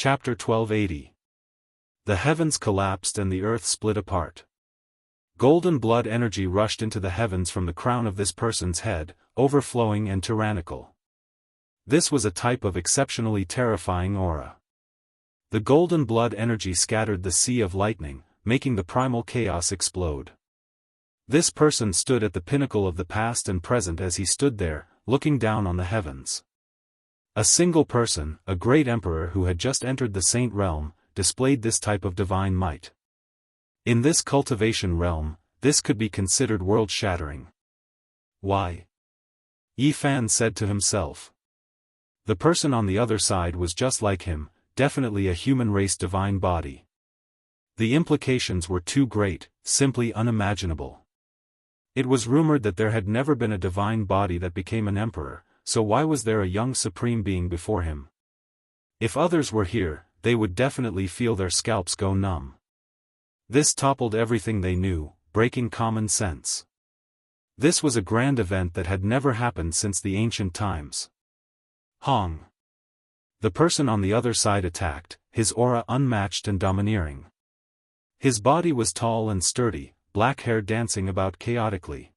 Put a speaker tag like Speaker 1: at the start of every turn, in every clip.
Speaker 1: Chapter 1280. The heavens collapsed and the earth split apart. Golden blood energy rushed into the heavens from the crown of this person's head, overflowing and tyrannical. This was a type of exceptionally terrifying aura. The golden blood energy scattered the sea of lightning, making the primal chaos explode. This person stood at the pinnacle of the past and present as he stood there, looking down on the heavens. A single person, a great emperor who had just entered the saint realm, displayed this type of divine might. In this cultivation realm, this could be considered world-shattering. Why? Yi Fan said to himself. The person on the other side was just like him, definitely a human race divine body. The implications were too great, simply unimaginable. It was rumored that there had never been a divine body that became an emperor, so why was there a young supreme being before him? If others were here, they would definitely feel their scalps go numb. This toppled everything they knew, breaking common sense. This was a grand event that had never happened since the ancient times. Hong. The person on the other side attacked, his aura unmatched and domineering. His body was tall and sturdy, black hair dancing about chaotically.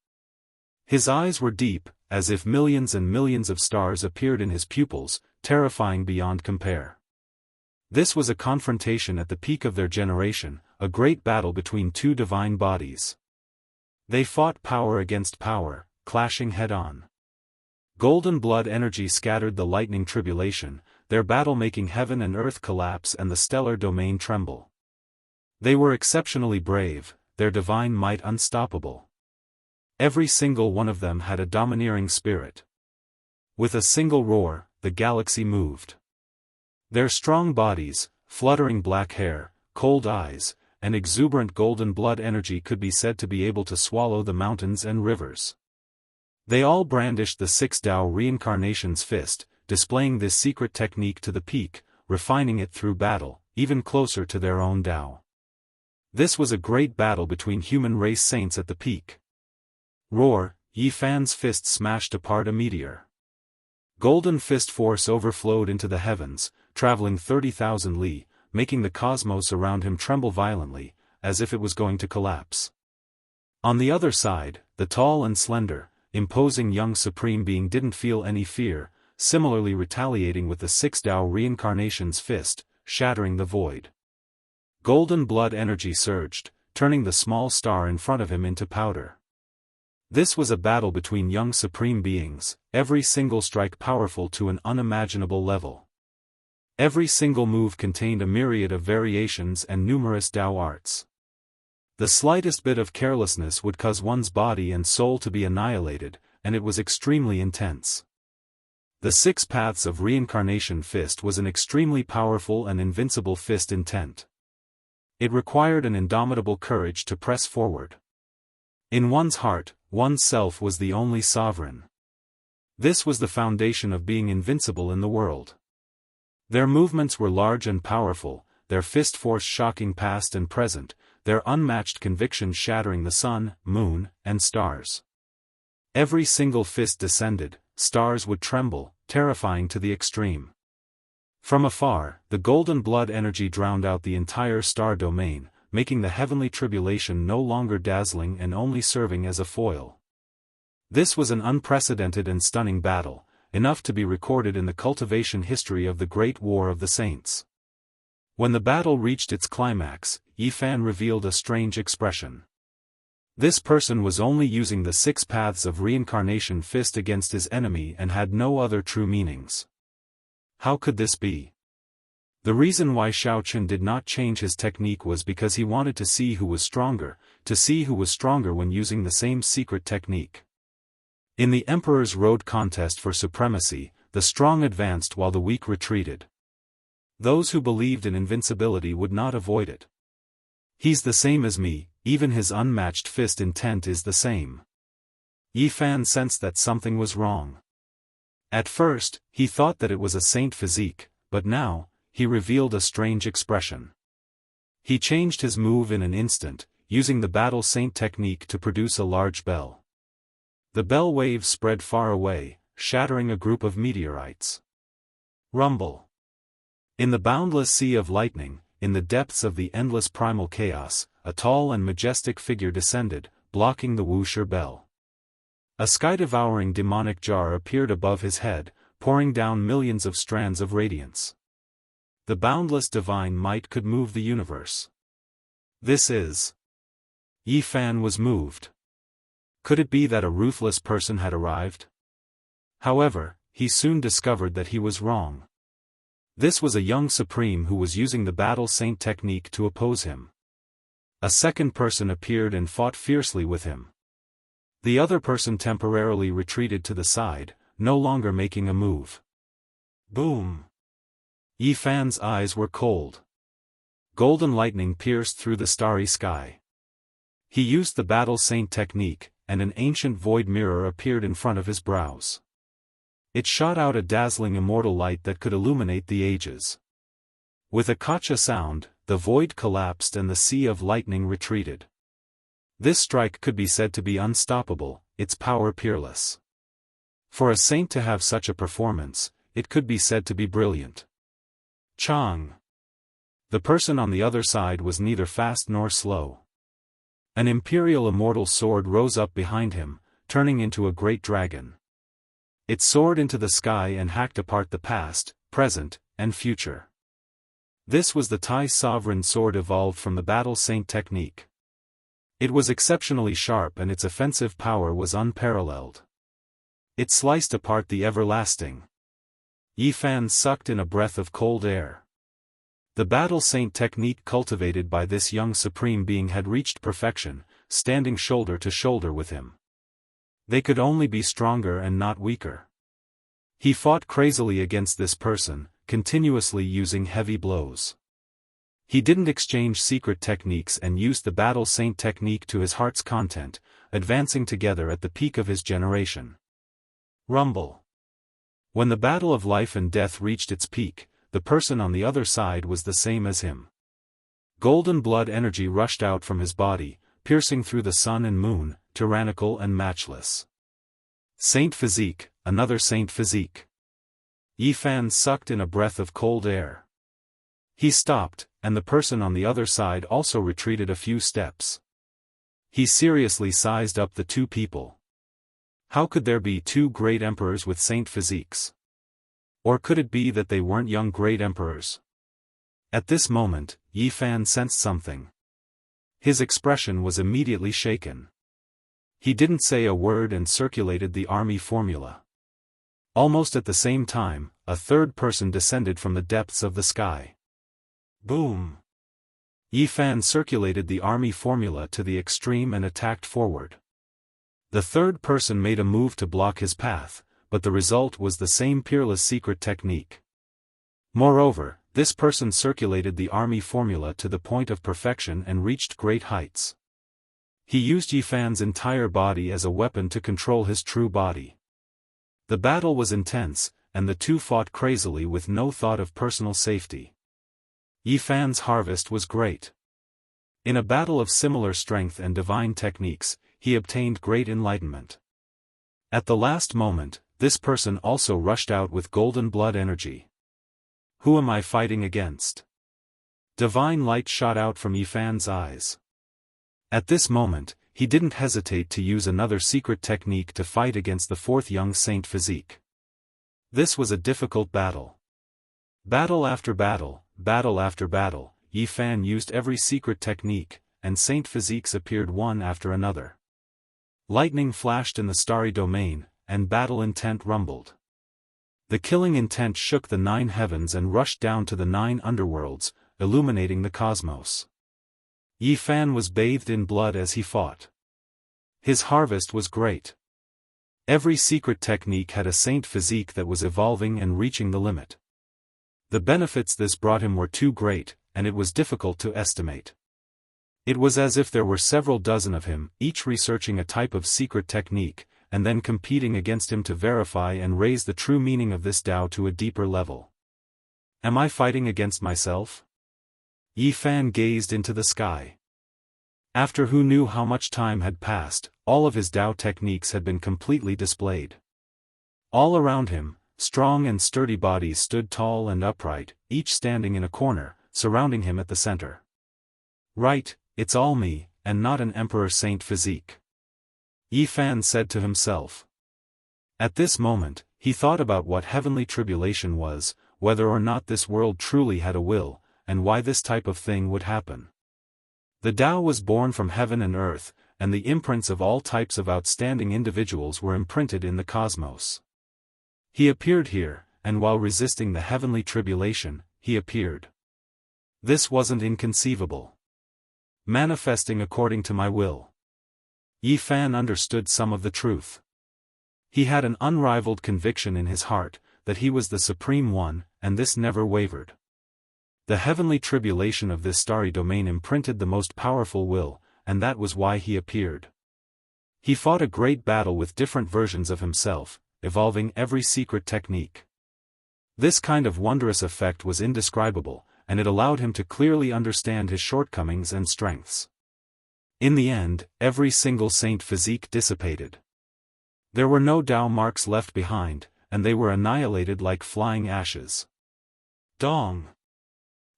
Speaker 1: His eyes were deep, as if millions and millions of stars appeared in his pupils, terrifying beyond compare. This was a confrontation at the peak of their generation, a great battle between two divine bodies. They fought power against power, clashing head-on. Golden blood energy scattered the lightning tribulation, their battle making heaven and earth collapse and the stellar domain tremble. They were exceptionally brave, their divine might unstoppable. Every single one of them had a domineering spirit. With a single roar, the galaxy moved. Their strong bodies, fluttering black hair, cold eyes, and exuberant golden blood energy could be said to be able to swallow the mountains and rivers. They all brandished the 6 Dao reincarnation's fist, displaying this secret technique to the peak, refining it through battle, even closer to their own Dao. This was a great battle between human race saints at the peak. Roar, Yi Fan's fist smashed apart a meteor. Golden fist force overflowed into the heavens, traveling 30,000 li, making the cosmos around him tremble violently, as if it was going to collapse. On the other side, the tall and slender, imposing young supreme being didn't feel any fear, similarly retaliating with the 6 Dao reincarnation's fist, shattering the void. Golden blood energy surged, turning the small star in front of him into powder. This was a battle between young supreme beings, every single strike powerful to an unimaginable level. Every single move contained a myriad of variations and numerous Dao arts. The slightest bit of carelessness would cause one's body and soul to be annihilated, and it was extremely intense. The 6 Paths of Reincarnation fist was an extremely powerful and invincible fist intent. It required an indomitable courage to press forward. In one's heart, one's self was the only sovereign. This was the foundation of being invincible in the world. Their movements were large and powerful, their fist force shocking past and present, their unmatched conviction shattering the sun, moon, and stars. Every single fist descended, stars would tremble, terrifying to the extreme. From afar, the golden blood energy drowned out the entire star domain, making the heavenly tribulation no longer dazzling and only serving as a foil. This was an unprecedented and stunning battle, enough to be recorded in the cultivation history of the Great War of the Saints. When the battle reached its climax, Yi Fan revealed a strange expression. This person was only using the 6 Paths of Reincarnation fist against his enemy and had no other true meanings. How could this be? The reason why Xiaochun did not change his technique was because he wanted to see who was stronger when using the same secret technique. In the Emperor's Road contest for supremacy, the strong advanced while the weak retreated. Those who believed in invincibility would not avoid it. He's the same as me, even his unmatched fist intent is the same. Yi Fan sensed that something was wrong. At first, he thought that it was a saint physique, but now, he revealed a strange expression. He changed his move in an instant, using the battle saint technique to produce a large bell. The bell waves spread far away, shattering a group of meteorites. Rumble. In the boundless sea of lightning, in the depths of the endless primal chaos, a tall and majestic figure descended, blocking the Wuxia bell. A sky-devouring demonic jar appeared above his head, pouring down millions of strands of radiance. The boundless divine might could move the universe. This is... Yi Fan was moved. Could it be that a ruthless person had arrived? However, he soon discovered that he was wrong. This was a young supreme who was using the battle saint technique to oppose him. A second person appeared and fought fiercely with him. The other person temporarily retreated to the side, no longer making a move. Boom! Yi Fan's eyes were cold. Golden lightning pierced through the starry sky. He used the battle saint technique, and an ancient void mirror appeared in front of his brows. It shot out a dazzling immortal light that could illuminate the ages. With a kacha sound, the void collapsed and the sea of lightning retreated. This strike could be said to be unstoppable, its power peerless. For a saint to have such a performance, it could be said to be brilliant. Chang. The person on the other side was neither fast nor slow. An imperial immortal sword rose up behind him, turning into a great dragon. It soared into the sky and hacked apart the past, present, and future. This was the Tai sovereign sword evolved from the battle saint technique. It was exceptionally sharp and its offensive power was unparalleled. It sliced apart the everlasting. Yi Fan sucked in a breath of cold air. The battle saint technique cultivated by this young supreme being had reached perfection, standing shoulder to shoulder with him. They could only be stronger and not weaker. He fought crazily against this person, continuously using heavy blows. He didn't exchange secret techniques and used the battle saint technique to his heart's content, advancing together at the peak of his generation. Rumble. When the battle of life and death reached its peak, the person on the other side was the same as him. Golden blood energy rushed out from his body, piercing through the sun and moon, tyrannical and matchless. Saint physique, another saint physique. Yi Fan sucked in a breath of cold air. He stopped, and the person on the other side also retreated a few steps. He seriously sized up the two people. How could there be two great emperors with saint physiques? Or could it be that they weren't young great emperors? At this moment, Yi Fan sensed something. His expression was immediately shaken. He didn't say a word and circulated the army formula. Almost at the same time, a third person descended from the depths of the sky. Boom! Yi Fan circulated the army formula to the extreme and attacked forward. The third person made a move to block his path, but the result was the same peerless secret technique. Moreover, this person circulated the army formula to the point of perfection and reached great heights. He used Yi Fan's entire body as a weapon to control his true body. The battle was intense, and the two fought crazily with no thought of personal safety. Yi Fan's harvest was great. In a battle of similar strength and divine techniques, he obtained great enlightenment. At the last moment, this person also rushed out with golden blood energy. Who am I fighting against? Divine light shot out from Yi Fan's eyes. At this moment, he didn't hesitate to use another secret technique to fight against the fourth young saint physique. This was a difficult battle. Battle after battle, battle after battle, Yi Fan used every secret technique, and saint physiques appeared one after another. Lightning flashed in the starry domain, and battle intent rumbled. The killing intent shook the 9 heavens and rushed down to the 9 underworlds, illuminating the cosmos. Yi Fan was bathed in blood as he fought. His harvest was great. Every secret technique had a saint physique that was evolving and reaching the limit. The benefits this brought him were too great, and it was difficult to estimate. It was as if there were several dozen of him, each researching a type of secret technique, and then competing against him to verify and raise the true meaning of this Tao to a deeper level. Am I fighting against myself? Yi Fan gazed into the sky. After who knew how much time had passed, all of his Tao techniques had been completely displayed. All around him, strong and sturdy bodies stood tall and upright, each standing in a corner, surrounding him at the center. Right, it's all me, and not an emperor saint physique. Yi Fan said to himself. At this moment, he thought about what heavenly tribulation was, whether or not this world truly had a will, and why this type of thing would happen. The Tao was born from heaven and earth, and the imprints of all types of outstanding individuals were imprinted in the cosmos. He appeared here, and while resisting the heavenly tribulation, he appeared. This wasn't inconceivable. Manifesting according to my will. Yi Fan understood some of the truth. He had an unrivaled conviction in his heart, that he was the Supreme One, and this never wavered. The heavenly tribulation of this starry domain imprinted the most powerful will, and that was why he appeared. He fought a great battle with different versions of himself, evolving every secret technique. This kind of wondrous effect was indescribable, and it allowed him to clearly understand his shortcomings and strengths. In the end, every single saint physique dissipated. There were no Tao marks left behind, and they were annihilated like flying ashes. Dong!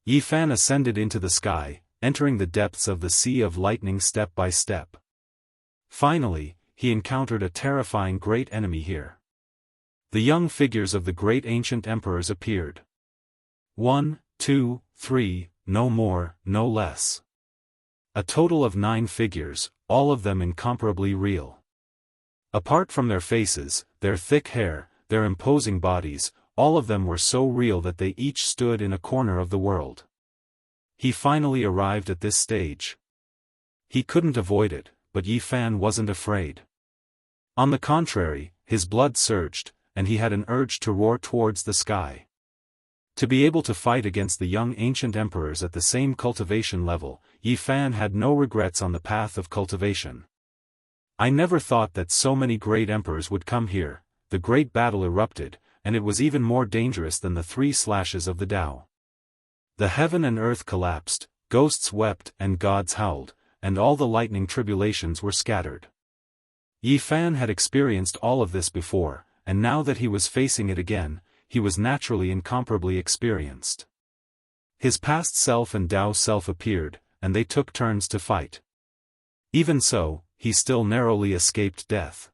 Speaker 1: Yi Fan ascended into the sky, entering the depths of the Sea of Lightning step by step. Finally, he encountered a terrifying great enemy here. The young figures of the great ancient emperors appeared. 1, 2, 3, no more, no less. A total of 9 figures, all of them incomparably real. Apart from their faces, their thick hair, their imposing bodies, all of them were so real that they each stood in a corner of the world. He finally arrived at this stage. He couldn't avoid it, but Yi Fan wasn't afraid. On the contrary, his blood surged, and he had an urge to roar towards the sky. To be able to fight against the young ancient emperors at the same cultivation level, Yi Fan had no regrets on the path of cultivation. I never thought that so many great emperors would come here. The great battle erupted, and it was even more dangerous than the 3 slashes of the Tao. The heaven and earth collapsed, ghosts wept and gods howled, and all the lightning tribulations were scattered. Yi Fan had experienced all of this before, and now that he was facing it again, he was naturally incomparably experienced. His past self and Tao self appeared, and they took turns to fight. Even so, he still narrowly escaped death.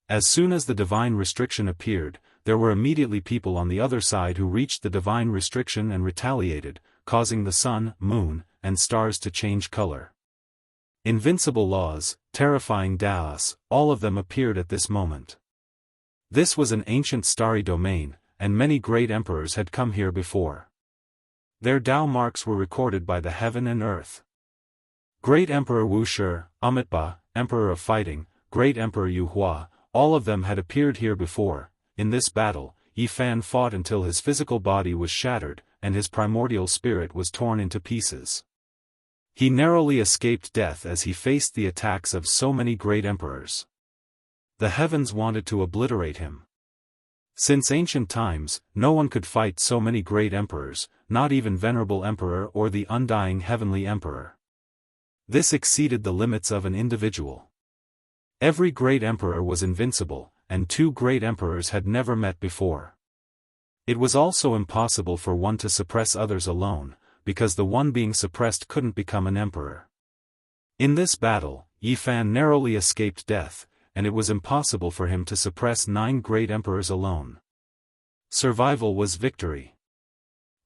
Speaker 1: As soon as the divine restriction appeared, there were immediately people on the other side who reached the divine restriction and retaliated, causing the sun, moon, and stars to change color. Invincible laws, terrifying Daoists, all of them appeared at this moment. This was an ancient starry domain, and many great emperors had come here before. Their Tao marks were recorded by the heaven and earth. Great Emperor Wuxia, Xianxia, Emperor of Fighting, Great Emperor Yu Hua, all of them had appeared here before. In this battle, Yi Fan fought until his physical body was shattered, and his primordial spirit was torn into pieces. He narrowly escaped death as he faced the attacks of so many great emperors. The heavens wanted to obliterate him. Since ancient times, no one could fight so many great emperors, not even Venerable Emperor or the undying Heavenly Emperor. This exceeded the limits of an individual. Every great emperor was invincible, and 2 great emperors had never met before. It was also impossible for one to suppress others alone, because the one being suppressed couldn't become an emperor. In this battle, Yi Fan narrowly escaped death, and it was impossible for him to suppress 9 great emperors alone. Survival was victory.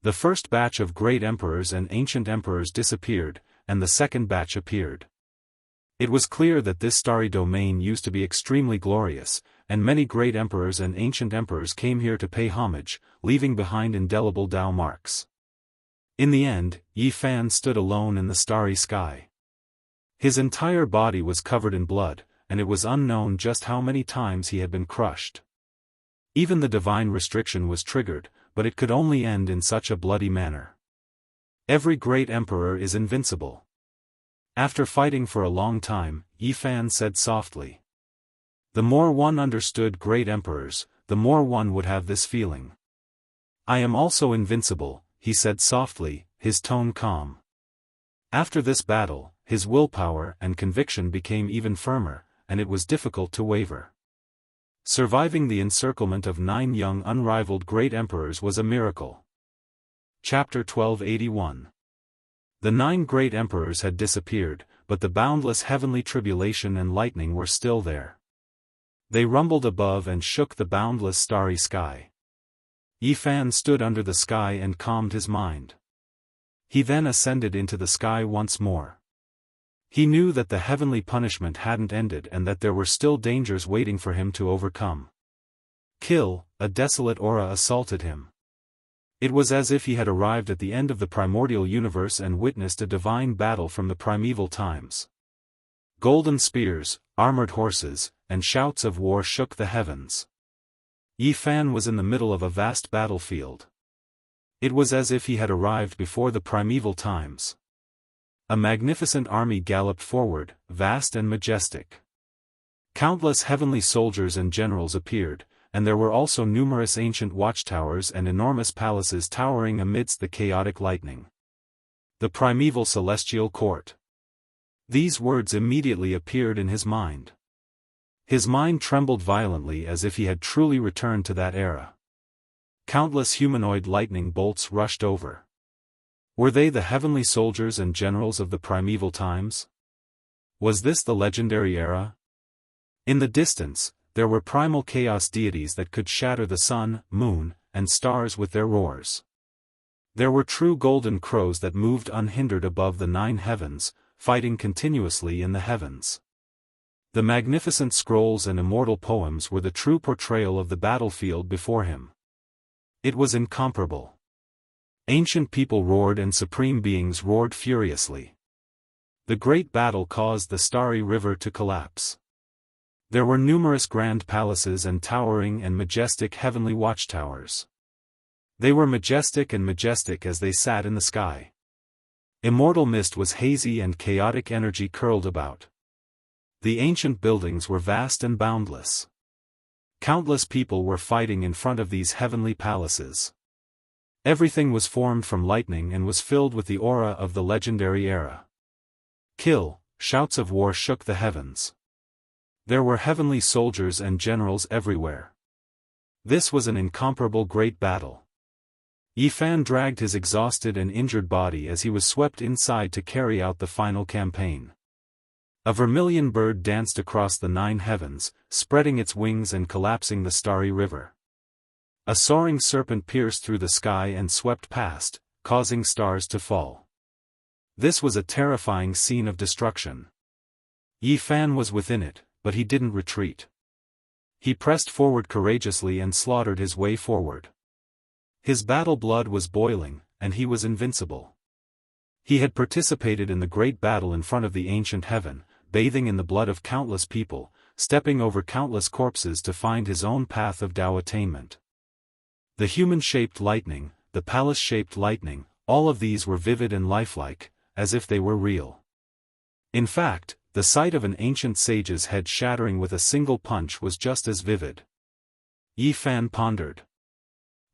Speaker 1: The first batch of great emperors and ancient emperors disappeared, and the second batch appeared. It was clear that this starry domain used to be extremely glorious, and many great emperors and ancient emperors came here to pay homage, leaving behind indelible Tao marks. In the end, Yi Fan stood alone in the starry sky. His entire body was covered in blood, and it was unknown just how many times he had been crushed. Even the divine restriction was triggered, but it could only end in such a bloody manner. Every great emperor is invincible. After fighting for a long time, Yi Fan said softly. The more one understood great emperors, the more one would have this feeling. I am also invincible, he said softly, his tone calm. After this battle, his willpower and conviction became even firmer, and it was difficult to waver. Surviving the encirclement of 9 young unrivaled great emperors was a miracle. Chapter 1281. The 9 great emperors had disappeared, but the boundless heavenly tribulation and lightning were still there. They rumbled above and shook the boundless starry sky. Yi Fan stood under the sky and calmed his mind. He then ascended into the sky once more. He knew that the heavenly punishment hadn't ended and that there were still dangers waiting for him to overcome. A desolate aura assaulted him. It was as if he had arrived at the end of the primordial universe and witnessed a divine battle from the primeval times. Golden spears, armored horses, and shouts of war shook the heavens. Yi Fan was in the middle of a vast battlefield. It was as if he had arrived before the primeval times. A magnificent army galloped forward, vast and majestic. Countless heavenly soldiers and generals appeared, and there were also numerous ancient watchtowers and enormous palaces towering amidst the chaotic lightning. The primeval celestial court. These words immediately appeared in his mind. His mind trembled violently as if he had truly returned to that era. Countless humanoid lightning bolts rushed over. Were they the heavenly soldiers and generals of the primeval times? Was this the legendary era? In the distance, there were primal chaos deities that could shatter the sun, moon, and stars with their roars. There were true golden crows that moved unhindered above the 9 heavens, fighting continuously in the heavens. The magnificent scrolls and immortal poems were the true portrayal of the battlefield before him. It was incomparable. Ancient people roared and supreme beings roared furiously. The great battle caused the starry river to collapse. There were numerous grand palaces and towering and majestic heavenly watchtowers. They were majestic as they sat in the sky. Immortal mist was hazy and chaotic energy curled about. The ancient buildings were vast and boundless. Countless people were fighting in front of these heavenly palaces. Everything was formed from lightning and was filled with the aura of the legendary era. Shouts of war shook the heavens. There were heavenly soldiers and generals everywhere. This was an incomparable great battle. Yi Fan dragged his exhausted and injured body as he was swept inside to carry out the final campaign. A vermilion bird danced across the 9 heavens, spreading its wings and collapsing the starry river. A soaring serpent pierced through the sky and swept past, causing stars to fall. This was a terrifying scene of destruction. Yi Fan was within it, but he didn't retreat. He pressed forward courageously and slaughtered his way forward. His battle blood was boiling, and he was invincible. He had participated in the great battle in front of the ancient heaven, bathing in the blood of countless people, stepping over countless corpses to find his own path of Tao attainment. The human-shaped lightning, the palace-shaped lightning, all of these were vivid and lifelike, as if they were real. In fact, the sight of an ancient sage's head shattering with a single punch was just as vivid. Yi Fan pondered.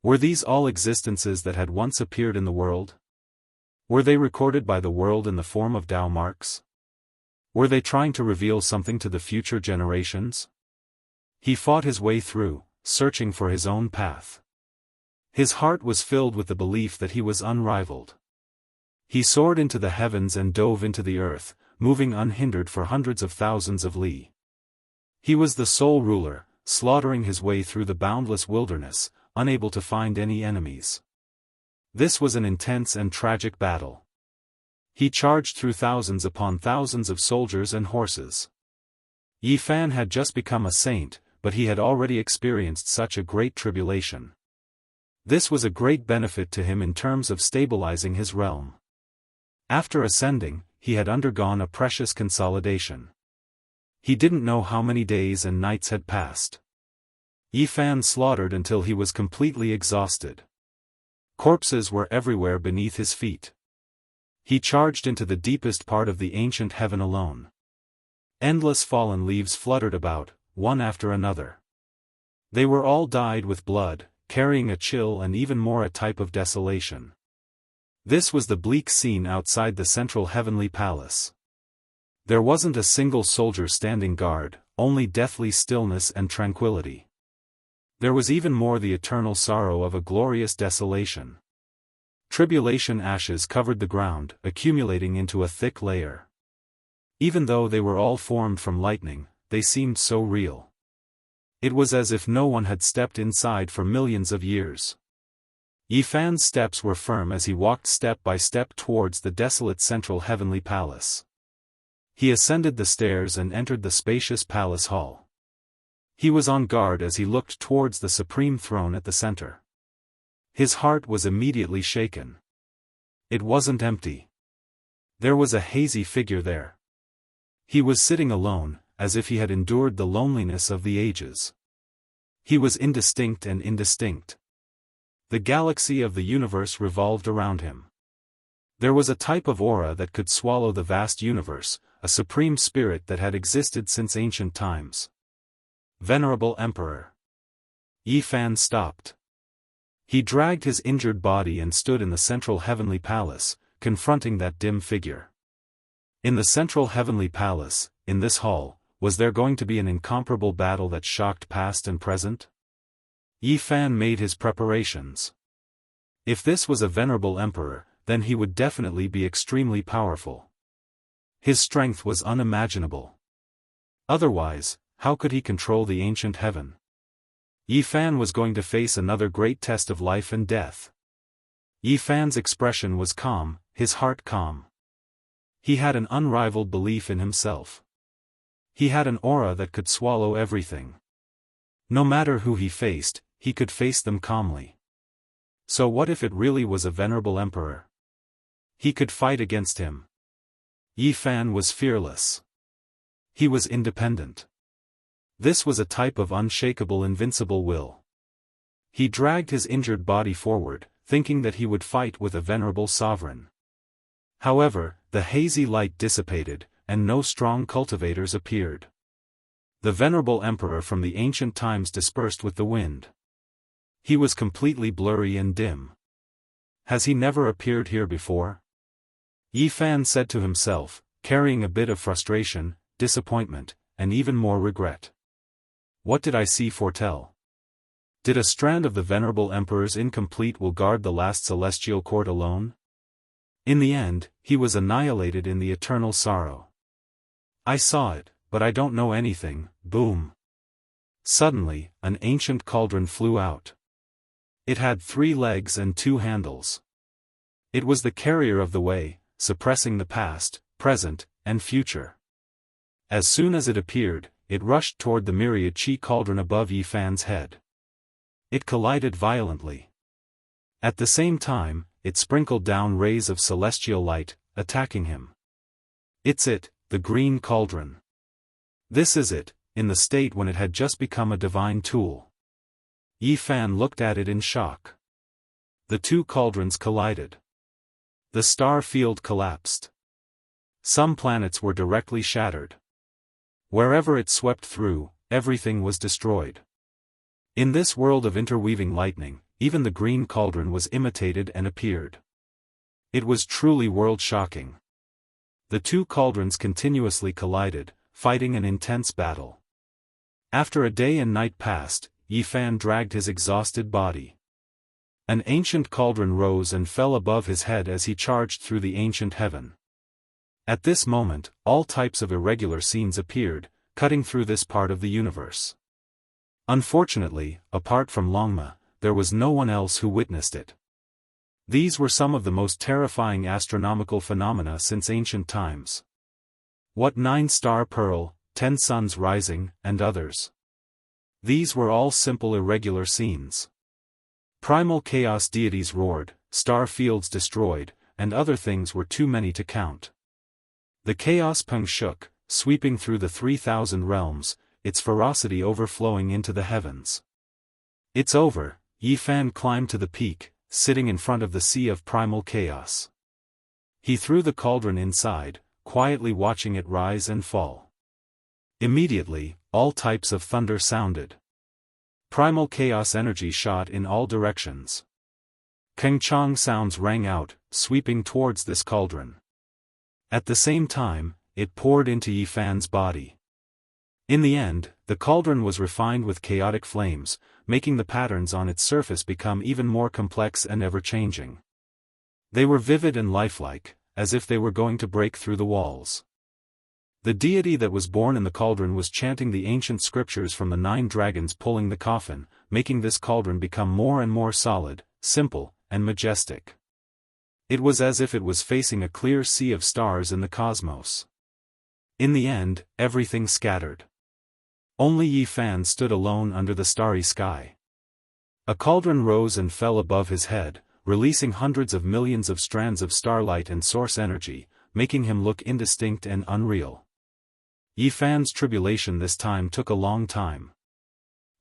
Speaker 1: Were these all existences that had once appeared in the world? Were they recorded by the world in the form of Tao marks? Were they trying to reveal something to the future generations? He fought his way through, searching for his own path. His heart was filled with the belief that he was unrivaled. He soared into the heavens and dove into the earth, moving unhindered for hundreds of thousands of li. He was the sole ruler, slaughtering his way through the boundless wilderness, unable to find any enemies. This was an intense and tragic battle. He charged through thousands upon thousands of soldiers and horses. Yi Fan had just become a saint, but he had already experienced such a great tribulation. This was a great benefit to him in terms of stabilizing his realm. After ascending, he had undergone a precious consolidation. He didn't know how many days and nights had passed. Yi Fan slaughtered until he was completely exhausted. Corpses were everywhere beneath his feet. He charged into the deepest part of the ancient heaven alone. Endless fallen leaves fluttered about, one after another. They were all dyed with blood, carrying a chill and even more a type of desolation. This was the bleak scene outside the central heavenly palace. There wasn't a single soldier standing guard, only deathly stillness and tranquility. There was even more the eternal sorrow of a glorious desolation. Tribulation ashes covered the ground, accumulating into a thick layer. Even though they were all formed from lightning, they seemed so real. It was as if no one had stepped inside for millions of years. Yi Fan's steps were firm as he walked step by step towards the desolate central heavenly palace. He ascended the stairs and entered the spacious palace hall. He was on guard as he looked towards the supreme throne at the center. His heart was immediately shaken. It wasn't empty. There was a hazy figure there. He was sitting alone, as if he had endured the loneliness of the ages. He was indistinct and indistinct. The galaxy of the universe revolved around him. There was a type of aura that could swallow the vast universe, a supreme spirit that had existed since ancient times. Venerable Emperor. Yi Fan stopped. He dragged his injured body and stood in the central heavenly palace, confronting that dim figure. In the central heavenly palace, in this hall, was there going to be an incomparable battle that shocked past and present? Yi Fan made his preparations. If this was a venerable emperor, then he would definitely be extremely powerful. His strength was unimaginable. Otherwise, how could he control the ancient heaven? Yi Fan was going to face another great test of life and death. Yi Fan's expression was calm, his heart calm. He had an unrivaled belief in himself. He had an aura that could swallow everything. No matter who he faced, he could face them calmly. So what if it really was a venerable emperor? He could fight against him. Yi Fan was fearless. He was independent. This was a type of unshakable invincible will. He dragged his injured body forward, thinking that he would fight with a venerable sovereign. However, the hazy light dissipated, and no strong cultivators appeared. The venerable emperor from the ancient times dispersed with the wind. He was completely blurry and dim. Has he never appeared here before? Yi Fan said to himself, carrying a bit of frustration, disappointment, and even more regret. What did I see foretell? Did a strand of the venerable emperor's incomplete will guard the last celestial court alone? In the end, he was annihilated in the eternal sorrow. I saw it, but I don't know anything. Boom. Suddenly, an ancient cauldron flew out. It had 3 legs and 2 handles. It was the carrier of the way, suppressing the past, present, and future. As soon as it appeared, it rushed toward the myriad chi cauldron above Yi Fan's head. It collided violently. At the same time, it sprinkled down rays of celestial light, attacking him. It's it, the green cauldron. This is it, in the state when it had just become a divine tool. Yi Fan looked at it in shock. The 2 cauldrons collided. The star field collapsed. Some planets were directly shattered. Wherever it swept through, everything was destroyed. In this world of interweaving lightning, even the green cauldron was imitated and appeared. It was truly world-shocking. The 2 cauldrons continuously collided, fighting an intense battle. After a day and night passed, Yi Fan dragged his exhausted body. An ancient cauldron rose and fell above his head as he charged through the ancient heaven. At this moment, all types of irregular scenes appeared, cutting through this part of the universe. Unfortunately, apart from Longma, there was no one else who witnessed it. These were some of the most terrifying astronomical phenomena since ancient times. What 9-star pearl, 10 suns rising, and others. These were all simple irregular scenes. Primal chaos deities roared, star fields destroyed, and other things were too many to count. The chaos peng shook, sweeping through the 3,000 realms, its ferocity overflowing into the heavens. It's over, Yi Fan climbed to the peak, sitting in front of the sea of primal chaos. He threw the cauldron inside, quietly watching it rise and fall. Immediately, all types of thunder sounded. Primal chaos energy shot in all directions. Kengchong sounds rang out, sweeping towards this cauldron. At the same time, it poured into Yi Fan's body. In the end, the cauldron was refined with chaotic flames, making the patterns on its surface become even more complex and ever-changing. They were vivid and lifelike, as if they were going to break through the walls. The deity that was born in the cauldron was chanting the ancient scriptures from the 9 dragons pulling the coffin, making this cauldron become more and more solid, simple, and majestic. It was as if it was facing a clear sea of stars in the cosmos. In the end, everything scattered. Only Yi Fan stood alone under the starry sky. A cauldron rose and fell above his head, releasing hundreds of millions of strands of starlight and source energy, making him look indistinct and unreal. Yi Fan's tribulation this time took a long time.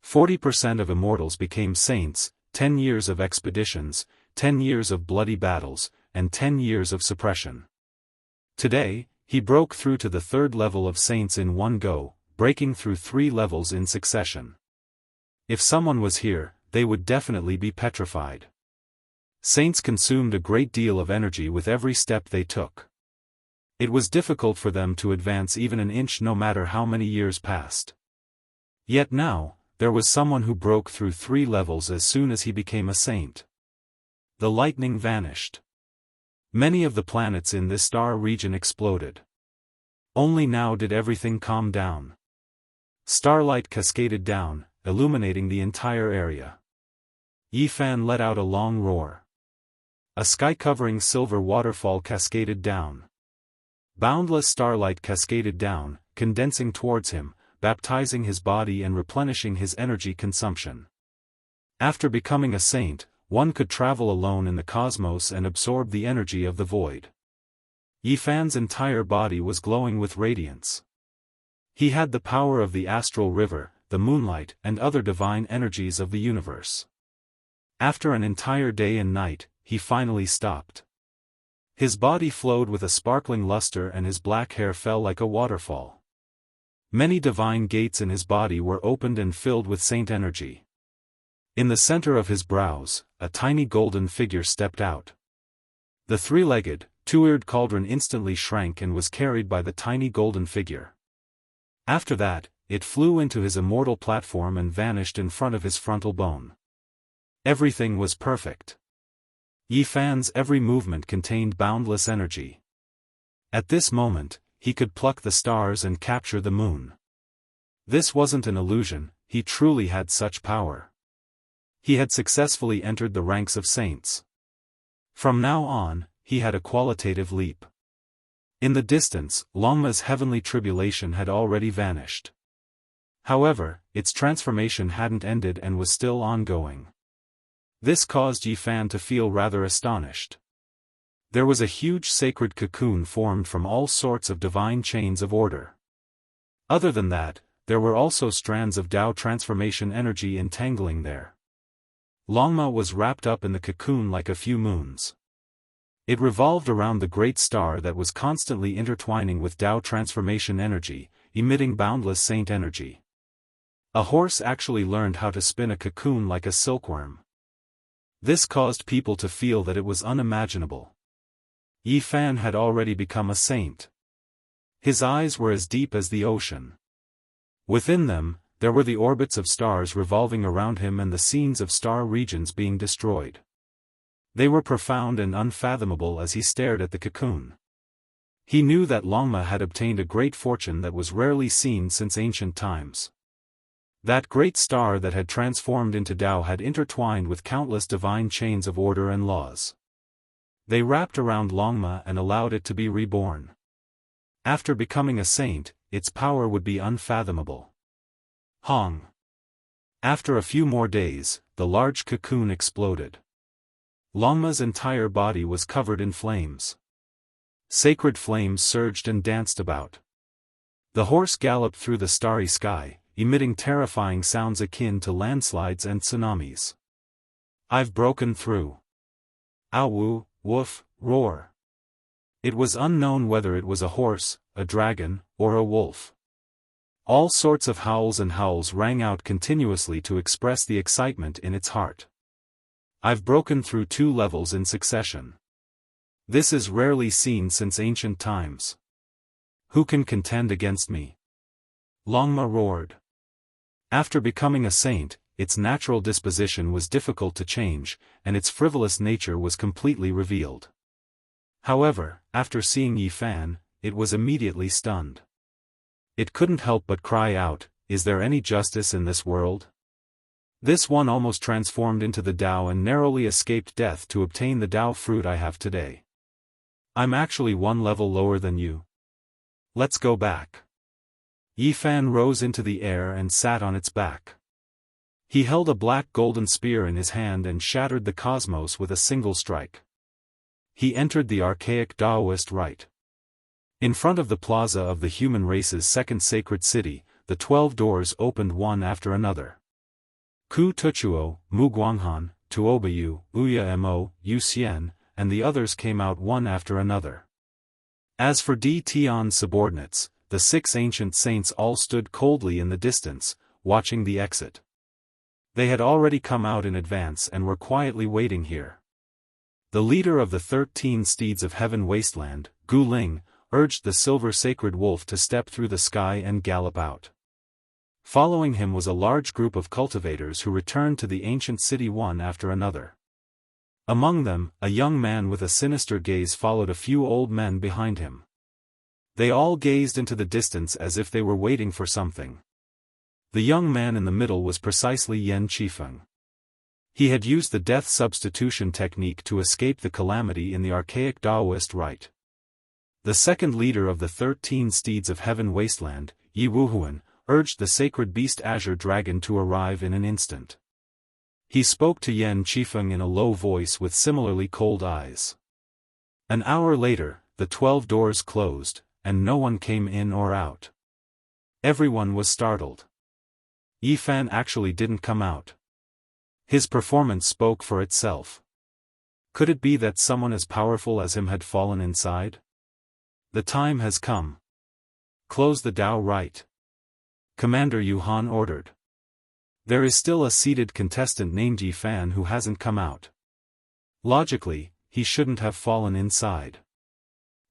Speaker 1: 40% of immortals became saints, 10 years of expeditions, 10 years of bloody battles, and 10 years of suppression. Today, he broke through to the 3rd level of saints in one go, breaking through 3 levels in succession. If someone was here, they would definitely be petrified. Saints consumed a great deal of energy with every step they took. It was difficult for them to advance even an inch no matter how many years passed. Yet now, there was someone who broke through 3 levels as soon as he became a saint. The lightning vanished. Many of the planets in this star region exploded. Only now did everything calm down. Starlight cascaded down, illuminating the entire area. Yi Fan let out a long roar. A sky-covering silver waterfall cascaded down. Boundless starlight cascaded down, condensing towards him, baptizing his body and replenishing his energy consumption. After becoming a saint, one could travel alone in the cosmos and absorb the energy of the void. Yi Fan's entire body was glowing with radiance. He had the power of the astral river, the moonlight, and other divine energies of the universe. After an entire day and night, he finally stopped. His body flowed with a sparkling luster and his black hair fell like a waterfall. Many divine gates in his body were opened and filled with saint energy. In the center of his brows, a tiny golden figure stepped out. The 3-legged, 2-eared cauldron instantly shrank and was carried by the tiny golden figure. After that, it flew into his immortal platform and vanished in front of his frontal bone. Everything was perfect. Yi Fan's every movement contained boundless energy. At this moment, he could pluck the stars and capture the moon. This wasn't an illusion, he truly had such power. He had successfully entered the ranks of saints. From now on, he had a qualitative leap. In the distance, Longma's heavenly tribulation had already vanished. However, its transformation hadn't ended and was still ongoing. This caused Yi Fan to feel rather astonished. There was a huge sacred cocoon formed from all sorts of divine chains of order. Other than that, there were also strands of Tao transformation energy entangling there. Longma was wrapped up in the cocoon like a few moons. It revolved around the great star that was constantly intertwining with Tao transformation energy, emitting boundless saint energy. A horse actually learned how to spin a cocoon like a silkworm. This caused people to feel that it was unimaginable. Yi Fan had already become a saint. His eyes were as deep as the ocean. Within them, there were the orbits of stars revolving around him and the scenes of star regions being destroyed. They were profound and unfathomable as he stared at the cocoon. He knew that Longma had obtained a great fortune that was rarely seen since ancient times. That great star that had transformed into Tao had intertwined with countless divine chains of order and laws. They wrapped around Longma and allowed it to be reborn. After becoming a saint, its power would be unfathomable. Hong. After a few more days, the large cocoon exploded. Longma's entire body was covered in flames. Sacred flames surged and danced about. The horse galloped through the starry sky, emitting terrifying sounds akin to landslides and tsunamis. "I've broken through. Ow, woof, roar." It was unknown whether it was a horse, a dragon, or a wolf. All sorts of howls and howls rang out continuously to express the excitement in its heart. "I've broken through 2 levels in succession. This is rarely seen since ancient times. Who can contend against me?" Longma roared. After becoming a saint, its natural disposition was difficult to change, and its frivolous nature was completely revealed. However, after seeing Yi Fan, it was immediately stunned. It couldn't help but cry out, "Is there any justice in this world?" This one almost transformed into the Tao and narrowly escaped death to obtain the Tao fruit I have today. I'm actually one level lower than you. Let's go back. Yi Fan rose into the air and sat on its back. He held a black golden spear in his hand and shattered the cosmos with a single strike. He entered the archaic Daoist rite. In front of the plaza of the human race's second sacred city, the 12 doors opened one after another. Ku Tuchuo, Mu Guanghan, Tuobayu, Uya Mo, Yu Xian, and the others came out one after another. As for Di Tian's subordinates, the 6 ancient saints all stood coldly in the distance, watching the exit. They had already come out in advance and were quietly waiting here. The leader of the 13 steeds of heaven wasteland, Gu Ling, urged the silver sacred wolf to step through the sky and gallop out. Following him was a large group of cultivators who returned to the ancient city one after another. Among them, a young man with a sinister gaze followed a few old men behind him. They all gazed into the distance as if they were waiting for something. The young man in the middle was precisely Yan Qifeng. He had used the death substitution technique to escape the calamity in the archaic Daoist rite. The second leader of the 13 steeds of heaven wasteland, Yi Wuhuan, urged the sacred beast Azure Dragon to arrive in an instant. He spoke to Yan Qifeng in a low voice with similarly cold eyes. An hour later, the 12 doors closed, and no one came in or out. Everyone was startled. Yi Fan actually didn't come out. His performance spoke for itself. Could it be that someone as powerful as him had fallen inside? The time has come. Close the Tao rite. Commander Yuhan ordered. There is still a seated contestant named Yi Fan who hasn't come out. Logically, he shouldn't have fallen inside.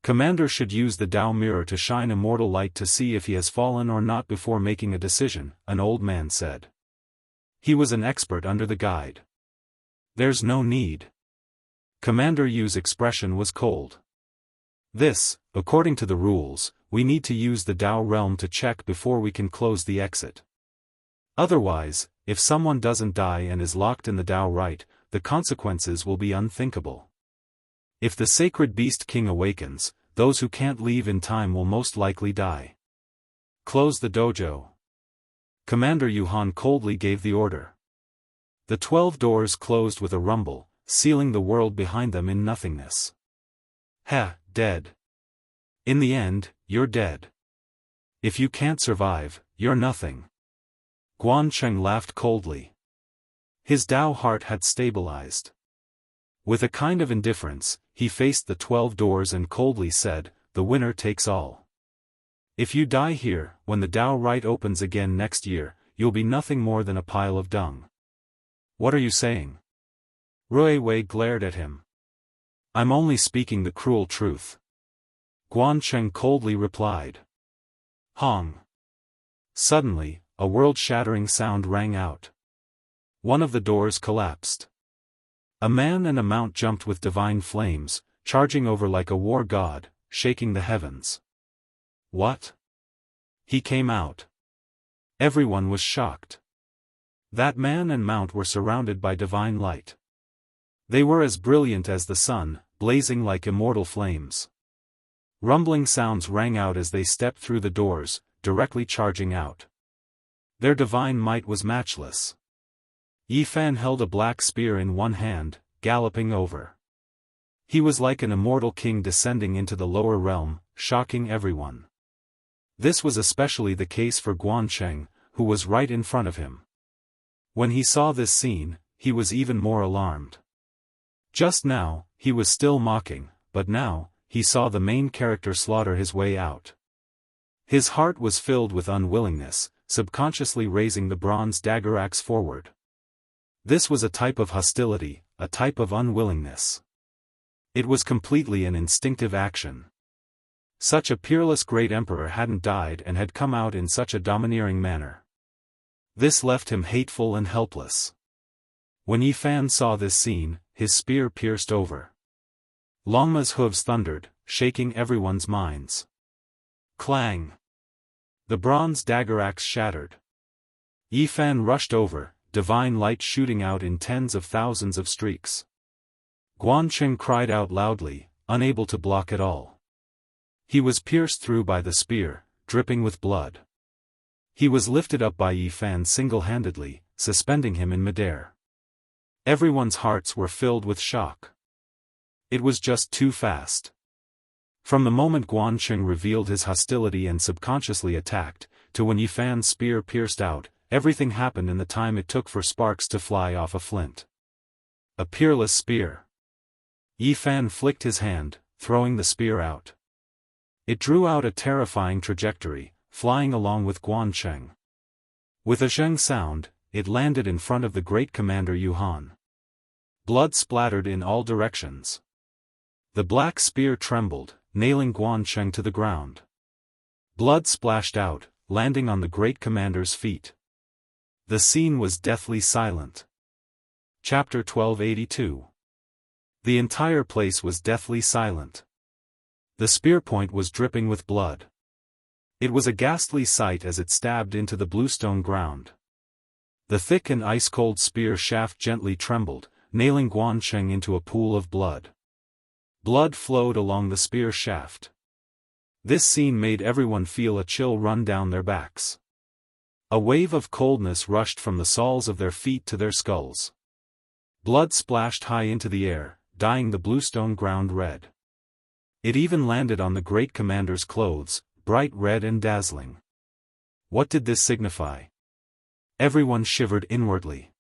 Speaker 1: Commander should use the Tao mirror to shine immortal light to see if he has fallen or not before making a decision, an old man said. He was an expert under the guide. There's no need. Commander Yu's expression was cold. This, according to the rules, we need to use the Tao realm to check before we can close the exit. Otherwise, if someone doesn't die and is locked in the Tao rite, the consequences will be unthinkable. If the sacred beast king awakens, those who can't leave in time will most likely die. Close the dojo. Commander Yuhan coldly gave the order. The 12 doors closed with a rumble, sealing the world behind them in nothingness. Dead. In the end, you're dead. If you can't survive, you're nothing. Guancheng laughed coldly. His Tao heart had stabilized. With a kind of indifference, he faced the 12 doors and coldly said, "The winner takes all. If you die here, when the Tao rite opens again next year, you'll be nothing more than a pile of dung." What are you saying? Rui Wei glared at him. I'm only speaking the cruel truth. Guancheng coldly replied. Hong. Suddenly, a world-shattering sound rang out. One of the doors collapsed. A man and a mount jumped with divine flames, charging over like a war god, shaking the heavens. What? He came out. Everyone was shocked. That man and mount were surrounded by divine light. They were as brilliant as the sun, blazing like immortal flames. Rumbling sounds rang out as they stepped through the doors, directly charging out. Their divine might was matchless. Yi Fan held a black spear in one hand, galloping over. He was like an immortal king descending into the lower realm, shocking everyone. This was especially the case for Guancheng, who was right in front of him. When he saw this scene, he was even more alarmed. Just now, he was still mocking, but now, he saw the main character slaughter his way out. His heart was filled with unwillingness, subconsciously raising the bronze dagger axe forward. This was a type of hostility, a type of unwillingness. It was completely an instinctive action. Such a peerless great emperor hadn't died and had come out in such a domineering manner. This left him hateful and helpless. When Yi Fan saw this scene, his spear pierced over. Longma's hooves thundered, shaking everyone's minds. Clang! The bronze dagger axe shattered. Yi Fan rushed over, divine light shooting out in tens of thousands of streaks. Guanqing cried out loudly, unable to block at all. He was pierced through by the spear, dripping with blood. He was lifted up by Yi Fan single-handedly, suspending him in midair. Everyone's hearts were filled with shock. It was just too fast. From the moment Guanqing revealed his hostility and subconsciously attacked, to when Yi Fan's spear pierced out, everything happened in the time it took for sparks to fly off a flint. A peerless spear. Yi Fan flicked his hand, throwing the spear out. It drew out a terrifying trajectory, flying along with Guanqing. With a zheng sound, it landed in front of the great commander Yuhan. Blood splattered in all directions. The black spear trembled, nailing Guanqing to the ground. Blood splashed out, landing on the great commander's feet. The scene was deathly silent. Chapter 1282. The entire place was deathly silent. The spear point was dripping with blood. It was a ghastly sight as it stabbed into the bluestone ground. The thick and ice-cold spear shaft gently trembled, nailing Guanqing into a pool of blood. Blood flowed along the spear shaft. This scene made everyone feel a chill run down their backs. A wave of coldness rushed from the soles of their feet to their skulls. Blood splashed high into the air, dyeing the bluestone ground red. It even landed on the great commander's clothes, bright red and dazzling. What did this signify? Everyone shivered inwardly.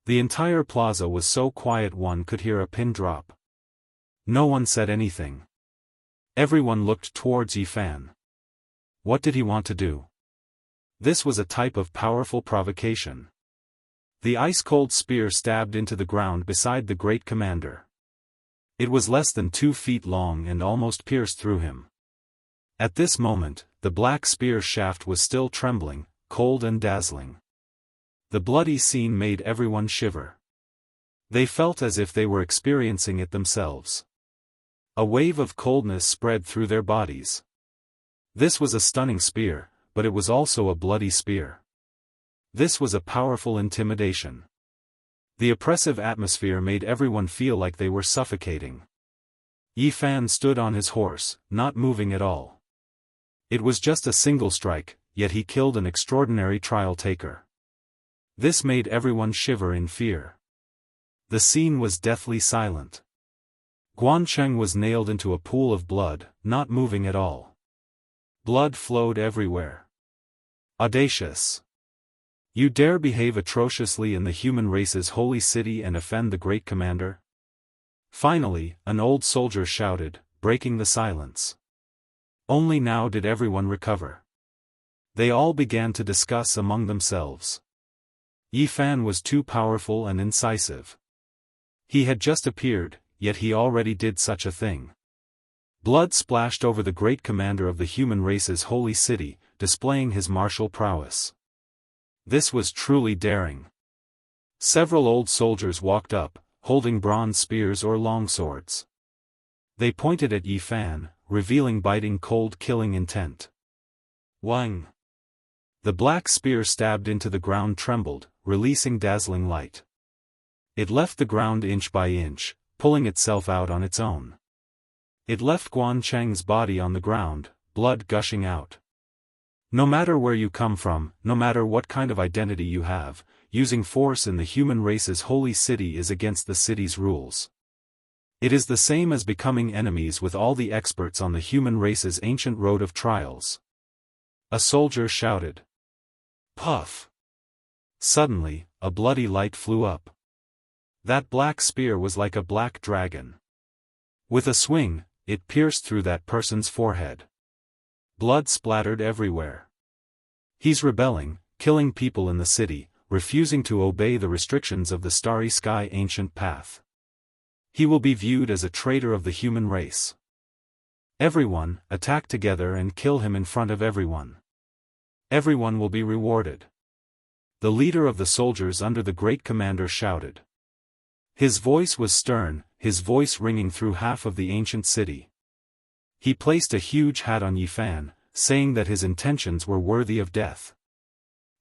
Speaker 1: The entire plaza was so quiet one could hear a pin drop. No one said anything. Everyone looked towards Yi Fan. What did he want to do? This was a type of powerful provocation. The ice-cold spear stabbed into the ground beside the great commander. It was less than 2 feet long and almost pierced through him. At this moment, the black spear shaft was still trembling, cold and dazzling. The bloody scene made everyone shiver. They felt as if they were experiencing it themselves. A wave of coldness spread through their bodies. This was a stunning spear, but it was also a bloody spear. This was a powerful intimidation. The oppressive atmosphere made everyone feel like they were suffocating. Yi Fan stood on his horse, not moving at all. It was just a single strike, yet he killed an extraordinary trial-taker. This made everyone shiver in fear. The scene was deathly silent. Guanqing was nailed into a pool of blood, not moving at all. Blood flowed everywhere. Audacious! You dare behave atrociously in the human race's holy city and offend the great commander? Finally, an old soldier shouted, breaking the silence. Only now did everyone recover. They all began to discuss among themselves. Yi Fan was too powerful and incisive. He had just appeared, yet he already did such a thing. Blood splashed over the great commander of the human race's holy city, displaying his martial prowess. This was truly daring. Several old soldiers walked up, holding bronze spears or longswords. They pointed at Yi Fan, revealing biting cold killing intent. Wang! The black spear stabbed into the ground trembled, releasing dazzling light. It left the ground inch by inch, pulling itself out on its own. It left Guanqing's body on the ground, blood gushing out. No matter where you come from, no matter what kind of identity you have, using force in the human race's holy city is against the city's rules. It is the same as becoming enemies with all the experts on the human race's ancient road of trials. A soldier shouted. Puff! Suddenly, a bloody light flew up. That black spear was like a black dragon. With a swing, it pierced through that person's forehead. Blood splattered everywhere. He's rebelling, killing people in the city, refusing to obey the restrictions of the starry sky ancient path. He will be viewed as a traitor of the human race. Everyone, attack together and kill him in front of everyone. Everyone will be rewarded. The leader of the soldiers under the great commander shouted. His voice was stern, his voice ringing through half of the ancient city. He placed a huge hat on Yifan, saying that his intentions were worthy of death.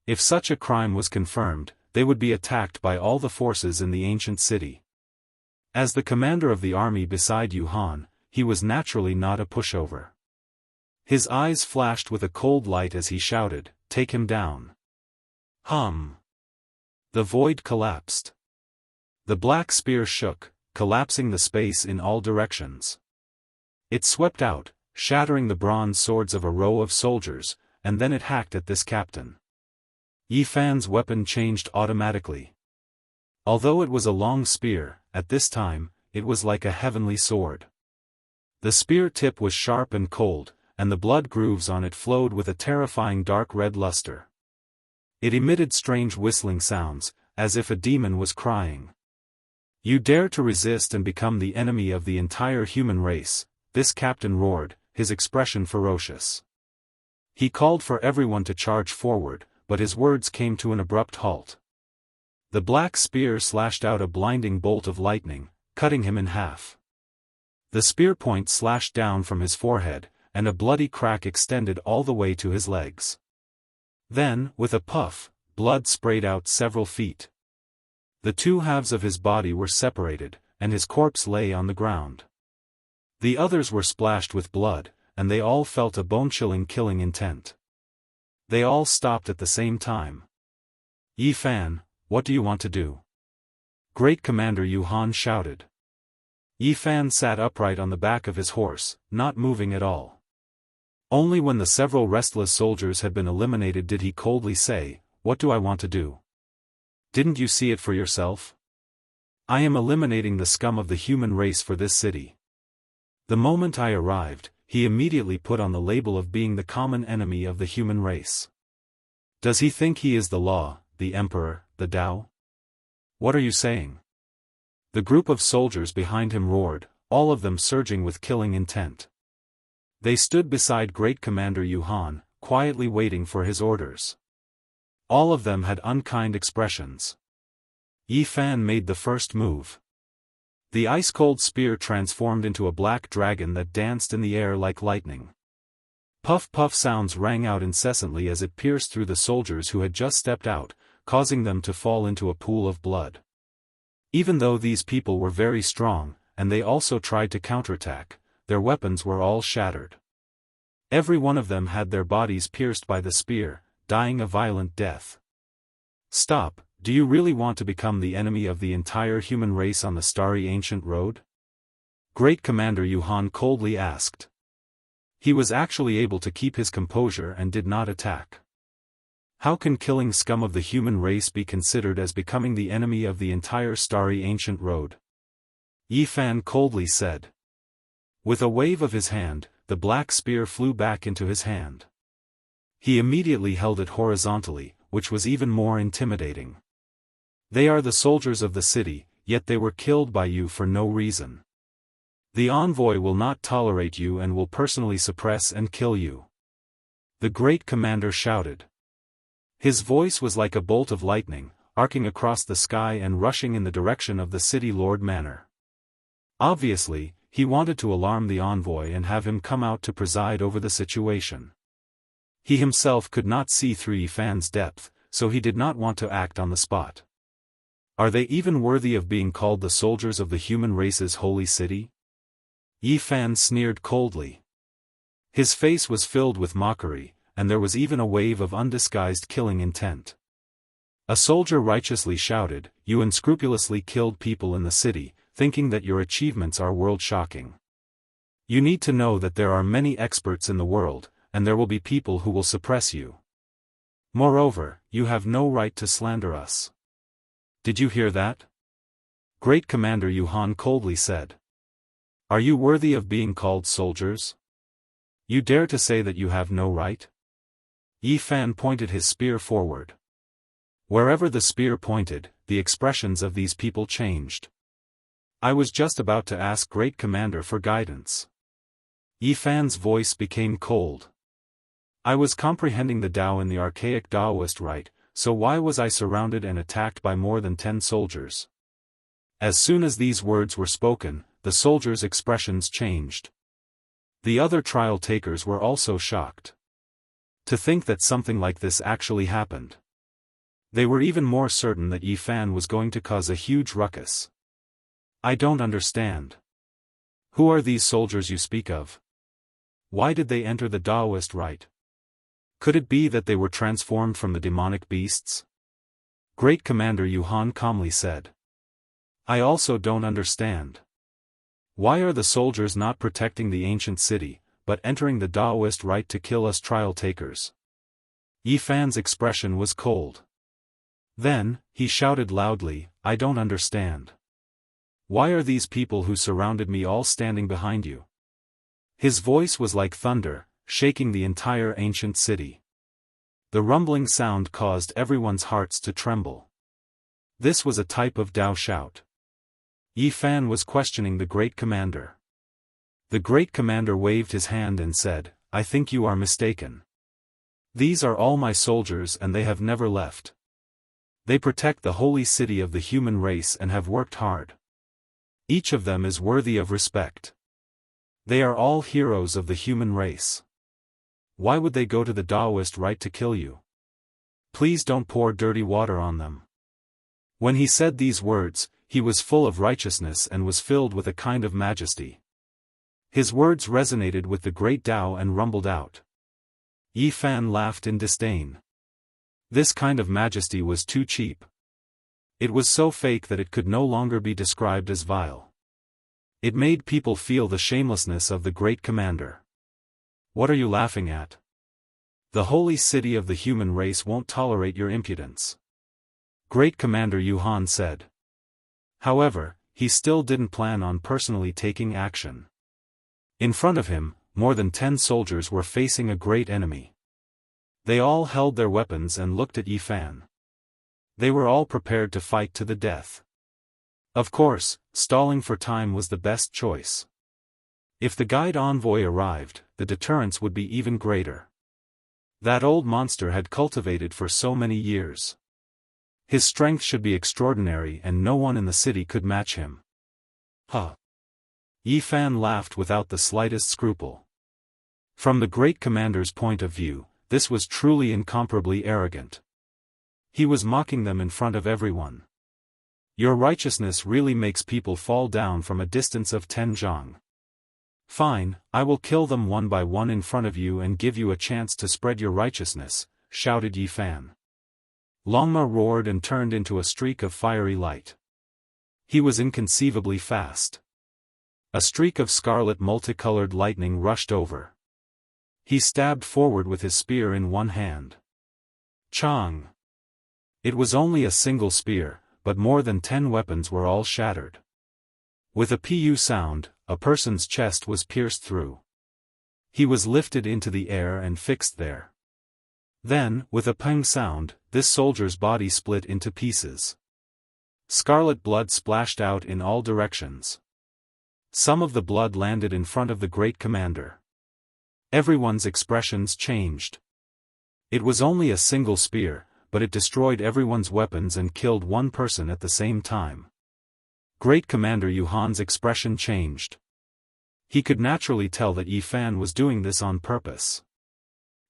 Speaker 1: If such a crime was confirmed, they would be attacked by all the forces in the ancient city. As the commander of the army beside Yuhan, he was naturally not a pushover. His eyes flashed with a cold light as he shouted, "Take him down." Hum. The void collapsed. The black spear shook, collapsing the space in all directions. It swept out, shattering the bronze swords of a row of soldiers, and then it hacked at this captain. Yifan's weapon changed automatically. Although it was a long spear, at this time, it was like a heavenly sword. The spear tip was sharp and cold, and the blood grooves on it flowed with a terrifying dark red luster. It emitted strange whistling sounds, as if a demon was crying. "You dare to resist and become the enemy of the entire human race," this captain roared, his expression ferocious. He called for everyone to charge forward, but his words came to an abrupt halt. The black spear slashed out a blinding bolt of lightning, cutting him in half. The spear point slashed down from his forehead, and a bloody crack extended all the way to his legs. Then, with a puff, blood sprayed out several feet. The two halves of his body were separated, and his corpse lay on the ground. The others were splashed with blood, and they all felt a bone-chilling killing intent. They all stopped at the same time. "Yifan, what do you want to do?" Great Commander Yuhan shouted. Yifan sat upright on the back of his horse, not moving at all. Only when the several restless soldiers had been eliminated did he coldly say, "What do I want to do? Didn't you see it for yourself? I am eliminating the scum of the human race for this city." The moment I arrived, he immediately put on the label of being the common enemy of the human race. Does he think he is the law, the emperor, the Tao? What are you saying? The group of soldiers behind him roared, all of them surging with killing intent. They stood beside Great Commander Yuhan, quietly waiting for his orders. All of them had unkind expressions. Yifan made the first move. The ice-cold spear transformed into a black dragon that danced in the air like lightning. Puff-puff sounds rang out incessantly as it pierced through the soldiers who had just stepped out, causing them to fall into a pool of blood. Even though these people were very strong, and they also tried to counterattack, their weapons were all shattered. Every one of them had their bodies pierced by the spear, dying a violent death. "Stop, do you really want to become the enemy of the entire human race on the starry ancient road?" Great Commander Yuhan coldly asked. He was actually able to keep his composure and did not attack. How can killing scum of the human race be considered as becoming the enemy of the entire starry ancient road? Yifan coldly said. With a wave of his hand, the black spear flew back into his hand. He immediately held it horizontally, which was even more intimidating. "They are the soldiers of the city, yet they were killed by you for no reason. The envoy will not tolerate you and will personally suppress and kill you." The great commander shouted. His voice was like a bolt of lightning, arcing across the sky and rushing in the direction of the city lord manor. Obviously, he wanted to alarm the envoy and have him come out to preside over the situation. He himself could not see through Yifan's depth, so he did not want to act on the spot. Are they even worthy of being called the soldiers of the human race's holy city? Yifan sneered coldly. His face was filled with mockery, and there was even a wave of undisguised killing intent. A soldier righteously shouted, "You unscrupulously killed people in the city, thinking that your achievements are world-shocking. You need to know that there are many experts in the world, and there will be people who will suppress you. Moreover, you have no right to slander us." Did you hear that? Great Commander Yuhan coldly said. Are you worthy of being called soldiers? You dare to say that you have no right? Yifan pointed his spear forward. Wherever the spear pointed, the expressions of these people changed. I was just about to ask Great Commander for guidance. Yi Fan's voice became cold. I was comprehending the Tao in the archaic Daoist rite, so why was I surrounded and attacked by more than 10 soldiers? As soon as these words were spoken, the soldiers' expressions changed. The other trial takers were also shocked. To think that something like this actually happened. They were even more certain that Yi Fan was going to cause a huge ruckus. I don't understand. Who are these soldiers you speak of? Why did they enter the Daoist rite? Could it be that they were transformed from the demonic beasts? Great Commander Yuhan calmly said. I also don't understand. Why are the soldiers not protecting the ancient city, but entering the Daoist rite to kill us trial takers? Yi Fan's expression was cold. Then, he shouted loudly, I don't understand. Why are these people who surrounded me all standing behind you? His voice was like thunder, shaking the entire ancient city. The rumbling sound caused everyone's hearts to tremble. This was a type of Dao shout. Yi Fan was questioning the Great Commander. The Great Commander waved his hand and said, I think you are mistaken. These are all my soldiers and they have never left. They protect the holy city of the human race and have worked hard. Each of them is worthy of respect. They are all heroes of the human race. Why would they go to the Daoist rite to kill you? Please don't pour dirty water on them. When he said these words, he was full of righteousness and was filled with a kind of majesty. His words resonated with the great Tao and rumbled out. Yi Fan laughed in disdain. This kind of majesty was too cheap. It was so fake that it could no longer be described as vile. It made people feel the shamelessness of the Great Commander. What are you laughing at? The holy city of the human race won't tolerate your impudence. Great Commander Yuhan said. However, he still didn't plan on personally taking action. In front of him, more than 10 soldiers were facing a great enemy. They all held their weapons and looked at Yi Fan. They were all prepared to fight to the death. Of course, stalling for time was the best choice. If the guide envoy arrived, the deterrence would be even greater. That old monster had cultivated for so many years. His strength should be extraordinary and no one in the city could match him. Huh. Yi Fan laughed without the slightest scruple. From the Great Commander's point of view, this was truly incomparably arrogant. He was mocking them in front of everyone. Your righteousness really makes people fall down from a distance of 10 zhang. Fine, I will kill them one by one in front of you and give you a chance to spread your righteousness, shouted Yi Fan. Longma roared and turned into a streak of fiery light. He was inconceivably fast. A streak of scarlet multicolored lightning rushed over. He stabbed forward with his spear in one hand. Chang! It was only a single spear, but more than 10 weapons were all shattered. With a pu sound, a person's chest was pierced through. He was lifted into the air and fixed there. Then, with a peng sound, this soldier's body split into pieces. Scarlet blood splashed out in all directions. Some of the blood landed in front of the Great Commander. Everyone's expressions changed. It was only a single spear, but it destroyed everyone's weapons and killed one person at the same time. Great Commander Yuhan's expression changed. He could naturally tell that Yi Fan was doing this on purpose.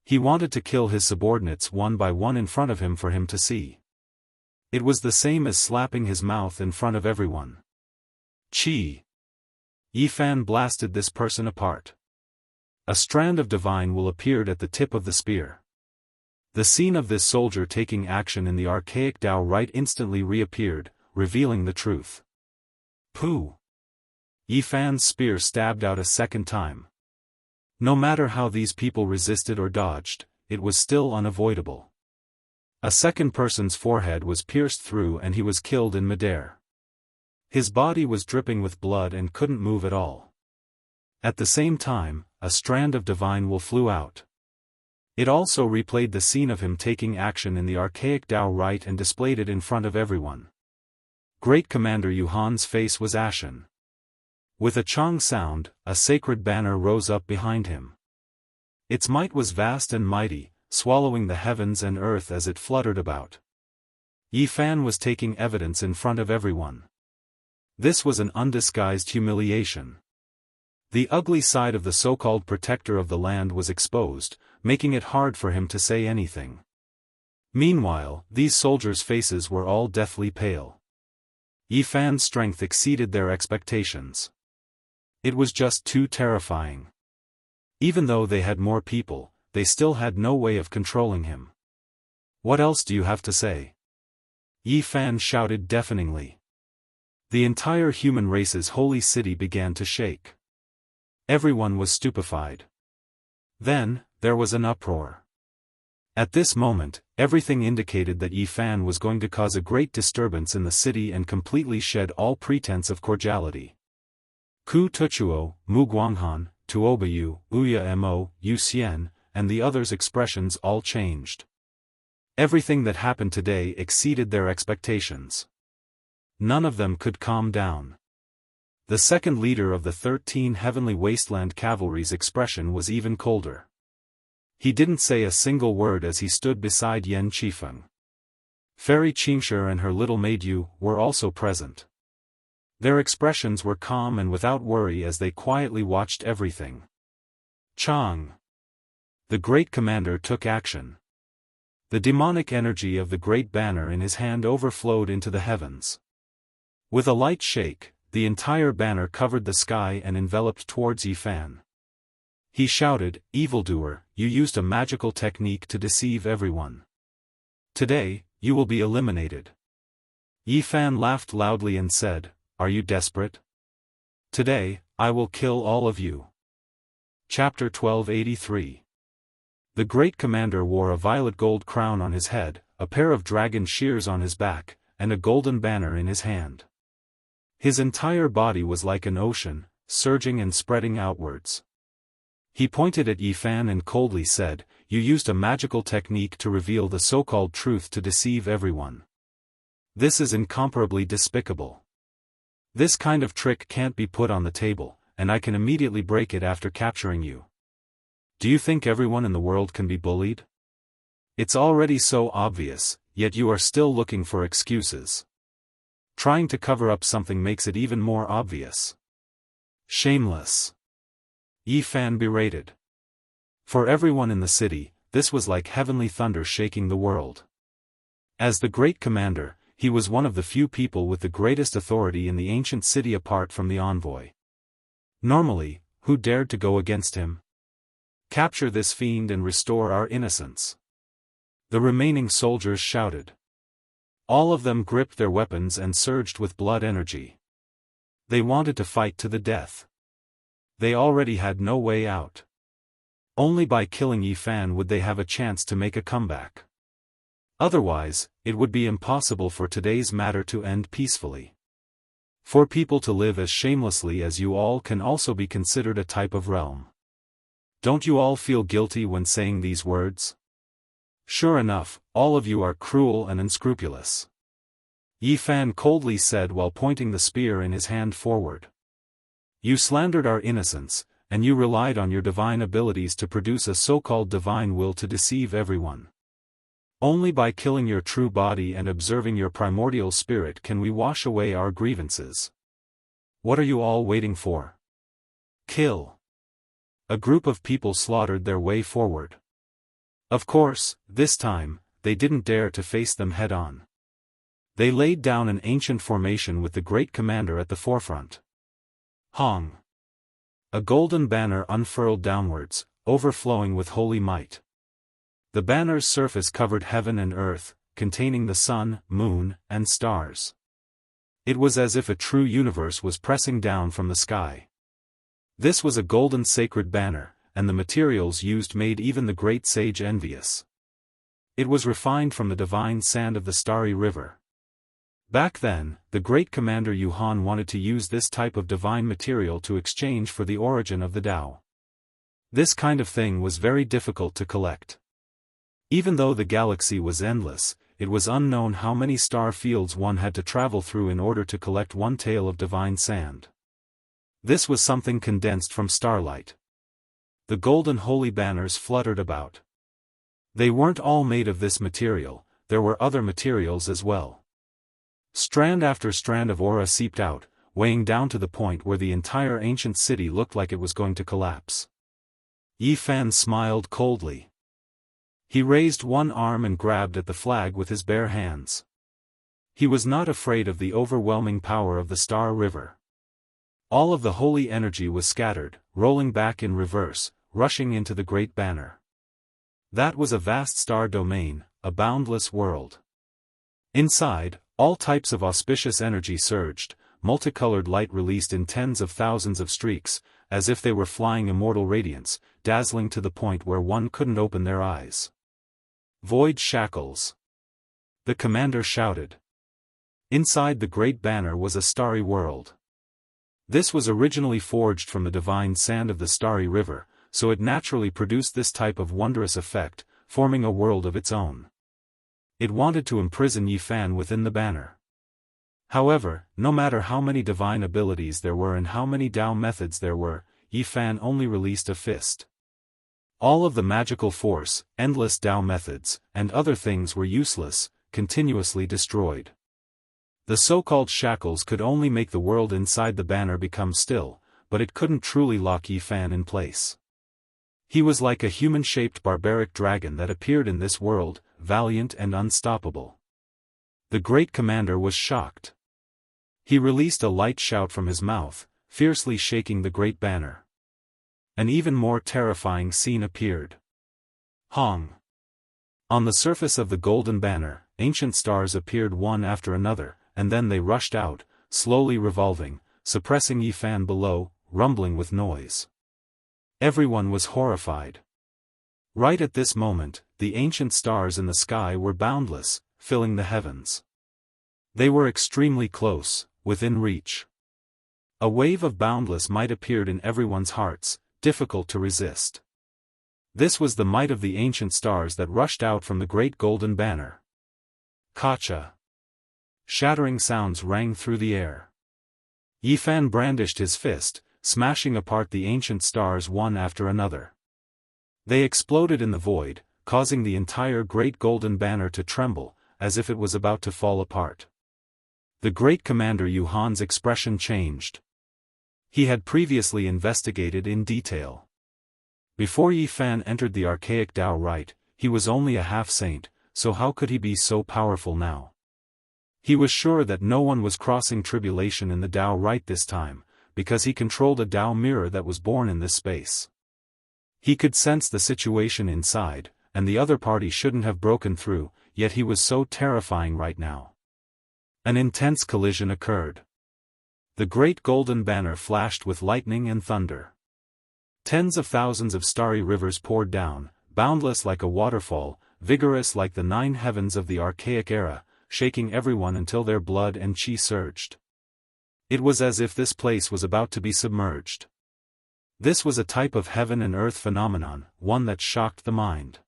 Speaker 1: He wanted to kill his subordinates one by one in front of him for him to see. It was the same as slapping his mouth in front of everyone. Chi! Yi Fan blasted this person apart. A strand of divine will appeared at the tip of the spear. The scene of this soldier taking action in the archaic Dao rite instantly reappeared, revealing the truth. Pooh! Yi Fan's spear stabbed out a second time. No matter how these people resisted or dodged, it was still unavoidable. A second person's forehead was pierced through and he was killed in midair. His body was dripping with blood and couldn't move at all. At the same time, a strand of divine will flew out. It also replayed the scene of him taking action in the archaic Dao rite and displayed it in front of everyone. Great Commander Yuhan's face was ashen. With a chong sound, a sacred banner rose up behind him. Its might was vast and mighty, swallowing the heavens and earth as it fluttered about. Yi Fan was taking evidence in front of everyone. This was an undisguised humiliation. The ugly side of the so-called protector of the land was exposed, making it hard for him to say anything. Meanwhile, these soldiers' faces were all deathly pale. Yi Fan's strength exceeded their expectations. It was just too terrifying. Even though they had more people, they still had no way of controlling him. "What else do you have to say?" Yi Fan shouted deafeningly. The entire human race's holy city began to shake. Everyone was stupefied. Then, there was an uproar. At this moment, everything indicated that Yi Fan was going to cause a great disturbance in the city and completely shed all pretense of cordiality. Ku Tuchuo, Mu Guanghan, Tuobayu, Uya Mo, Yu Xian, and the others' expressions all changed. Everything that happened today exceeded their expectations. None of them could calm down. The second leader of the 13 Heavenly Wasteland Cavalry's expression was even colder. He didn't say a single word as he stood beside Yan Qifeng. Fairy Qingshi and her little maid Yu were also present. Their expressions were calm and without worry as they quietly watched everything. Chang. The great commander took action. The demonic energy of the great banner in his hand overflowed into the heavens. With a light shake, the entire banner covered the sky and enveloped towards Yi Fan. He shouted, "Evildoer, you used a magical technique to deceive everyone. Today, you will be eliminated." Yi Fan laughed loudly and said, "Are you desperate? Today, I will kill all of you." Chapter 1283. The great commander wore a violet gold crown on his head, a pair of dragon shears on his back, and a golden banner in his hand. His entire body was like an ocean, surging and spreading outwards. He pointed at Yi Fan and coldly said, "You used a magical technique to reveal the so-called truth to deceive everyone. This is incomparably despicable. This kind of trick can't be put on the table, and I can immediately break it after capturing you. Do you think everyone in the world can be bullied? It's already so obvious, yet you are still looking for excuses. Trying to cover up something makes it even more obvious. Shameless." Yi Fan berated. For everyone in the city, this was like heavenly thunder shaking the world. As the great commander, he was one of the few people with the greatest authority in the ancient city apart from the envoy. Normally, who dared to go against him? "Capture this fiend and restore our innocence." The remaining soldiers shouted. All of them gripped their weapons and surged with blood energy. They wanted to fight to the death. They already had no way out. Only by killing Yi Fan would they have a chance to make a comeback. Otherwise, it would be impossible for today's matter to end peacefully. For people to live as shamelessly as you all can also be considered a type of realm. Don't you all feel guilty when saying these words? Sure enough, all of you are cruel and unscrupulous. Yi Fan coldly said while pointing the spear in his hand forward. You slandered our innocence, and you relied on your divine abilities to produce a so-called divine will to deceive everyone. Only by killing your true body and observing your primordial spirit can we wash away our grievances. What are you all waiting for? Kill. A group of people slaughtered their way forward. Of course, this time, they didn't dare to face them head-on. They laid down an ancient formation with the great commander at the forefront. Hong. A golden banner unfurled downwards, overflowing with holy might. The banner's surface covered heaven and earth, containing the sun, moon, and stars. It was as if a true universe was pressing down from the sky. This was a golden sacred banner, and the materials used made even the great sage envious. It was refined from the divine sand of the starry river. Back then, the great commander Yuhan wanted to use this type of divine material to exchange for the origin of the Tao. This kind of thing was very difficult to collect. Even though the galaxy was endless, it was unknown how many star fields one had to travel through in order to collect one tael of divine sand. This was something condensed from starlight. The golden holy banners fluttered about. They weren't all made of this material, there were other materials as well. Strand after strand of aura seeped out, weighing down to the point where the entire ancient city looked like it was going to collapse. Yi Fan smiled coldly. He raised one arm and grabbed at the flag with his bare hands. He was not afraid of the overwhelming power of the Star River. All of the holy energy was scattered, rolling back in reverse, rushing into the great banner. That was a vast star domain, a boundless world. Inside, all types of auspicious energy surged, multicolored light released in tens of thousands of streaks, as if they were flying immortal radiance, dazzling to the point where one couldn't open their eyes. Void shackles. The commander shouted. Inside the great banner was a starry world. This was originally forged from the divine sand of the starry river, so it naturally produced this type of wondrous effect, forming a world of its own. It wanted to imprison Yi Fan within the banner. However, no matter how many divine abilities there were and how many Dao methods there were, Yi Fan only released a fist. All of the magical force, endless Dao methods, and other things were useless, continuously destroyed. The so-called shackles could only make the world inside the banner become still, but it couldn't truly lock Yi Fan in place. He was like a human-shaped barbaric dragon that appeared in this world, valiant and unstoppable. The great commander was shocked. He released a light shout from his mouth, fiercely shaking the great banner. An even more terrifying scene appeared. Hong! On the surface of the golden banner, ancient stars appeared one after another, and then they rushed out, slowly revolving, suppressing Yi Fan below, rumbling with noise. Everyone was horrified. Right at this moment, the ancient stars in the sky were boundless, filling the heavens. They were extremely close, within reach. A wave of boundless might appeared in everyone's hearts, difficult to resist. This was the might of the ancient stars that rushed out from the great golden banner. Kacha! Shattering sounds rang through the air. Yi Fan brandished his fist, smashing apart the ancient stars one after another. They exploded in the void, causing the entire great golden banner to tremble, as if it was about to fall apart. The great commander Yuhan's expression changed. He had previously investigated in detail. Before Yi Fan entered the archaic Dao rite, he was only a half-saint, so how could he be so powerful now? He was sure that no one was crossing tribulation in the Dao rite this time, because he controlled a Dao mirror that was born in this space. He could sense the situation inside, and the other party shouldn't have broken through, yet he was so terrifying right now. An intense collision occurred. The great golden banner flashed with lightning and thunder. Tens of thousands of starry rivers poured down, boundless like a waterfall, vigorous like the 9 heavens of the archaic era, shaking everyone until their blood and chi surged. It was as if this place was about to be submerged. This was a type of heaven and earth phenomenon, one that shocked the mind.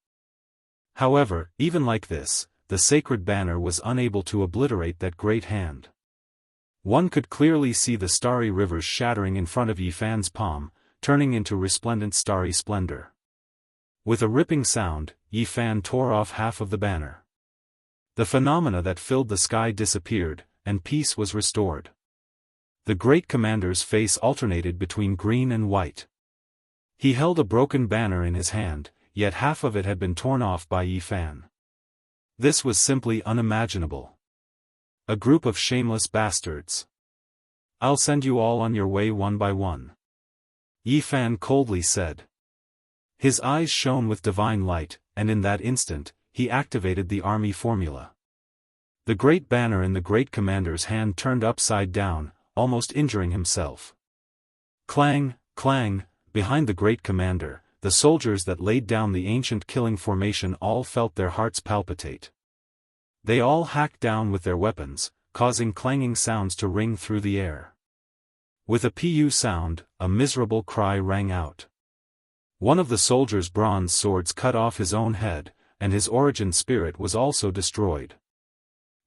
Speaker 1: However, even like this, the sacred banner was unable to obliterate that great hand. One could clearly see the starry rivers shattering in front of Yi Fan's palm, turning into resplendent starry splendor. With a ripping sound, Yi Fan tore off half of the banner. The phenomena that filled the sky disappeared, and peace was restored. The great commander's face alternated between green and white. He held a broken banner in his hand, yet half of it had been torn off by Yi Fan. This was simply unimaginable. A group of shameless bastards. I'll send you all on your way one by one. Yi Fan coldly said. His eyes shone with divine light, and in that instant, he activated the army formula. The great banner in the great commander's hand turned upside down, almost injuring himself. Clang, clang, behind the great commander, the soldiers that laid down the ancient killing formation all felt their hearts palpitate. They all hacked down with their weapons, causing clanging sounds to ring through the air. With a pu sound, a miserable cry rang out. One of the soldiers' bronze swords cut off his own head, and his origin spirit was also destroyed.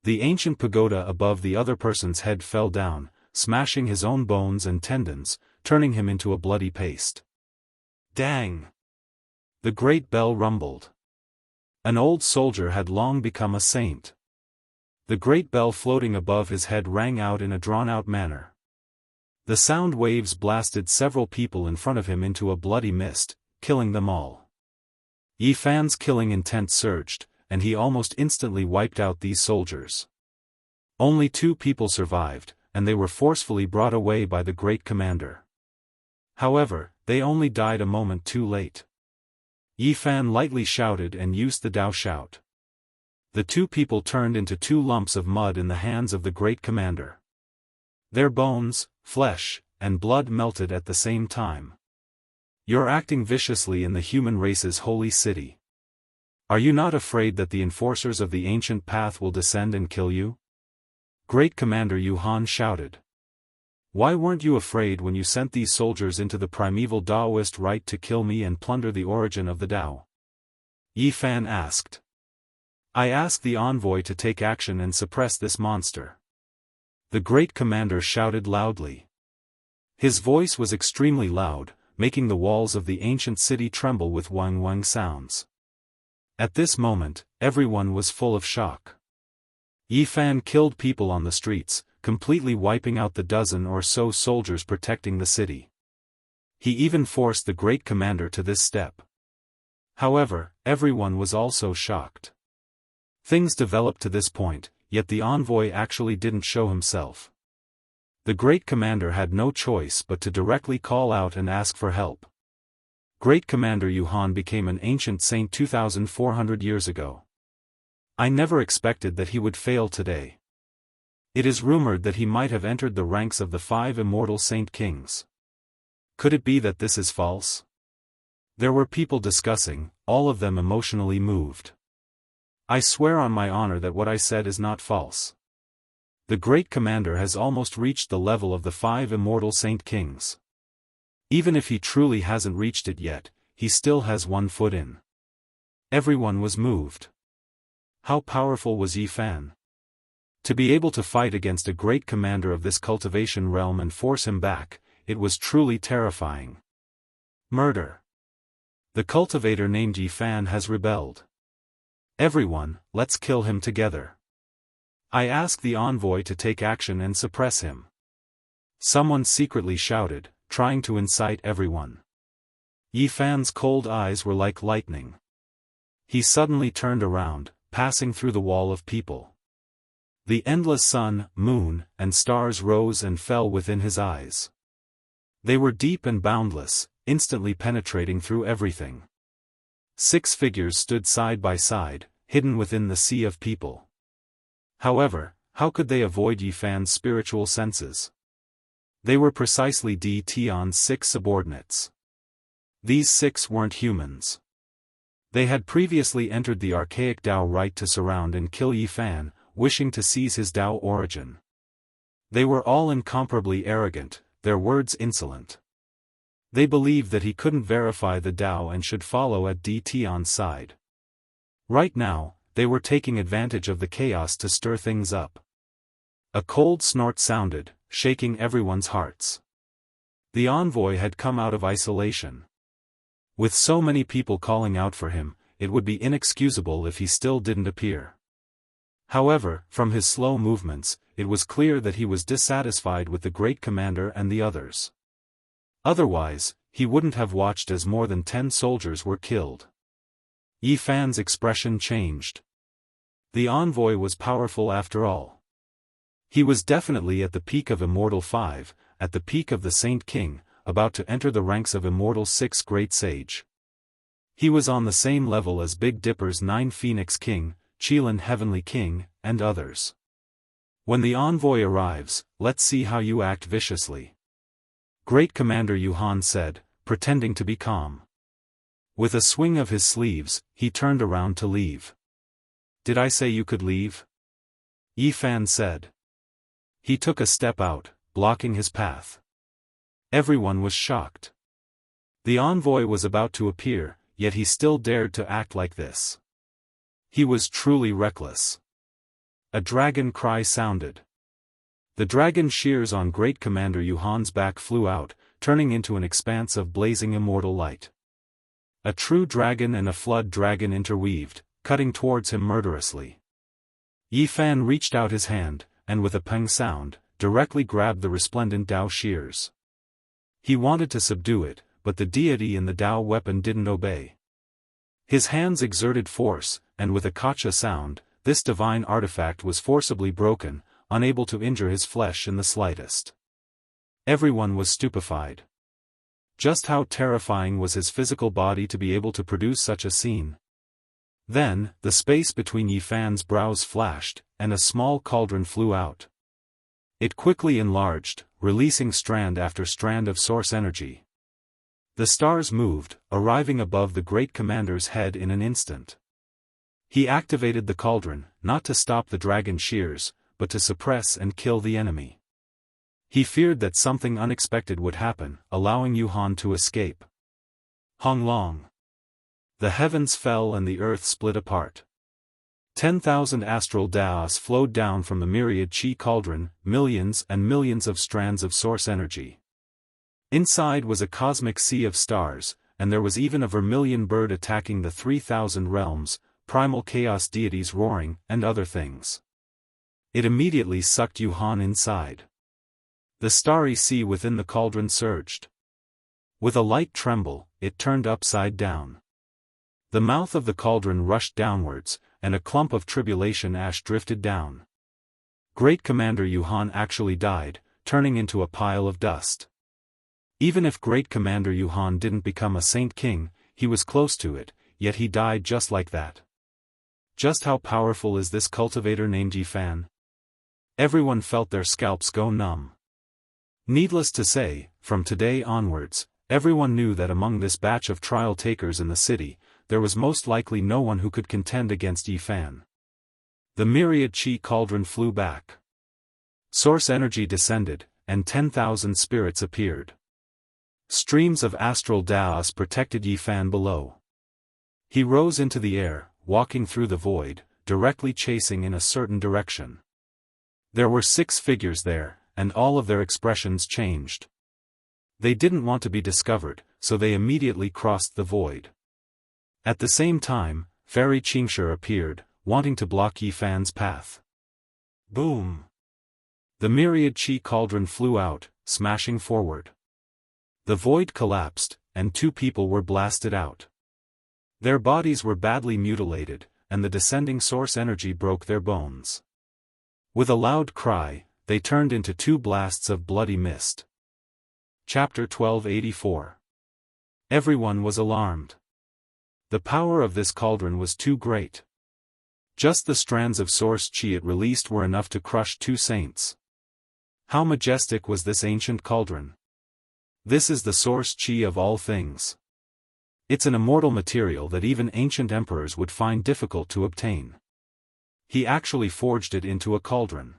Speaker 1: The ancient pagoda above the other person's head fell down, smashing his own bones and tendons, turning him into a bloody paste. Dang! The great bell rumbled. An old soldier had long become a saint. The great bell floating above his head rang out in a drawn-out manner. The sound waves blasted several people in front of him into a bloody mist, killing them all. Yi Fan's killing intent surged, and he almost instantly wiped out these soldiers. Only 2 people survived, and they were forcefully brought away by the great commander. However, they only died a moment too late. Yi Fan lightly shouted and used the Dao shout. The 2 people turned into 2 lumps of mud in the hands of the great commander. Their bones, flesh, and blood melted at the same time. You're acting viciously in the human race's holy city. Are you not afraid that the enforcers of the ancient path will descend and kill you? Great Commander Yuhan shouted. Why weren't you afraid when you sent these soldiers into the primeval Daoist rite to kill me and plunder the origin of the Dao? Yi Fan asked. I asked the envoy to take action and suppress this monster. The great commander shouted loudly. His voice was extremely loud, making the walls of the ancient city tremble with wang-wang sounds. At this moment, everyone was full of shock. Yi Fan killed people on the streets, completely wiping out the dozen or so soldiers protecting the city. He even forced the great commander to this step. However, everyone was also shocked. Things developed to this point, yet the envoy actually didn't show himself. The great commander had no choice but to directly call out and ask for help. Great Commander Yuhan became an ancient saint 2,400 years ago. I never expected that he would fail today. It is rumored that he might have entered the ranks of the 5 immortal saint kings. Could it be that this is false? There were people discussing, all of them emotionally moved. I swear on my honor that what I said is not false. The great commander has almost reached the level of the 5 immortal saint kings. Even if he truly hasn't reached it yet, he still has 1 foot in. Everyone was moved. How powerful was Yi Fan? To be able to fight against a great commander of this cultivation realm and force him back, it was truly terrifying. Murder. The cultivator named Yi Fan has rebelled. Everyone, let's kill him together. I ask the envoy to take action and suppress him. Someone secretly shouted, trying to incite everyone. Yi Fan's cold eyes were like lightning. He suddenly turned around, passing through the wall of people. The endless sun, moon, and stars rose and fell within his eyes. They were deep and boundless, instantly penetrating through everything. 6 figures stood side by side, hidden within the sea of people. However, how could they avoid Yi Fan's spiritual senses? They were precisely Di Tian's 6 subordinates. These 6 weren't humans. They had previously entered the archaic Dao rite to surround and kill Yi Fan, wishing to seize his Dao origin. They were all incomparably arrogant, their words insolent. They believed that he couldn't verify the Dao and should follow at Di Tian's side. Right now, they were taking advantage of the chaos to stir things up. A cold snort sounded, shaking everyone's hearts. The envoy had come out of isolation. With so many people calling out for him, it would be inexcusable if he still didn't appear. However, from his slow movements, it was clear that he was dissatisfied with the great commander and the others. Otherwise, he wouldn't have watched as more than 10 soldiers were killed. Yi Fan's expression changed. The envoy was powerful after all. He was definitely at the peak of Immortal 5, at the peak of the Saint King, about to enter the ranks of Immortal 6 Great Sage. He was on the same level as Big Dipper's 9 Phoenix King, Qilin Heavenly King, and others. When the envoy arrives, let's see how you act viciously. Great Commander Yuhan said, pretending to be calm. With a swing of his sleeves, he turned around to leave. Did I say you could leave? Yi Fan said. He took a step out, blocking his path. Everyone was shocked. The envoy was about to appear, yet he still dared to act like this. He was truly reckless. A dragon cry sounded. The dragon shears on Great Commander Yuhan's back flew out, turning into an expanse of blazing immortal light. A true dragon and a flood dragon interweaved, cutting towards him murderously. Yi Fan reached out his hand, and with a peng sound, directly grabbed the resplendent Dao shears. He wanted to subdue it, but the deity in the Dao weapon didn't obey. His hands exerted force, and with a kacha sound, this divine artifact was forcibly broken, unable to injure his flesh in the slightest. Everyone was stupefied. Just how terrifying was his physical body to be able to produce such a scene? Then, the space between Yi Fan's brows flashed, and a small cauldron flew out. It quickly enlarged, releasing strand after strand of source energy. The stars moved, arriving above the great commander's head in an instant. He activated the cauldron, not to stop the dragon shears, but to suppress and kill the enemy. He feared that something unexpected would happen, allowing Yuhan to escape. Hong Long. The heavens fell and the earth split apart. 10,000 astral Daoists flowed down from the myriad chi cauldron, millions and millions of strands of source energy. Inside was a cosmic sea of stars, and there was even a vermilion bird attacking the 3,000 realms, primal chaos deities roaring, and other things. It immediately sucked Yuhan inside. The starry sea within the cauldron surged. With a light tremble, it turned upside down. The mouth of the cauldron rushed downwards, and a clump of tribulation ash drifted down. Great Commander Yuhan actually died, turning into a pile of dust. Even if Great Commander Yuhan didn't become a Saint King, he was close to it, yet he died just like that. Just how powerful is this cultivator named Yi Fan? Everyone felt their scalps go numb. Needless to say, from today onwards, everyone knew that among this batch of trial takers in the city, there was most likely no one who could contend against Yi Fan. The myriad chi cauldron flew back. Source energy descended, and 10,000 spirits appeared. Streams of astral Daoists protected Yi Fan below. He rose into the air, walking through the void, directly chasing in a certain direction. There were 6 figures there, and all of their expressions changed. They didn't want to be discovered, so they immediately crossed the void. At the same time, Fairy Qingshe appeared, wanting to block Yi Fan's path. Boom! The myriad chi cauldron flew out, smashing forward. The void collapsed, and 2 people were blasted out. Their bodies were badly mutilated, and the descending source energy broke their bones. With a loud cry, they turned into 2 blasts of bloody mist. Chapter 1284. Everyone was alarmed. The power of this cauldron was too great. Just the strands of source chi it released were enough to crush 2 saints. How majestic was this ancient cauldron! This is the source chi of all things. It's an immortal material that even ancient emperors would find difficult to obtain. He actually forged it into a cauldron.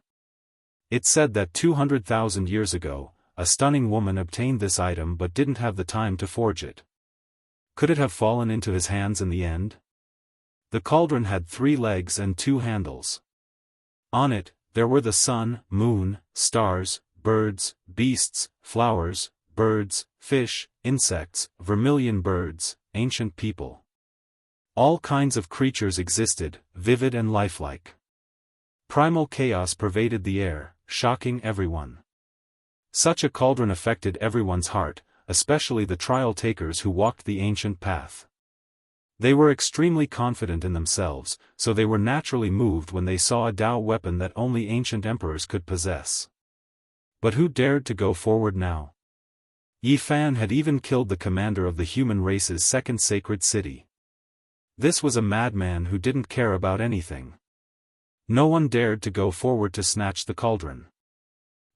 Speaker 1: It's said that 200,000 years ago, a stunning woman obtained this item but didn't have the time to forge it. Could it have fallen into his hands in the end? The cauldron had 3 legs and 2 handles. On it, there were the sun, moon, stars, birds, beasts, flowers, birds, fish, insects, vermilion birds, ancient people. All kinds of creatures existed, vivid and lifelike. Primal chaos pervaded the air, shocking everyone. Such a cauldron affected everyone's heart, especially the trial takers who walked the ancient path. They were extremely confident in themselves, so they were naturally moved when they saw a Dao weapon that only ancient emperors could possess. But who dared to go forward now? Yi Fan had even killed the commander of the human race's 2nd sacred city. This was a madman who didn't care about anything. No one dared to go forward to snatch the cauldron.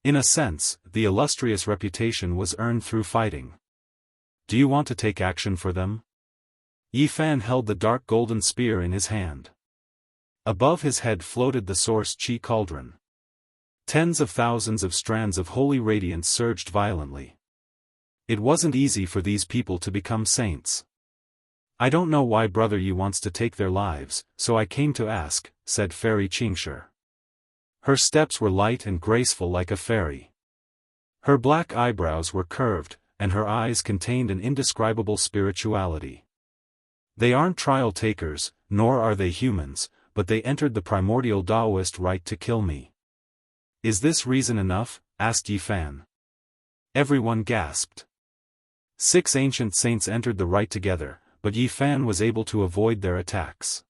Speaker 1: In a sense, the illustrious reputation was earned through fighting. Do you want to take action for them? Yi Fan held the dark golden spear in his hand. Above his head floated the source chi cauldron. Tens of thousands of strands of holy radiance surged violently. It wasn't easy for these people to become saints. I don't know why Brother Yi wants to take their lives, so I came to ask, said Fairy Qingshe. Her steps were light and graceful like a fairy. Her black eyebrows were curved, and her eyes contained an indescribable spirituality. They aren't trial takers, nor are they humans, but they entered the primordial Daoist rite to kill me. Is this reason enough? Asked Yi Fan. Everyone gasped. 6 ancient saints entered the rite together, but Yi Fan was able to avoid their attacks.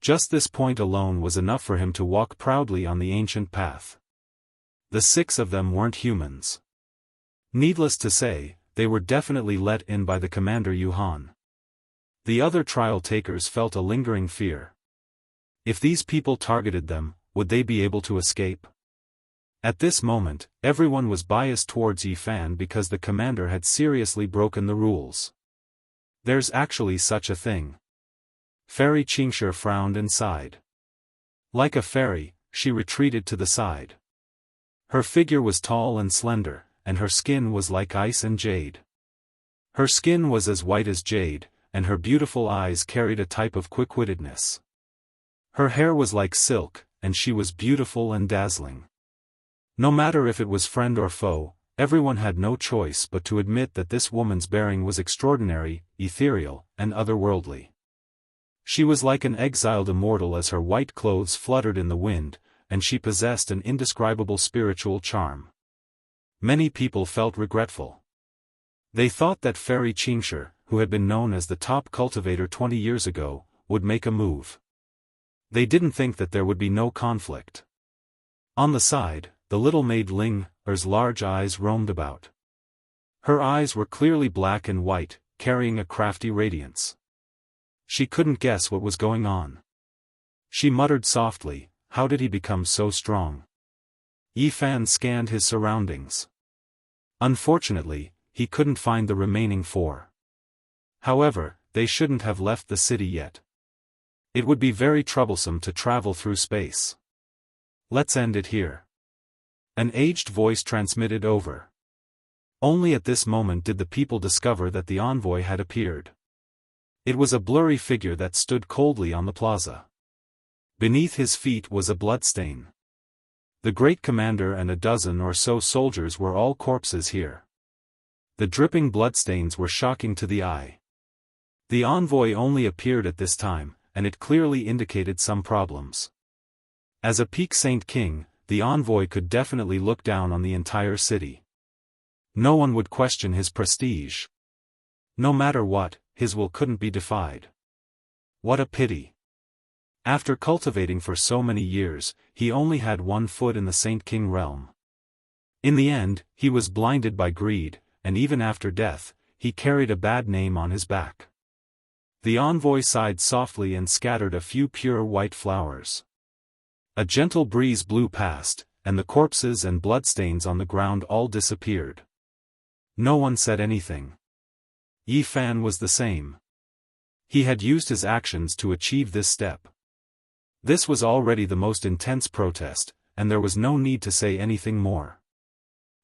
Speaker 1: Just this point alone was enough for him to walk proudly on the ancient path. The 6 of them weren't humans. Needless to say, they were definitely let in by the commander Yuhan. The other trial takers felt a lingering fear. If these people targeted them, would they be able to escape? At this moment, everyone was biased towards Yi Fan because the commander had seriously broken the rules. There's actually such a thing. Fairy Xianxia frowned and sighed. Like a fairy, she retreated to the side. Her figure was tall and slender, and her skin was like ice and jade. Her skin was as white as jade, and her beautiful eyes carried a type of quick-wittedness. Her hair was like silk, and she was beautiful and dazzling. No matter if it was friend or foe, everyone had no choice but to admit that this woman's bearing was extraordinary, ethereal, and otherworldly. She was like an exiled immortal as her white clothes fluttered in the wind, and she possessed an indescribable spiritual charm. Many people felt regretful. They thought that Fairy Xianxia, who had been known as the top cultivator 20 years ago, would make a move. They didn't think that there would be no conflict. On the side, the little maid Ling Er's large eyes roamed about. Her eyes were clearly black and white, carrying a crafty radiance. She couldn't guess what was going on. She muttered softly, "How did he become so strong?" Yi Fan scanned his surroundings. Unfortunately, he couldn't find the remaining 4. However, they shouldn't have left the city yet. It would be very troublesome to travel through space. Let's end it here. An aged voice transmitted over. Only at this moment did the people discover that the envoy had appeared. It was a blurry figure that stood coldly on the plaza. Beneath his feet was a bloodstain. The great commander and a dozen or so soldiers were all corpses here. The dripping bloodstains were shocking to the eye. The envoy only appeared at this time, and it clearly indicated some problems. As a peak saint king, the envoy could definitely look down on the entire city. No one would question his prestige. No matter what, his will couldn't be defied. What a pity. After cultivating for so many years, he only had 1 foot in the Saint King realm. In the end, he was blinded by greed, and even after death, he carried a bad name on his back. The envoy sighed softly and scattered a few pure white flowers. A gentle breeze blew past, and the corpses and bloodstains on the ground all disappeared. No one said anything. Yi Fan was the same. He had used his actions to achieve this step. This was already the most intense protest, and there was no need to say anything more.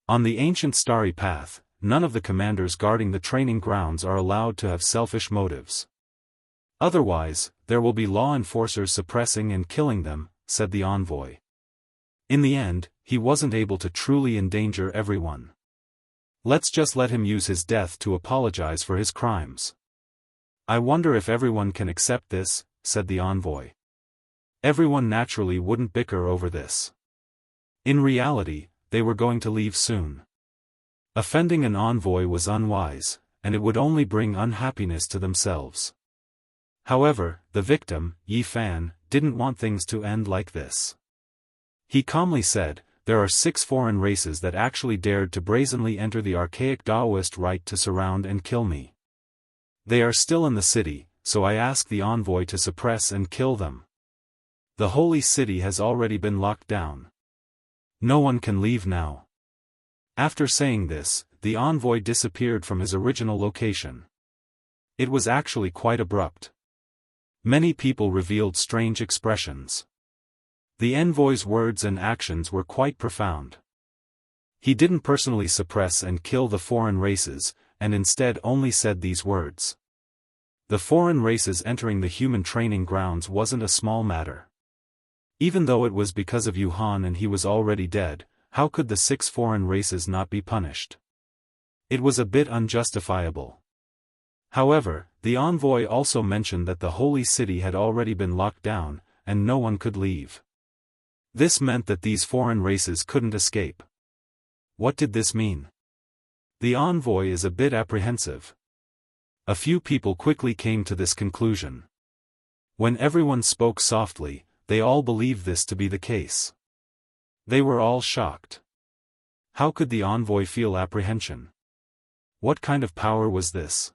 Speaker 1: On the ancient starry path, none of the commanders guarding the training grounds are allowed to have selfish motives. Otherwise, there will be law enforcers suppressing and killing them, said the envoy. In the end, he wasn't able to truly endanger everyone. Let's just let him use his death to apologize for his crimes. I wonder if everyone can accept this, said the envoy. Everyone naturally wouldn't bicker over this. In reality, they were going to leave soon. Offending an envoy was unwise, and it would only bring unhappiness to themselves. However, the victim, Yi Fan, didn't want things to end like this. He calmly said, "There are 6 foreign races that actually dared to brazenly enter the archaic Daoist rite to surround and kill me. They are still in the city, so I ask the envoy to suppress and kill them. The holy city has already been locked down. No one can leave now." After saying this, the envoy disappeared from his original location. It was actually quite abrupt. Many people revealed strange expressions. The envoy's words and actions were quite profound. He didn't personally suppress and kill the foreign races, and instead only said these words. The foreign races entering the human training grounds wasn't a small matter. Even though it was because of Yuhan and he was already dead, how could the 6 foreign races not be punished? It was a bit unjustifiable. However, the envoy also mentioned that the holy city had already been locked down, and no one could leave. This meant that these foreign races couldn't escape. What did this mean? The envoy is a bit apprehensive. A few people quickly came to this conclusion. When everyone spoke softly, they all believed this to be the case. They were all shocked. How could the envoy feel apprehension? What kind of power was this?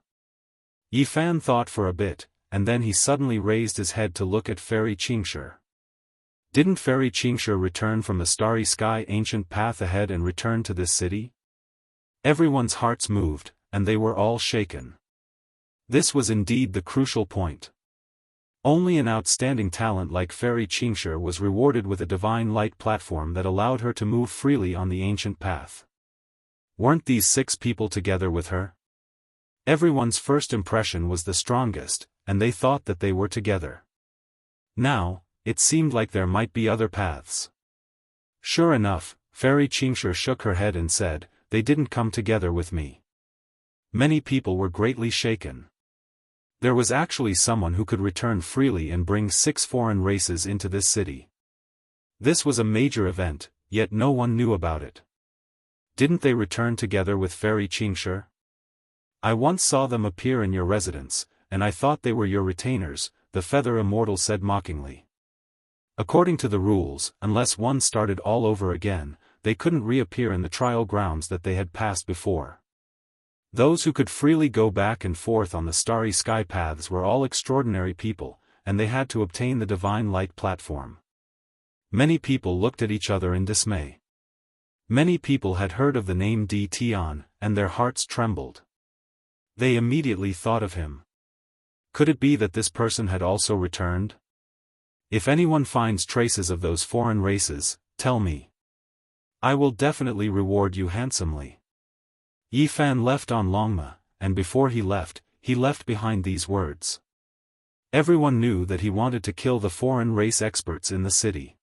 Speaker 1: Yi Fan thought for a bit, and then he suddenly raised his head to look at Fairy Qingshe. Didn't Fairy Qingshe return from the starry sky ancient path ahead and return to this city? Everyone's hearts moved, and they were all shaken. This was indeed the crucial point. Only an outstanding talent like Fairy Qingshe was rewarded with a divine light platform that allowed her to move freely on the ancient path. Weren't these 6 people together with her? Everyone's first impression was the strongest, and they thought that they were together. Now, it seemed like there might be other paths. Sure enough, Fairy Qingshe shook her head and said, "They didn't come together with me." Many people were greatly shaken. There was actually someone who could return freely and bring 6 foreign races into this city. This was a major event, yet no one knew about it. Didn't they return together with Fairy Qingshe? I once saw them appear in your residence, and I thought they were your retainers, the Feather Immortal said mockingly. According to the rules, unless one started all over again, they couldn't reappear in the trial grounds that they had passed before. Those who could freely go back and forth on the starry sky paths were all extraordinary people, and they had to obtain the divine light platform. Many people looked at each other in dismay. Many people had heard of the name Di Tian, and their hearts trembled. They immediately thought of him. Could it be that this person had also returned? If anyone finds traces of those foreign races, tell me. I will definitely reward you handsomely. Yi Fan left on Longma, and before he left behind these words. Everyone knew that he wanted to kill the foreign race experts in the city.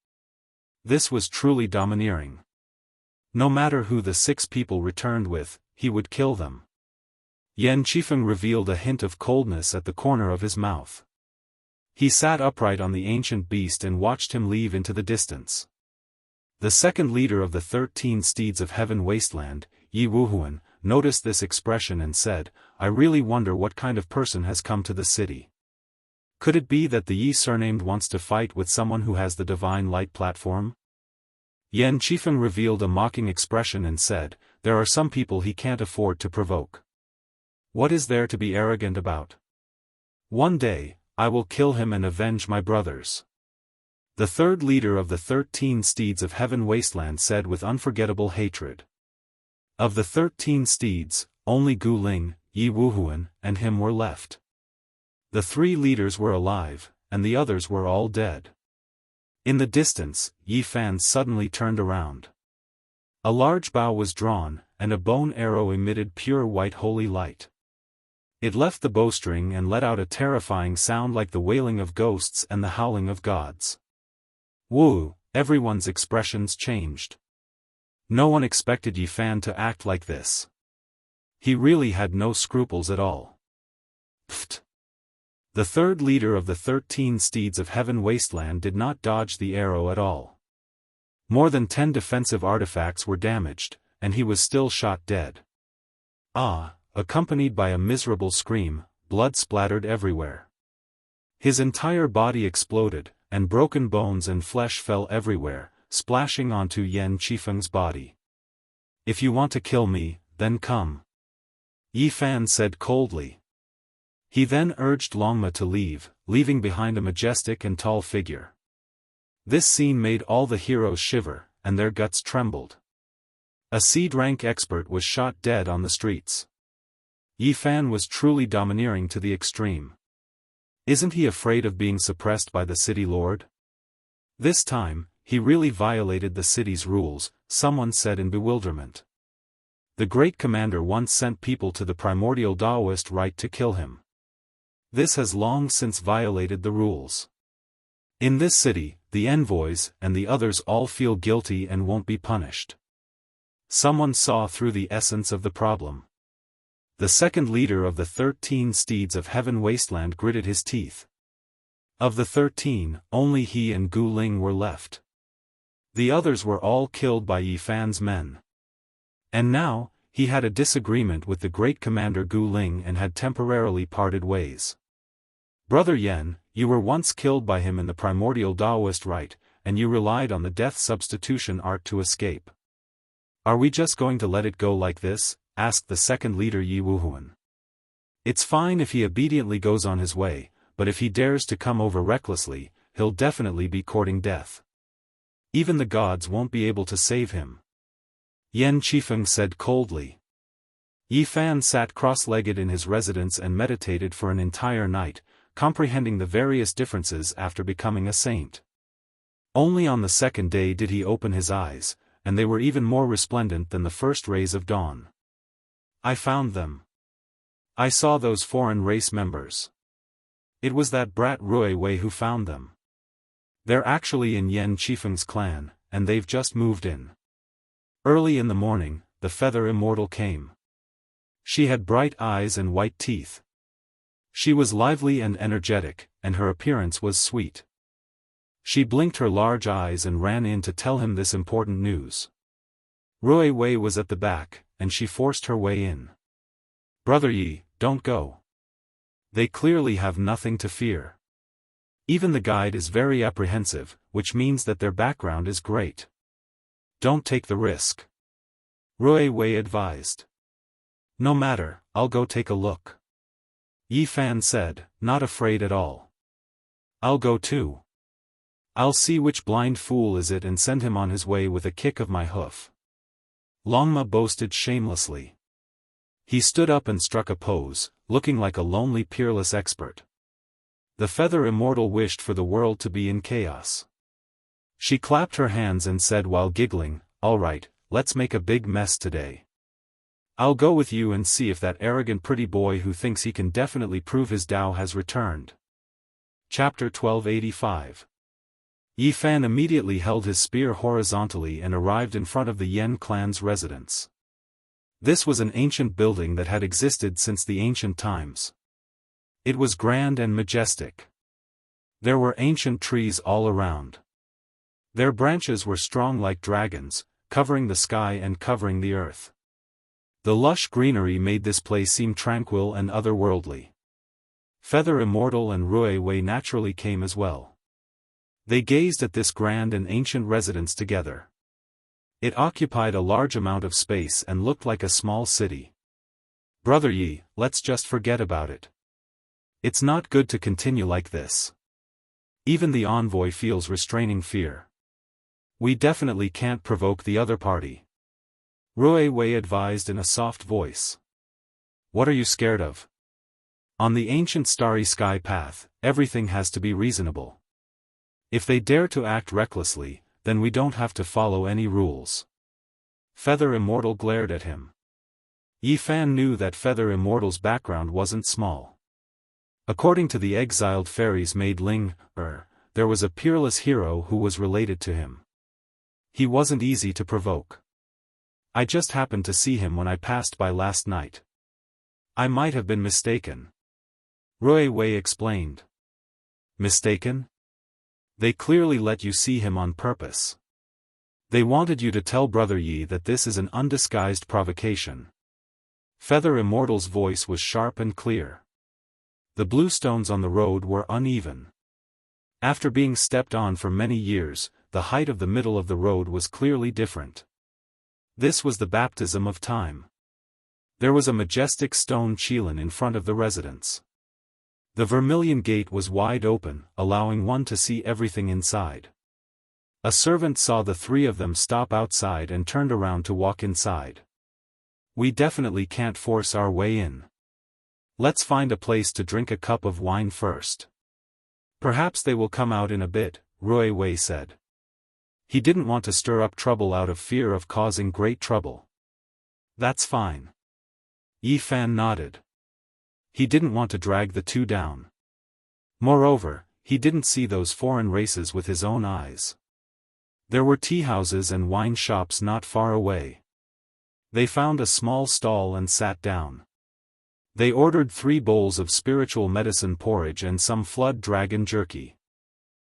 Speaker 1: This was truly domineering. No matter who the 6 people returned with, he would kill them. Yan Qifeng revealed a hint of coldness at the corner of his mouth. He sat upright on the ancient beast and watched him leave into the distance. The second leader of the 13 steeds of heaven wasteland, Yi Wuhuan, noticed this expression and said, "I really wonder what kind of person has come to the city. Could it be that the Yi surnamed wants to fight with someone who has the divine light platform?" Yan Qifeng revealed a mocking expression and said, "There are some people he can't afford to provoke. What is there to be arrogant about? One day, I will kill him and avenge my brothers." The third leader of the 13 steeds of heaven wasteland said with unforgettable hatred. Of the 13 steeds, only Gu Ling, Yi Wuhuan, and him were left. The 3 leaders were alive, and the others were all dead. In the distance, Yi Fan suddenly turned around. A large bow was drawn, and a bone arrow emitted pure white holy light. It left the bowstring and let out a terrifying sound like the wailing of ghosts and the howling of gods. Woo! Everyone's expressions changed. No one expected Yi Fan to act like this. He really had no scruples at all. Pfft! The third leader of the 13 steeds of heaven wasteland did not dodge the arrow at all. More than 10 defensive artifacts were damaged, and he was still shot dead. Ah! Accompanied by a miserable scream, blood splattered everywhere. His entire body exploded, and broken bones and flesh fell everywhere, splashing onto Yan Qifeng's body. "If you want to kill me, then come," Yi Fan said coldly. He then urged Longma to leave, leaving behind a majestic and tall figure. This scene made all the heroes shiver, and their guts trembled. A seed-rank expert was shot dead on the streets. Yi Fan was truly domineering to the extreme. Isn't he afraid of being suppressed by the city lord? This time, he really violated the city's rules, someone said in bewilderment. The great commander once sent people to the primordial Daoist rite to kill him. This has long since violated the rules. In this city, the envoys and the others all feel guilty and won't be punished. Someone saw through the essence of the problem. The second leader of the 13 steeds of heaven wasteland gritted his teeth. Of the 13, only he and Gu Ling were left. The others were all killed by Yi Fan's men. And now, he had a disagreement with the great commander Gu Ling and had temporarily parted ways. Brother Yen, you were once killed by him in the primordial Daoist rite, and you relied on the death substitution art to escape. Are we just going to let it go like this? Asked the second leader Yi Wuhuan. It's fine if he obediently goes on his way, but if he dares to come over recklessly, he'll definitely be courting death. Even the gods won't be able to save him. Yen Qifeng said coldly. Yi Fan sat cross-legged in his residence and meditated for an entire night, comprehending the various differences after becoming a saint. Only on the second day did he open his eyes, and they were even more resplendent than the first rays of dawn. I found them. I saw those foreign race members. It was that brat Rui Wei who found them. They're actually in Yen Qifeng's clan, and they've just moved in. Early in the morning, the feather immortal came. She had bright eyes and white teeth. She was lively and energetic, and her appearance was sweet. She blinked her large eyes and ran in to tell him this important news. Rui Wei was at the back, and she forced her way in. Brother Yi, don't go. They clearly have nothing to fear. Even the guide is very apprehensive, which means that their background is great. Don't take the risk. Rui Wei advised. No matter, I'll go take a look. Yi Fan said, not afraid at all. I'll go too. I'll see which blind fool is it and send him on his way with a kick of my hoof. Longma boasted shamelessly. He stood up and struck a pose, looking like a lonely peerless expert. The feather immortal wished for the world to be in chaos. She clapped her hands and said while giggling, all right, let's make a big mess today. I'll go with you and see if that arrogant pretty boy who thinks he can definitely prove his Tao has returned. Chapter 1285. Yi Fan immediately held his spear horizontally and arrived in front of the Yen clan's residence. This was an ancient building that had existed since the ancient times. It was grand and majestic. There were ancient trees all around. Their branches were strong like dragons, covering the sky and covering the earth. The lush greenery made this place seem tranquil and otherworldly. Feather Immortal and Rui Wei naturally came as well. They gazed at this grand and ancient residence together. It occupied a large amount of space and looked like a small city. Brother Yi, let's just forget about it. It's not good to continue like this. Even the envoy feels restraining fear. We definitely can't provoke the other party. Rui Wei advised in a soft voice. What are you scared of? On the ancient starry sky path, everything has to be reasonable. If they dare to act recklessly, then we don't have to follow any rules. Feather Immortal glared at him. Yi Fan knew that Feather Immortal's background wasn't small. According to the exiled fairy's maid Ling, there was a peerless hero who was related to him. He wasn't easy to provoke. I just happened to see him when I passed by last night. I might have been mistaken. Rui Wei explained. Mistaken? They clearly let you see him on purpose. They wanted you to tell Brother Yi that this is an undisguised provocation. Feather Immortal's voice was sharp and clear. The bluestones on the road were uneven. After being stepped on for many years, the height of the middle of the road was clearly different. This was the baptism of time. There was a majestic stone chilin in front of the residence. The vermilion gate was wide open, allowing one to see everything inside. A servant saw the three of them stop outside and turned around to walk inside. We definitely can't force our way in. Let's find a place to drink a cup of wine first. Perhaps they will come out in a bit, Rui Wei said. He didn't want to stir up trouble out of fear of causing great trouble. That's fine. Yi Fan nodded. He didn't want to drag the two down. Moreover, he didn't see those foreign races with his own eyes. There were tea houses and wine shops not far away. They found a small stall and sat down. They ordered 3 bowls of spiritual medicine porridge and some flood dragon jerky.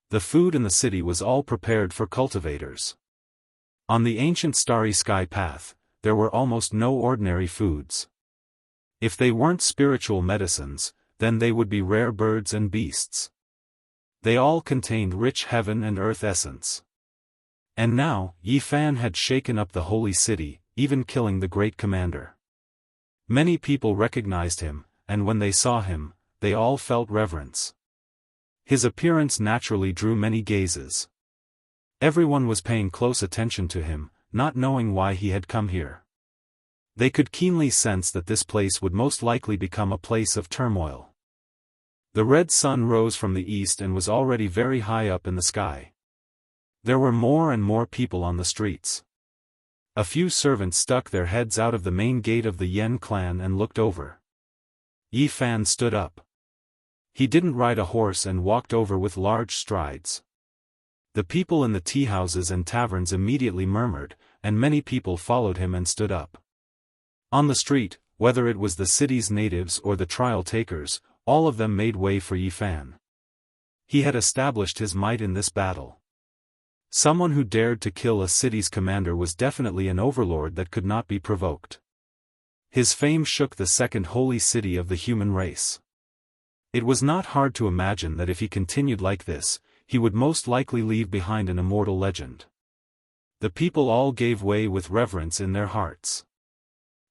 Speaker 1: The food in the city was all prepared for cultivators. On the ancient starry sky path, there were almost no ordinary foods. If they weren't spiritual medicines, then they would be rare birds and beasts. They all contained rich heaven and earth essence. And now, Yi Fan had shaken up the holy city, even killing the great commander. Many people recognized him, and when they saw him, they all felt reverence. His appearance naturally drew many gazes. Everyone was paying close attention to him, not knowing why he had come here. They could keenly sense that this place would most likely become a place of turmoil. The red sun rose from the east and was already very high up in the sky. There were more and more people on the streets. A few servants stuck their heads out of the main gate of the Yen clan and looked over. Yi Fan stood up. He didn't ride a horse and walked over with large strides. The people in the tea-houses and taverns immediately murmured, and many people followed him and stood up. On the street, whether it was the city's natives or the trial-takers, all of them made way for Yi Fan. He had established his might in this battle. Someone who dared to kill a city's commander was definitely an overlord that could not be provoked. His fame shook the second holy city of the human race. It was not hard to imagine that if he continued like this, he would most likely leave behind an immortal legend. The people all gave way with reverence in their hearts.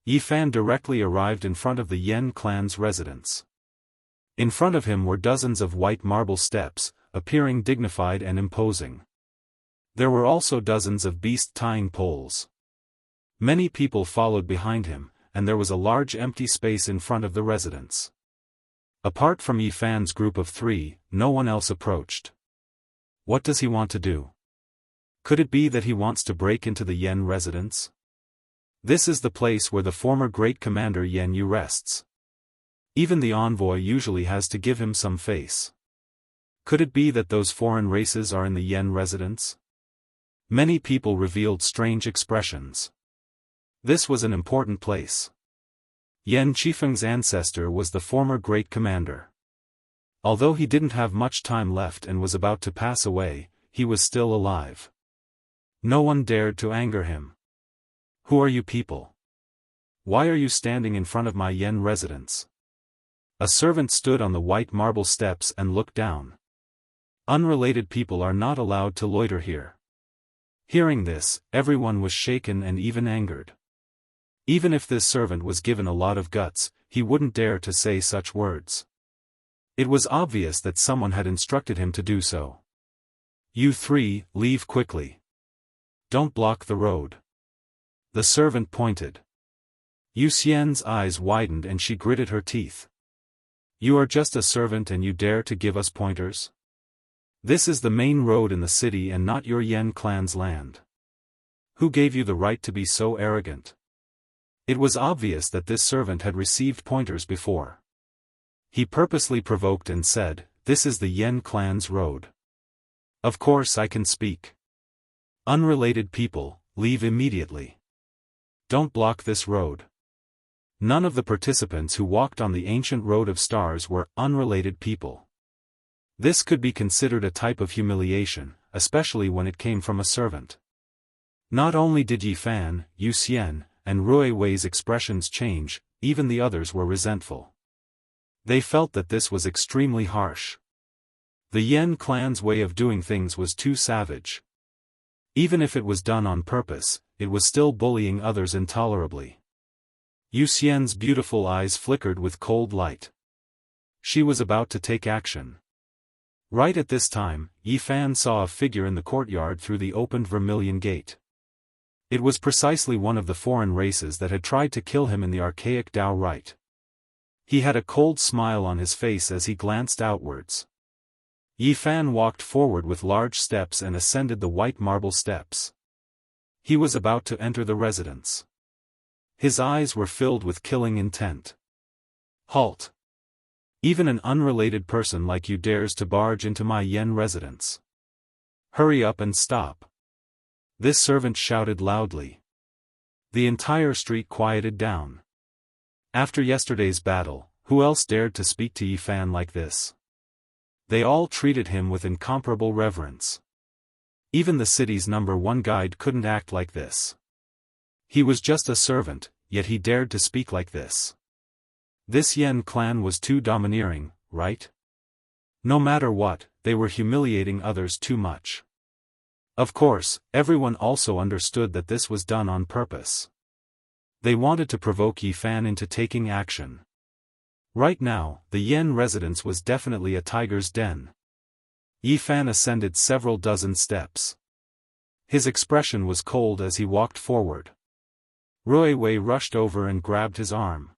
Speaker 1: Yi Fan directly arrived in front of the Yen clan's residence. In front of him were dozens of white marble steps, appearing dignified and imposing. There were also dozens of beast-tying poles. Many people followed behind him, and there was a large empty space in front of the residence. Apart from Yi Fan's group of 3, no one else approached. What does he want to do? Could it be that he wants to break into the Yen residence? This is the place where the former great commander Yen Yu rests. Even the envoy usually has to give him some face. Could it be that those foreign races are in the Yen residence? Many people revealed strange expressions. This was an important place. Yan Qifeng's ancestor was the former great commander. Although he didn't have much time left and was about to pass away, he was still alive. No one dared to anger him. Who are you people? Why are you standing in front of my Yen residence? A servant stood on the white marble steps and looked down. Unrelated people are not allowed to loiter here. Hearing this, everyone was shaken and even angered. Even if this servant was given a lot of guts, he wouldn't dare to say such words. It was obvious that someone had instructed him to do so. You 3, leave quickly. Don't block the road. The servant pointed. Yu Xian's eyes widened and she gritted her teeth. You are just a servant and you dare to give us pointers? This is the main road in the city and not your Yen clan's land. Who gave you the right to be so arrogant? It was obvious that this servant had received pointers before. He purposely provoked and said, "This is the Yen clan's road. Of course I can speak. Unrelated people, leave immediately. Don't block this road." None of the participants who walked on the ancient road of stars were unrelated people. This could be considered a type of humiliation, especially when it came from a servant. Not only did Yi Fan, Yu Xian, and Rui Wei's expressions change, even the others were resentful. They felt that this was extremely harsh. The Yen clan's way of doing things was too savage. Even if it was done on purpose, it was still bullying others intolerably. Yu Xian's beautiful eyes flickered with cold light. She was about to take action. Right at this time, Yi Fan saw a figure in the courtyard through the opened vermilion gate. It was precisely one of the foreign races that had tried to kill him in the archaic Dao rite. He had a cold smile on his face as he glanced outwards. Yi Fan walked forward with large steps and ascended the white marble steps. He was about to enter the residence. His eyes were filled with killing intent. Halt! Even an unrelated person like you dares to barge into my Yen residence. Hurry up and stop. This servant shouted loudly. The entire street quieted down. After yesterday's battle, who else dared to speak to Yifan like this? They all treated him with incomparable reverence. Even the city's #1 guide couldn't act like this. He was just a servant, yet he dared to speak like this. This Yen clan was too domineering, right? No matter what, they were humiliating others too much. Of course, everyone also understood that this was done on purpose. They wanted to provoke Yifan into taking action. Right now, the Yen residence was definitely a tiger's den. Yifan ascended several dozen steps. His expression was cold as he walked forward. Rui Wei rushed over and grabbed his arm.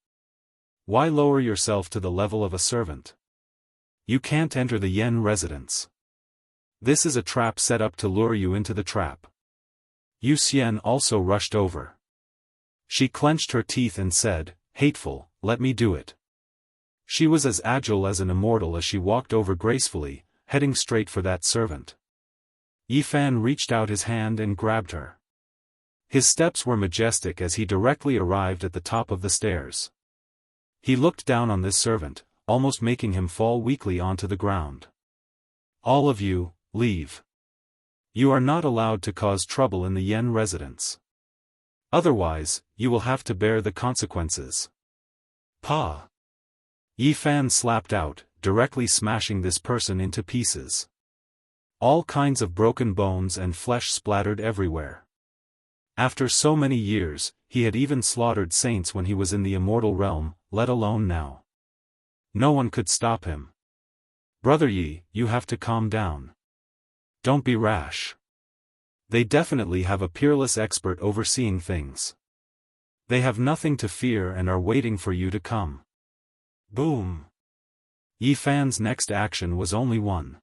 Speaker 1: Why lower yourself to the level of a servant? You can't enter the Yen residence. This is a trap set up to lure you into the trap. Yu Xian also rushed over. She clenched her teeth and said, "Hateful, let me do it." She was as agile as an immortal as she walked over gracefully, heading straight for that servant. Yifan reached out his hand and grabbed her. His steps were majestic as he directly arrived at the top of the stairs. He looked down on this servant, almost making him fall weakly onto the ground. All of you, leave. You are not allowed to cause trouble in the Yen residence. Otherwise, you will have to bear the consequences. Pa! Yifan slapped out, directly smashing this person into pieces. All kinds of broken bones and flesh splattered everywhere. After so many years, he had even slaughtered saints when he was in the immortal realm, let alone now. No one could stop him. Brother Yi, you have to calm down. Don't be rash. They definitely have a peerless expert overseeing things. They have nothing to fear and are waiting for you to come. Boom. Yifan's next action was only one.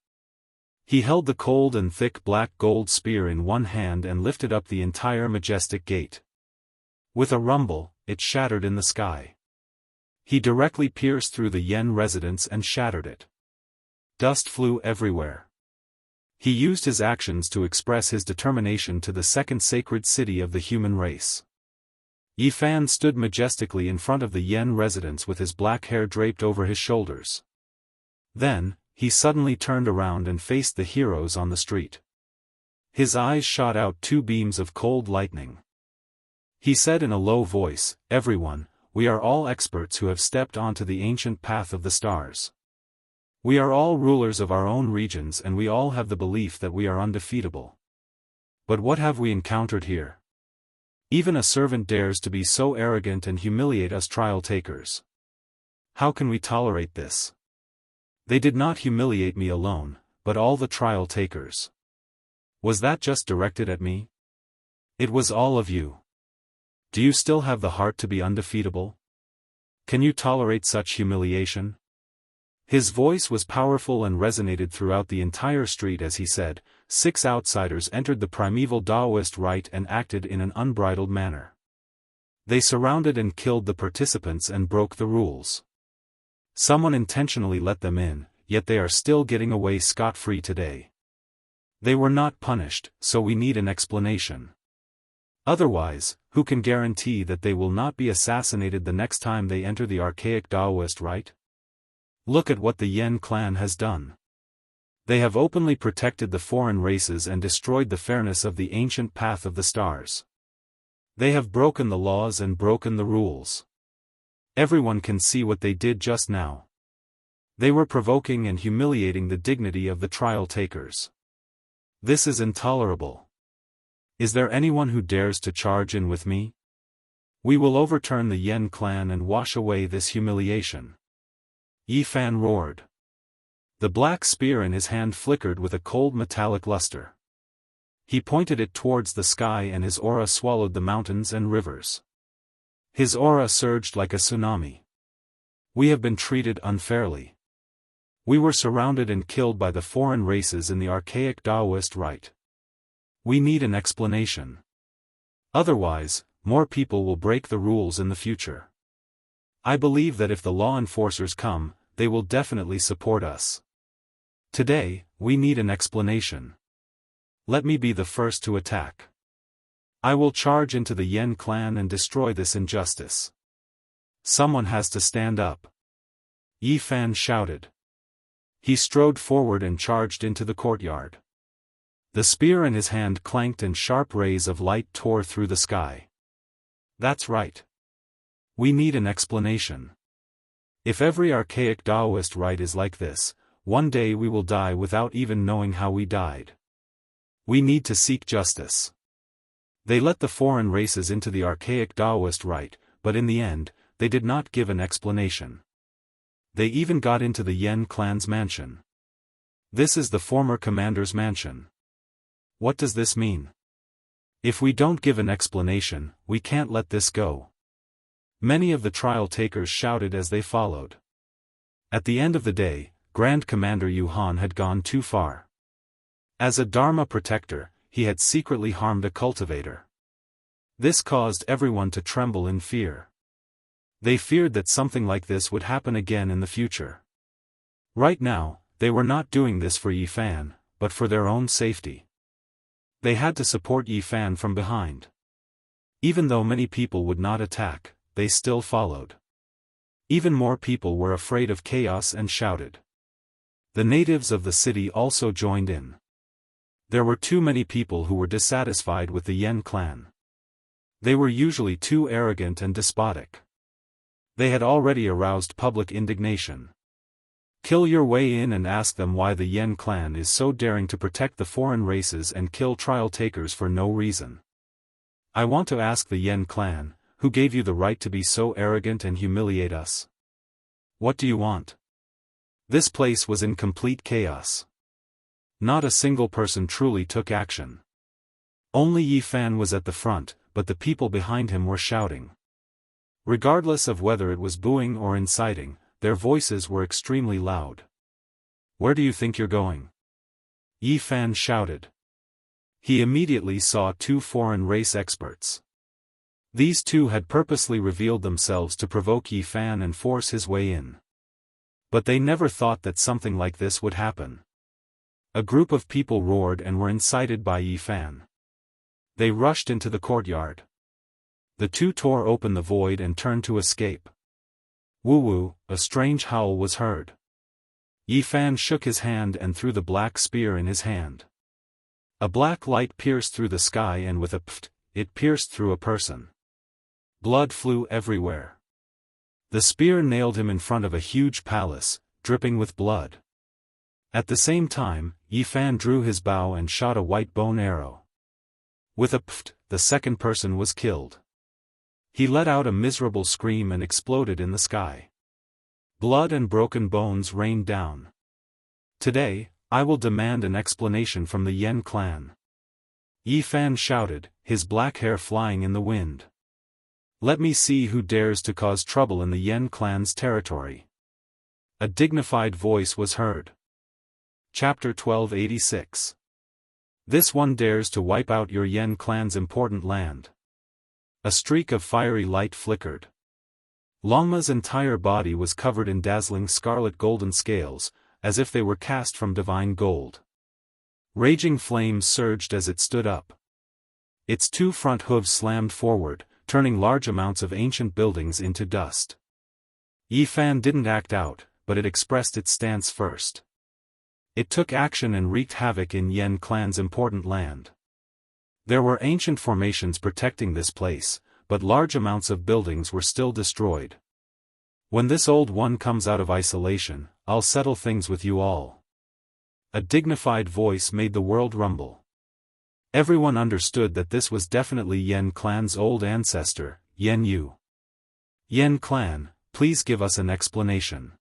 Speaker 1: He held the cold and thick black gold spear in one hand and lifted up the entire majestic gate. With a rumble, it shattered in the sky. He directly pierced through the Yen residence and shattered it. Dust flew everywhere. He used his actions to express his determination to the second sacred city of the human race. Yifan stood majestically in front of the Yen residence with his black hair draped over his shoulders. Then, he suddenly turned around and faced the heroes on the street. His eyes shot out two beams of cold lightning. He said in a low voice, "Everyone, we are all experts who have stepped onto the ancient path of the stars. We are all rulers of our own regions and we all have the belief that we are undefeatable. But what have we encountered here? Even a servant dares to be so arrogant and humiliate us trial takers. How can we tolerate this? They did not humiliate me alone, but all the trial takers. Was that just directed at me? It was all of you. Do you still have the heart to be undefeatable? Can you tolerate such humiliation?" His voice was powerful and resonated throughout the entire street as he said, 6 outsiders entered the primeval Daoist rite and acted in an unbridled manner. They surrounded and killed the participants and broke the rules. Someone intentionally let them in, yet they are still getting away scot-free today. They were not punished, so we need an explanation. Otherwise, who can guarantee that they will not be assassinated the next time they enter the archaic Daoist rite? Look at what the Yen clan has done. They have openly protected the foreign races and destroyed the fairness of the ancient path of the stars. They have broken the laws and broken the rules. Everyone can see what they did just now. They were provoking and humiliating the dignity of the trial takers. This is intolerable. Is there anyone who dares to charge in with me? We will overturn the Yen clan and wash away this humiliation. Yifan roared. The black spear in his hand flickered with a cold metallic luster. He pointed it towards the sky and his aura swallowed the mountains and rivers. His aura surged like a tsunami. We have been treated unfairly. We were surrounded and killed by the foreign races in the archaic Daoist rite. We need an explanation. Otherwise, more people will break the rules in the future. I believe that if the law enforcers come, they will definitely support us. Today, we need an explanation. Let me be the first to attack. I will charge into the Yen clan and destroy this injustice. Someone has to stand up. Yi Fan shouted. He strode forward and charged into the courtyard. The spear in his hand clanked and sharp rays of light tore through the sky. That's right. We need an explanation. If every archaic Daoist rite is like this, one day we will die without even knowing how we died. We need to seek justice. They let the foreign races into the archaic Daoist rite, but in the end, they did not give an explanation. They even got into the Yen clan's mansion. This is the former commander's mansion. What does this mean? If we don't give an explanation, we can't let this go. Many of the trial takers shouted as they followed. At the end of the day, Grand Commander Yu Han had gone too far. As a Dharma protector, he had secretly harmed a cultivator. This caused everyone to tremble in fear. They feared that something like this would happen again in the future. Right now, they were not doing this for Yi Fan, but for their own safety. They had to support Yi Fan from behind. Even though many people would not attack, they still followed. Even more people were afraid of chaos and shouted. The natives of the city also joined in. There were too many people who were dissatisfied with the Yen clan. They were usually too arrogant and despotic. They had already aroused public indignation. Kill your way in and ask them why the Yen clan is so daring to protect the foreign races and kill trial takers for no reason. I want to ask the Yen clan, who gave you the right to be so arrogant and humiliate us? What do you want? This place was in complete chaos. Not a single person truly took action. Only Yi Fan was at the front, but the people behind him were shouting. Regardless of whether it was booing or inciting, their voices were extremely loud. Where do you think you're going? Yi Fan shouted. He immediately saw two foreign race experts. These two had purposely revealed themselves to provoke Yi Fan and force his way in. But they never thought that something like this would happen. A group of people roared and were incited by Yi Fan. They rushed into the courtyard. The two tore open the void and turned to escape. Woo-woo, a strange howl was heard. Yi Fan shook his hand and threw the black spear in his hand. A black light pierced through the sky and with a pft, it pierced through a person. Blood flew everywhere. The spear nailed him in front of a huge palace, dripping with blood. At the same time, Yi Fan drew his bow and shot a white bone arrow. With a pft, the second person was killed. He let out a miserable scream and exploded in the sky. Blood and broken bones rained down. Today, I will demand an explanation from the Yen clan. Yi Fan shouted, his black hair flying in the wind. Let me see who dares to cause trouble in the Yen clan's territory. A dignified voice was heard. Chapter 1286. This one dares to wipe out your Yen clan's important land. A streak of fiery light flickered. Longma's entire body was covered in dazzling scarlet golden scales, as if they were cast from divine gold. Raging flames surged as it stood up. Its two front hooves slammed forward, turning large amounts of ancient buildings into dust. Yi Fan didn't act out, but it expressed its stance first. It took action and wreaked havoc in Yen clan's important land. There were ancient formations protecting this place, but large amounts of buildings were still destroyed. When this old one comes out of isolation, I'll settle things with you all. A dignified voice made the world rumble. Everyone understood that this was definitely Yen clan's old ancestor, Yen Yu. Yen clan, please give us an explanation.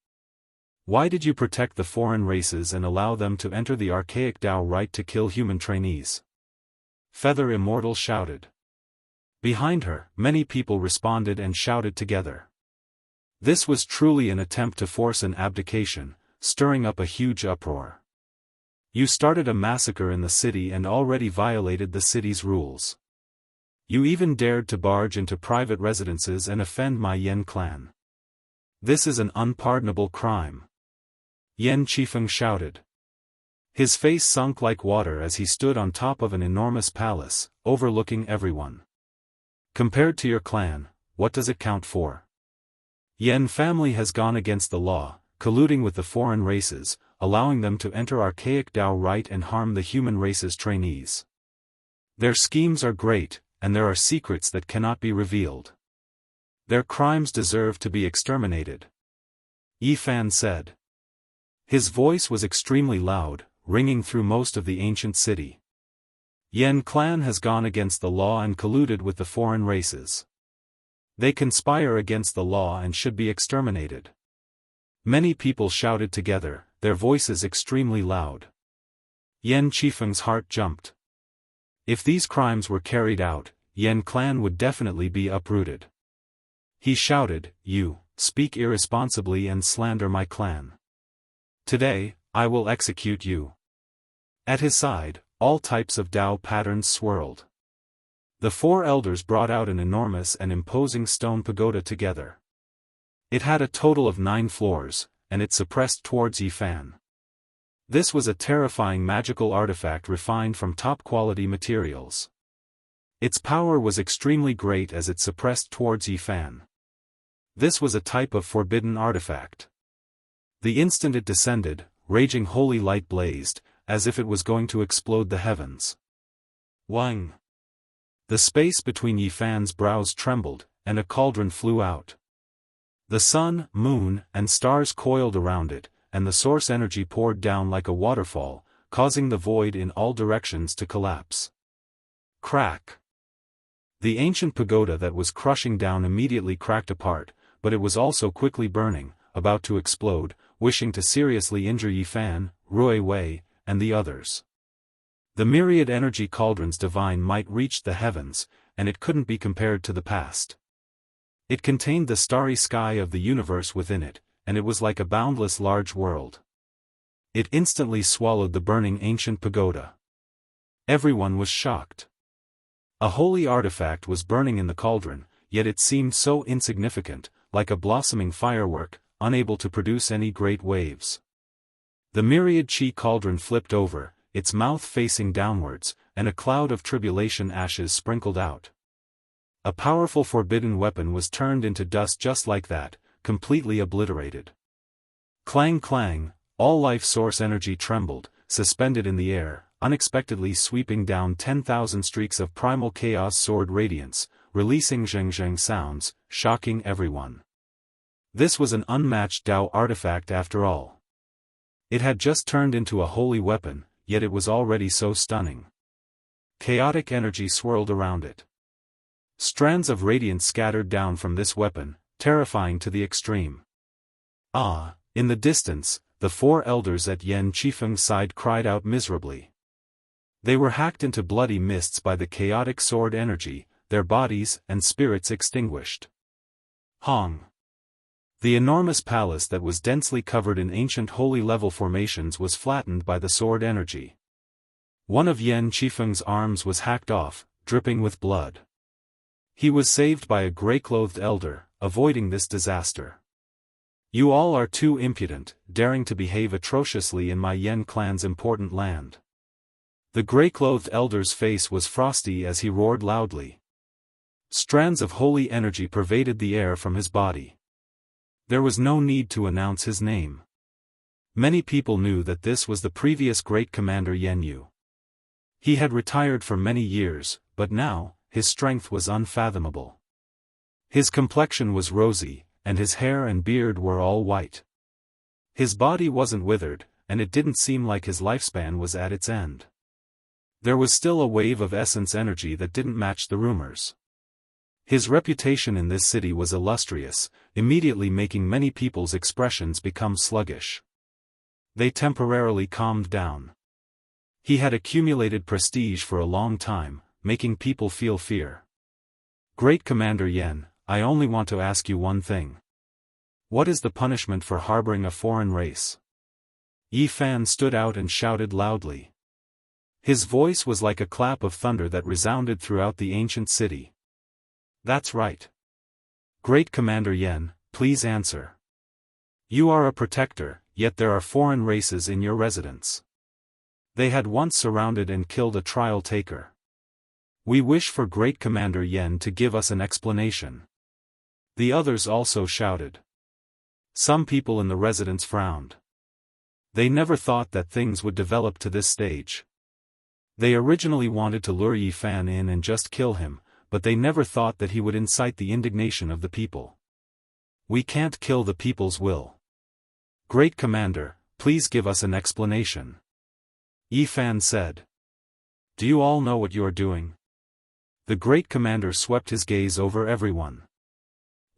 Speaker 1: Why did you protect the foreign races and allow them to enter the archaic Dao right to kill human trainees? Feather Immortal shouted. Behind her, many people responded and shouted together. This was truly an attempt to force an abdication, stirring up a huge uproar. You started a massacre in the city and already violated the city's rules. You even dared to barge into private residences and offend my Yen clan. This is an unpardonable crime. Yen Qifeng shouted. His face sunk like water as he stood on top of an enormous palace, overlooking everyone. Compared to your clan, what does it count for? Yan family has gone against the law, colluding with the foreign races, allowing them to enter archaic Dao rite and harm the human race's trainees. Their schemes are great, and there are secrets that cannot be revealed. Their crimes deserve to be exterminated. Yifan said. His voice was extremely loud, ringing through most of the ancient city. Yan clan has gone against the law and colluded with the foreign races. They conspire against the law and should be exterminated. Many people shouted together, their voices extremely loud. Yan Qifeng's heart jumped. If these crimes were carried out, Yan clan would definitely be uprooted. He shouted, "You speak irresponsibly and slander my clan. Today, I will execute you." At his side, all types of Dao patterns swirled. The four elders brought out an enormous and imposing stone pagoda together. It had a total of 9 floors, and it suppressed towards Yifan. This was a terrifying magical artifact refined from top-quality materials. Its power was extremely great as it suppressed towards Yifan. This was a type of forbidden artifact. The instant it descended, raging holy light blazed, as if it was going to explode the heavens. Wang! The space between Yifan's brows trembled, and a cauldron flew out. The sun, moon, and stars coiled around it, and the source energy poured down like a waterfall, causing the void in all directions to collapse. Crack! The ancient pagoda that was crushing down immediately cracked apart, but it was also quickly burning, about to explode, wishing to seriously injure Yifan, Rui Wei, and the others. The myriad energy cauldron's divine might reached the heavens, and it couldn't be compared to the past. It contained the starry sky of the universe within it, and it was like a boundless large world. It instantly swallowed the burning ancient pagoda. Everyone was shocked. A holy artifact was burning in the cauldron, yet it seemed so insignificant, like a blossoming firework, unable to produce any great waves. The myriad chi cauldron flipped over, its mouth facing downwards, and a cloud of tribulation ashes sprinkled out. A powerful forbidden weapon was turned into dust just like that, completely obliterated. Clang clang, all life source energy trembled, suspended in the air, unexpectedly sweeping down 10,000 streaks of primal chaos sword radiance, releasing zheng sounds, shocking everyone. This was an unmatched Dao artifact after all. It had just turned into a holy weapon, yet it was already so stunning. Chaotic energy swirled around it. Strands of radiance scattered down from this weapon, terrifying to the extreme. Ah, in the distance, the four elders at Yan Qifeng's side cried out miserably. They were hacked into bloody mists by the chaotic sword energy, their bodies and spirits extinguished. Hong! The enormous palace that was densely covered in ancient holy level formations was flattened by the sword energy. One of Yan Qifeng's arms was hacked off, dripping with blood. He was saved by a grey-clothed elder, avoiding this disaster. You all are too impudent, daring to behave atrociously in my Yan clan's important land. The grey-clothed elder's face was frosty as he roared loudly. Strands of holy energy pervaded the air from his body. There was no need to announce his name. Many people knew that this was the previous great commander Yan Yu. He had retired for many years, but now, his strength was unfathomable. His complexion was rosy, and his hair and beard were all white. His body wasn't withered, and it didn't seem like his lifespan was at its end. There was still a wave of essence energy that didn't match the rumors. His reputation in this city was illustrious, immediately making many people's expressions become sluggish. They temporarily calmed down. He had accumulated prestige for a long time, making people feel fear. Great Commander Yan, I only want to ask you one thing. What is the punishment for harboring a foreign race? Yifan stood out and shouted loudly. His voice was like a clap of thunder that resounded throughout the ancient city. That's right. Great Commander Yan, please answer. You are a protector, yet there are foreign races in your residence. They had once surrounded and killed a trial taker. We wish for Great Commander Yan to give us an explanation. The others also shouted. Some people in the residence frowned. They never thought that things would develop to this stage. They originally wanted to lure Yi Fan in and just kill him, but they never thought that he would incite the indignation of the people. We can't kill the people's will. Great Commander, please give us an explanation. Yi Fan said. Do you all know what you are doing? The Great Commander swept his gaze over everyone.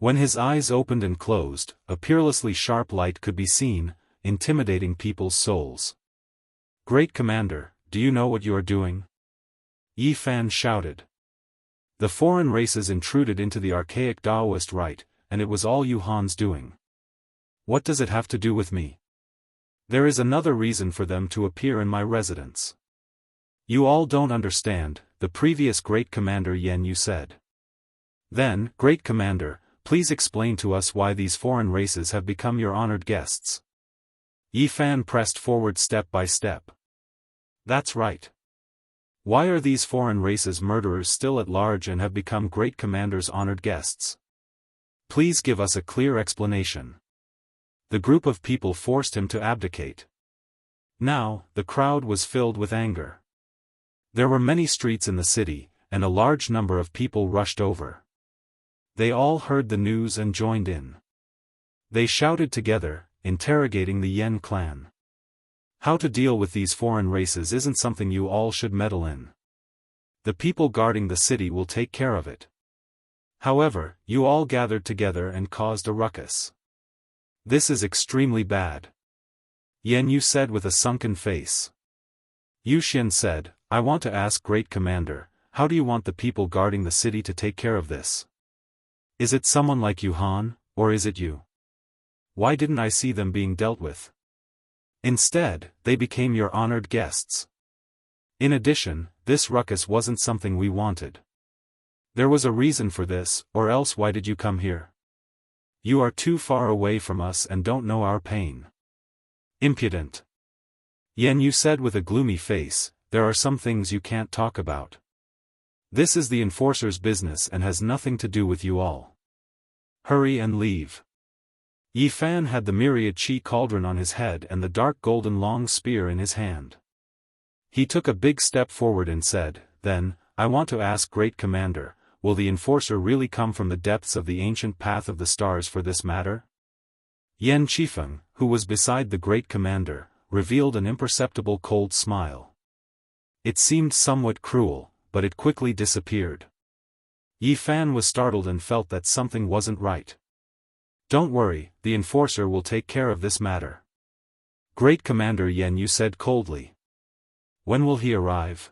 Speaker 1: When his eyes opened and closed, a peerlessly sharp light could be seen, intimidating people's souls. Great Commander, do you know what you are doing? Yi Fan shouted. The foreign races intruded into the archaic Daoist rite, and it was all Yuhan's doing. What does it have to do with me? There is another reason for them to appear in my residence. You all don't understand, the previous Great Commander Yan Yu said. Then, Great Commander, please explain to us why these foreign races have become your honored guests. Yi Fan pressed forward step by step. That's right. Why are these foreign races murderers still at large and have become Great Commander's honored guests? Please give us a clear explanation. The group of people forced him to abdicate. Now, the crowd was filled with anger. There were many streets in the city, and a large number of people rushed over. They all heard the news and joined in. They shouted together, interrogating the Yen clan. How to deal with these foreign races isn't something you all should meddle in. The people guarding the city will take care of it. However, you all gathered together and caused a ruckus. This is extremely bad. Yan Yu said with a sunken face. Yu Xian said, I want to ask Great Commander, how do you want the people guarding the city to take care of this? Is it someone like Yuhan, or is it you? Why didn't I see them being dealt with? Instead, they became your honored guests. In addition, this ruckus wasn't something we wanted. There was a reason for this, or else why did you come here? You are too far away from us and don't know our pain. Impudent. Yan Yu said with a gloomy face, there are some things you can't talk about. This is the enforcer's business and has nothing to do with you all. Hurry and leave. Yi Fan had the myriad chi cauldron on his head and the dark golden long spear in his hand. He took a big step forward and said, then, I want to ask Great Commander, will the enforcer really come from the depths of the ancient path of the stars for this matter? Yan Qifeng, who was beside the Great Commander, revealed an imperceptible cold smile. It seemed somewhat cruel, but it quickly disappeared. Yi Fan was startled and felt that something wasn't right. Don't worry, the enforcer will take care of this matter. Great Commander Yan Yu said coldly. When will he arrive?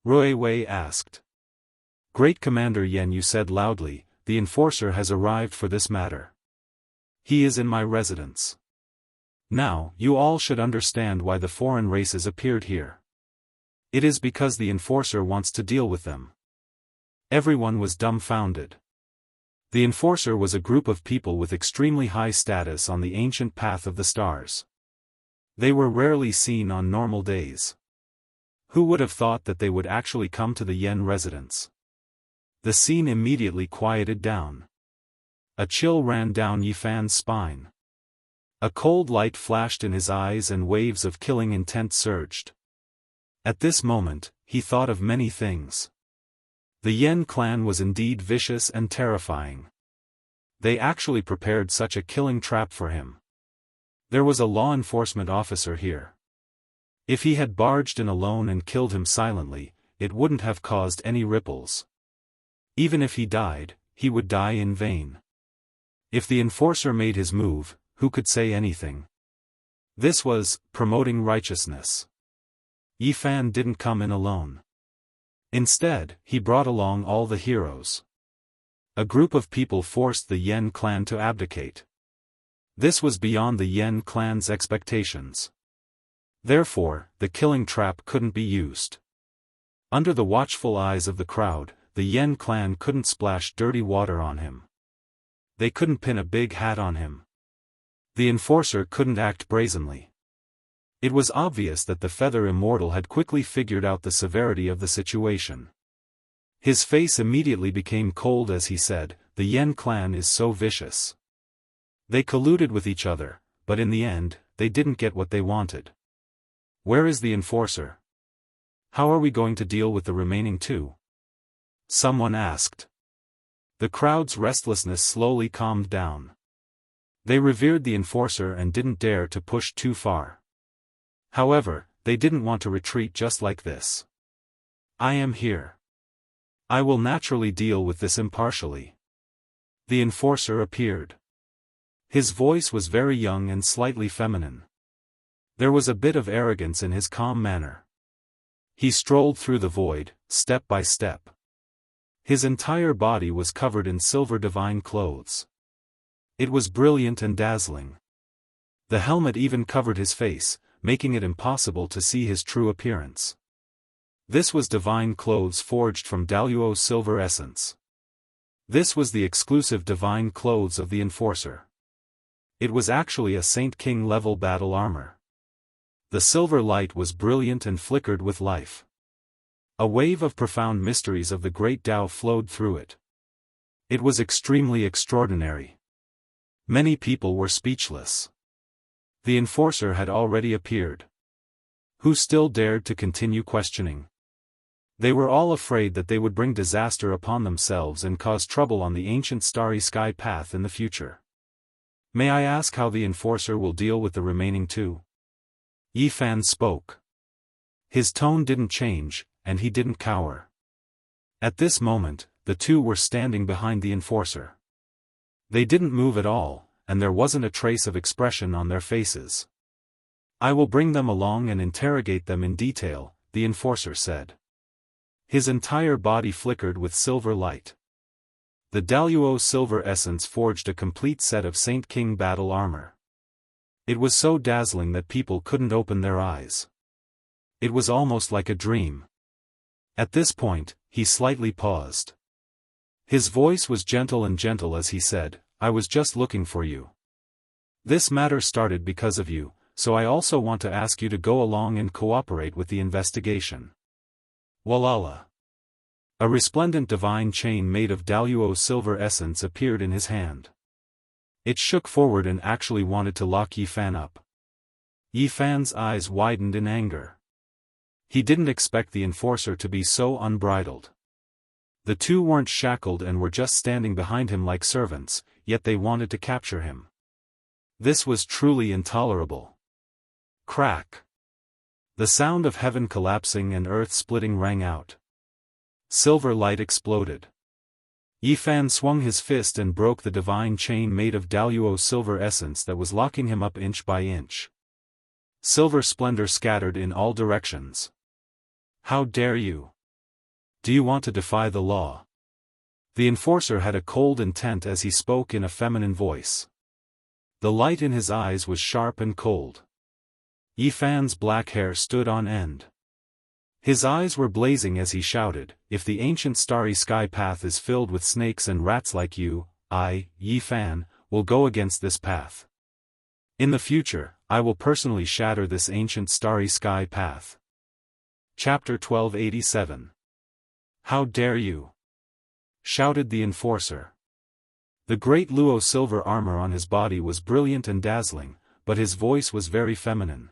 Speaker 1: Rui Wei asked. Great Commander Yan Yu said loudly, the enforcer has arrived for this matter. He is in my residence. Now, you all should understand why the foreign races appeared here. It is because the enforcer wants to deal with them. Everyone was dumbfounded. The enforcer was a group of people with extremely high status on the ancient path of the stars. They were rarely seen on normal days. Who would have thought that they would actually come to the Yen residence? The scene immediately quieted down. A chill ran down Yi Fan's spine. A cold light flashed in his eyes and waves of killing intent surged. At this moment, he thought of many things. The Yen clan was indeed vicious and terrifying. They actually prepared such a killing trap for him. There was a law enforcement officer here. If he had barged in alone and killed him silently, it wouldn't have caused any ripples. Even if he died, he would die in vain. If the enforcer made his move, who could say anything? This was promoting righteousness. Yi Fan didn't come in alone. Instead, he brought along all the heroes. A group of people forced the Yen clan to abdicate. This was beyond the Yen clan's expectations. Therefore, the killing trap couldn't be used. Under the watchful eyes of the crowd, the Yen clan couldn't splash dirty water on him. They couldn't pin a big hat on him. The enforcer couldn't act brazenly. It was obvious that the Feather Immortal had quickly figured out the severity of the situation. His face immediately became cold as he said, the Yen clan is so vicious. They colluded with each other, but in the end, they didn't get what they wanted. Where is the enforcer? How are we going to deal with the remaining two? Someone asked. The crowd's restlessness slowly calmed down. They revered the enforcer and didn't dare to push too far. However, they didn't want to retreat just like this. I am here. I will naturally deal with this impartially. The enforcer appeared. His voice was very young and slightly feminine. There was a bit of arrogance in his calm manner. He strolled through the void, step by step. His entire body was covered in silver divine clothes. It was brilliant and dazzling. The helmet even covered his face, making it impossible to see his true appearance. This was divine clothes forged from Daoist silver essence. This was the exclusive divine clothes of the enforcer. It was actually a Saint King level battle armor. The silver light was brilliant and flickered with life. A wave of profound mysteries of the great Tao flowed through it. It was extremely extraordinary. Many people were speechless. The enforcer had already appeared. Who still dared to continue questioning? They were all afraid that they would bring disaster upon themselves and cause trouble on the ancient starry sky path in the future. May I ask how the enforcer will deal with the remaining two? Yi Fan spoke. His tone didn't change, and he didn't cower. At this moment, the two were standing behind the enforcer. They didn't move at all, and there wasn't a trace of expression on their faces. I will bring them along and interrogate them in detail, the enforcer said. His entire body flickered with silver light. The Daoist silver essence forged a complete set of Saint King battle armor. It was so dazzling that people couldn't open their eyes. It was almost like a dream. At this point, he slightly paused. His voice was gentle as he said, I was just looking for you. This matter started because of you, so I also want to ask you to go along and cooperate with the investigation. Walala. A resplendent divine chain made of Daoist silver essence appeared in his hand. It shook forward and actually wanted to lock Yi Fan up. Yi Fan's eyes widened in anger. He didn't expect the enforcer to be so unbridled. The two weren't shackled and were just standing behind him like servants, yet they wanted to capture him. This was truly intolerable. Crack. The sound of heaven collapsing and earth splitting rang out. Silver light exploded. Yi Fan swung his fist and broke the divine chain made of Daoist silver essence that was locking him up inch by inch. Silver splendor scattered in all directions. How dare you? Do you want to defy the law? The enforcer had a cold intent as he spoke in a feminine voice. The light in his eyes was sharp and cold. Yi Fan's black hair stood on end. His eyes were blazing as he shouted, if the ancient starry sky path is filled with snakes and rats like you, I, Yi Fan, will go against this path. In the future, I will personally shatter this ancient starry sky path. Chapter 1287. How dare you? Shouted the enforcer. The great Luo silver armor on his body was brilliant and dazzling, but his voice was very feminine.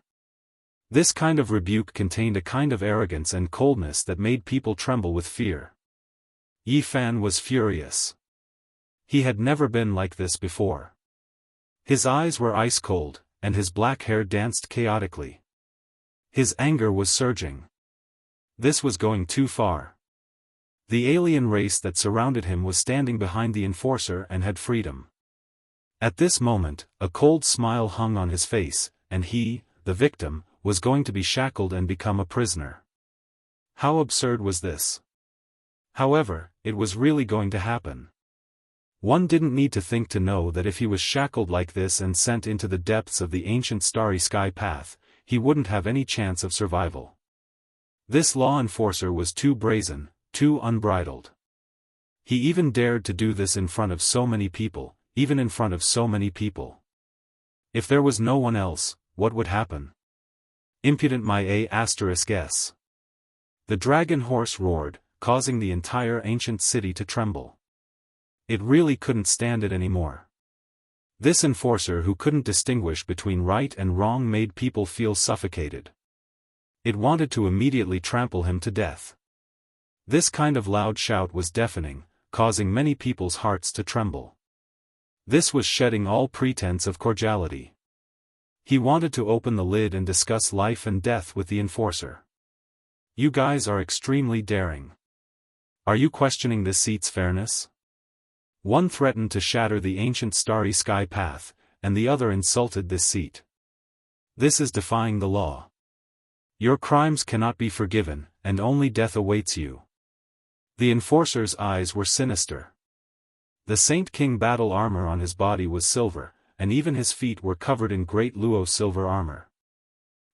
Speaker 1: This kind of rebuke contained a kind of arrogance and coldness that made people tremble with fear. Yi Fan was furious. He had never been like this before. His eyes were ice cold, and his black hair danced chaotically. His anger was surging. This was going too far. The alien race that surrounded him was standing behind the enforcer and had freedom. At this moment, a cold smile hung on his face, and he, the victim, was going to be shackled and become a prisoner. How absurd was this? However, it was really going to happen. One didn't need to think to know that if he was shackled like this and sent into the depths of the ancient starry sky path, he wouldn't have any chance of survival. This law enforcer was too brazen, too unbridled. He even dared to do this in front of so many people, even in front of so many people. If there was no one else, what would happen? Impudent my A**s. The dragon horse roared, causing the entire ancient city to tremble. It really couldn't stand it anymore. This enforcer who couldn't distinguish between right and wrong made people feel suffocated. It wanted to immediately trample him to death. This kind of loud shout was deafening, causing many people's hearts to tremble. This was shedding all pretense of cordiality. He wanted to open the lid and discuss life and death with the enforcer. You guys are extremely daring. Are you questioning this seat's fairness? One threatened to shatter the ancient starry sky path, and the other insulted this seat. This is defying the law. Your crimes cannot be forgiven, and only death awaits you. The enforcer's eyes were sinister. The Saint King battle armor on his body was silver, and even his feet were covered in great Luo silver armor.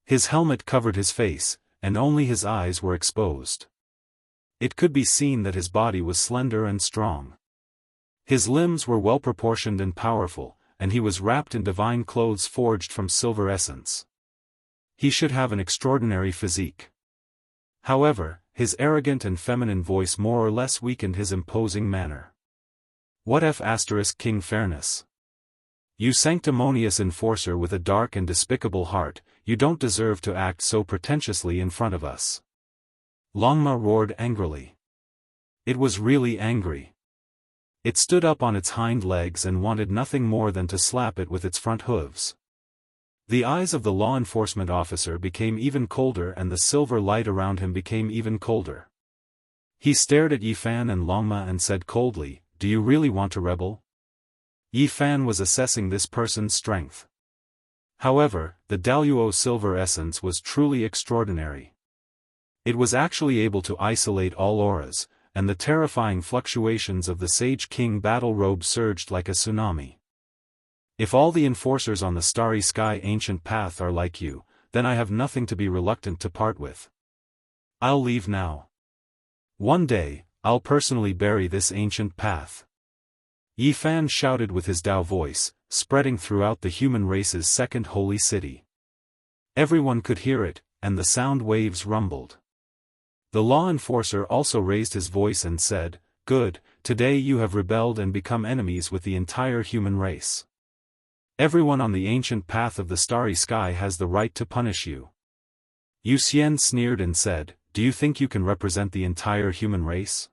Speaker 1: His helmet covered his face, and only his eyes were exposed. It could be seen that his body was slender and strong. His limbs were well proportioned and powerful, and he was wrapped in divine clothes forged from silver essence. He should have an extraordinary physique. However, his arrogant and feminine voice more or less weakened his imposing manner. What if King fairness? You sanctimonious enforcer with a dark and despicable heart, you don't deserve to act so pretentiously in front of us. Longma roared angrily. It was really angry. It stood up on its hind legs and wanted nothing more than to slap it with its front hooves. The eyes of the law enforcement officer became even colder and the silver light around him became even colder. He stared at Yifan and Longma and said coldly, "Do you really want to rebel?" Yifan was assessing this person's strength. However, the Daoist silver essence was truly extraordinary. It was actually able to isolate all auras, and the terrifying fluctuations of the Sage King battle robe surged like a tsunami. If all the enforcers on the Starry Sky ancient path are like you, then I have nothing to be reluctant to part with. I'll leave now. One day, I'll personally bury this ancient path. Yifan shouted with his Dao voice, spreading throughout the human race's second holy city. Everyone could hear it, and the sound waves rumbled. The law enforcer also raised his voice and said, "Good, today you have rebelled and become enemies with the entire human race. Everyone on the ancient path of the Starry Sky has the right to punish you." Yu Xian sneered and said, "Do you think you can represent the entire human race?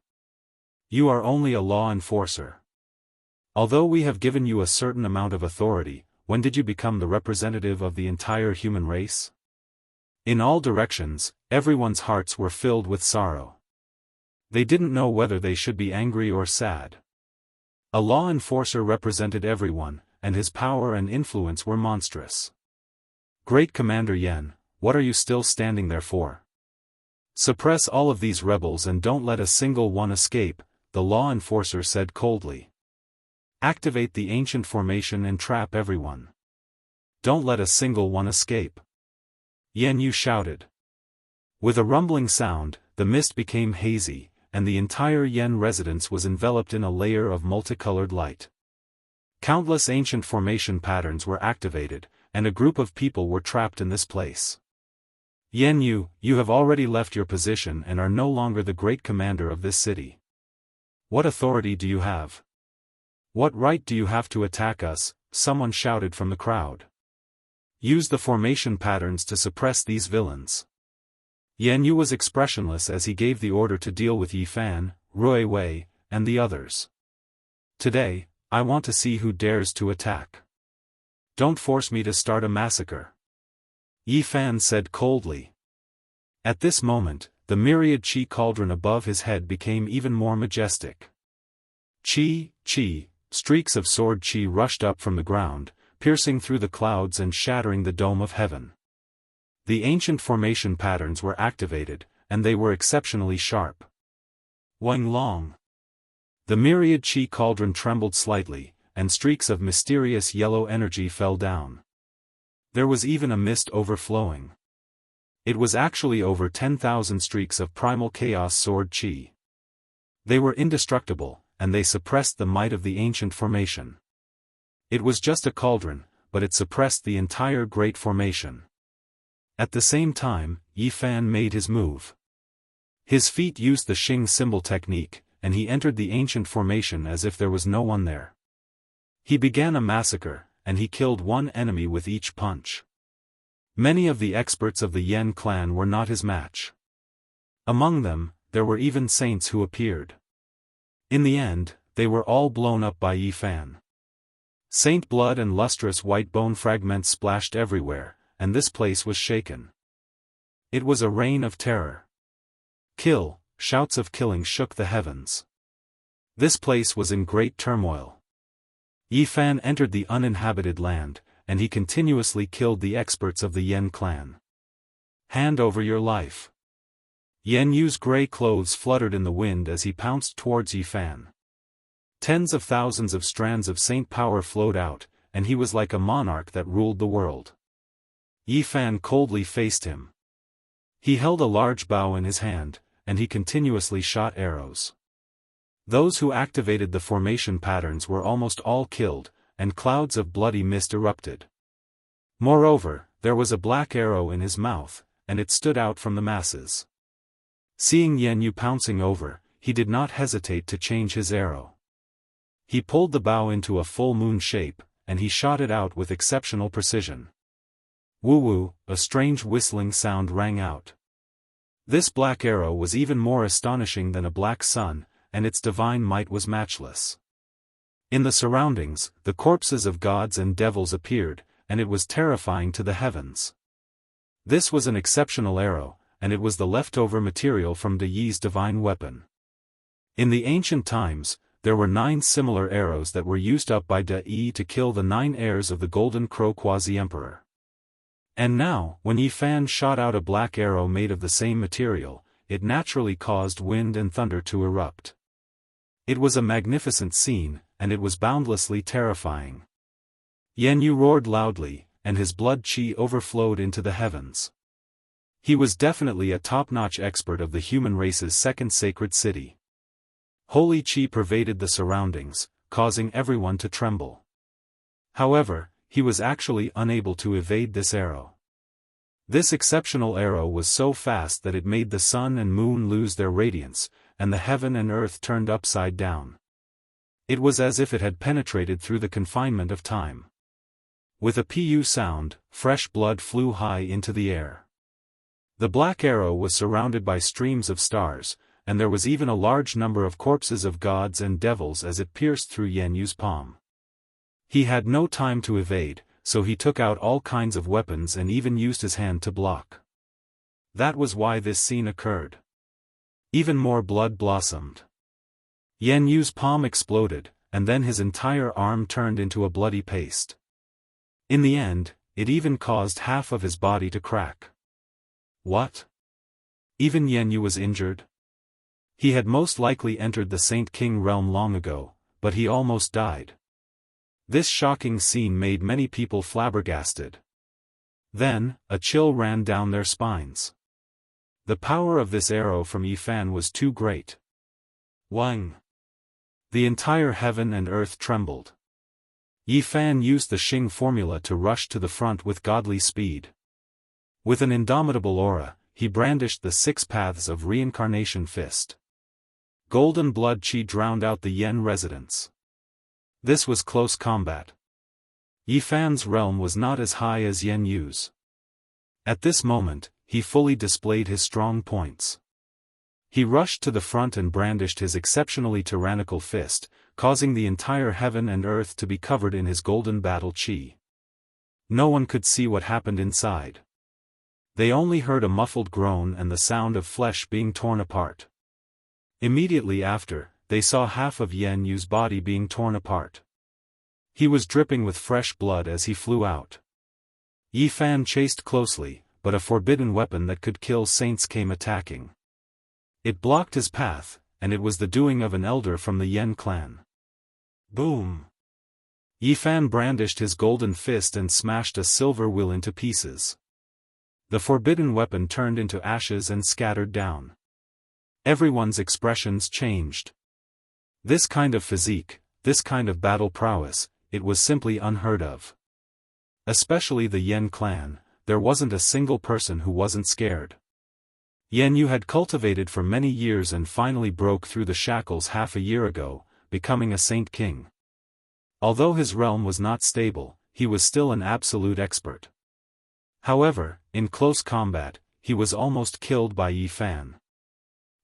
Speaker 1: You are only a law enforcer. Although we have given you a certain amount of authority, when did you become the representative of the entire human race?" In all directions, everyone's hearts were filled with sorrow. They didn't know whether they should be angry or sad. A law enforcer represented everyone, and his power and influence were monstrous. "Great Commander Yan, what are you still standing there for? Suppress all of these rebels and don't let a single one escape," the law enforcer said coldly. "Activate the ancient formation and trap everyone. Don't let a single one escape." Yan Yu shouted. With a rumbling sound, the mist became hazy, and the entire Yen residence was enveloped in a layer of multicolored light. Countless ancient formation patterns were activated, and a group of people were trapped in this place. "Yan Yu, you have already left your position and are no longer the great commander of this city. What authority do you have? What right do you have to attack us?" someone shouted from the crowd. "Use the formation patterns to suppress these villains." Yan Yu was expressionless as he gave the order to deal with Yifan, Rui Wei, and the others. "Today, I want to see who dares to attack. Don't force me to start a massacre," Yifan said coldly. At this moment, the myriad qi cauldron above his head became even more majestic. Qi, qi, streaks of sword qi rushed up from the ground, piercing through the clouds and shattering the dome of heaven. The ancient formation patterns were activated, and they were exceptionally sharp. Wang Long. The myriad qi cauldron trembled slightly, and streaks of mysterious yellow energy fell down. There was even a mist overflowing. It was actually over 10,000 streaks of primal chaos sword qi. They were indestructible, and they suppressed the might of the ancient formation. It was just a cauldron, but it suppressed the entire great formation. At the same time, Yifan made his move. His feet used the Xing symbol technique, and he entered the ancient formation as if there was no one there. He began a massacre, and he killed one enemy with each punch. Many of the experts of the Yan clan were not his match. Among them, there were even saints who appeared. In the end, they were all blown up by Yi Fan. Saint blood and lustrous white bone fragments splashed everywhere, and this place was shaken. It was a reign of terror. Kill, shouts of killing shook the heavens. This place was in great turmoil. Yi Fan entered the uninhabited land, and he continuously killed the experts of the Yan clan. Hand over your life. Yan Yu's gray clothes fluttered in the wind as he pounced towards Yi Fan. Tens of thousands of strands of saint power flowed out, and he was like a monarch that ruled the world. Yi Fan coldly faced him. He held a large bow in his hand, and he continuously shot arrows. Those who activated the formation patterns were almost all killed, and clouds of bloody mist erupted. Moreover, there was a black arrow in his mouth, and it stood out from the masses. Seeing Yan Yu pouncing over, he did not hesitate to change his arrow. He pulled the bow into a full moon shape, and he shot it out with exceptional precision. Woo-woo, a strange whistling sound rang out. This black arrow was even more astonishing than a black sun, and its divine might was matchless. In the surroundings, the corpses of gods and devils appeared, and it was terrifying to the heavens. This was an exceptional arrow, and it was the leftover material from De Yi's divine weapon. In the ancient times, there were 9 similar arrows that were used up by De Yi to kill the 9 heirs of the Golden Crow Quasi-Emperor. And now, when Yi Fan shot out a black arrow made of the same material, it naturally caused wind and thunder to erupt. It was a magnificent scene, and it was boundlessly terrifying. Yan Yu roared loudly, and his blood qi overflowed into the heavens. He was definitely a top-notch expert of the human race's second sacred city. Holy qi pervaded the surroundings, causing everyone to tremble. However, he was actually unable to evade this arrow. This exceptional arrow was so fast that it made the sun and moon lose their radiance, and the heaven and earth turned upside down. It was as if it had penetrated through the confinement of time. With a pu sound, fresh blood flew high into the air. The black arrow was surrounded by streams of stars, and there was even a large number of corpses of gods and devils as it pierced through Yan Yu's palm. He had no time to evade, so he took out all kinds of weapons and even used his hand to block. That was why this scene occurred. Even more blood blossomed. Yan Yu's palm exploded, and then his entire arm turned into a bloody paste. In the end, it even caused half of his body to crack. What? Even Yan Yu was injured? He had most likely entered the Saint King realm long ago, but he almost died. This shocking scene made many people flabbergasted. Then, a chill ran down their spines. The power of this arrow from Yi Fan was too great. Wang! The entire heaven and earth trembled. Yi Fan used the Xing formula to rush to the front with godly speed. With an indomitable aura, he brandished the 6 paths of reincarnation fist. Golden blood qi drowned out the Yen residents. This was close combat. Yi Fan's realm was not as high as Yan Yu's. At this moment, he fully displayed his strong points. He rushed to the front and brandished his exceptionally tyrannical fist, causing the entire heaven and earth to be covered in his golden battle qi. No one could see what happened inside. They only heard a muffled groan and the sound of flesh being torn apart. Immediately after, they saw half of Yan Yu's body being torn apart. He was dripping with fresh blood as he flew out. Yi Fan chased closely, but a forbidden weapon that could kill saints came attacking. It blocked his path, and it was the doing of an elder from the Yen clan. Boom! Yi Fan brandished his golden fist and smashed a silver will into pieces. The forbidden weapon turned into ashes and scattered down. Everyone's expressions changed. This kind of physique, this kind of battle prowess, it was simply unheard of. Especially the Yen clan, there wasn't a single person who wasn't scared. Yan Yu had cultivated for many years and finally broke through the shackles half a year ago, becoming a Saint King. Although his realm was not stable, he was still an absolute expert. However, in close combat, he was almost killed by Yi Fan.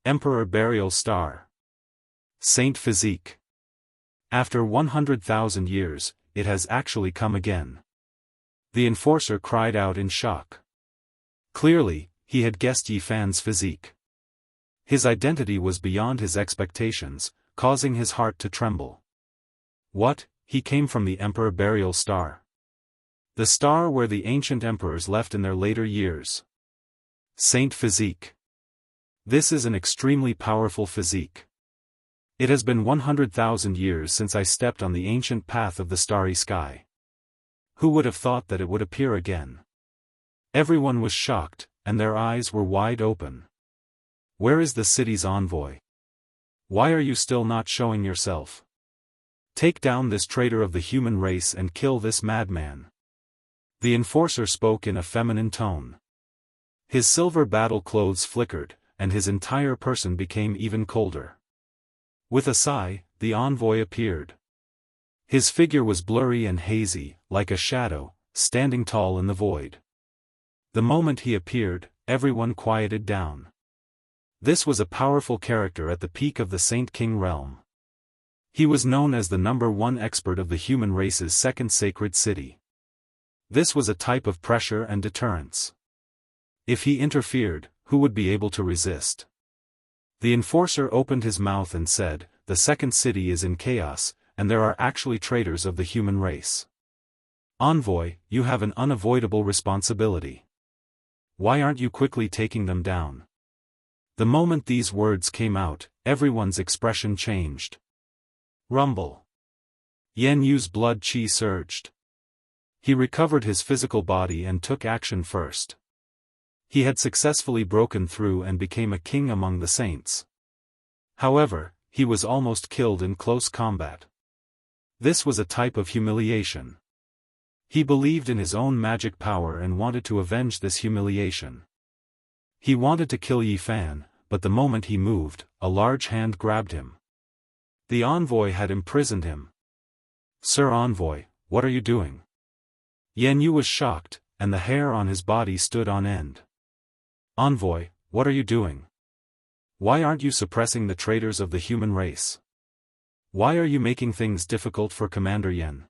Speaker 1: Emperor Burial Star. Saint Physique. After 100,000 years, it has actually come again. The enforcer cried out in shock. Clearly, he had guessed Yi Fan's physique. His identity was beyond his expectations, causing his heart to tremble. What, he came from the Emperor Burial Star. The star where the ancient emperors left in their later years. Saint Physique. This is an extremely powerful physique. It has been 100,000 years since I stepped on the ancient path of the starry sky. Who would have thought that it would appear again? Everyone was shocked, and their eyes were wide open. Where is the city's envoy? Why are you still not showing yourself? Take down this traitor of the human race and kill this madman. The enforcer spoke in a feminine tone. His silver battle clothes flickered, and his entire person became even colder. With a sigh, the envoy appeared. His figure was blurry and hazy, like a shadow, standing tall in the void. The moment he appeared, everyone quieted down. This was a powerful character at the peak of the Saint King realm. He was known as the #1 expert of the human race's second sacred city. This was a type of pressure and deterrence. If he interfered, who would be able to resist? The enforcer opened his mouth and said, "The second city is in chaos, and there are actually traitors of the human race. Envoy, you have an unavoidable responsibility. Why aren't you quickly taking them down?" The moment these words came out, everyone's expression changed. Rumble. Yan Yu's blood qi surged. He recovered his physical body and took action first. He had successfully broken through and became a king among the saints. However, he was almost killed in close combat. This was a type of humiliation. He believed in his own magic power and wanted to avenge this humiliation. He wanted to kill Yi Fan, but the moment he moved, a large hand grabbed him. The envoy had imprisoned him. "Sir Envoy, what are you doing?" Yan Yu was shocked, and the hair on his body stood on end. "Envoy, what are you doing? Why aren't you suppressing the traitors of the human race? Why are you making things difficult for Commander Yan?"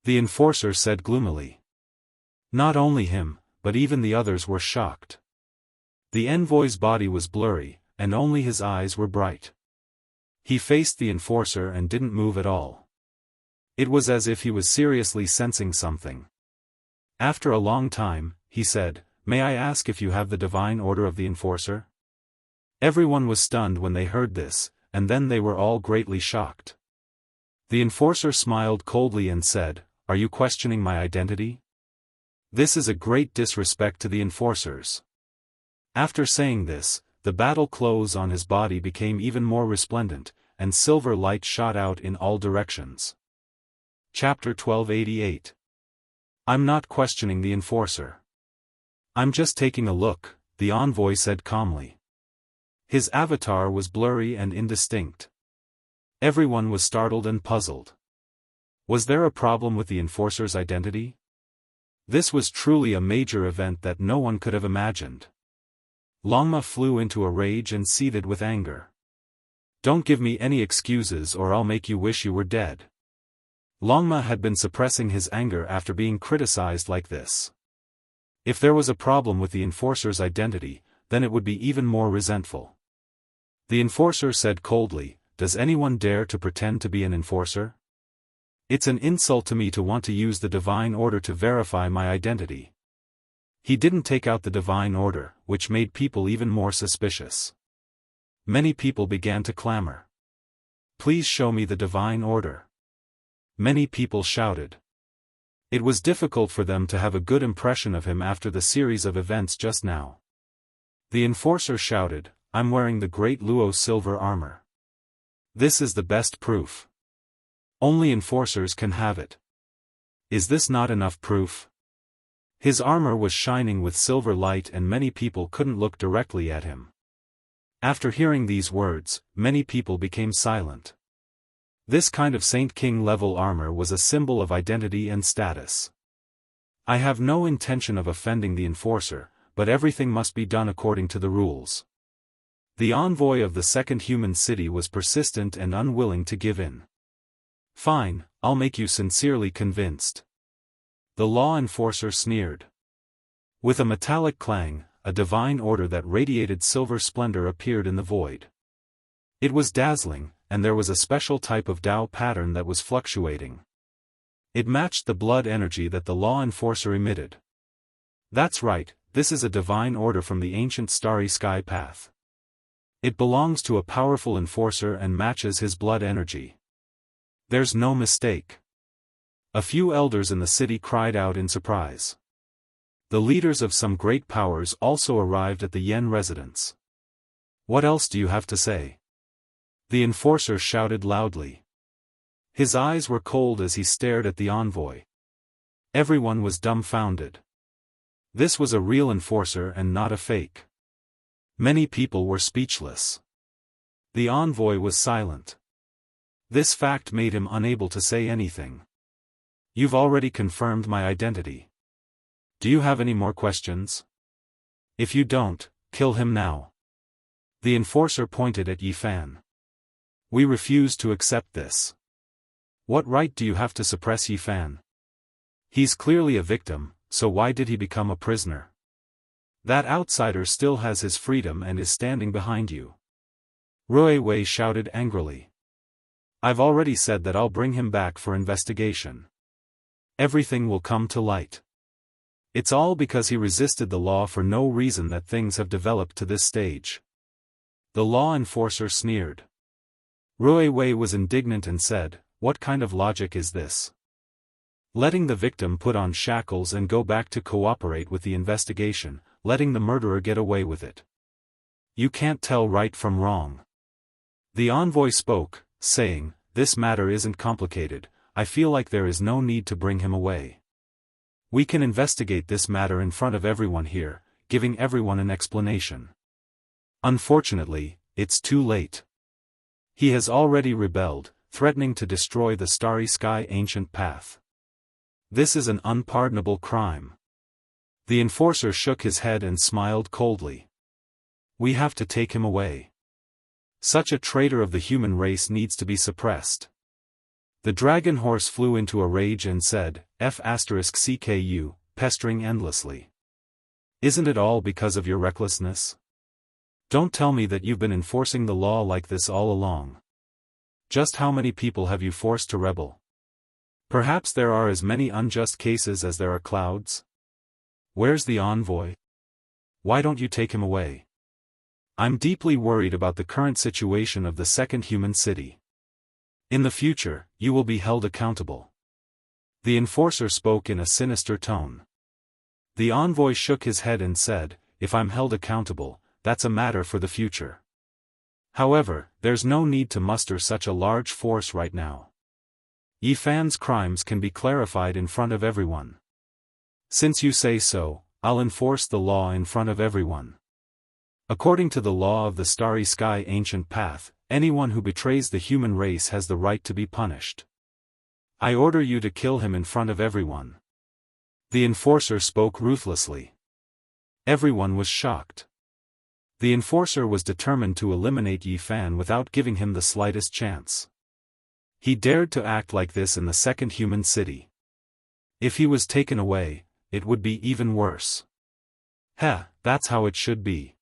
Speaker 1: The enforcer said gloomily. Not only him, but even the others were shocked. The envoy's body was blurry, and only his eyes were bright. He faced the enforcer and didn't move at all. It was as if he was seriously sensing something. After a long time, he said, "May I ask if you have the divine order of the enforcer?" Everyone was stunned when they heard this, and then they were all greatly shocked. The enforcer smiled coldly and said, "Are you questioning my identity? This is a great disrespect to the enforcers." After saying this, the battle clothes on his body became even more resplendent, and silver light shot out in all directions. Chapter 1288. I'm not questioning the enforcer. I'm just taking a look, the envoy said calmly. His avatar was blurry and indistinct. Everyone was startled and puzzled. Was there a problem with the enforcer's identity? This was truly a major event that no one could have imagined. Longma flew into a rage and seethed with anger. "Don't give me any excuses or I'll make you wish you were dead." Longma had been suppressing his anger after being criticized like this. If there was a problem with the enforcer's identity, then it would be even more resentful. The enforcer said coldly, "Does anyone dare to pretend to be an enforcer? It's an insult to me to want to use the divine order to verify my identity." He didn't take out the divine order, which made people even more suspicious. Many people began to clamor. "Please show me the divine order." Many people shouted. It was difficult for them to have a good impression of him after the series of events just now. The enforcer shouted, "I'm wearing the Great Luo silver armor. This is the best proof. Only enforcers can have it. Is this not enough proof?" His armor was shining with silver light and many people couldn't look directly at him. After hearing these words, many people became silent. This kind of Saint King level armor was a symbol of identity and status. I have no intention of offending the enforcer, but everything must be done according to the rules. The envoy of the second human city was persistent and unwilling to give in. Fine, I'll make you sincerely convinced. The law enforcer sneered. With a metallic clang, a divine order that radiated silver splendor appeared in the void. It was dazzling, and there was a special type of Tao pattern that was fluctuating. It matched the blood energy that the law enforcer emitted. That's right, this is a divine order from the ancient starry sky path. It belongs to a powerful enforcer and matches his blood energy. There's no mistake. A few elders in the city cried out in surprise. The leaders of some great powers also arrived at the Yen residence. What else do you have to say? The enforcer shouted loudly. His eyes were cold as he stared at the envoy. Everyone was dumbfounded. This was a real enforcer and not a fake. Many people were speechless. The envoy was silent. This fact made him unable to say anything. You've already confirmed my identity. Do you have any more questions? If you don't, kill him now. The enforcer pointed at Yifan. We refuse to accept this. What right do you have to suppress Yifan? He's clearly a victim, so why did he become a prisoner? That outsider still has his freedom and is standing behind you. Rui Wei shouted angrily. I've already said that I'll bring him back for investigation. Everything will come to light. It's all because he resisted the law for no reason that things have developed to this stage. The law enforcer sneered. Rui Wei was indignant and said, what kind of logic is this? Letting the victim put on shackles and go back to cooperate with the investigation, letting the murderer get away with it. You can't tell right from wrong. The envoy spoke, saying, this matter isn't complicated, I feel like there is no need to bring him away. We can investigate this matter in front of everyone here, giving everyone an explanation. Unfortunately, it's too late. He has already rebelled, threatening to destroy the starry sky ancient path. This is an unpardonable crime. The enforcer shook his head and smiled coldly. We have to take him away. Such a traitor of the human race needs to be suppressed. The dragon horse flew into a rage and said, F***CKU, pestering endlessly. Isn't it all because of your recklessness? Don't tell me that you've been enforcing the law like this all along. Just how many people have you forced to rebel? Perhaps there are as many unjust cases as there are clouds? Where's the envoy? Why don't you take him away? I'm deeply worried about the current situation of the second human city. In the future, you will be held accountable. The enforcer spoke in a sinister tone. The envoy shook his head and said, if I'm held accountable, that's a matter for the future. However, there's no need to muster such a large force right now. Yifan's crimes can be clarified in front of everyone. Since you say so, I'll enforce the law in front of everyone. According to the law of the starry sky ancient path, anyone who betrays the human race has the right to be punished. I order you to kill him in front of everyone. The enforcer spoke ruthlessly. Everyone was shocked. The enforcer was determined to eliminate Yifan without giving him the slightest chance. He dared to act like this in the second human city. If he was taken away, it would be even worse. That's how it should be.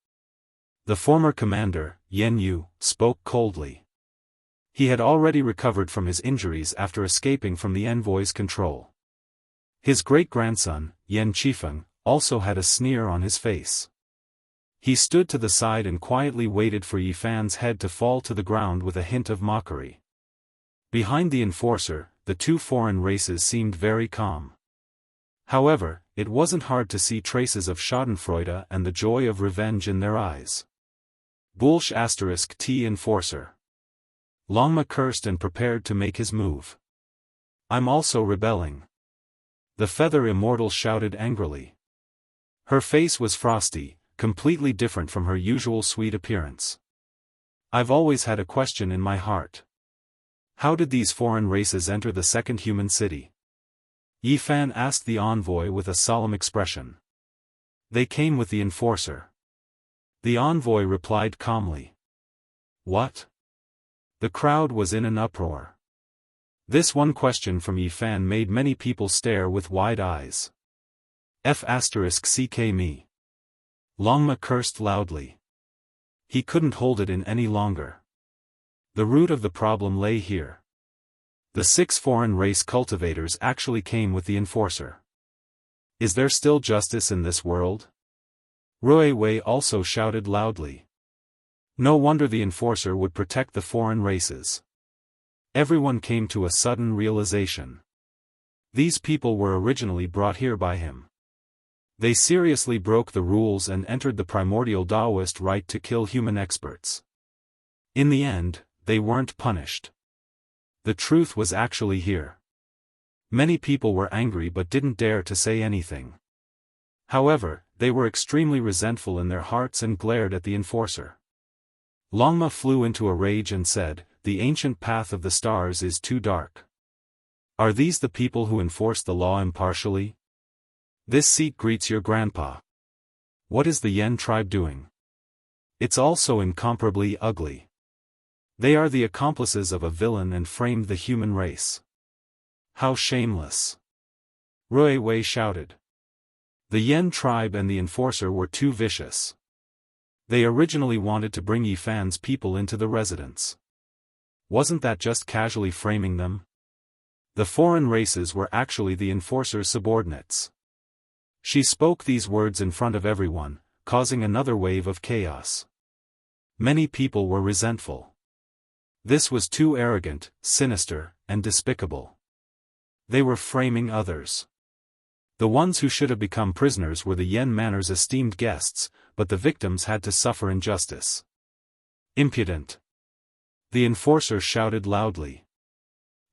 Speaker 1: The former commander, Yen Yu, spoke coldly. He had already recovered from his injuries after escaping from the envoy's control. His great-grandson, Yen Qifeng, also had a sneer on his face. He stood to the side and quietly waited for Yifan's head to fall to the ground with a hint of mockery. Behind the enforcer, the two foreign races seemed very calm. However, it wasn't hard to see traces of schadenfreude and the joy of revenge in their eyes. Bullsh *T enforcer. Longma cursed and prepared to make his move. I'm also rebelling. The feather immortal shouted angrily. Her face was frosty, completely different from her usual sweet appearance. I've always had a question in my heart. How did these foreign races enter the second human city? Yi Fan asked the envoy with a solemn expression. They came with the enforcer. The envoy replied calmly. What? The crowd was in an uproar. This one question from Yi Fan made many people stare with wide eyes. F***ck me. Longma cursed loudly. He couldn't hold it in any longer. The root of the problem lay here. The 6 foreign race cultivators actually came with the enforcer. Is there still justice in this world? Rui Wei also shouted loudly. No wonder the enforcer would protect the foreign races. Everyone came to a sudden realization. These people were originally brought here by him. They seriously broke the rules and entered the primordial Daoist right to kill human experts. In the end, they weren't punished. The truth was actually here. Many people were angry but didn't dare to say anything. However, they were extremely resentful in their hearts and glared at the enforcer. Longma flew into a rage and said, "The ancient path of the stars is too dark. Are these the people who enforce the law impartially? This seat greets your grandpa. What is the Yen tribe doing? It's also incomparably ugly. They are the accomplices of a villain and framed the human race. How shameless!" Rui Wei shouted. The Yen tribe and the enforcer were too vicious. They originally wanted to bring Yi Fan's people into the residence. Wasn't that just casually framing them? The foreign races were actually the enforcer's subordinates. She spoke these words in front of everyone, causing another wave of chaos. Many people were resentful. This was too arrogant, sinister, and despicable. They were framing others. The ones who should have become prisoners were the Yen Manor's esteemed guests, but the victims had to suffer injustice. Impudent! The enforcer shouted loudly.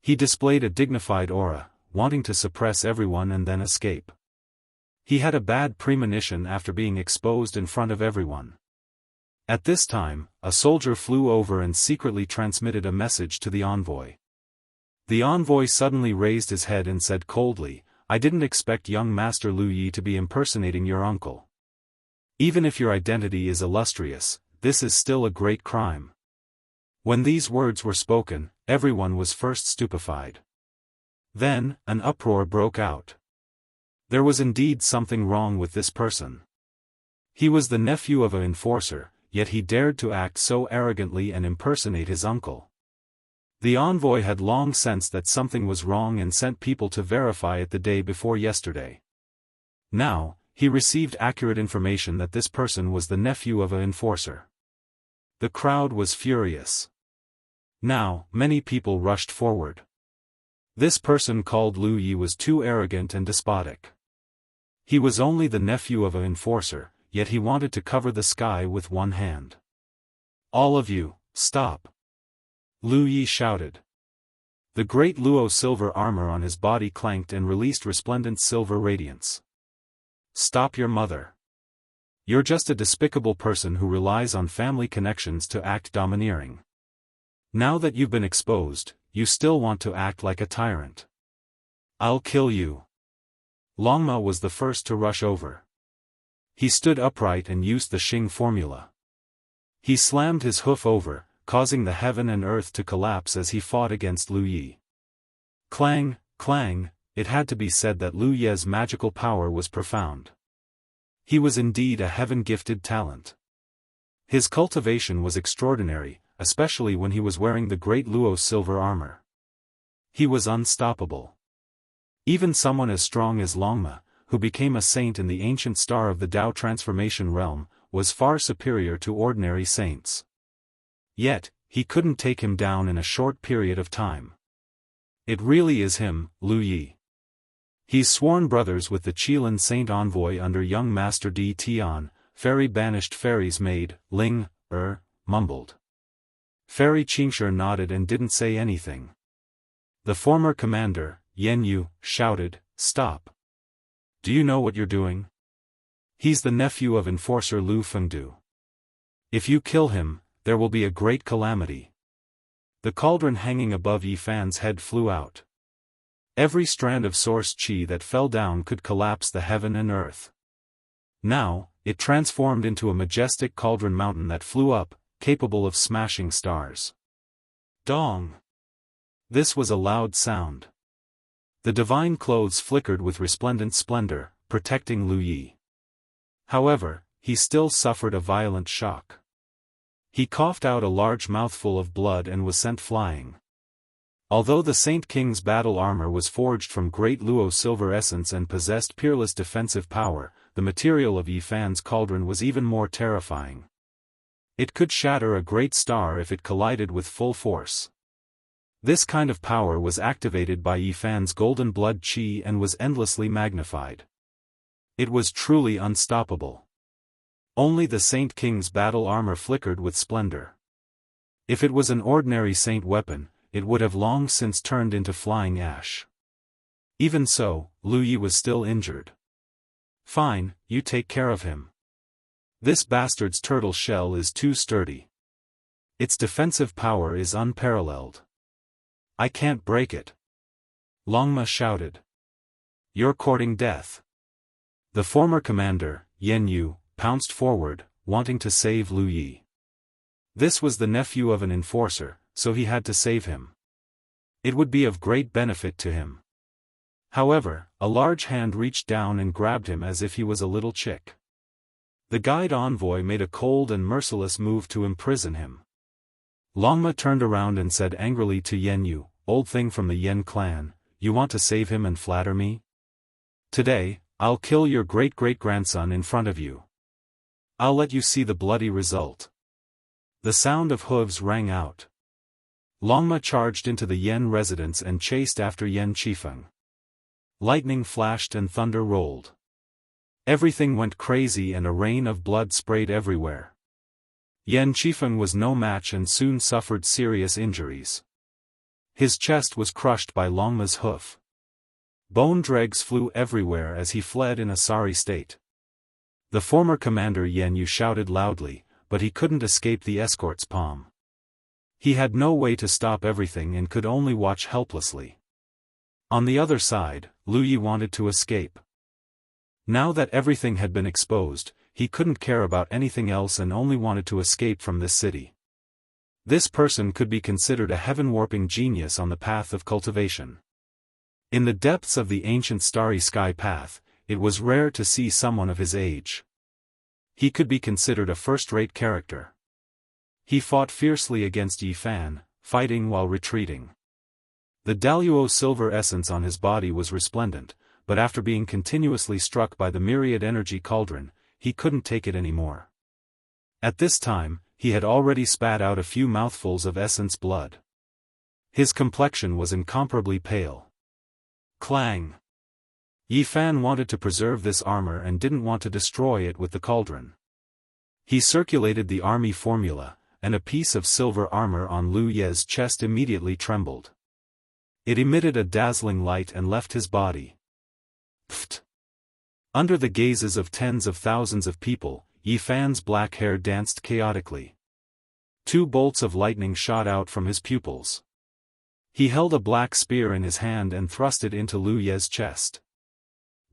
Speaker 1: He displayed a dignified aura, wanting to suppress everyone and then escape. He had a bad premonition after being exposed in front of everyone. At this time, a soldier flew over and secretly transmitted a message to the envoy. The envoy suddenly raised his head and said coldly, "I didn't expect young Master Lu Yi to be impersonating your uncle. Even if your identity is illustrious, this is still a great crime." When these words were spoken, everyone was first stupefied. Then, an uproar broke out. There was indeed something wrong with this person. He was the nephew of an enforcer, yet he dared to act so arrogantly and impersonate his uncle. The envoy had long sensed that something was wrong and sent people to verify it the day before yesterday. Now, he received accurate information that this person was the nephew of an enforcer. The crowd was furious. Now, many people rushed forward. This person called Lu Yi was too arrogant and despotic. He was only the nephew of an enforcer, yet he wanted to cover the sky with one hand. "All of you, stop!" Lu Yi shouted. The great Luo silver armor on his body clanked and released resplendent silver radiance. "Stop your mother. You're just a despicable person who relies on family connections to act domineering. Now that you've been exposed, you still want to act like a tyrant. I'll kill you." Longma was the first to rush over. He stood upright and used the Xing formula. He slammed his hoof over, causing the heaven and earth to collapse as he fought against Lu Yi. Clang, clang, it had to be said that Lu Yi's magical power was profound. He was indeed a heaven-gifted talent. His cultivation was extraordinary, especially when he was wearing the great Luo's silver armor. He was unstoppable. Even someone as strong as Longma, who became a saint in the ancient star of the Dao transformation realm, was far superior to ordinary saints. Yet, he couldn't take him down in a short period of time. It really is him, Lu Yi. He's sworn brothers with the Qilin Saint Envoy under young Master Di Tian, Fairy banished Fairy's maid, Ling, mumbled. Fairy Qingshi nodded and didn't say anything. The former commander, Yen Yu, shouted, "Stop. Do you know what you're doing? He's the nephew of enforcer Lu Fengdu. If you kill him, there will be a great calamity." The cauldron hanging above Yi Fan's head flew out. Every strand of source qi that fell down could collapse the heaven and earth. Now, it transformed into a majestic cauldron mountain that flew up, capable of smashing stars. Dong! This was a loud sound. The divine clothes flickered with resplendent splendor, protecting Lu Yi. However, he still suffered a violent shock. He coughed out a large mouthful of blood and was sent flying. Although the Saint King's battle armor was forged from great Luo silver essence and possessed peerless defensive power, the material of Yi Fan's cauldron was even more terrifying. It could shatter a great star if it collided with full force. This kind of power was activated by Yi Fan's golden blood qi and was endlessly magnified. It was truly unstoppable. Only the Saint King's battle armor flickered with splendor. If it was an ordinary saint weapon, it would have long since turned into flying ash. Even so, Lu Yi was still injured. Fine, you take care of him. This bastard's turtle shell is too sturdy. Its defensive power is unparalleled. I can't break it. Longma shouted. You're courting death. The former commander, Yen Yu, pounced forward, wanting to save Lu Yi. This was the nephew of an enforcer, so he had to save him. It would be of great benefit to him. However, a large hand reached down and grabbed him as if he was a little chick. The guide envoy made a cold and merciless move to imprison him. Longma turned around and said angrily to Yen Yu, "Old thing from the Yen clan, you want to save him and flatter me? Today, I'll kill your great-great-grandson in front of you. I'll let you see the bloody result." The sound of hooves rang out. Longma charged into the Yen residence and chased after Yen Qifeng. Lightning flashed and thunder rolled. Everything went crazy and a rain of blood sprayed everywhere. Yen Qifeng was no match and soon suffered serious injuries. His chest was crushed by Longma's hoof. Bone dregs flew everywhere as he fled in a sorry state. The former commander Yen Yu shouted loudly, but he couldn't escape the escort's palm. He had no way to stop everything and could only watch helplessly. On the other side, Lu Yi wanted to escape. Now that everything had been exposed, he couldn't care about anything else and only wanted to escape from this city. This person could be considered a heaven-warping genius on the path of cultivation. In the depths of the ancient starry sky path, it was rare to see someone of his age. He could be considered a first-rate character. He fought fiercely against Yi Fan, fighting while retreating. The Daluo silver essence on his body was resplendent, but after being continuously struck by the myriad energy cauldron, he couldn't take it anymore. At this time, he had already spat out a few mouthfuls of essence blood. His complexion was incomparably pale. Clang! Yi Fan wanted to preserve this armor and didn't want to destroy it with the cauldron. He circulated the army formula, and a piece of silver armor on Lu Ye's chest immediately trembled. It emitted a dazzling light and left his body. Pfft! Under the gazes of tens of thousands of people, Yi Fan's black hair danced chaotically. 2 bolts of lightning shot out from his pupils. He held a black spear in his hand and thrust it into Lu Ye's chest.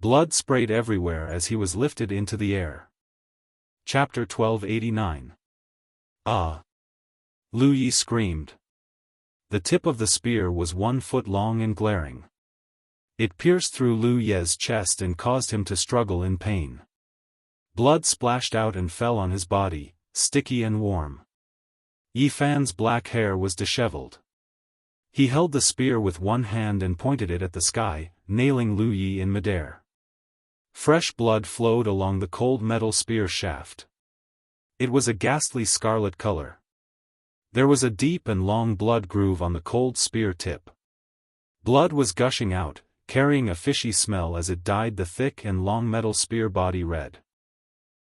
Speaker 1: Blood sprayed everywhere as he was lifted into the air. Chapter 1289. Ah! Lu Yi screamed. The tip of the spear was 1 foot long and glaring. It pierced through Lu Ye's chest and caused him to struggle in pain. Blood splashed out and fell on his body, sticky and warm. Yi Fan's black hair was disheveled. He held the spear with one hand and pointed it at the sky, nailing Lu Yi in midair. Fresh blood flowed along the cold metal spear shaft. It was a ghastly scarlet color. There was a deep and long blood groove on the cold spear tip. Blood was gushing out, carrying a fishy smell as it dyed the thick and long metal spear body red.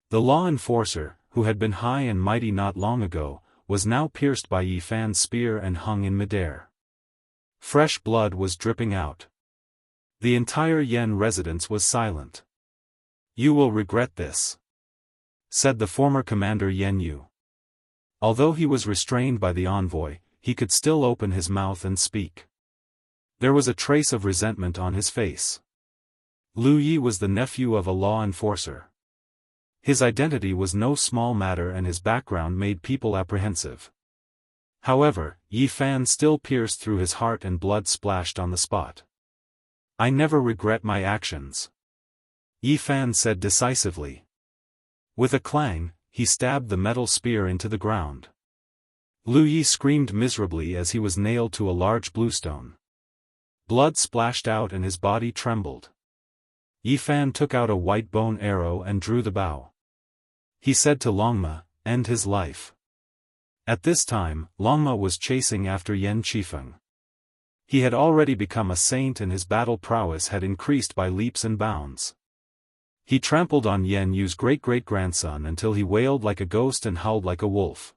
Speaker 1: The law enforcer, who had been high and mighty not long ago, was now pierced by Yi Fan's spear and hung in midair. Fresh blood was dripping out. The entire Yen residence was silent. "You will regret this," said the former commander Yen Yu. Although he was restrained by the envoy, he could still open his mouth and speak. There was a trace of resentment on his face. Lu Yi was the nephew of a law enforcer. His identity was no small matter and his background made people apprehensive. However, Yi Fan still pierced through his heart and blood splashed on the spot. "I never regret my actions," Yi Fan said decisively. With a clang, he stabbed the metal spear into the ground. Lu Yi screamed miserably as he was nailed to a large bluestone. Blood splashed out and his body trembled. Yi Fan took out a white bone arrow and drew the bow. He said to Longma, "End his life." At this time, Longma was chasing after Yan Qifeng. He had already become a saint and his battle prowess had increased by leaps and bounds. He trampled on Yan Yu's great-great-grandson until he wailed like a ghost and howled like a wolf.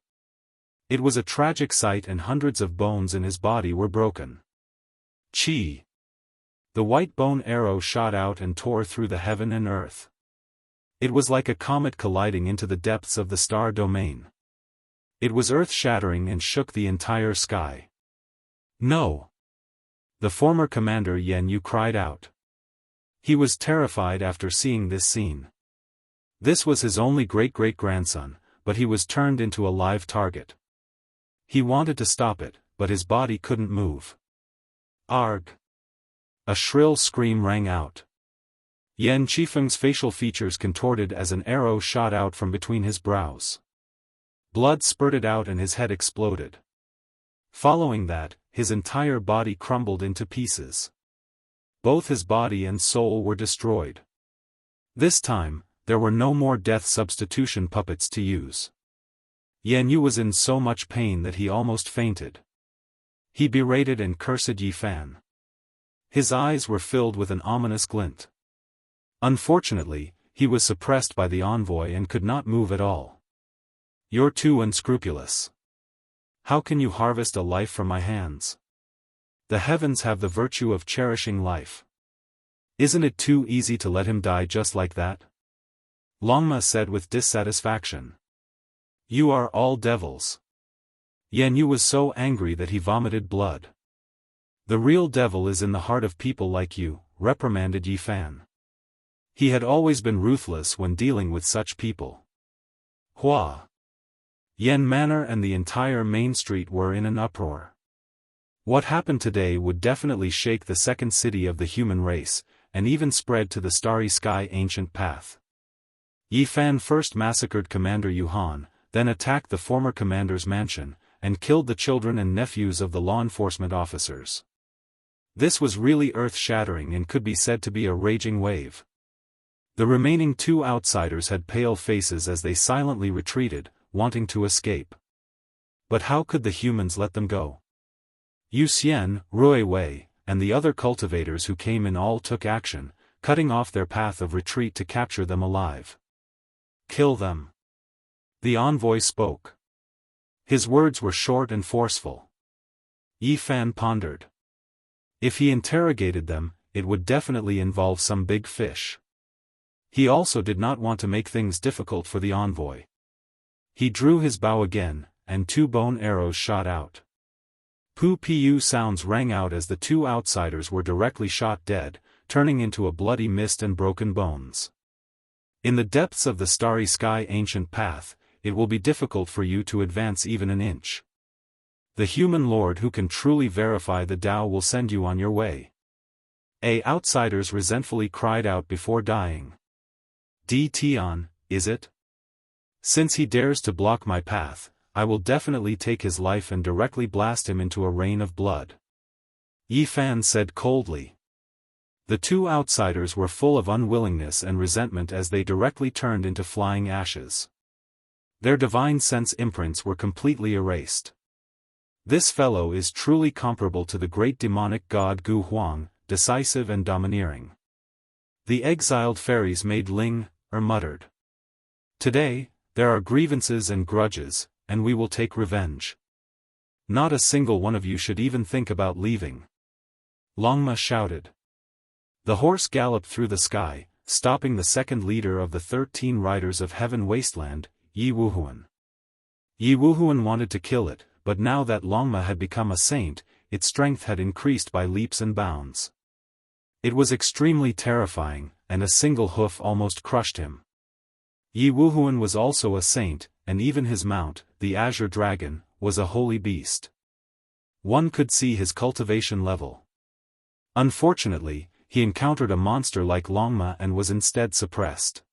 Speaker 1: It was a tragic sight and hundreds of bones in his body were broken. Chi! The white bone arrow shot out and tore through the heaven and earth. It was like a comet colliding into the depths of the star domain. It was earth-shattering and shook the entire sky. "No!" The former commander Yan Yu cried out. He was terrified after seeing this scene. This was his only great-great-grandson, but he was turned into a live target. He wanted to stop it, but his body couldn't move. "Arg!" A shrill scream rang out. Yan Qifeng's facial features contorted as an arrow shot out from between his brows. Blood spurted out and his head exploded. Following that, his entire body crumbled into pieces. Both his body and soul were destroyed. This time, there were no more death substitution puppets to use. Yan Yu was in so much pain that he almost fainted. He berated and cursed Yi Fan. His eyes were filled with an ominous glint. Unfortunately, he was suppressed by the envoy and could not move at all. "You're too unscrupulous. How can you harvest a life from my hands? The heavens have the virtue of cherishing life. Isn't it too easy to let him die just like that?" Longma said with dissatisfaction. "You are all devils." Yan Yu was so angry that he vomited blood. "The real devil is in the heart of people like you," reprimanded Yi Fan. He had always been ruthless when dealing with such people. Hua! Yan Manor and the entire main street were in an uproar. What happened today would definitely shake the second city of the human race, and even spread to the starry sky ancient path. Yi Fan first massacred Commander Yuhan, then attacked the former commander's mansion, and killed the children and nephews of the law enforcement officers. This was really earth-shattering and could be said to be a raging wave. The remaining two outsiders had pale faces as they silently retreated, wanting to escape. But how could the humans let them go? Yu Xian, Rui Wei, and the other cultivators who came in all took action, cutting off their path of retreat to capture them alive. "Kill them." The envoy spoke. His words were short and forceful. Yi Fan pondered. If he interrogated them, it would definitely involve some big fish. He also did not want to make things difficult for the envoy. He drew his bow again, and two bone arrows shot out. Pu-pu sounds rang out as the two outsiders were directly shot dead, turning into a bloody mist and broken bones. In the depths of the starry sky ancient path, it will be difficult for you to advance even an inch. The human lord who can truly verify the Tao will send you on your way. Outsiders resentfully cried out before dying. "D Tian, is it? Since he dares to block my path, I will definitely take his life and directly blast him into a rain of blood." Yi Fan said coldly. The two outsiders were full of unwillingness and resentment as they directly turned into flying ashes. Their divine sense imprints were completely erased. This fellow is truly comparable to the great demonic god Gu Huang, decisive and domineering. The exiled fairies made Ling, muttered. "Today, there are grievances and grudges, and we will take revenge. Not a single one of you should even think about leaving." Longma shouted. The horse galloped through the sky, stopping the second leader of the 13 riders of Heaven Wasteland, Yi Wuhuan. Yi Wuhuan wanted to kill it, but now that Longma had become a saint, its strength had increased by leaps and bounds. It was extremely terrifying, and a single hoof almost crushed him. Yi Wuhuan was also a saint, and even his mount, the Azure Dragon, was a holy beast. One could see his cultivation level. Unfortunately, he encountered a monster like Longma and was instead suppressed.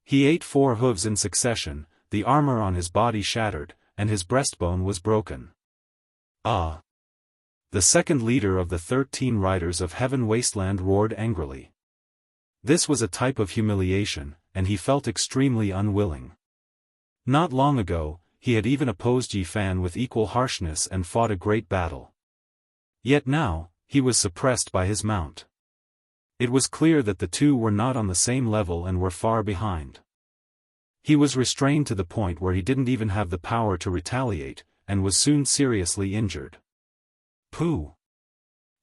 Speaker 1: He ate 4 hooves in succession, the armor on his body shattered, and his breastbone was broken. Ah! The second leader of the 13 Riders of Heaven Wasteland roared angrily. This was a type of humiliation, and he felt extremely unwilling. Not long ago, he had even opposed Yi Fan with equal harshness and fought a great battle. Yet now, he was suppressed by his mount. It was clear that the two were not on the same level and were far behind. He was restrained to the point where he didn't even have the power to retaliate, and was soon seriously injured. Pooh!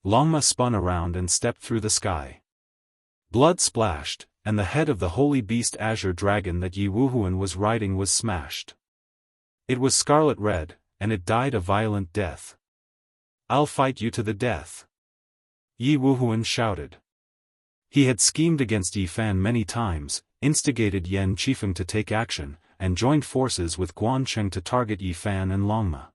Speaker 1: Longma spun around and stepped through the sky. Blood splashed, and the head of the holy beast Azure Dragon that Yi Wuhuan was riding was smashed. It was scarlet red, and it died a violent death. "I'll fight you to the death!" Yi Wuhuan shouted. He had schemed against Yi Fan many times, instigated Yan Qifeng to take action, and joined forces with Guancheng to target Yi Fan and Longma.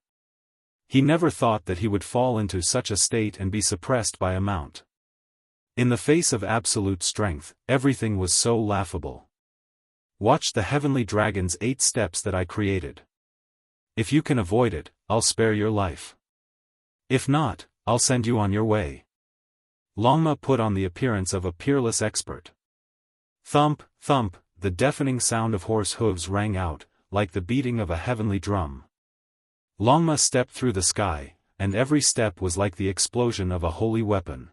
Speaker 1: He never thought that he would fall into such a state and be suppressed by a mount. In the face of absolute strength, everything was so laughable. Watch the heavenly dragon's 8 steps that I created. If you can avoid it, I'll spare your life. If not, I'll send you on your way. Longma put on the appearance of a peerless expert. Thump, thump, the deafening sound of horse hooves rang out, like the beating of a heavenly drum. Longma stepped through the sky, and every step was like the explosion of a holy weapon.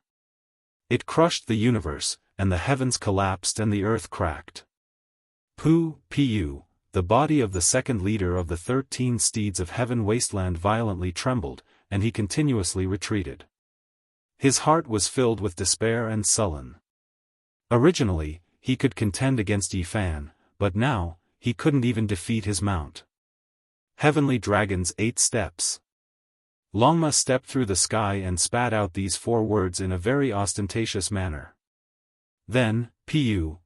Speaker 1: It crushed the universe, and the heavens collapsed and the earth cracked. Pu, the body of the second leader of the 13 steeds of heaven wasteland violently trembled, and he continuously retreated. His heart was filled with despair and sullen. Originally, he could contend against Yi Fan, but now, he couldn't even defeat his mount. Heavenly Dragon's 8 steps. Longma stepped through the sky and spat out these 4 words in a very ostentatious manner. Then, pu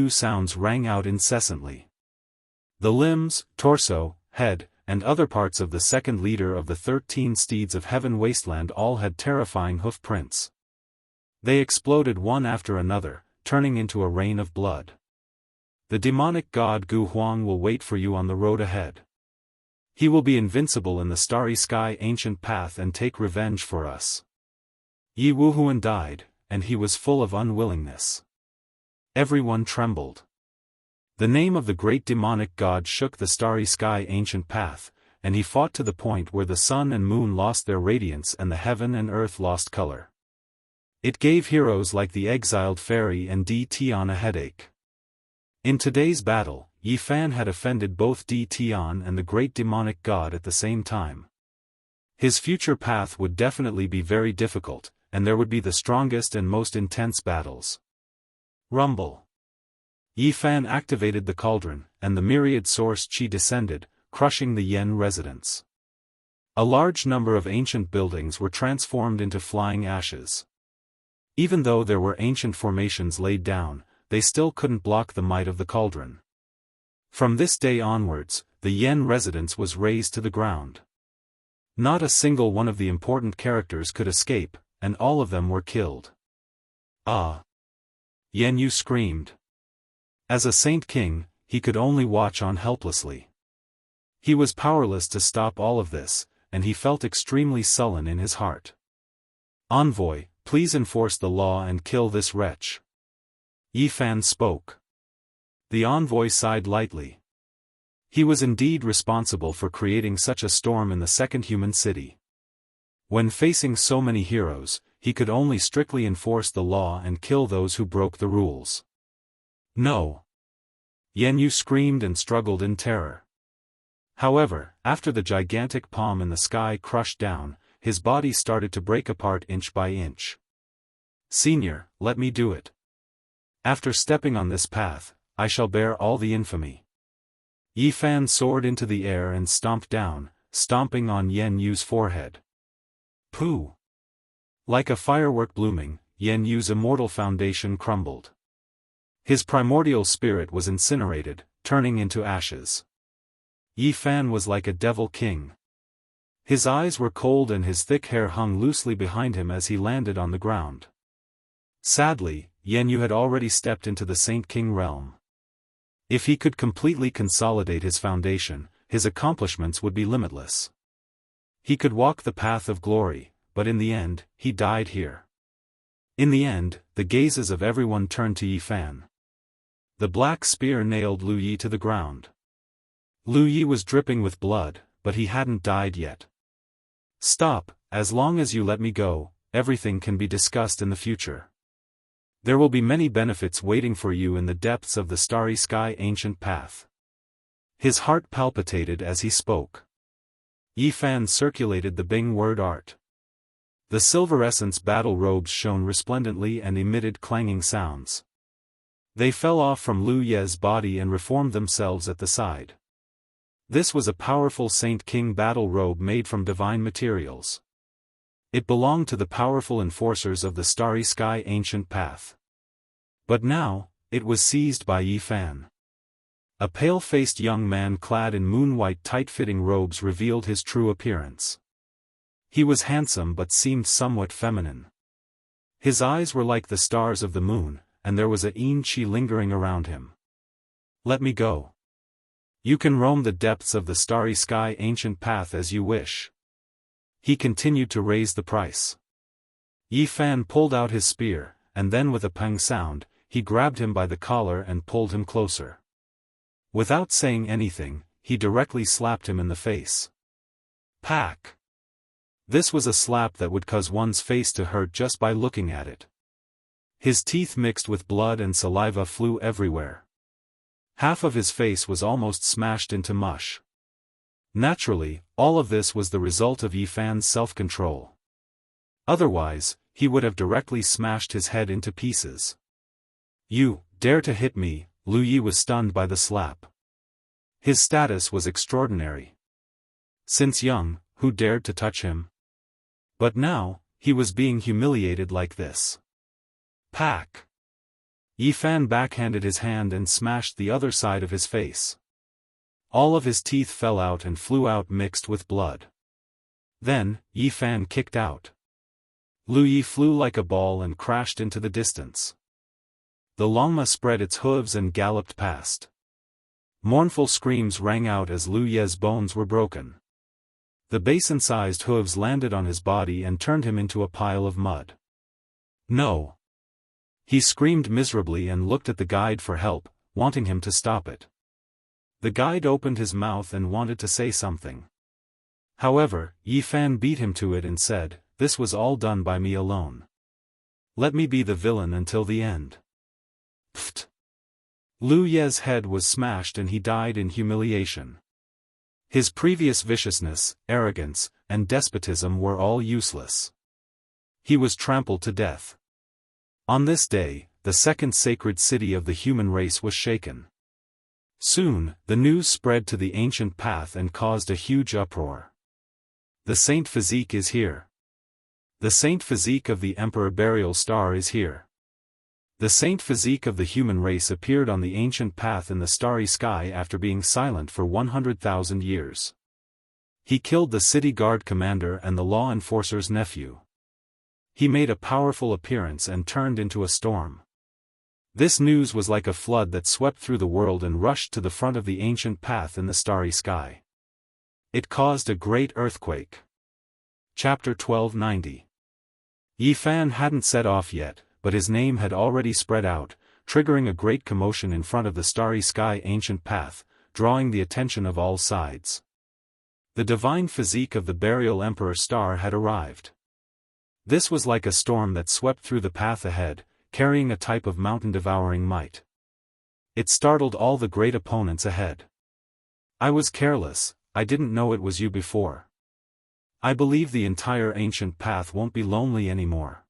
Speaker 1: sounds rang out incessantly. The limbs, torso, head, and other parts of the second leader of the 13 steeds of heaven wasteland all had terrifying hoof prints. They exploded one after another, turning into a rain of blood. The demonic god Gu Huang will wait for you on the road ahead. He will be invincible in the starry sky ancient path and take revenge for us. Yi Wuhuan died, and he was full of unwillingness. Everyone trembled. The name of the great demonic god shook the starry sky ancient path, and he fought to the point where the sun and moon lost their radiance and the heaven and earth lost color. It gave heroes like the exiled fairy and Di Tian a headache. In today's battle, Yi Fan had offended both Di Tian and the great demonic god at the same time. His future path would definitely be very difficult, and there would be the strongest and most intense battles. Rumble. Yi Fan activated the cauldron, and the myriad source qi descended, crushing the Yen residence. A large number of ancient buildings were transformed into flying ashes. Even though there were ancient formations laid down, they still couldn't block the might of the cauldron. From this day onwards, the Yen residence was razed to the ground. Not a single one of the important characters could escape, and all of them were killed. Ah! Yen Yu screamed. As a saint king, he could only watch on helplessly. He was powerless to stop all of this, and he felt extremely sullen in his heart. Envoy, please enforce the law and kill this wretch. Yi Fan spoke. The envoy sighed lightly. He was indeed responsible for creating such a storm in the second human city. When facing so many heroes, he could only strictly enforce the law and kill those who broke the rules. No! Yen Yu screamed and struggled in terror. However, after the gigantic palm in the sky crushed down, his body started to break apart inch by inch. Senior, let me do it. After stepping on this path, I shall bear all the infamy. Yi Fan soared into the air and stomped down, stomping on Yen Yu's forehead. Pooh! Like a firework blooming, Yen Yu's immortal foundation crumbled. His primordial spirit was incinerated, turning into ashes. Yi Fan was like a devil king. His eyes were cold and his thick hair hung loosely behind him as he landed on the ground. Sadly, Yen Yu had already stepped into the Saint King realm. If he could completely consolidate his foundation, his accomplishments would be limitless. He could walk the path of glory, but in the end, he died here. In the end, the gazes of everyone turned to Yi Fan. The black spear nailed Lu Yi to the ground. Lu Yi was dripping with blood, but he hadn't died yet. Stop, as long as you let me go, everything can be discussed in the future. There will be many benefits waiting for you in the depths of the starry sky ancient path. His heart palpitated as he spoke. Yi Fan circulated the Bing word art. The silverescence battle robes shone resplendently and emitted clanging sounds. They fell off from Lu Ye's body and reformed themselves at the side. This was a powerful Saint King battle robe made from divine materials. It belonged to the powerful enforcers of the starry sky ancient path. But now, it was seized by Yi Fan. A pale-faced young man clad in moon-white tight-fitting robes revealed his true appearance. He was handsome but seemed somewhat feminine. His eyes were like the stars of the moon, and there was a yin qi lingering around him. Let me go. You can roam the depths of the starry sky ancient path as you wish. He continued to raise the price. Yi Fan pulled out his spear, and then with a pang sound, he grabbed him by the collar and pulled him closer. Without saying anything, he directly slapped him in the face. Pack! This was a slap that would cause one's face to hurt just by looking at it. His teeth mixed with blood and saliva flew everywhere. Half of his face was almost smashed into mush. Naturally, all of this was the result of Yi Fan's self-control. Otherwise, he would have directly smashed his head into pieces. You dare to hit me? Lu Yi was stunned by the slap. His status was extraordinary. Since young, who dared to touch him? But now, he was being humiliated like this. Pack! Yi Fan backhanded his hand and smashed the other side of his face. All of his teeth fell out and flew out mixed with blood. Then, Yi Fan kicked out. Lu Yi flew like a ball and crashed into the distance. The llama spread its hooves and galloped past. Mournful screams rang out as Lu Ye's bones were broken. The basin-sized hooves landed on his body and turned him into a pile of mud. No! He screamed miserably and looked at the guide for help, wanting him to stop it. The guide opened his mouth and wanted to say something. However, Yi Fan beat him to it and said, "This was all done by me alone. Let me be the villain until the end." Pfft! Lu Ye's head was smashed and he died in humiliation. His previous viciousness, arrogance, and despotism were all useless. He was trampled to death. On this day, the second sacred city of the human race was shaken. Soon, the news spread to the ancient path and caused a huge uproar. The Saint Physique is here. The Saint Physique of the Emperor Burial Star is here. The Saint Physique of the human race appeared on the ancient path in the starry sky after being silent for 100,000 years. He killed the city guard commander and the law enforcer's nephew. He made a powerful appearance and turned into a storm. This news was like a flood that swept through the world and rushed to the front of the ancient path in the starry sky. It caused a great earthquake. Chapter 1290. Yi Fan hadn't set off yet, but his name had already spread out, triggering a great commotion in front of the starry sky ancient path, drawing the attention of all sides. The divine physique of the burial emperor star had arrived. This was like a storm that swept through the path ahead, carrying a type of mountain-devouring might. It startled all the great opponents ahead. I was careless, I didn't know it was you before. I believe the entire ancient path won't be lonely anymore.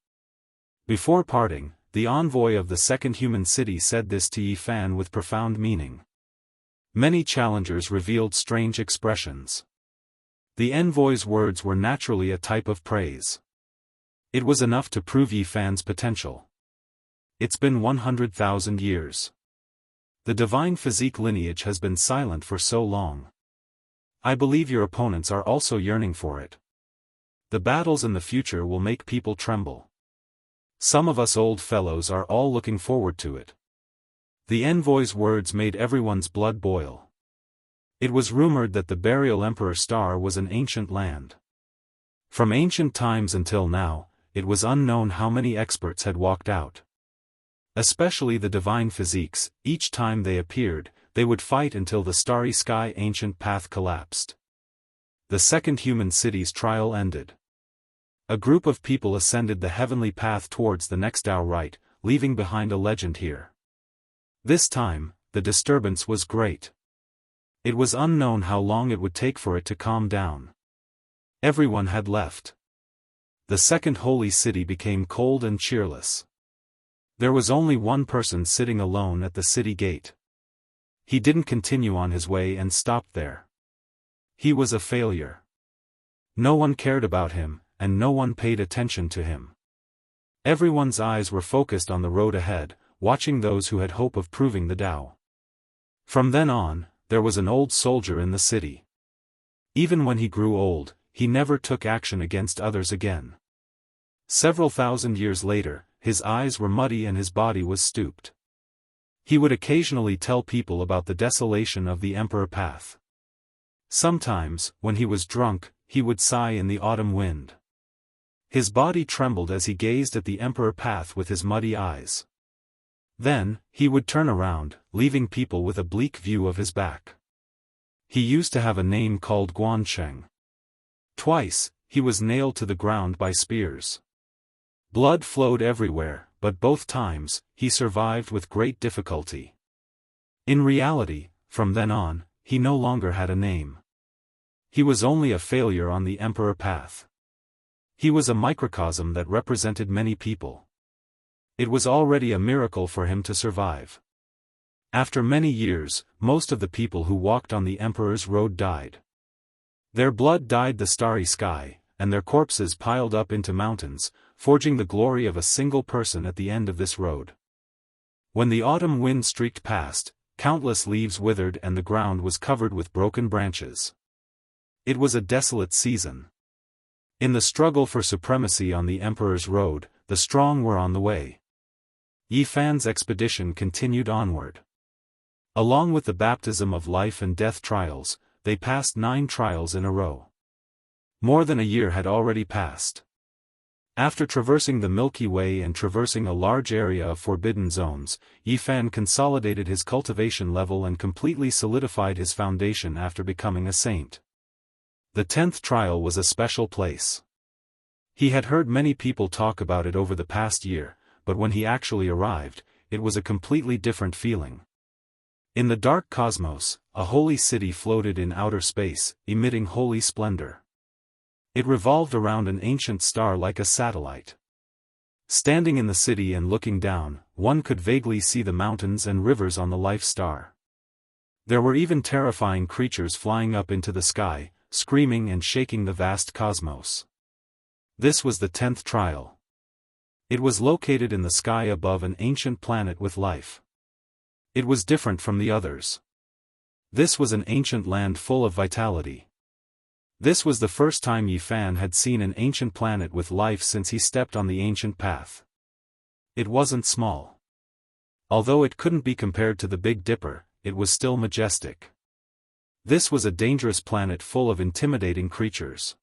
Speaker 1: Before parting, the envoy of the second human city said this to Yi Fan with profound meaning. Many challengers revealed strange expressions. The envoy's words were naturally a type of praise. It was enough to prove Yi Fan's potential. It's been 100,000 years. The divine physique lineage has been silent for so long. I believe your opponents are also yearning for it. The battles in the future will make people tremble. Some of us old fellows are all looking forward to it. The envoy's words made everyone's blood boil. It was rumored that the Burial Emperor Star was an ancient land. From ancient times until now, it was unknown how many experts had walked out. Especially the divine physiques, each time they appeared, they would fight until the starry sky ancient path collapsed. The second human city's trial ended. A group of people ascended the heavenly path towards the next Dao right, leaving behind a legend here. This time, the disturbance was great. It was unknown how long it would take for it to calm down. Everyone had left. The second holy city became cold and cheerless. There was only one person sitting alone at the city gate. He didn't continue on his way and stopped there. He was a failure. No one cared about him, and no one paid attention to him. Everyone's eyes were focused on the road ahead, watching those who had hope of proving the Tao. From then on, there was an old soldier in the city. Even when he grew old, he never took action against others again. Several thousand years later, his eyes were muddy and his body was stooped. He would occasionally tell people about the desolation of the Emperor Path. Sometimes, when he was drunk, he would sigh in the autumn wind. His body trembled as he gazed at the Emperor Path with his muddy eyes. Then, he would turn around, leaving people with a bleak view of his back. He used to have a name called Guansheng. Twice, he was nailed to the ground by spears. Blood flowed everywhere, but both times, he survived with great difficulty. In reality, from then on, he no longer had a name. He was only a failure on the Emperor Path. He was a microcosm that represented many people. It was already a miracle for him to survive. After many years, most of the people who walked on the Emperor's road died. Their blood dyed the starry sky, and their corpses piled up into mountains, forging the glory of a single person at the end of this road. When the autumn wind streaked past, countless leaves withered and the ground was covered with broken branches. It was a desolate season. In the struggle for supremacy on the Emperor's road, the strong were on the way. Yi Fan's expedition continued onward. Along with the baptism of life and death trials, they passed 9 trials in a row. More than a year had already passed. After traversing the Milky Way and traversing a large area of forbidden zones, Yi Fan consolidated his cultivation level and completely solidified his foundation after becoming a saint. The 10th trial was a special place. He had heard many people talk about it over the past year, but when he actually arrived, it was a completely different feeling. In the dark cosmos, a holy city floated in outer space, emitting holy splendor. It revolved around an ancient star like a satellite. Standing in the city and looking down, one could vaguely see the mountains and rivers on the life star. There were even terrifying creatures flying up into the sky, screaming and shaking the vast cosmos. This was the 10th trial. It was located in the sky above an ancient planet with life. It was different from the others. This was an ancient land full of vitality. This was the first time Yi Fan had seen an ancient planet with life since he stepped on the ancient path. It wasn't small. Although it couldn't be compared to the Big Dipper, it was still majestic. This was a dangerous planet full of intimidating creatures.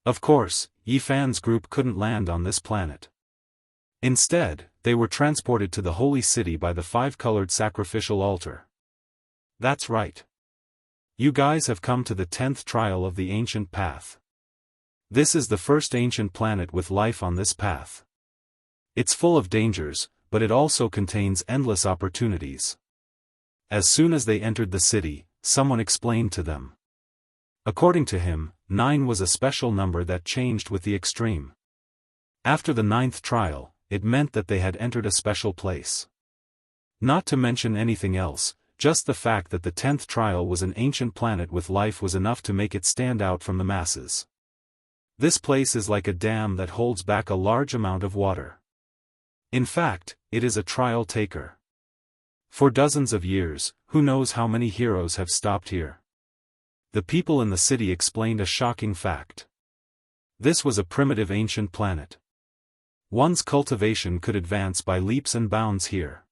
Speaker 1: Of course, Yi Fan's group couldn't land on this planet. Instead, they were transported to the holy city by the 5-colored sacrificial altar. That's right. You guys have come to the 10th trial of the ancient path. This is the first ancient planet with life on this path. It's full of dangers, but it also contains endless opportunities. As soon as they entered the city, someone explained to them. According to him, 9 was a special number that changed with the extreme. After the 9th trial, it meant that they had entered a special place. Not to mention anything else, just the fact that the 10th trial was an ancient planet with life was enough to make it stand out from the masses. This place is like a dam that holds back a large amount of water. In fact, it is a trial taker. For dozens of years, who knows how many heroes have stopped here. The people in the city explained a shocking fact. This was a primitive ancient planet. One's cultivation could advance by leaps and bounds here.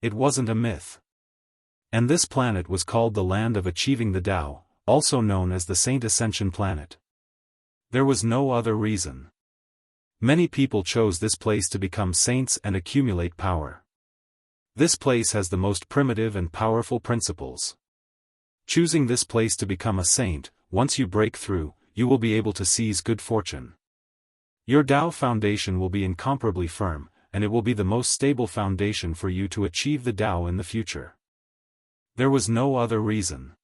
Speaker 1: It wasn't a myth. And this planet was called the Land of Achieving the Tao, also known as the Saint Ascension Planet. There was no other reason. Many people chose this place to become saints and accumulate power. This place has the most primitive and powerful principles. Choosing this place to become a saint, once you break through, you will be able to seize good fortune. Your Tao foundation will be incomparably firm, and it will be the most stable foundation for you to achieve the Tao in the future. There was no other reason.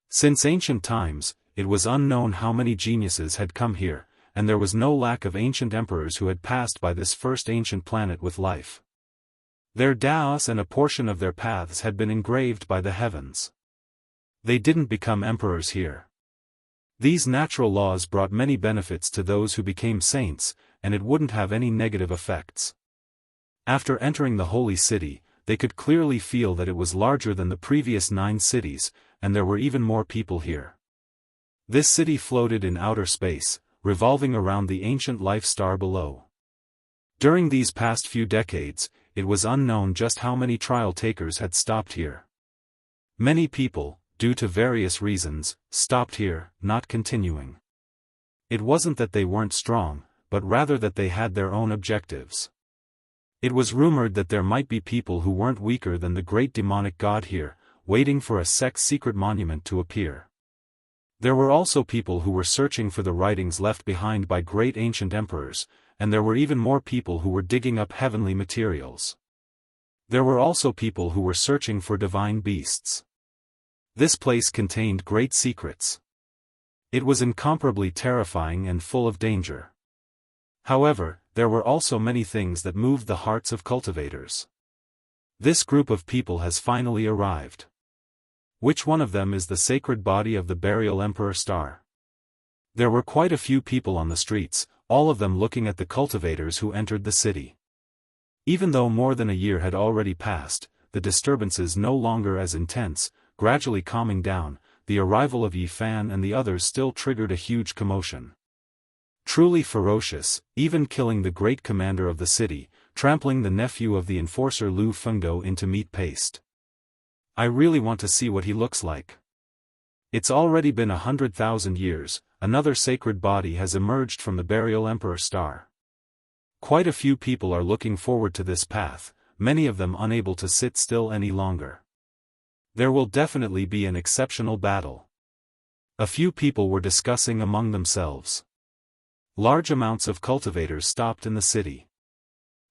Speaker 1: Since ancient times, it was unknown how many geniuses had come here, and there was no lack of ancient emperors who had passed by this first ancient planet with life. Their Daos and a portion of their paths had been engraved by the heavens. They didn't become emperors here. These natural laws brought many benefits to those who became saints, and it wouldn't have any negative effects. After entering the holy city, they could clearly feel that it was larger than the previous 9 cities, and there were even more people here. This city floated in outer space, revolving around the ancient life star below. During these past few decades, it was unknown just how many trial takers had stopped here. Many people, due to various reasons, stopped here, not continuing. It wasn't that they weren't strong, but rather that they had their own objectives. It was rumored that there might be people who weren't weaker than the great demonic god here, waiting for a sect's secret monument to appear. There were also people who were searching for the writings left behind by great ancient emperors, and there were even more people who were digging up heavenly materials. There were also people who were searching for divine beasts. This place contained great secrets. It was incomparably terrifying and full of danger. However, there were also many things that moved the hearts of cultivators. This group of people has finally arrived. Which one of them is the sacred body of the burial Emperor Star? There were quite a few people on the streets, all of them looking at the cultivators who entered the city. Even though more than a year had already passed, the disturbances no longer as intense, gradually calming down, the arrival of Yi Fan and the others still triggered a huge commotion. Truly ferocious, even killing the great commander of the city, trampling the nephew of the enforcer Lu Fengdo into meat paste. I really want to see what he looks like. It's already been 100,000 years, another sacred body has emerged from the burial Emperor Star. Quite a few people are looking forward to this path, many of them unable to sit still any longer. There will definitely be an exceptional battle. A few people were discussing among themselves. Large amounts of cultivators stopped in the city.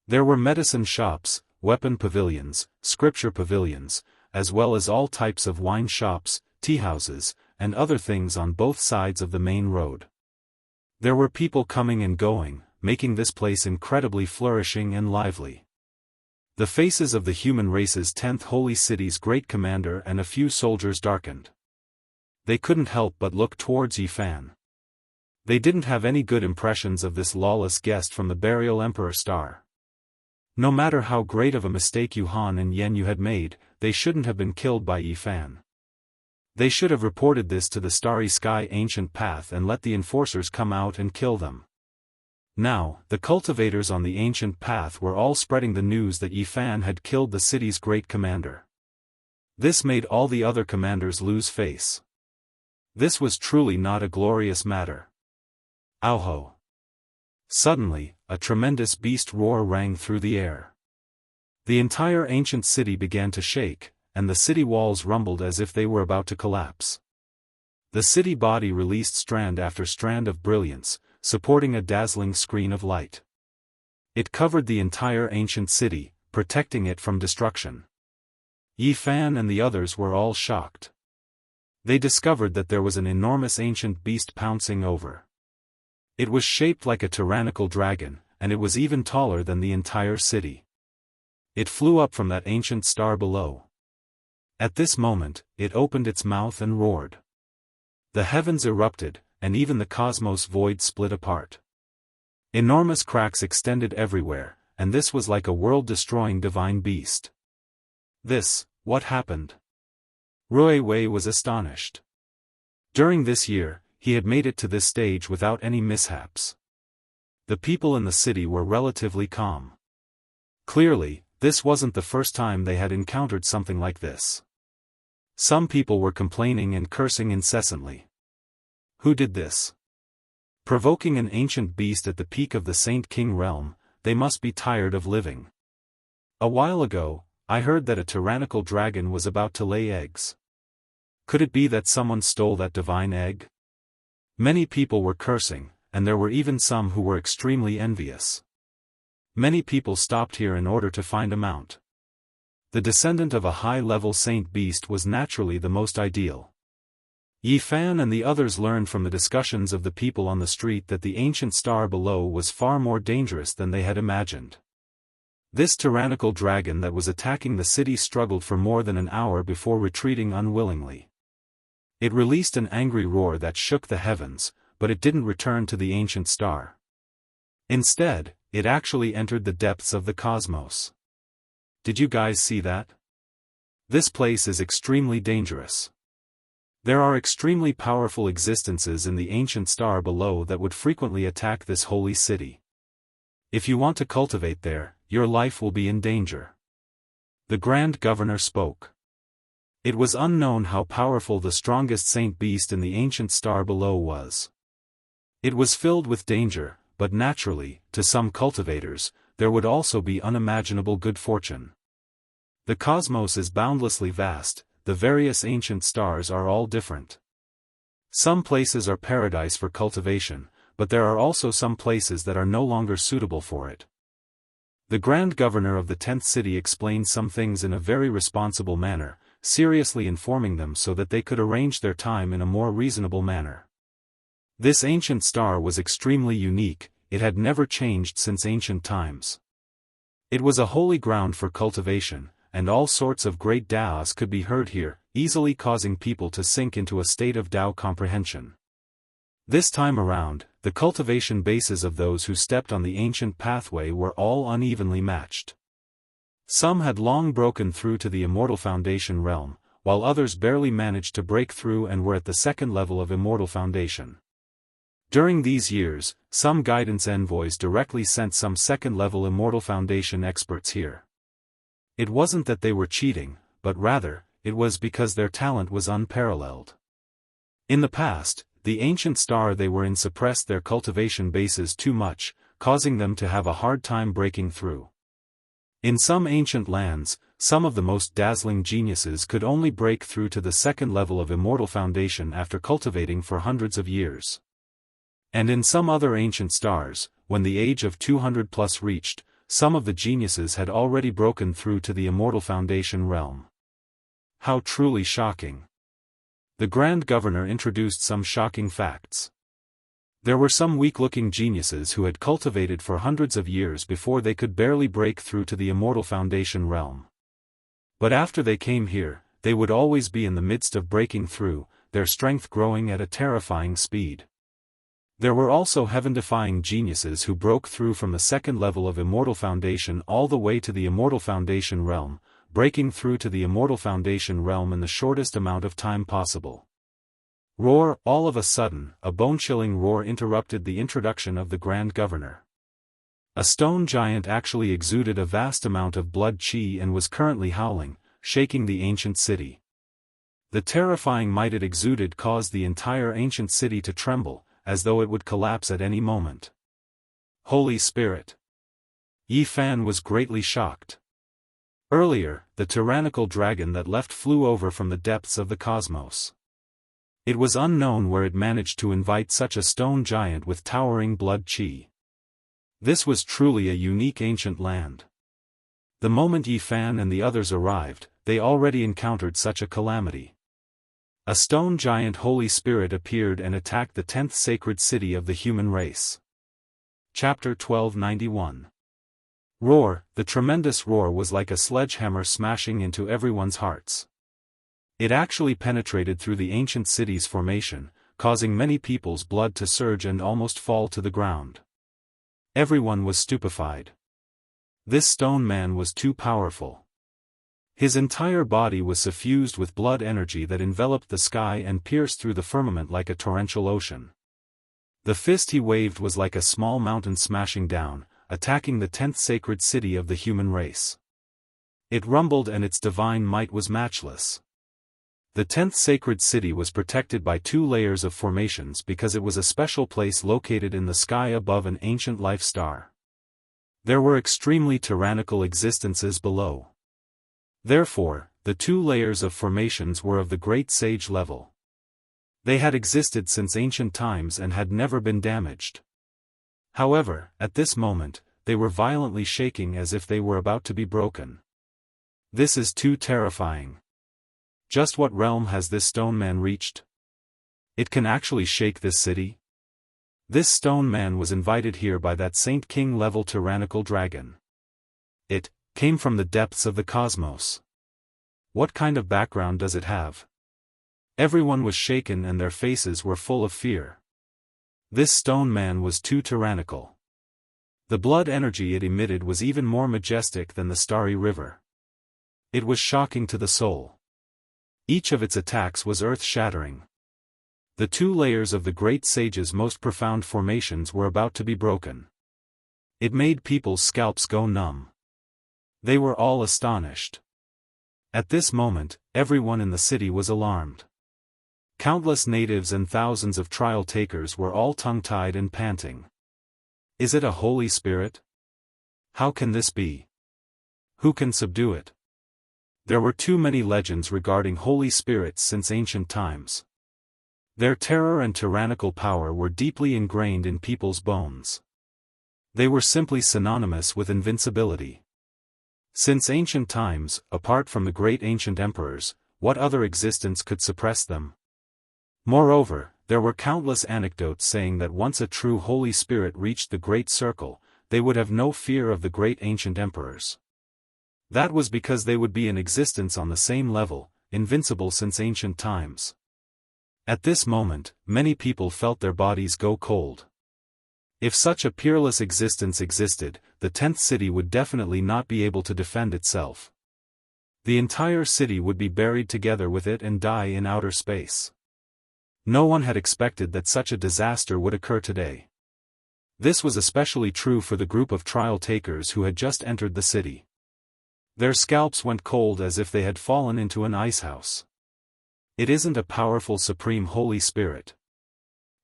Speaker 1: There were medicine shops, weapon pavilions, scripture pavilions, as well as all types of wine shops, tea houses, and other things on both sides of the main road. There were people coming and going, making this place incredibly flourishing and lively. The faces of the human race's 10th holy city's great commander and a few soldiers darkened. They couldn't help but look towards Yi Fan. They didn't have any good impressions of this lawless guest from the burial Emperor Star. No matter how great of a mistake Yuhan and Yen Yu had made, they shouldn't have been killed by Yi Fan. They should have reported this to the Starry Sky Ancient Path and let the enforcers come out and kill them. Now, the cultivators on the Ancient Path were all spreading the news that Yi Fan had killed the city's great commander. This made all the other commanders lose face. This was truly not a glorious matter. Auho! Suddenly, a tremendous beast roar rang through the air. The entire ancient city began to shake, and the city walls rumbled as if they were about to collapse. The city body released strand after strand of brilliance, supporting a dazzling screen of light. It covered the entire ancient city, protecting it from destruction. Yi Fan and the others were all shocked. They discovered that there was an enormous ancient beast pouncing over. It was shaped like a tyrannical dragon, and it was even taller than the entire city. It flew up from that ancient star below. At this moment, it opened its mouth and roared. The heavens erupted, and even the cosmos void split apart. Enormous cracks extended everywhere, and this was like a world-destroying divine beast. What happened? Rui Wei was astonished. During this year, he had made it to this stage without any mishaps. The people in the city were relatively calm. Clearly, this wasn't the first time they had encountered something like this. Some people were complaining and cursing incessantly. Who did this? Provoking an ancient beast at the peak of the Saint King realm, they must be tired of living. A while ago, I heard that a tyrannical dragon was about to lay eggs. Could it be that someone stole that divine egg? Many people were cursing, and there were even some who were extremely envious. Many people stopped here in order to find a mount. The descendant of a high-level saint beast was naturally the most ideal. Yi Fan and the others learned from the discussions of the people on the street that the ancient star below was far more dangerous than they had imagined. This tyrannical dragon that was attacking the city struggled for more than an hour before retreating unwillingly. It released an angry roar that shook the heavens, but it didn't return to the ancient star. Instead, it actually entered the depths of the cosmos. Did you guys see that? This place is extremely dangerous. There are extremely powerful existences in the ancient star below that would frequently attack this holy city. If you want to cultivate there, your life will be in danger. The Grand Governor spoke. It was unknown how powerful the strongest saint beast in the ancient star below was. It was filled with danger, but naturally, to some cultivators, there would also be unimaginable good fortune. The cosmos is boundlessly vast. The various ancient stars are all different. Some places are paradise for cultivation, but there are also some places that are no longer suitable for it. The Grand Governor of the 10th city explained some things in a very responsible manner, seriously informing them so that they could arrange their time in a more reasonable manner. This ancient star was extremely unique, it had never changed since ancient times. It was a holy ground for cultivation, and all sorts of great Daos could be heard here, easily causing people to sink into a state of Dao comprehension. This time around, the cultivation bases of those who stepped on the ancient pathway were all unevenly matched. Some had long broken through to the Immortal Foundation realm, while others barely managed to break through and were at the second level of Immortal Foundation. During these years, some guidance envoys directly sent some second-level Immortal Foundation experts here. It wasn't that they were cheating, but rather, it was because their talent was unparalleled. In the past, the ancient star they were in suppressed their cultivation bases too much, causing them to have a hard time breaking through. In some ancient lands, some of the most dazzling geniuses could only break through to the second level of Immortal Foundation after cultivating for hundreds of years. And in some other ancient stars, when the age of 200 plus reached, some of the geniuses had already broken through to the Immortal Foundation realm. How truly shocking. The Grand Governor introduced some shocking facts. There were some weak-looking geniuses who had cultivated for hundreds of years before they could barely break through to the Immortal Foundation realm. But after they came here, they would always be in the midst of breaking through, their strength growing at a terrifying speed. There were also heaven-defying geniuses who broke through from the second level of Immortal Foundation all the way to the Immortal Foundation realm, breaking through to the Immortal Foundation realm in the shortest amount of time possible. Roar! All of a sudden, a bone-chilling roar interrupted the introduction of the Grand Governor. A stone giant actually exuded a vast amount of blood chi and was currently howling, shaking the ancient city. The terrifying might it exuded caused the entire ancient city to tremble, as though it would collapse at any moment. Holy Spirit! Yi Fan was greatly shocked. Earlier, the tyrannical dragon that left flew over from the depths of the cosmos. It was unknown where it managed to invite such a stone giant with towering blood chi. This was truly a unique ancient land. The moment Yi Fan and the others arrived, they already encountered such a calamity. A stone giant Holy Spirit appeared and attacked the 10th sacred city of the human race. Chapter 1291. Roar! The tremendous roar was like a sledgehammer smashing into everyone's hearts. It actually penetrated through the ancient city's formation, causing many people's blood to surge and almost fall to the ground. Everyone was stupefied. This stone man was too powerful. His entire body was suffused with blood energy that enveloped the sky and pierced through the firmament like a torrential ocean. The fist he waved was like a small mountain smashing down, attacking the 10th sacred city of the human race. It rumbled and its divine might was matchless. The 10th sacred city was protected by 2 layers of formations because it was a special place located in the sky above an ancient life star. There were extremely tyrannical existences below. Therefore, the 2 layers of formations were of the great sage level. They had existed since ancient times and had never been damaged. However, at this moment, they were violently shaking as if they were about to be broken. This is too terrifying. Just what realm has this stone man reached? It can actually shake this city? This stone man was invited here by that Saint King level tyrannical dragon. It came from the depths of the cosmos. What kind of background does it have? Everyone was shaken and their faces were full of fear. This stone man was too tyrannical. The blood energy it emitted was even more majestic than the starry river. It was shocking to the soul. Each of its attacks was earth-shattering. The 2 layers of the great sage's most profound formations were about to be broken. It made people's scalps go numb. They were all astonished. At this moment, everyone in the city was alarmed. Countless natives and thousands of trial takers were all tongue-tied and panting. Is it a holy spirit? How can this be? Who can subdue it? There were too many legends regarding holy spirits since ancient times. Their terror and tyrannical power were deeply ingrained in people's bones. They were simply synonymous with invincibility. Since ancient times, apart from the great ancient emperors, what other existence could suppress them? Moreover, there were countless anecdotes saying that once a true Holy Spirit reached the Great Circle, they would have no fear of the great ancient emperors. That was because they would be in existence on the same level, invincible since ancient times. At this moment, many people felt their bodies go cold. If such a peerless existence existed, the 10th city would definitely not be able to defend itself. The entire city would be buried together with it and die in outer space. No one had expected that such a disaster would occur today. This was especially true for the group of trial takers who had just entered the city. Their scalps went cold as if they had fallen into an icehouse. It isn't a powerful supreme Holy Spirit.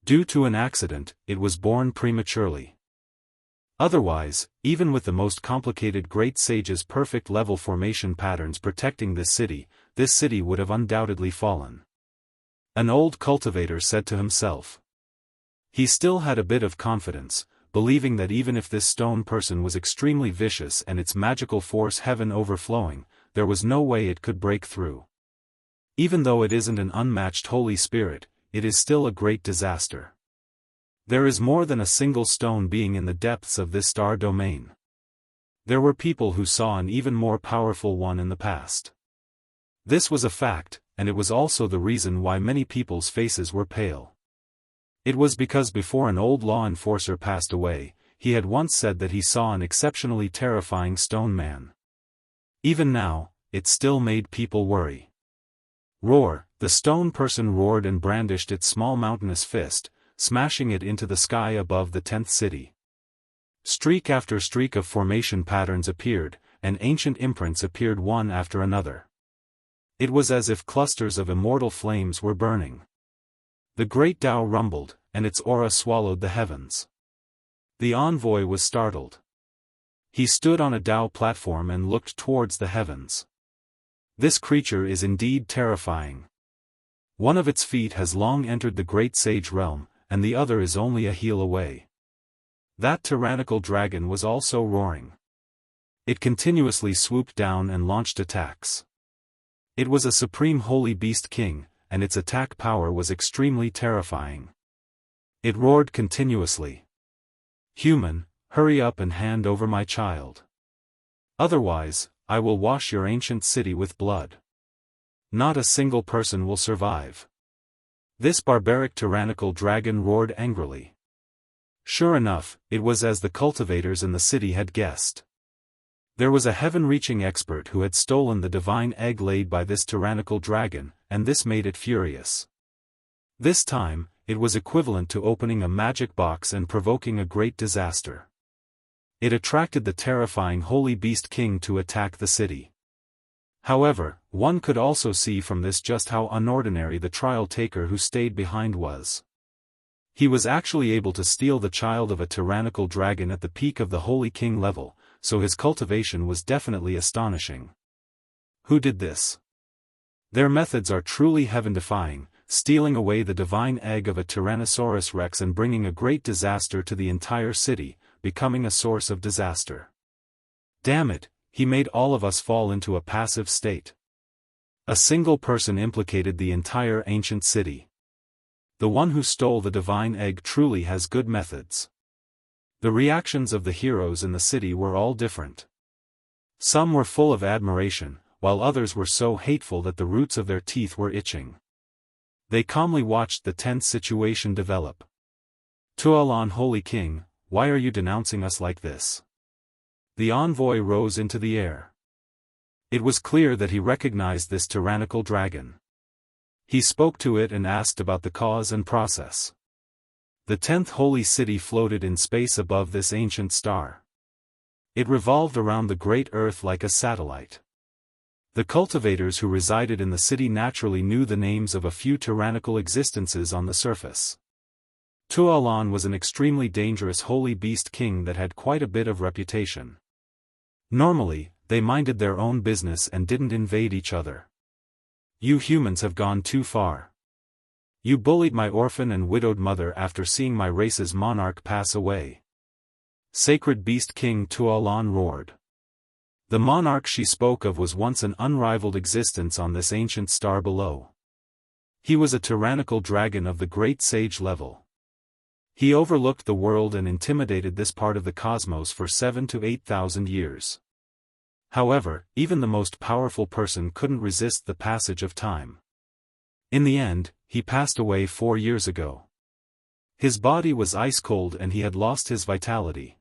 Speaker 1: Due to an accident, it was born prematurely. Otherwise, even with the most complicated great sage's perfect level formation patterns protecting this city would have undoubtedly fallen. An old cultivator said to himself. He still had a bit of confidence, believing that even if this stone person was extremely vicious and its magical force heaven overflowing, there was no way it could break through. Even though it isn't an unmatched Holy Spirit, it is still a great disaster. There is more than a single stone being in the depths of this star domain. There were people who saw an even more powerful one in the past. This was a fact, and it was also the reason why many people's faces were pale. It was because before an old law enforcer passed away, he had once said that he saw an exceptionally terrifying stone man. Even now, it still made people worry. Roar, the stone person roared and brandished its small mountainous fist, smashing it into the sky above the 10th city. Streak after streak of formation patterns appeared, and ancient imprints appeared one after another. It was as if clusters of immortal flames were burning. The great Tao rumbled, and its aura swallowed the heavens. The envoy was startled. He stood on a Tao platform and looked towards the heavens. This creature is indeed terrifying. One of its feet has long entered the great sage realm, and the other is only a heel away. That tyrannical dragon was also roaring. It continuously swooped down and launched attacks. It was a supreme holy beast king, and its attack power was extremely terrifying. It roared continuously. Human, hurry up and hand over my child. Otherwise, I will wash your ancient city with blood. Not a single person will survive. This barbaric tyrannical dragon roared angrily. Sure enough, it was as the cultivators in the city had guessed. There was a heaven-reaching expert who had stolen the divine egg laid by this tyrannical dragon, and this made it furious. This time, it was equivalent to opening a magic box and provoking a great disaster. It attracted the terrifying Holy Beast King to attack the city. However, one could also see from this just how unordinary the trial taker who stayed behind was. He was actually able to steal the child of a tyrannical dragon at the peak of the Holy King level, so his cultivation was definitely astonishing. Who did this? Their methods are truly heaven-defying, stealing away the divine egg of a Tyrannosaurus Rex and bringing a great disaster to the entire city, becoming a source of disaster. Damn it, he made all of us fall into a passive state. A single person implicated the entire ancient city. The one who stole the divine egg truly has good methods. The reactions of the heroes in the city were all different. Some were full of admiration, while others were so hateful that the roots of their teeth were itching. They calmly watched the tense situation develop. Tualan, Holy King, why are you denouncing us like this? The envoy rose into the air. It was clear that he recognized this tyrannical dragon. He spoke to it and asked about the cause and process. The 10th holy city floated in space above this ancient star. It revolved around the great earth like a satellite. The cultivators who resided in the city naturally knew the names of a few tyrannical existences on the surface. Tualan was an extremely dangerous holy beast king that had quite a bit of reputation. Normally, they minded their own business and didn't invade each other. You humans have gone too far. You bullied my orphan and widowed mother after seeing my race's monarch pass away. Sacred Beast King Tualan roared. The monarch she spoke of was once an unrivaled existence on this ancient star below. He was a tyrannical dragon of the great sage level. He overlooked the world and intimidated this part of the cosmos for 7,000 to 8,000 years. However, even the most powerful person couldn't resist the passage of time. In the end, he passed away 4 years ago. His body was ice-cold and he had lost his vitality.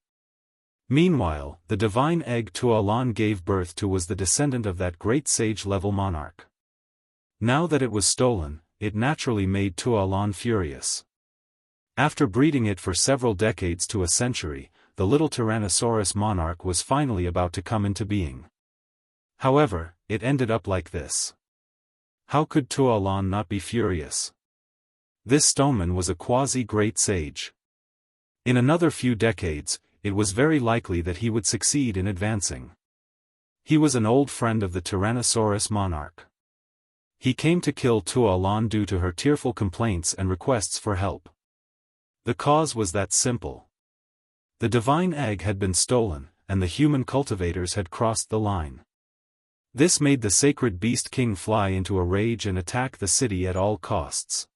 Speaker 1: Meanwhile, the divine egg Tualan gave birth to was the descendant of that great sage-level monarch. Now that it was stolen, it naturally made Tualan furious. After breeding it for several decades to a century, the little Tyrannosaurus monarch was finally about to come into being. However, it ended up like this. How could Tualan not be furious? This stoneman was a quasi-great sage. In another few decades, it was very likely that he would succeed in advancing. He was an old friend of the Tyrannosaurus monarch. He came to kill Tualan due to her tearful complaints and requests for help. The cause was that simple. The divine egg had been stolen, and the human cultivators had crossed the line. This made the sacred beast king fly into a rage and attack the city at all costs.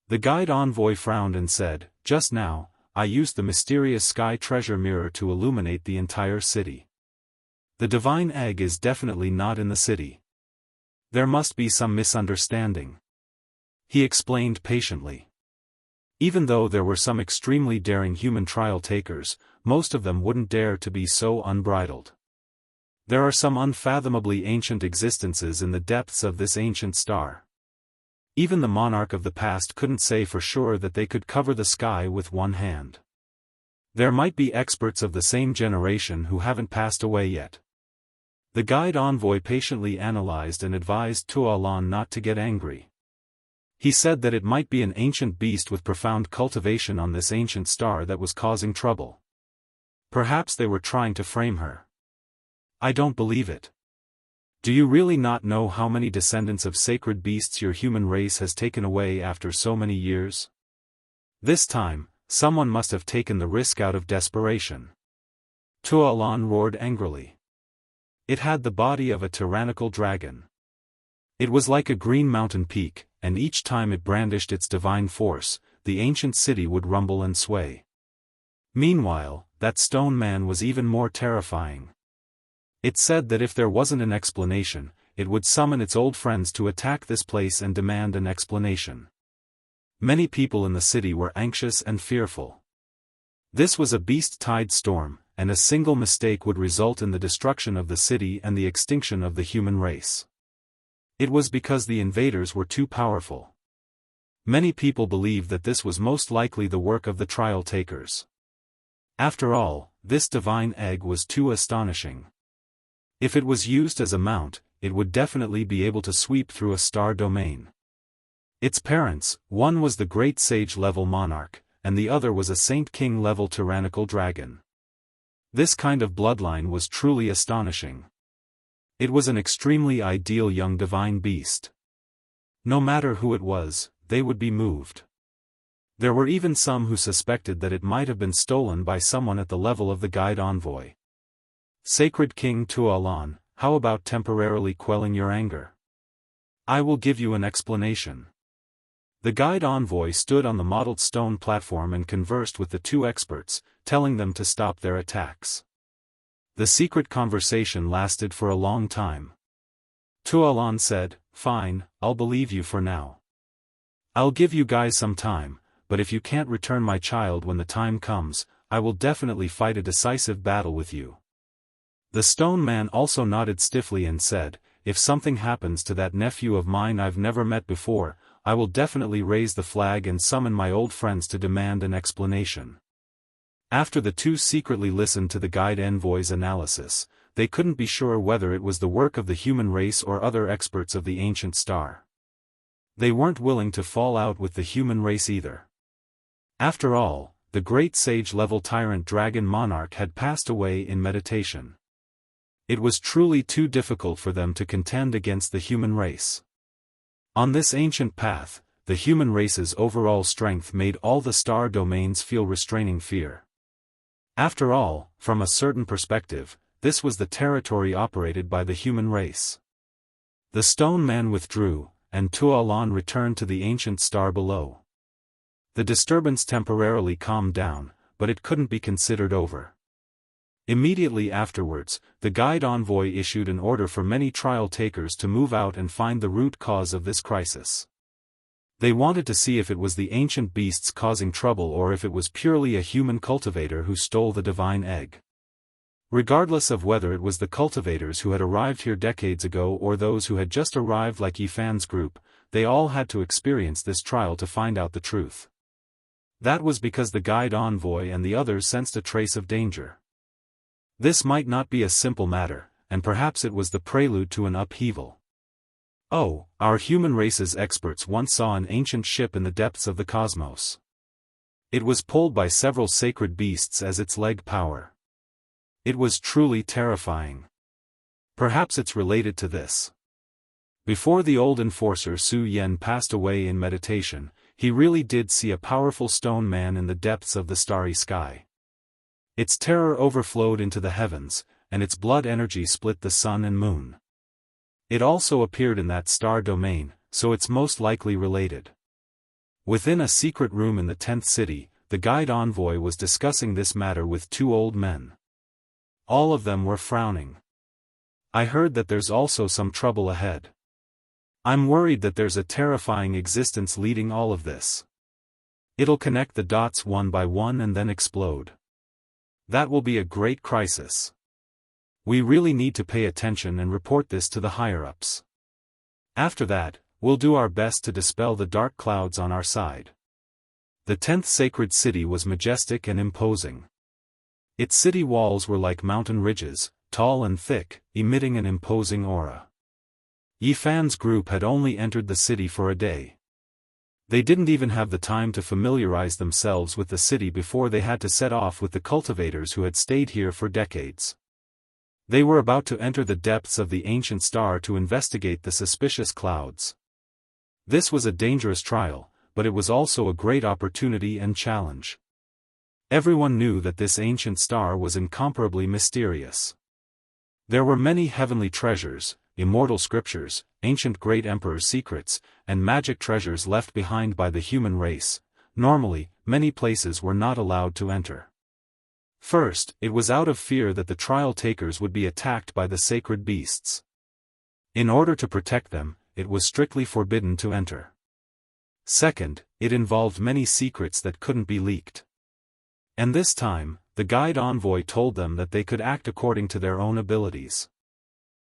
Speaker 1: The guide envoy frowned and said, "Just now, I used the mysterious sky treasure mirror to illuminate the entire city. The divine egg is definitely not in the city. There must be some misunderstanding," he explained patiently. Even though there were some extremely daring human trial takers, most of them wouldn't dare to be so unbridled. There are some unfathomably ancient existences in the depths of this ancient star. Even the monarch of the past couldn't say for sure that they could cover the sky with one hand. There might be experts of the same generation who haven't passed away yet. The guide envoy patiently analyzed and advised Tualan not to get angry. He said that it might be an ancient beast with profound cultivation on this ancient star that was causing trouble. Perhaps they were trying to frame her. I don't believe it. Do you really not know how many descendants of sacred beasts your human race has taken away after so many years? This time, someone must have taken the risk out of desperation. Tualan roared angrily. It had the body of a tyrannical dragon. It was like a green mountain peak, and each time it brandished its divine force, the ancient city would rumble and sway. Meanwhile, that stone man was even more terrifying. It said that if there wasn't an explanation, it would summon its old friends to attack this place and demand an explanation. Many people in the city were anxious and fearful. This was a beast-tide storm, and a single mistake would result in the destruction of the city and the extinction of the human race. It was because the invaders were too powerful. Many people believed that this was most likely the work of the trial takers. After all, this divine egg was too astonishing. If it was used as a mount, it would definitely be able to sweep through a star domain. Its parents, one was the great sage-level monarch, and the other was a saint-king-level tyrannical dragon. This kind of bloodline was truly astonishing. It was an extremely ideal young divine beast. No matter who it was, they would be moved. There were even some who suspected that it might have been stolen by someone at the level of the guide envoy. Sacred King Tuolan, how about temporarily quelling your anger? I will give you an explanation. The guide envoy stood on the mottled stone platform and conversed with the two experts, telling them to stop their attacks. The secret conversation lasted for a long time. Tuolan said, "Fine, I'll believe you for now. I'll give you guys some time, but if you can't return my child when the time comes, I will definitely fight a decisive battle with you." The stone man also nodded stiffly and said, "If something happens to that nephew of mine I've never met before, I will definitely raise the flag and summon my old friends to demand an explanation." After the two secretly listened to the guide envoy's analysis, they couldn't be sure whether it was the work of the human race or other experts of the ancient star. They weren't willing to fall out with the human race either. After all, the great sage-level tyrant dragon monarch had passed away in meditation. It was truly too difficult for them to contend against the human race. On this ancient path, the human race's overall strength made all the star domains feel restraining fear. After all, from a certain perspective, this was the territory operated by the human race. The stone man withdrew, and Tuolan returned to the ancient star below. The disturbance temporarily calmed down, but it couldn't be considered over. Immediately afterwards, the guide envoy issued an order for many trial takers to move out and find the root cause of this crisis. They wanted to see if it was the ancient beasts causing trouble or if it was purely a human cultivator who stole the divine egg. Regardless of whether it was the cultivators who had arrived here decades ago or those who had just arrived like Yifan's group, they all had to experience this trial to find out the truth. That was because the guide envoy and the others sensed a trace of danger. This might not be a simple matter, and perhaps it was the prelude to an upheaval. Oh, our human race's experts once saw an ancient ship in the depths of the cosmos. It was pulled by several sacred beasts as its leg power. It was truly terrifying. Perhaps it's related to this. Before the old enforcer Su Yen passed away in meditation, he really did see a powerful stone man in the depths of the starry sky. Its terror overflowed into the heavens, and its blood energy split the sun and moon. It also appeared in that star domain, so it's most likely related. Within a secret room in the 10th city, the guide envoy was discussing this matter with two old men. All of them were frowning. I heard that there's also some trouble ahead. I'm worried that there's a terrifying existence leading all of this. It'll connect the dots one by one and then explode. That will be a great crisis. We really need to pay attention and report this to the higher-ups. After that, we'll do our best to dispel the dark clouds on our side. The 10th sacred city was majestic and imposing. Its city walls were like mountain ridges, tall and thick, emitting an imposing aura. Yifan's group had only entered the city for a day. They didn't even have the time to familiarize themselves with the city before they had to set off with the cultivators who had stayed here for decades. They were about to enter the depths of the ancient star to investigate the suspicious clouds. This was a dangerous trial, but it was also a great opportunity and challenge. Everyone knew that this ancient star was incomparably mysterious. There were many heavenly treasures, immortal scriptures, ancient great emperor's secrets, and magic treasures left behind by the human race. Normally, many places were not allowed to enter. First, it was out of fear that the trial takers would be attacked by the sacred beasts. In order to protect them, it was strictly forbidden to enter. Second, it involved many secrets that couldn't be leaked. And this time, the guide envoy told them that they could act according to their own abilities.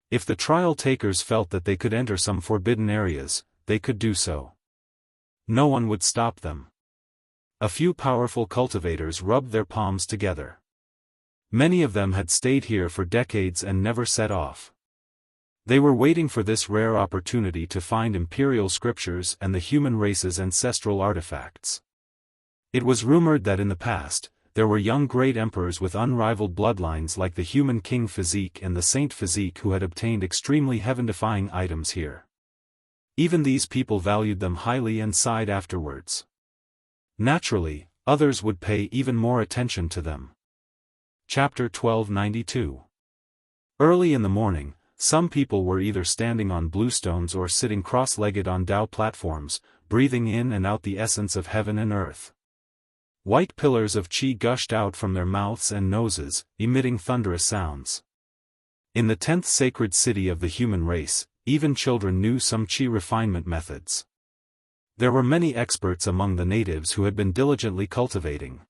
Speaker 1: If the trial takers felt that they could enter some forbidden areas, they could do so. No one would stop them. A few powerful cultivators rubbed their palms together. Many of them had stayed here for decades and never set off. They were waiting for this rare opportunity to find imperial scriptures and the human race's ancestral artifacts. It was rumored that in the past, there were young great emperors with unrivaled bloodlines like the human king physique and the saint physique who had obtained extremely heaven-defying items here. Even these people valued them highly and sighed afterwards. Naturally, others would pay even more attention to them. Chapter 1292. Early in the morning, some people were either standing on bluestones or sitting cross-legged on Dao platforms, breathing in and out the essence of heaven and earth. White pillars of qi gushed out from their mouths and noses, emitting thunderous sounds. In the 10th sacred city of the human race, even children knew some qi refinement methods. There were many experts among the natives who had been diligently cultivating.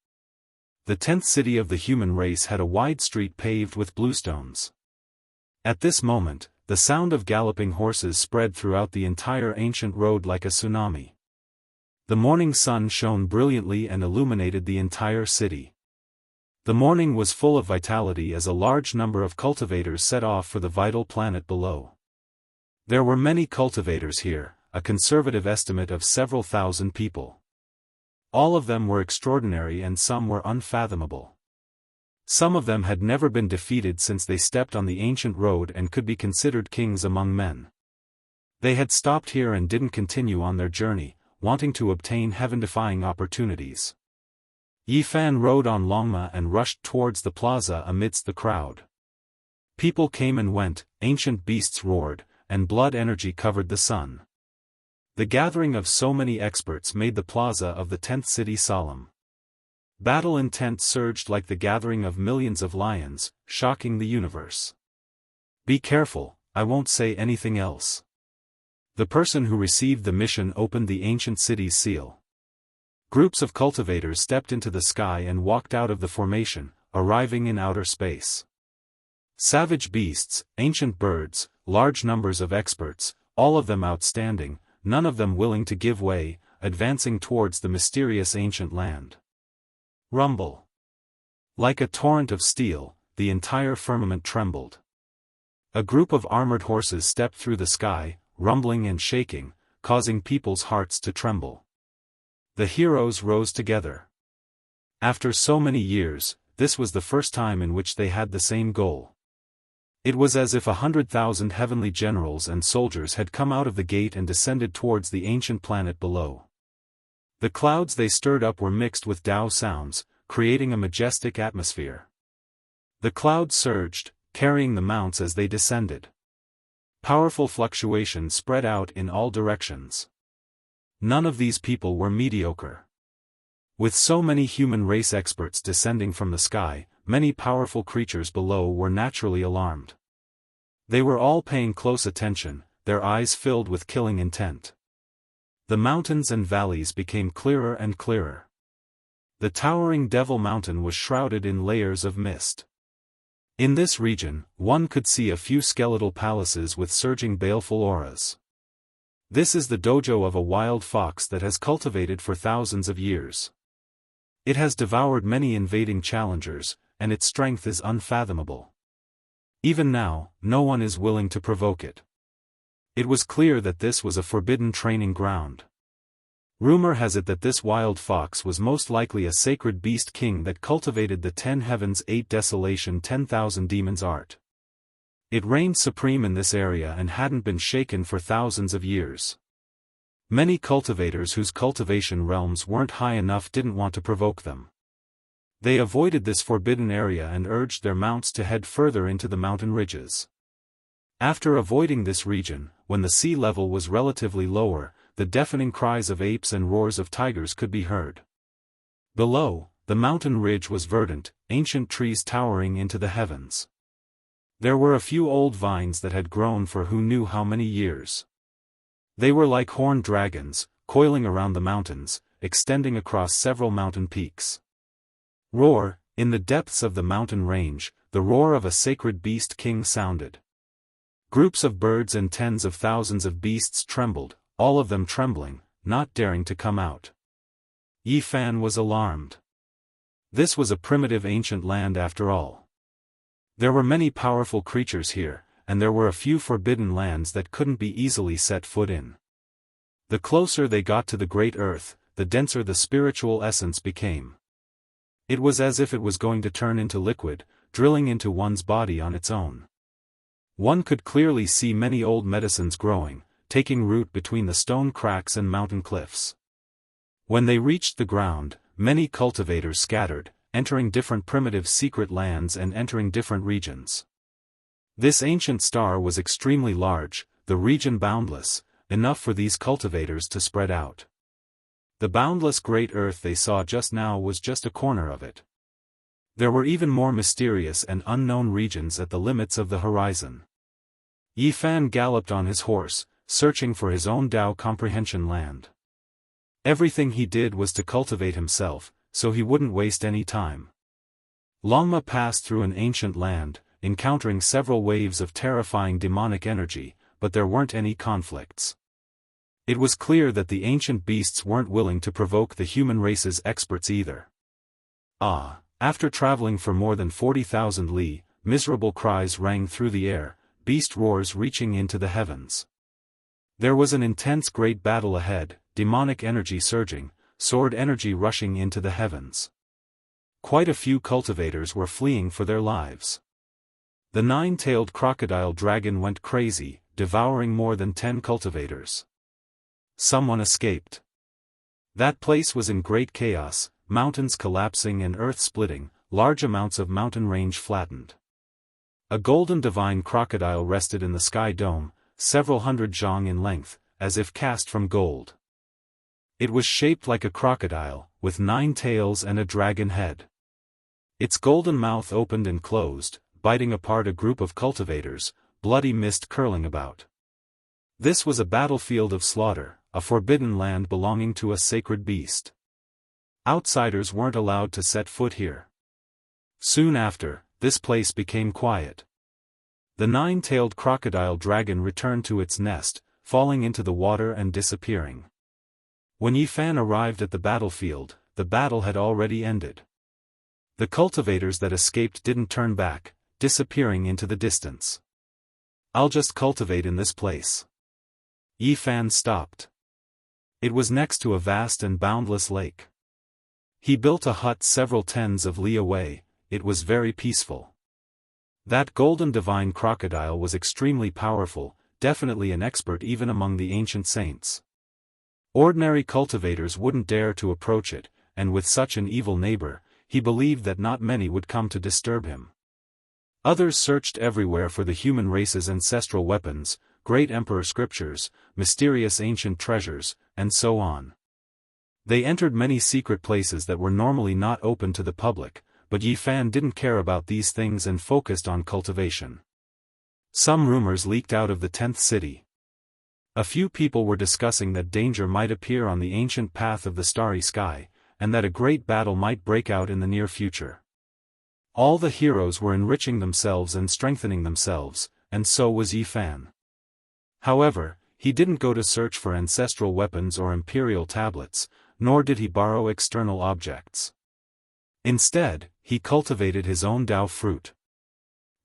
Speaker 1: The 10th city of the human race had a wide street paved with bluestones. At this moment, the sound of galloping horses spread throughout the entire ancient road like a tsunami. The morning sun shone brilliantly and illuminated the entire city. The morning was full of vitality as a large number of cultivators set off for the vital planet below. There were many cultivators here, a conservative estimate of several thousand people. All of them were extraordinary and some were unfathomable. Some of them had never been defeated since they stepped on the ancient road and could be considered kings among men. They had stopped here and didn't continue on their journey, wanting to obtain heaven-defying opportunities. Yi Fan rode on Longma and rushed towards the plaza amidst the crowd. People came and went, ancient beasts roared, and blood energy covered the sun. The gathering of so many experts made the plaza of the 10th city solemn. Battle intent surged like the gathering of millions of lions, shocking the universe. Be careful, I won't say anything else. The person who received the mission opened the ancient city's seal. Groups of cultivators stepped into the sky and walked out of the formation, arriving in outer space. Savage beasts, ancient birds, large numbers of experts, all of them outstanding, none of them willing to give way, advancing towards the mysterious ancient land. Rumble. Like a torrent of steel, the entire firmament trembled. A group of armored horses stepped through the sky, rumbling and shaking, causing people's hearts to tremble. The heroes rose together. After so many years, this was the first time in which they had the same goal. It was as if 100,000 heavenly generals and soldiers had come out of the gate and descended towards the ancient planet below. The clouds they stirred up were mixed with Dao sounds, creating a majestic atmosphere. The clouds surged, carrying the mounts as they descended. Powerful fluctuations spread out in all directions. None of these people were mediocre. With so many human race experts descending from the sky, many powerful creatures below were naturally alarmed. They were all paying close attention, their eyes filled with killing intent. The mountains and valleys became clearer and clearer. The towering Devil Mountain was shrouded in layers of mist. In this region, one could see a few skeletal palaces with surging baleful auras. This is the dojo of a wild fox that has cultivated for thousands of years. It has devoured many invading challengers, and its strength is unfathomable. Even now, no one is willing to provoke it. It was clear that this was a forbidden training ground. Rumor has it that this wild fox was most likely a sacred beast king that cultivated the 10 heavens 8 desolation 10,000 demons art. It reigned supreme in this area and hadn't been shaken for thousands of years. Many cultivators whose cultivation realms weren't high enough didn't want to provoke them. They avoided this forbidden area and urged their mounts to head further into the mountain ridges. After avoiding this region, when the sea level was relatively lower, the deafening cries of apes and roars of tigers could be heard. Below, the mountain ridge was verdant, ancient trees towering into the heavens. There were a few old vines that had grown for who knew how many years. They were like horned dragons, coiling around the mountains, extending across several mountain peaks. Roar, in the depths of the mountain range, the roar of a sacred beast king sounded. Groups of birds and tens of thousands of beasts trembled, all of them trembling, not daring to come out. Yi Fan was alarmed. This was a primitive ancient land after all. There were many powerful creatures here, and there were a few forbidden lands that couldn't be easily set foot in. The closer they got to the Great Earth, the denser the spiritual essence became. It was as if it was going to turn into liquid, drilling into one's body on its own. One could clearly see many old medicines growing, taking root between the stone cracks and mountain cliffs. When they reached the ground, many cultivators scattered, entering different primitive secret lands and entering different regions. This ancient star was extremely large, the region boundless, enough for these cultivators to spread out. The boundless Great Earth they saw just now was just a corner of it. There were even more mysterious and unknown regions at the limits of the horizon. Yi Fan galloped on his horse, searching for his own Dao comprehension land. Everything he did was to cultivate himself, so he wouldn't waste any time. Longma passed through an ancient land, encountering several waves of terrifying demonic energy, but there weren't any conflicts. It was clear that the ancient beasts weren't willing to provoke the human race's experts either. After traveling for more than 40,000 li, miserable cries rang through the air, beast roars reaching into the heavens. There was an intense great battle ahead, demonic energy surging, sword energy rushing into the heavens. Quite a few cultivators were fleeing for their lives. The nine-tailed crocodile dragon went crazy, devouring more than 10 cultivators. Someone escaped. That place was in great chaos, mountains collapsing and earth splitting, large amounts of mountain range flattened. A golden divine crocodile rested in the sky dome, several hundred zhang in length, as if cast from gold. It was shaped like a crocodile, with 9 tails and a dragon head. Its golden mouth opened and closed, biting apart a group of cultivators, bloody mist curling about. This was a battlefield of slaughter, a forbidden land belonging to a sacred beast. Outsiders weren't allowed to set foot here. Soon after, this place became quiet. The 9-tailed crocodile dragon returned to its nest, falling into the water and disappearing. When Yi Fan arrived at the battlefield, the battle had already ended. The cultivators that escaped didn't turn back, disappearing into the distance. "I'll just cultivate in this place." Yi Fan stopped. It was next to a vast and boundless lake. He built a hut several tens of li away. It was very peaceful. That golden divine crocodile was extremely powerful, definitely an expert even among the ancient saints. Ordinary cultivators wouldn't dare to approach it, and with such an evil neighbor, he believed that not many would come to disturb him. Others searched everywhere for the human race's ancestral weapons, great emperor scriptures, mysterious ancient treasures, and so on. They entered many secret places that were normally not open to the public, but Yi Fan didn't care about these things and focused on cultivation. Some rumors leaked out of the 10th city. A few people were discussing that danger might appear on the ancient path of the starry sky, and that a great battle might break out in the near future. All the heroes were enriching themselves and strengthening themselves, and so was Yi Fan. However, he didn't go to search for ancestral weapons or imperial tablets, nor did he borrow external objects. Instead, he cultivated his own Dao fruit.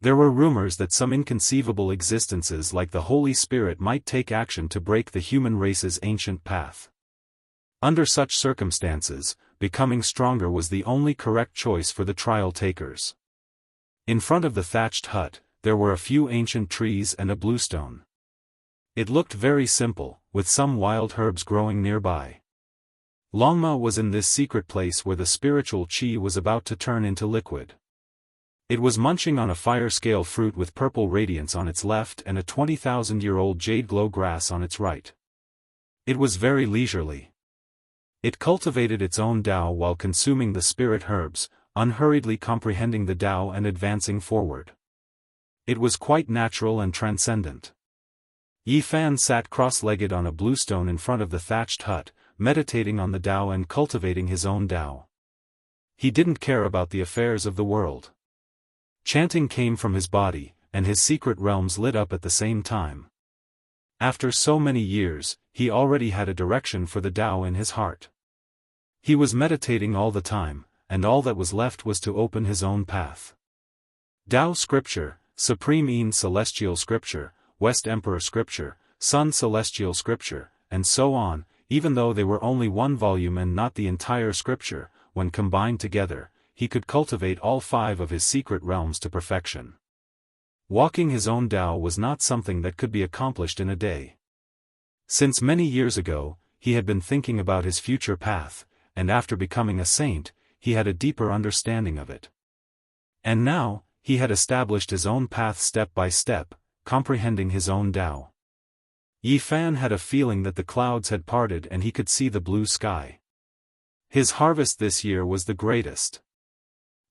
Speaker 1: There were rumors that some inconceivable existences like the Holy Spirit might take action to break the human race's ancient path. Under such circumstances, becoming stronger was the only correct choice for the trial takers. In front of the thatched hut, there were a few ancient trees and a bluestone. It looked very simple, with some wild herbs growing nearby. Longma was in this secret place where the spiritual qi was about to turn into liquid. It was munching on a fire-scale fruit with purple radiance on its left and a 20,000-year-old jade glow grass on its right. It was very leisurely. It cultivated its own Dao while consuming the spirit herbs, unhurriedly comprehending the Dao and advancing forward. It was quite natural and transcendent. Yi Fan sat cross-legged on a bluestone in front of the thatched hut, meditating on the Tao and cultivating his own Tao. He didn't care about the affairs of the world. Chanting came from his body, and his secret realms lit up at the same time. After so many years, he already had a direction for the Tao in his heart. He was meditating all the time, and all that was left was to open his own path. Tao Scripture, Supreme Een Celestial Scripture, West Emperor Scripture, Sun Celestial Scripture, and so on, even though they were only one volume and not the entire scripture, when combined together, he could cultivate all 5 of his secret realms to perfection. Walking his own Tao was not something that could be accomplished in a day. Since many years ago, he had been thinking about his future path, and after becoming a saint, he had a deeper understanding of it. And now, he had established his own path step by step, comprehending his own Tao. Yi Fan had a feeling that the clouds had parted and he could see the blue sky. His harvest this year was the greatest.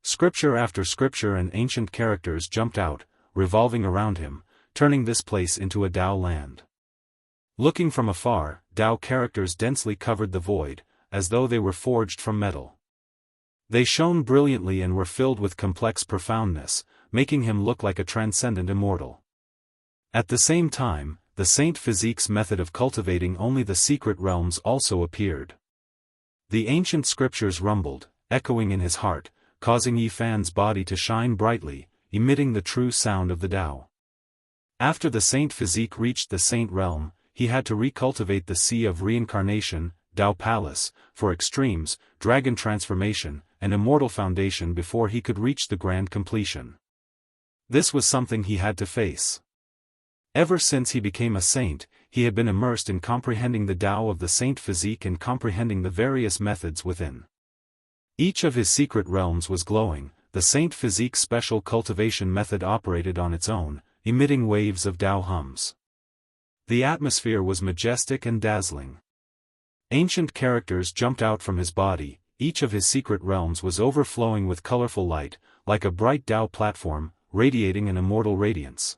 Speaker 1: Scripture after scripture and ancient characters jumped out, revolving around him, turning this place into a Tao land. Looking from afar, Tao characters densely covered the void, as though they were forged from metal. They shone brilliantly and were filled with complex profoundness, making him look like a transcendent immortal. At the same time, the Saint Physique's method of cultivating only the secret realms also appeared. The ancient scriptures rumbled, echoing in his heart, causing Yi Fan's body to shine brightly, emitting the true sound of the Tao. After the Saint Physique reached the Saint realm, he had to recultivate the Sea of Reincarnation, Tao Palace, for extremes, Dragon Transformation, and Immortal Foundation before he could reach the grand completion. This was something he had to face. Ever since he became a saint, he had been immersed in comprehending the Tao of the Saint Physique and comprehending the various methods within. Each of his secret realms was glowing. The Saint Physique's special cultivation method operated on its own, emitting waves of Tao hums. The atmosphere was majestic and dazzling. Ancient characters jumped out from his body, each of his secret realms was overflowing with colorful light, like a bright Tao platform, radiating an immortal radiance.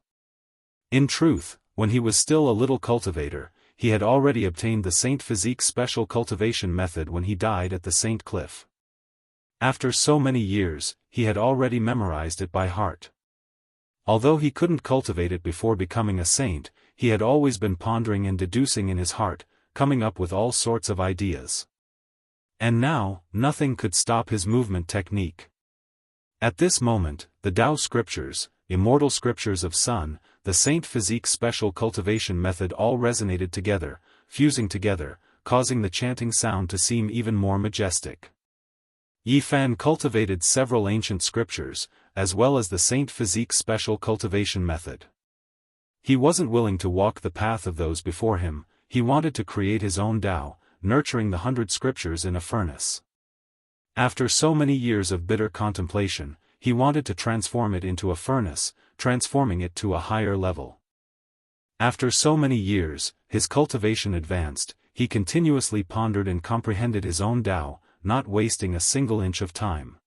Speaker 1: In truth, when he was still a little cultivator, he had already obtained the Saint Physique's special cultivation method when he died at the Saint Cliff. After so many years, he had already memorized it by heart. Although he couldn't cultivate it before becoming a saint, he had always been pondering and deducing in his heart, coming up with all sorts of ideas. And now, nothing could stop his movement technique. At this moment, the Tao scriptures, immortal scriptures of Sun, the Saint Physique's special cultivation method all resonated together, fusing together, causing the chanting sound to seem even more majestic. Yi Fan cultivated several ancient scriptures, as well as the Saint Physique's special cultivation method. He wasn't willing to walk the path of those before him, he wanted to create his own Tao, nurturing the 100 scriptures in a furnace. After so many years of bitter contemplation, he wanted to transform it into a furnace, transforming it to a higher level. After so many years, his cultivation advanced, he continuously pondered and comprehended his own Tao, not wasting a single inch of time.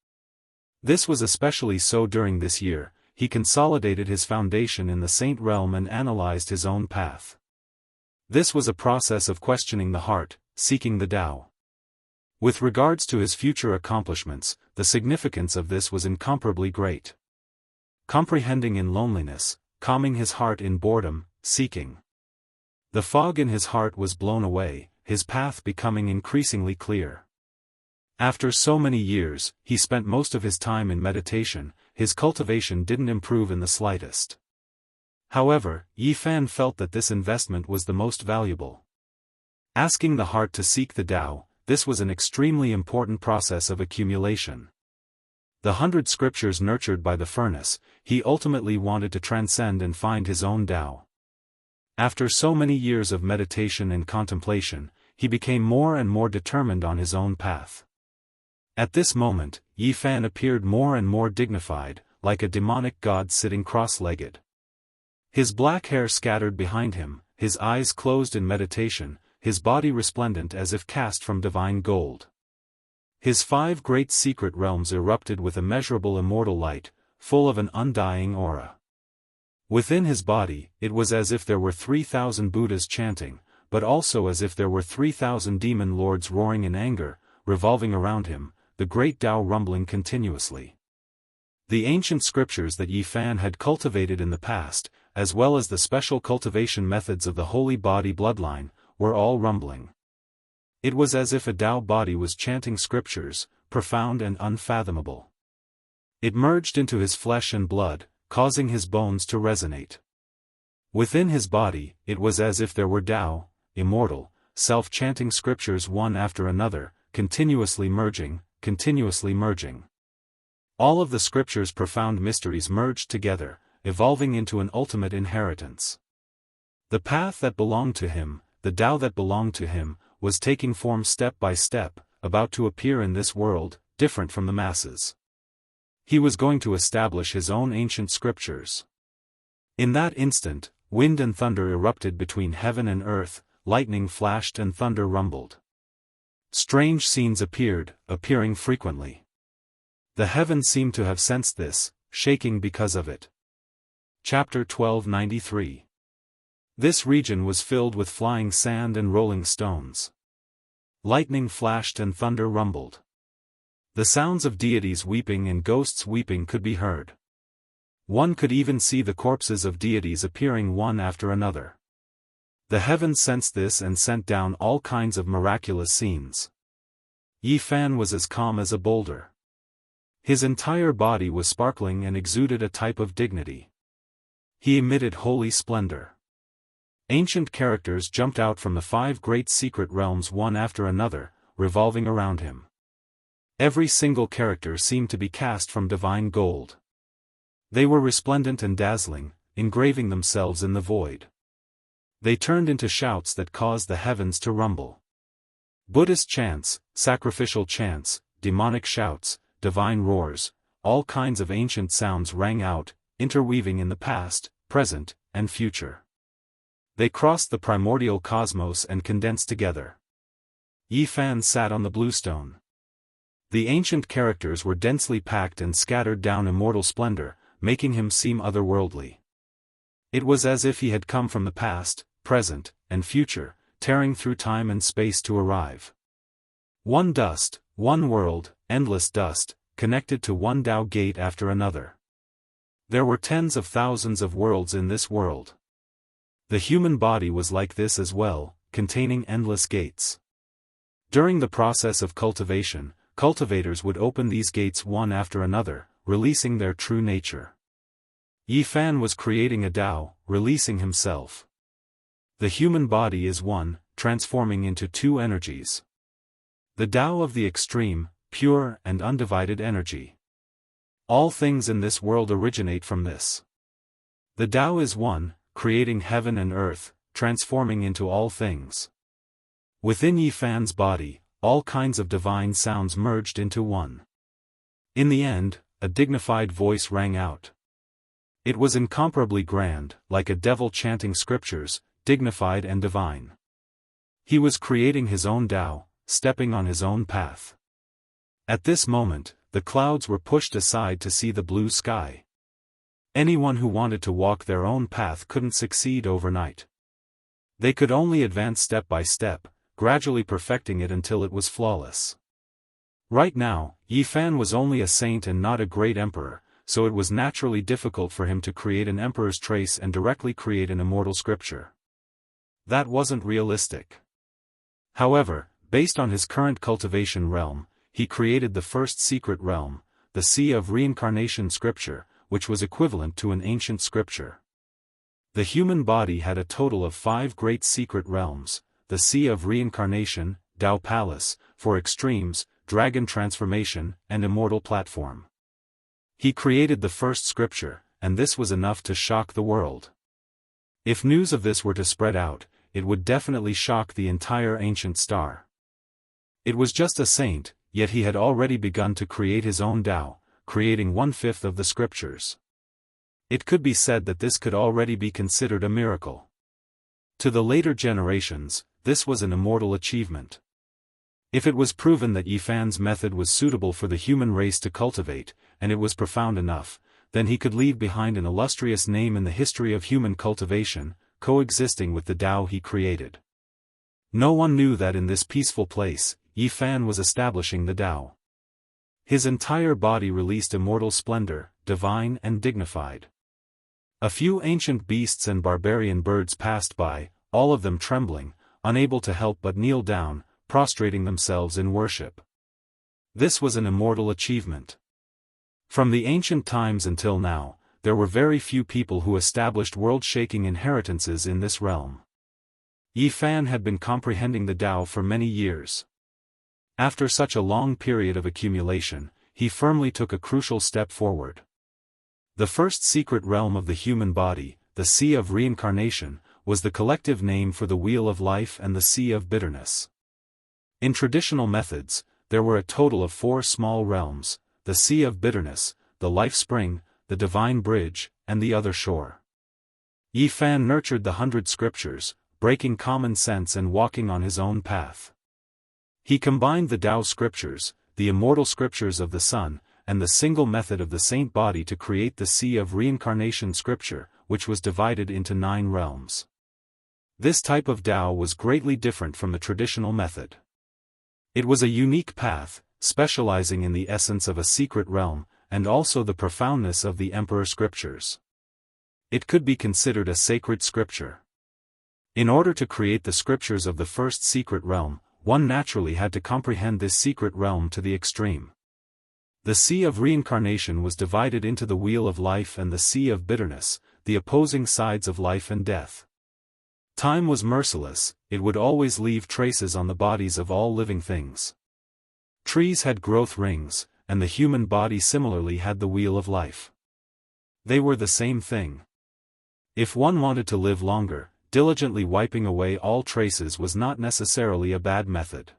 Speaker 1: This was especially so during this year. He consolidated his foundation in the saint realm and analyzed his own path. This was a process of questioning the heart, seeking the Tao. With regards to his future accomplishments, the significance of this was incomparably great. Comprehending in loneliness, calming his heart in boredom, seeking. The fog in his heart was blown away, his path becoming increasingly clear. After so many years, he spent most of his time in meditation. His cultivation didn't improve in the slightest. However, Yi Fan felt that this investment was the most valuable. Asking the heart to seek the Tao, this was an extremely important process of accumulation. The 100 scriptures nurtured by the furnace, he ultimately wanted to transcend and find his own Tao. After so many years of meditation and contemplation, he became more and more determined on his own path. At this moment, Yi Fan appeared more and more dignified, like a demonic god sitting cross-legged. His black hair scattered behind him, his eyes closed in meditation, his body resplendent as if cast from divine gold. His 5 great secret realms erupted with immeasurable immortal light, full of an undying aura. Within his body, it was as if there were 3,000 Buddhas chanting, but also as if there were 3,000 demon lords roaring in anger, revolving around him, the great Tao rumbling continuously. The ancient scriptures that Yi Fan had cultivated in the past, as well as the special cultivation methods of the holy body bloodline, were all rumbling. It was as if a Tao body was chanting scriptures, profound and unfathomable. It merged into his flesh and blood, causing his bones to resonate. Within his body, it was as if there were Tao, immortal, self-chanting scriptures one after another, continuously merging. All of the scriptures' profound mysteries merged together, evolving into an ultimate inheritance. The path that belonged to him, the Tao that belonged to him, was taking form step by step, about to appear in this world, different from the masses. He was going to establish his own ancient scriptures. In that instant, wind and thunder erupted between heaven and earth, lightning flashed and thunder rumbled. Strange scenes appearing frequently. The heavens seemed to have sensed this, shaking because of it. Chapter 1293. This region was filled with flying sand and rolling stones. Lightning flashed and thunder rumbled. The sounds of deities weeping and ghosts weeping could be heard. One could even see the corpses of deities appearing one after another. The heavens sensed this and sent down all kinds of miraculous scenes. Yi Fan was as calm as a boulder. His entire body was sparkling and exuded a type of dignity. He emitted holy splendor. Ancient characters jumped out from the 5 great secret realms one after another, revolving around him. Every single character seemed to be cast from divine gold. They were resplendent and dazzling, engraving themselves in the void. They turned into shouts that caused the heavens to rumble. Buddhist chants, sacrificial chants, demonic shouts, divine roars, all kinds of ancient sounds rang out, interweaving in the past, present, and future. They crossed the primordial cosmos and condensed together. Yi Fan sat on the bluestone. The ancient characters were densely packed and scattered down immortal splendor, making him seem otherworldly. It was as if he had come from the past, present, and future, tearing through time and space to arrive. One dust, one world, endless dust, connected to one Tao gate after another. There were tens of thousands of worlds in this world. The human body was like this as well, containing endless gates. During the process of cultivation, cultivators would open these gates one after another, releasing their true nature. Yi Fan was creating a Tao, releasing himself. The human body is one, transforming into 2 energies. The Tao of the extreme, pure and undivided energy. All things in this world originate from this. The Tao is one, creating heaven and earth, transforming into all things. Within Yi Fan's body, all kinds of divine sounds merged into one. In the end, a dignified voice rang out. It was incomparably grand, like a devil chanting scriptures, dignified and divine. He was creating his own Tao, stepping on his own path. At this moment, the clouds were pushed aside to see the blue sky. Anyone who wanted to walk their own path couldn't succeed overnight. They could only advance step by step, gradually perfecting it until it was flawless. Right now, Yi Fan was only a saint and not a great emperor, so it was naturally difficult for him to create an emperor's trace and directly create an immortal scripture. That wasn't realistic. However, based on his current cultivation realm, he created the first secret realm, the Sea of Reincarnation scripture, which was equivalent to an ancient scripture. The human body had a total of 5 great secret realms: the Sea of Reincarnation, Tao Palace, for extremes, Dragon Transformation, and Immortal Platform. He created the first scripture, and this was enough to shock the world. If news of this were to spread out, it would definitely shock the entire ancient star. It was just a saint, yet he had already begun to create his own Tao, creating 1/5 of the scriptures. It could be said that this could already be considered a miracle. To the later generations, this was an immortal achievement. If it was proven that Yi Fan's method was suitable for the human race to cultivate, and it was profound enough, then he could leave behind an illustrious name in the history of human cultivation, coexisting with the Tao he created. No one knew that in this peaceful place, Yi Fan was establishing the Tao. His entire body released immortal splendor, divine and dignified. A few ancient beasts and barbarian birds passed by, all of them trembling, unable to help but kneel down, prostrating themselves in worship. This was an immortal achievement. From the ancient times until now, there were very few people who established world-shaking inheritances in this realm. Yi Fan had been comprehending the Tao for many years. After such a long period of accumulation, he firmly took a crucial step forward. The first secret realm of the human body, the Sea of Reincarnation, was the collective name for the Wheel of Life and the Sea of Bitterness. In traditional methods, there were a total of 4 small realms: the Sea of Bitterness, the Life Spring, the Divine Bridge, and the Other Shore. Yi Fan nurtured the 100 scriptures, breaking common sense and walking on his own path. He combined the Tao scriptures, the immortal scriptures of the Sun, and the single method of the Saint Body to create the Sea of Reincarnation scripture, which was divided into 9 realms. This type of Tao was greatly different from the traditional method. It was a unique path, specializing in the essence of a secret realm, and also the profoundness of the Emperor scriptures. It could be considered a sacred scripture. In order to create the scriptures of the first secret realm, one naturally had to comprehend this secret realm to the extreme. The Sea of Reincarnation was divided into the Wheel of Life and the Sea of Bitterness, the opposing sides of life and death. Time was merciless, it would always leave traces on the bodies of all living things. Trees had growth rings, and the human body similarly had the Wheel of Life. They were the same thing. If one wanted to live longer, diligently wiping away all traces was not necessarily a bad method.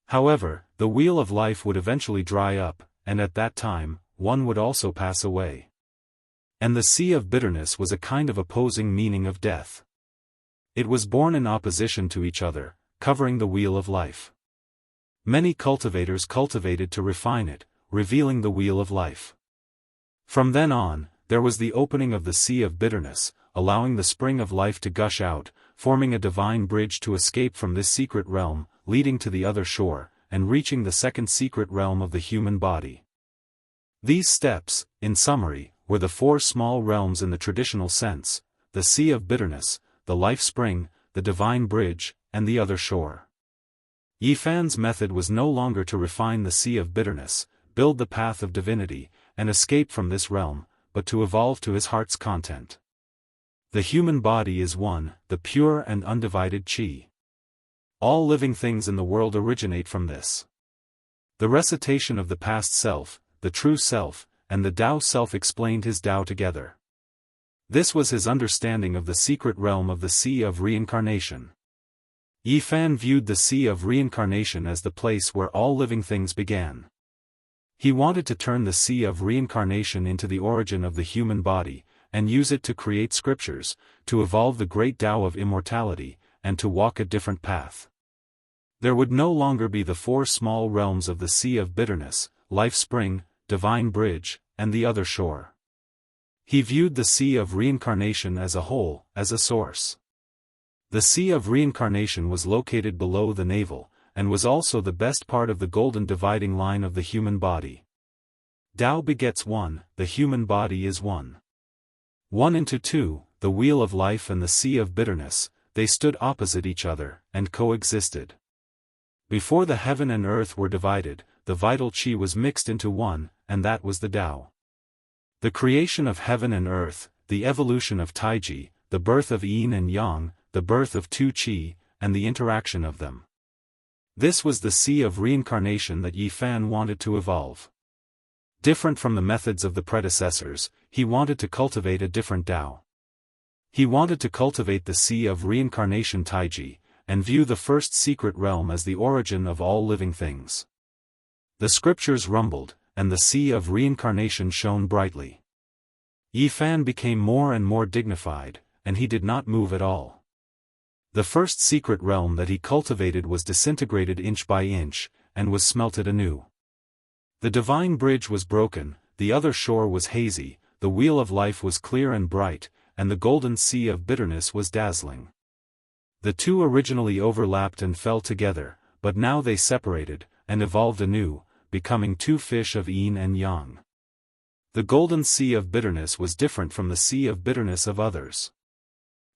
Speaker 1: However, the Wheel of Life would eventually dry up, and at that time, one would also pass away. And the Sea of Bitterness was a kind of opposing meaning of death. It was born in opposition to each other, covering the Wheel of Life. Many cultivators cultivated to refine it, revealing the Wheel of Life. From then on, there was the opening of the Sea of Bitterness, allowing the spring of life to gush out, forming a divine bridge to escape from this secret realm, leading to the other shore, and reaching the second secret realm of the human body. These steps, in summary, were the 4 small realms in the traditional sense: the Sea of Bitterness, the Life Spring, the Divine Bridge, and the Other Shore. Yi Fan's method was no longer to refine the Sea of Bitterness, build the path of divinity, and escape from this realm, but to evolve to his heart's content. The human body is one, the pure and undivided Qi. All living things in the world originate from this. The recitation of the past self, the true self, and the Tao self explained his Tao together. This was his understanding of the secret realm of the Sea of Reincarnation. Yi Fan viewed the Sea of Reincarnation as the place where all living things began. He wanted to turn the Sea of Reincarnation into the origin of the human body, and use it to create scriptures, to evolve the great Tao of immortality, and to walk a different path. There would no longer be the 4 small realms of the Sea of Bitterness, Life Spring, Divine Bridge, and the Other Shore. He viewed the Sea of Reincarnation as a whole, as a source. The Sea of Reincarnation was located below the navel, and was also the best part of the golden dividing line of the human body. Tao begets one, the human body is one. 1 into 2, the Wheel of Life and the Sea of Bitterness, they stood opposite each other, and coexisted. Before the heaven and earth were divided, the vital Qi was mixed into one, and that was the Tao. The creation of heaven and earth, the evolution of Taiji, the birth of Yin and Yang, the birth of 2 Qi, and the interaction of them. This was the Sea of Reincarnation that Yi Fan wanted to evolve. Different from the methods of the predecessors, he wanted to cultivate a different Tao. He wanted to cultivate the Sea of Reincarnation Taiji, and view the first secret realm as the origin of all living things. The scriptures rumbled, and the Sea of Reincarnation shone brightly. Yi Fan became more and more dignified, and he did not move at all. The first secret realm that he cultivated was disintegrated inch by inch, and was smelted anew. The divine bridge was broken, the other shore was hazy, the wheel of life was clear and bright, and the golden sea of bitterness was dazzling. The two originally overlapped and fell together, but now they separated, and evolved anew, becoming two fish of yin and yang. The golden sea of bitterness was different from the sea of bitterness of others.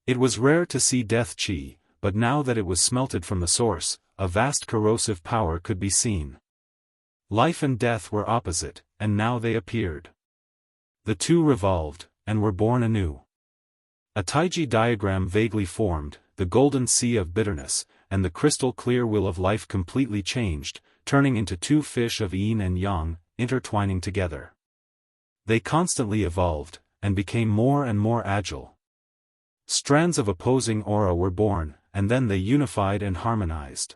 Speaker 1: It was rare to see death chi, but now that it was smelted from the source, a vast corrosive power could be seen. Life and death were opposite, and now they appeared. The two revolved, and were born anew. A taiji diagram vaguely formed, the golden sea of bitterness, and the crystal-clear wheel of life completely changed, turning into two fish of yin and yang, intertwining together. They constantly evolved, and became more and more agile. Strands of opposing aura were born, and then they unified and harmonized.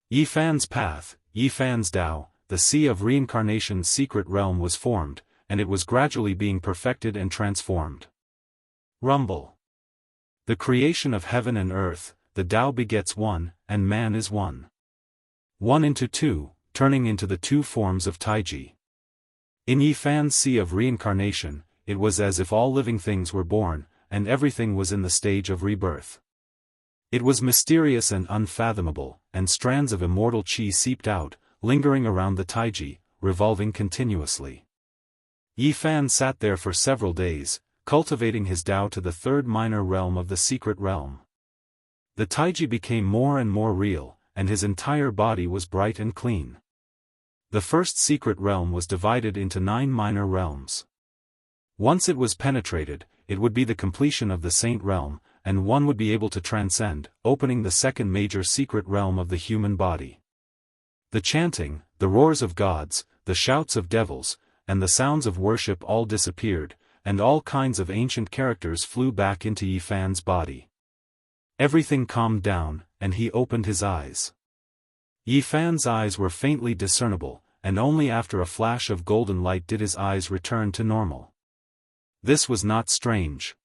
Speaker 1: Yifan's path, Yifan's Tao, the sea of reincarnation's secret realm was formed, and it was gradually being perfected and transformed. Rumble. The creation of heaven and earth, the Tao begets one, and man is one. One into two, turning into the two forms of taiji. In Yifan's sea of reincarnation, it was as if all living things were born, and everything was in the stage of rebirth. It was mysterious and unfathomable, and strands of immortal chi seeped out, lingering around the taiji, revolving continuously. Yifan sat there for several days, cultivating his Tao to the third minor realm of the secret realm. The taiji became more and more real, and his entire body was bright and clean. The first secret realm was divided into 9 minor realms. Once it was penetrated, it would be the completion of the saint realm, and one would be able to transcend, opening the second major secret realm of the human body. The chanting, the roars of gods, the shouts of devils, and the sounds of worship all disappeared, and all kinds of ancient characters flew back into Yifan's body. Everything calmed down, and he opened his eyes. Yifan's eyes were faintly discernible, and only after a flash of golden light did his eyes return to normal. This was not strange.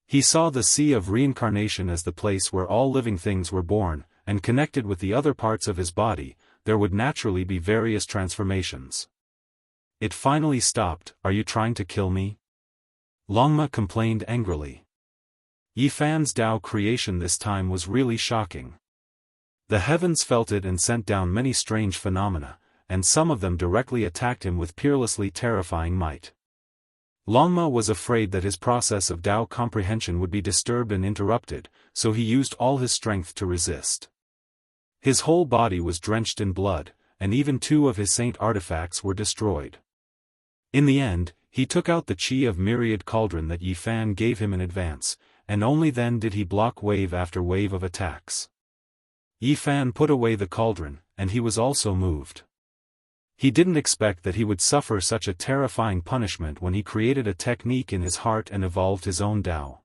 Speaker 1: He saw the sea of reincarnation as the place where all living things were born, and connected with the other parts of his body, there would naturally be various transformations. It finally stopped. "Are you trying to kill me?" Longma complained angrily. Yifan's Tao creation this time was really shocking. The heavens felt it and sent down many strange phenomena, and some of them directly attacked him with peerlessly terrifying might. Longma was afraid that his process of Tao comprehension would be disturbed and interrupted, so he used all his strength to resist. His whole body was drenched in blood, and even 2 of his saint artifacts were destroyed. In the end, he took out the chi of myriad cauldron that Yifan gave him in advance, and only then did he block wave after wave of attacks. Yifan put away the cauldron, and he was also moved. He didn't expect that he would suffer such a terrifying punishment when he created a technique in his heart and evolved his own Tao.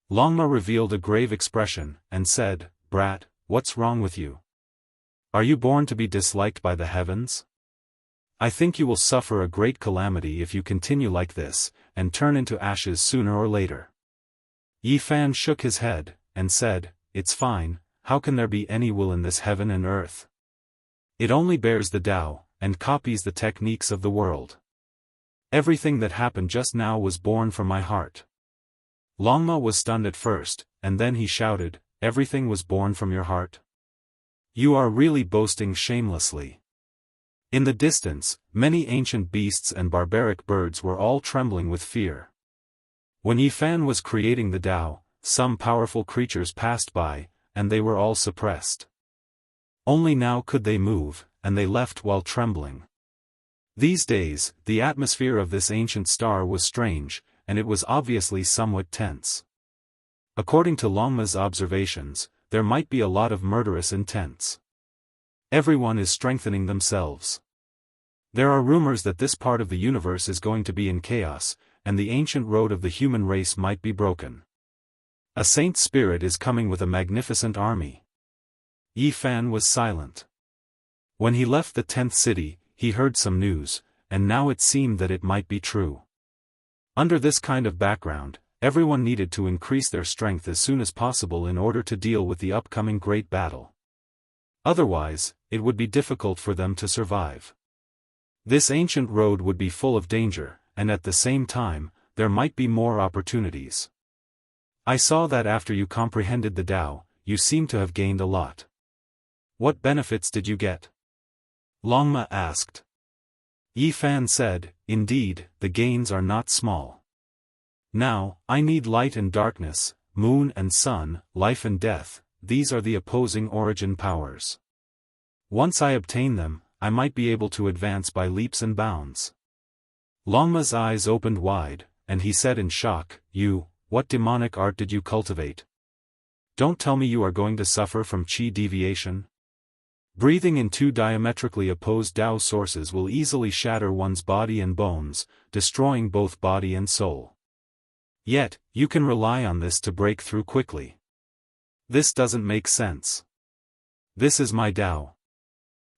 Speaker 1: Longma revealed a grave expression, and said, "Brat, what's wrong with you? Are you born to be disliked by the heavens? I think you will suffer a great calamity if you continue like this, and turn into ashes sooner or later." Yifan shook his head, and said, "It's fine, how can there be any will in this heaven and earth? It only bears the Tao, and copies the techniques of the world. Everything that happened just now was born from my heart." Longma was stunned at first, and then he shouted, "Everything was born from your heart? You are really boasting shamelessly." In the distance, many ancient beasts and barbaric birds were all trembling with fear. When Yifan was creating the Tao, some powerful creatures passed by, and they were all suppressed. Only now could they move, and they left while trembling. These days, the atmosphere of this ancient star was strange, and it was obviously somewhat tense. According to Longma's observations, there might be a lot of murderous intents. Everyone is strengthening themselves. There are rumors that this part of the universe is going to be in chaos, and the ancient road of the human race might be broken. A saint spirit is coming with a magnificent army. Yifan was silent. When he left the 10th city, he heard some news, and now it seemed that it might be true. Under this kind of background, everyone needed to increase their strength as soon as possible in order to deal with the upcoming great battle. Otherwise, it would be difficult for them to survive. This ancient road would be full of danger, and at the same time, there might be more opportunities. I saw that after you comprehended the Tao, you seem to have gained a lot. What benefits did you get? Longma asked. Yi Fan said, indeed, the gains are not small. Now, I need light and darkness, moon and sun, life and death, these are the opposing origin powers. Once I obtain them, I might be able to advance by leaps and bounds. Longma's eyes opened wide, and he said in shock, what demonic art did you cultivate? Don't tell me you are going to suffer from qi deviation? Breathing in two diametrically opposed Tao sources will easily shatter one's body and bones, destroying both body and soul. Yet, you can rely on this to break through quickly. This doesn't make sense. This is my Tao.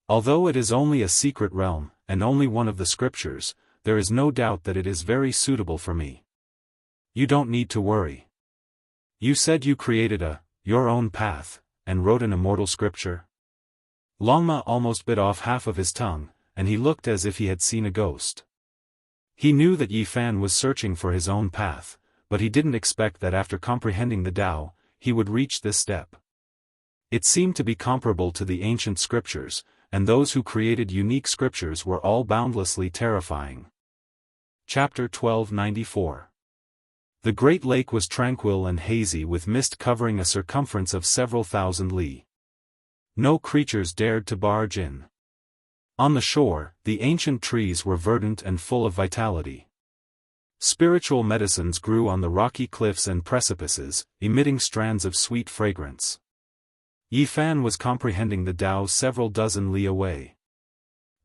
Speaker 1: Although it is only a secret realm, and only one of the scriptures, there is no doubt that it is very suitable for me. You don't need to worry. You said you created your own path, and wrote an immortal scripture? Longma almost bit off half of his tongue, and he looked as if he had seen a ghost. He knew that Yi Fan was searching for his own path, but he didn't expect that after comprehending the Tao, he would reach this step. It seemed to be comparable to the ancient scriptures, and those who created unique scriptures were all boundlessly terrifying. Chapter 1294. The Great Lake was tranquil and hazy with mist covering a circumference of several thousand li. No creatures dared to barge in. On the shore, the ancient trees were verdant and full of vitality. Spiritual medicines grew on the rocky cliffs and precipices, emitting strands of sweet fragrance. Yi Fan was comprehending the Tao several dozen li away.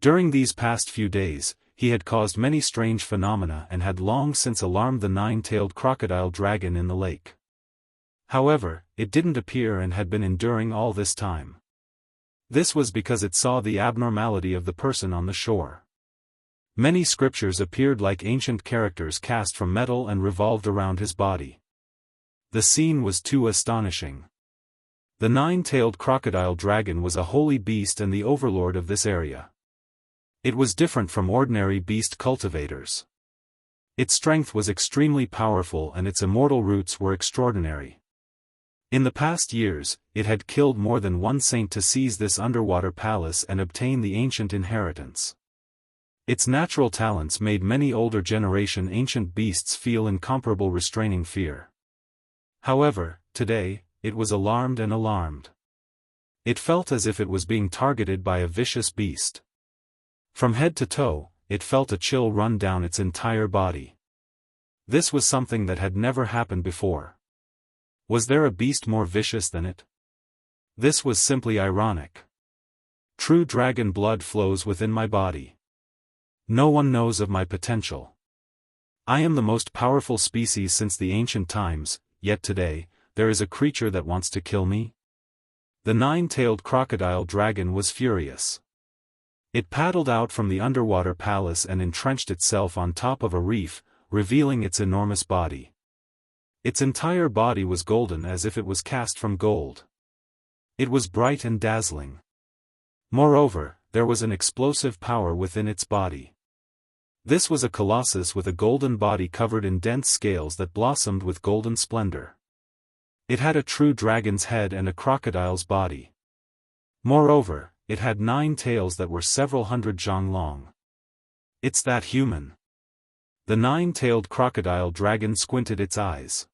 Speaker 1: During these past few days, he had caused many strange phenomena and had long since alarmed the nine-tailed crocodile dragon in the lake. However, it didn't appear and had been enduring all this time. This was because it saw the abnormality of the person on the shore. Many scriptures appeared like ancient characters cast from metal and revolved around his body. The scene was too astonishing. The nine-tailed crocodile dragon was a holy beast and the overlord of this area. It was different from ordinary beast cultivators. Its strength was extremely powerful and its immortal roots were extraordinary. In the past years, it had killed more than one saint to seize this underwater palace and obtain the ancient inheritance. Its natural talents made many older generation ancient beasts feel incomparable restraining fear. However, today, it was alarmed and alarmed. It felt as if it was being targeted by a vicious beast. From head to toe, it felt a chill run down its entire body. This was something that had never happened before. Was there a beast more vicious than it? This was simply ironic. True dragon blood flows within my body. No one knows of my potential. I am the most powerful species since the ancient times, yet today, there is a creature that wants to kill me? The nine-tailed crocodile dragon was furious. It paddled out from the underwater palace and entrenched itself on top of a reef, revealing its enormous body. Its entire body was golden as if it was cast from gold. It was bright and dazzling. Moreover, there was an explosive power within its body. This was a colossus with a golden body covered in dense scales that blossomed with golden splendor. It had a true dragon's head and a crocodile's body. Moreover, it had 9 tails that were several hundred zhang long. It's that human. The 9-tailed crocodile dragon squinted its eyes.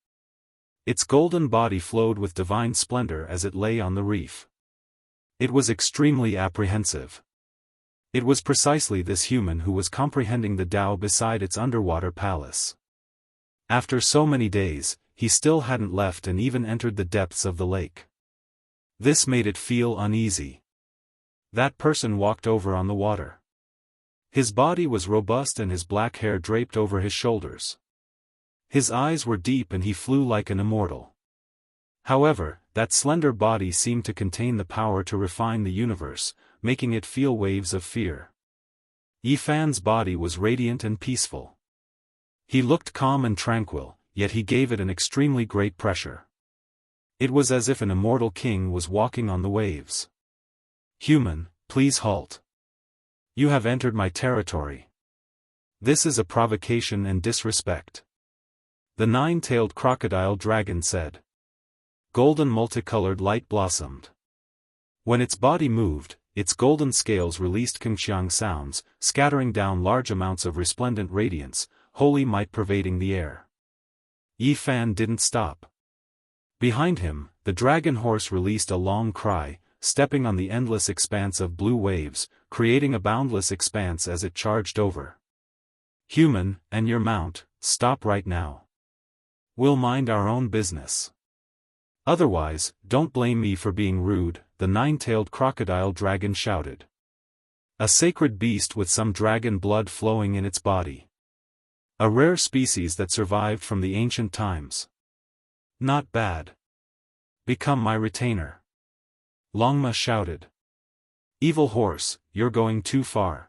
Speaker 1: Its golden body flowed with divine splendor as it lay on the reef. It was extremely apprehensive. It was precisely this human who was comprehending the Tao beside its underwater palace. After so many days, he still hadn't left and even entered the depths of the lake. This made it feel uneasy. That person walked over on the water. His body was robust and his black hair draped over his shoulders. His eyes were deep and he flew like an immortal. However, that slender body seemed to contain the power to refine the universe, making it feel waves of fear. Yi Fan's body was radiant and peaceful. He looked calm and tranquil, yet he gave it an extremely great pressure. It was as if an immortal king was walking on the waves. Human, please halt. You have entered my territory. This is a provocation and disrespect. The nine-tailed crocodile dragon said. Golden multicolored light blossomed. When its body moved, its golden scales released kengxiang sounds, scattering down large amounts of resplendent radiance, holy might pervading the air. Yi Fan didn't stop. Behind him, the dragon horse released a long cry, stepping on the endless expanse of blue waves, creating a boundless expanse as it charged over. Human, and your mount, stop right now. We'll mind our own business. Otherwise, don't blame me for being rude, the nine-tailed crocodile dragon shouted. A sacred beast with some dragon blood flowing in its body. A rare species that survived from the ancient times. Not bad. Become my retainer. Longma shouted. Evil horse, you're going too far.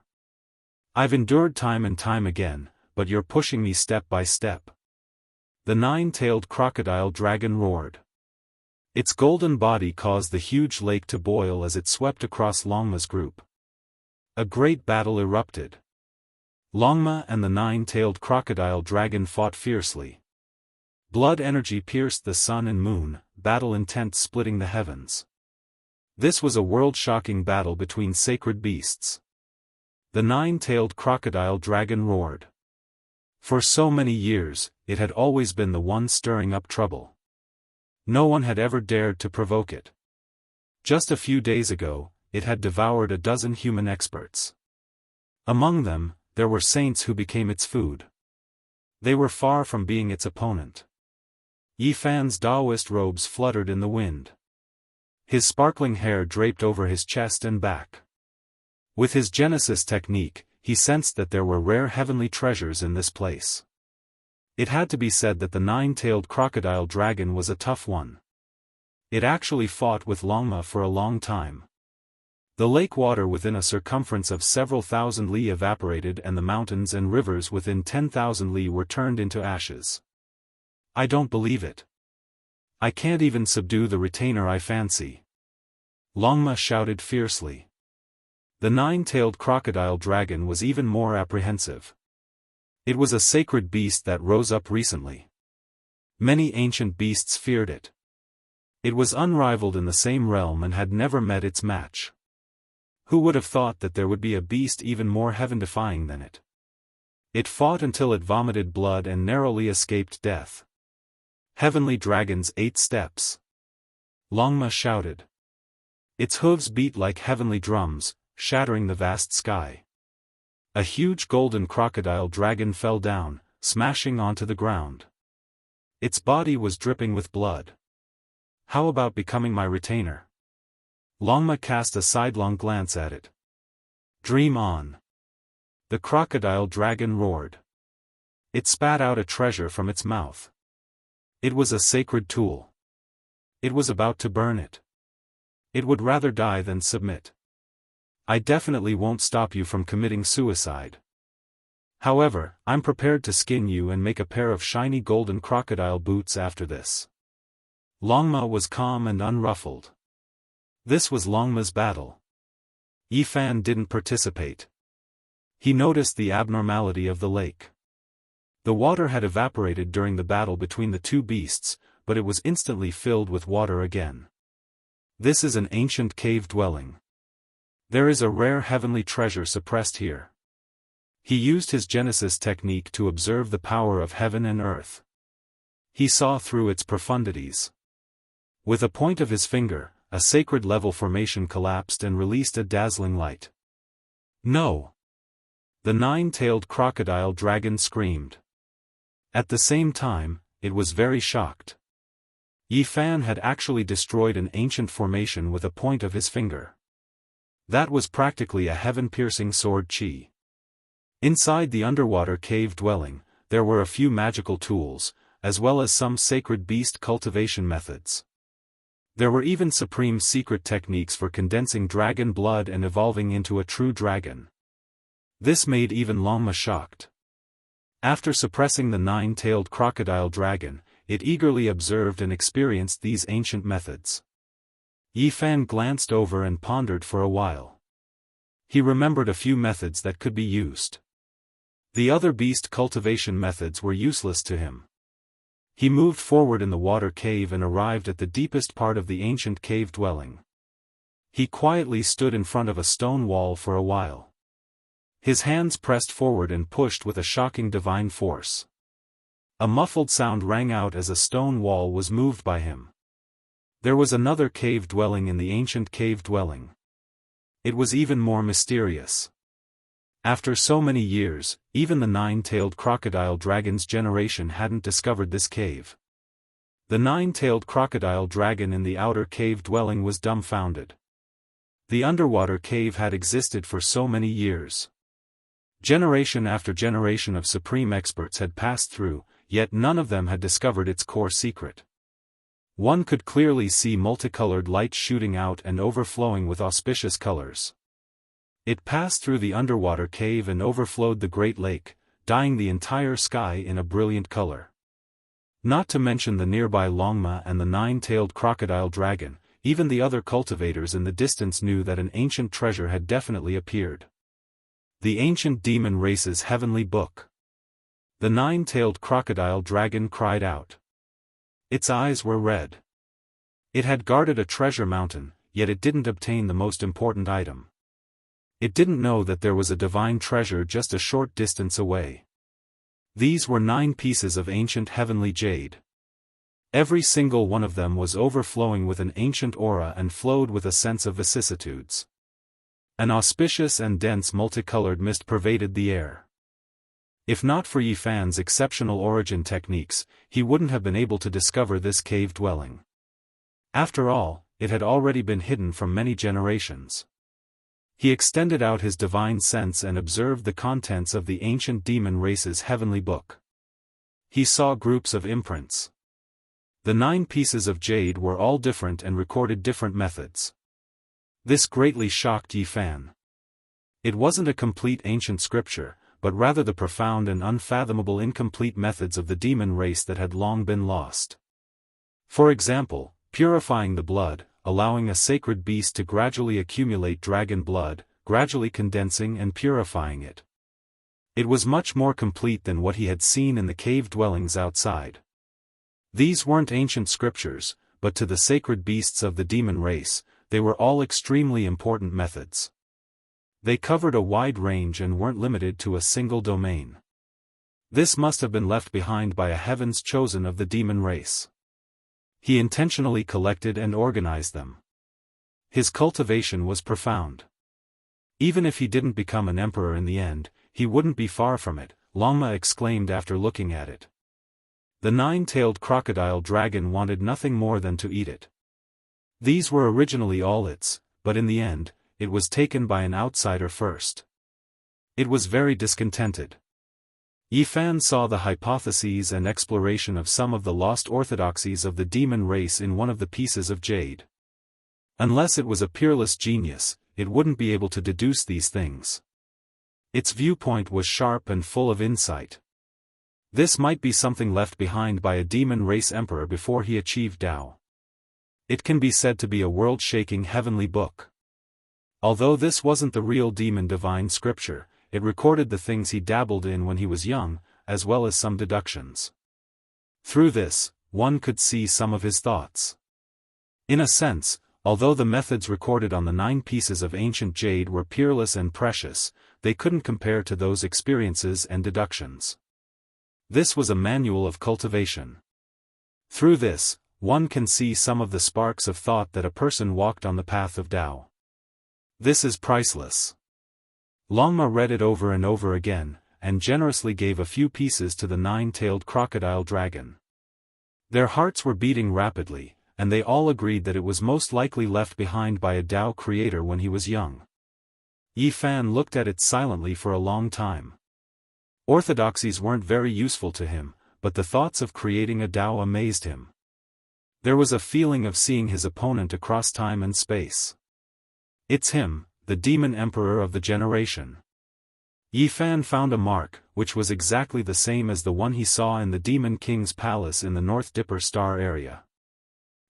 Speaker 1: I've endured time and time again, but you're pushing me step by step. The nine-tailed crocodile dragon roared. Its golden body caused the huge lake to boil as it swept across Longma's group. A great battle erupted. Longma and the nine-tailed crocodile dragon fought fiercely. Blood energy pierced the sun and moon, battle intent splitting the heavens. This was a world-shocking battle between sacred beasts. The nine-tailed crocodile dragon roared. For so many years, it had always been the one stirring up trouble. No one had ever dared to provoke it. Just a few days ago, it had devoured a dozen human experts. Among them, there were saints who became its food. They were far from being its opponent. Yi Fan's Daoist robes fluttered in the wind. His sparkling hair draped over his chest and back. With his Genesis technique, he sensed that there were rare heavenly treasures in this place. It had to be said that the nine-tailed crocodile dragon was a tough one. It actually fought with Longma for a long time. The lake water within a circumference of several thousand li evaporated and the mountains and rivers within 10,000 li were turned into ashes. I don't believe it. I can't even subdue the retainer I fancy. Longma shouted fiercely. The nine-tailed crocodile dragon was even more apprehensive. It was a sacred beast that rose up recently. Many ancient beasts feared it. It was unrivaled in the same realm and had never met its match. Who would have thought that there would be a beast even more heaven-defying than it? It fought until it vomited blood and narrowly escaped death. Heavenly Dragon's 8 steps. Longma shouted. Its hooves beat like heavenly drums, shattering the vast sky. A huge golden crocodile dragon fell down, smashing onto the ground. Its body was dripping with blood. How about becoming my retainer? Longma cast a sidelong glance at it. Dream on. The crocodile dragon roared. It spat out a treasure from its mouth. It was a sacred tool. It was about to burn it. It would rather die than submit. I definitely won't stop you from committing suicide. However, I'm prepared to skin you and make a pair of shiny golden crocodile boots after this. Longma was calm and unruffled. This was Longma's battle. Yi Fan didn't participate. He noticed the abnormality of the lake. The water had evaporated during the battle between the two beasts, but it was instantly filled with water again. This is an ancient cave dwelling. There is a rare heavenly treasure suppressed here. He used his Genesis technique to observe the power of heaven and earth. He saw through its profundities. With a point of his finger, a sacred level formation collapsed and released a dazzling light. No! The nine-tailed crocodile dragon screamed. At the same time, it was very shocked. Yi Fan had actually destroyed an ancient formation with a point of his finger. That was practically a heaven-piercing sword chi. Inside the underwater cave dwelling, there were a few magical tools, as well as some sacred beast cultivation methods. There were even supreme secret techniques for condensing dragon blood and evolving into a true dragon. This made even Longma shocked. After suppressing the nine-tailed crocodile dragon, it eagerly observed and experienced these ancient methods. Yi Fan glanced over and pondered for a while. He remembered a few methods that could be used. The other beast cultivation methods were useless to him. He moved forward in the water cave and arrived at the deepest part of the ancient cave dwelling. He quietly stood in front of a stone wall for a while. His hands pressed forward and pushed with a shocking divine force. A muffled sound rang out as a stone wall was moved by him. There was another cave dwelling in the ancient cave dwelling. It was even more mysterious. After so many years, even the nine-tailed crocodile dragon's generation hadn't discovered this cave. The nine-tailed crocodile dragon in the outer cave dwelling was dumbfounded. The underwater cave had existed for so many years. Generation after generation of supreme experts had passed through, yet none of them had discovered its core secret. One could clearly see multicolored light shooting out and overflowing with auspicious colors. It passed through the underwater cave and overflowed the Great Lake, dyeing the entire sky in a brilliant color. Not to mention the nearby Longma and the nine-tailed crocodile dragon, even the other cultivators in the distance knew that an ancient treasure had definitely appeared. The ancient demon race's heavenly book. The nine-tailed crocodile dragon cried out. Its eyes were red. It had guarded a treasure mountain, yet it didn't obtain the most important item. It didn't know that there was a divine treasure just a short distance away. These were 9 pieces of ancient heavenly jade. Every single one of them was overflowing with an ancient aura and flowed with a sense of vicissitudes. An auspicious and dense multicolored mist pervaded the air. If not for Yi Fan's exceptional origin techniques, he wouldn't have been able to discover this cave dwelling. After all, it had already been hidden from many generations. He extended out his divine sense and observed the contents of the ancient demon race's heavenly book. He saw groups of imprints. The 9 pieces of jade were all different and recorded different methods. This greatly shocked Yi Fan. It wasn't a complete ancient scripture, but rather the profound and unfathomable incomplete methods of the demon race that had long been lost. For example, purifying the blood, allowing a sacred beast to gradually accumulate dragon blood, gradually condensing and purifying it. It was much more complete than what he had seen in the cave dwellings outside. These weren't ancient scriptures, but to the sacred beasts of the demon race, they were all extremely important methods. They covered a wide range and weren't limited to a single domain. This must have been left behind by a heavens chosen of the demon race. He intentionally collected and organized them. His cultivation was profound. Even if he didn't become an emperor in the end, he wouldn't be far from it, Longma exclaimed after looking at it. The 9-tailed crocodile dragon wanted nothing more than to eat it. These were originally all its, but in the end, it was taken by an outsider first. It was very discontented. Yi Fan saw the hypotheses and exploration of some of the lost orthodoxies of the demon race in one of the pieces of jade. Unless it was a peerless genius, it wouldn't be able to deduce these things. Its viewpoint was sharp and full of insight. This might be something left behind by a demon race emperor before he achieved Tao. It can be said to be a world-shaking heavenly book. Although this wasn't the real demon divine scripture, it recorded the things he dabbled in when he was young, as well as some deductions. Through this, one could see some of his thoughts. In a sense, although the methods recorded on the 9 pieces of ancient jade were peerless and precious, they couldn't compare to those experiences and deductions. This was a manual of cultivation. Through this, one can see some of the sparks of thought that a person walked on the path of Tao. This is priceless. Longma read it over and over again, and generously gave a few pieces to the 9-tailed crocodile dragon. Their hearts were beating rapidly, and they all agreed that it was most likely left behind by a Tao creator when he was young. Yi Fan looked at it silently for a long time. Orthodoxies weren't very useful to him, but the thoughts of creating a Tao amazed him. There was a feeling of seeing his opponent across time and space. It's him, the demon emperor of the generation. Yi Fan found a mark, which was exactly the same as the one he saw in the demon king's palace in the North Dipper star area.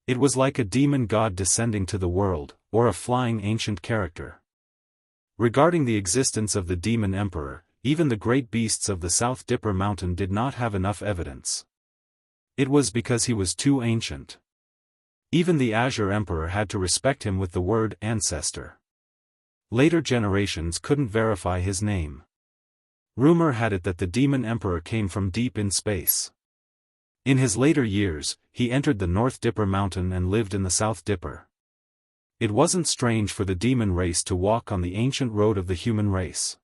Speaker 1: It was like a demon god descending to the world, or a flying ancient character. Regarding the existence of the demon emperor, even the great beasts of the South Dipper Mountain did not have enough evidence. It was because he was too ancient. Even the Azure Emperor had to respect him with the word ancestor. Later generations couldn't verify his name. Rumor had it that the Demon Emperor came from deep in space. In his later years, he entered the North Dipper Mountain and lived in the South Dipper. It wasn't strange for the demon race to walk on the ancient road of the human race.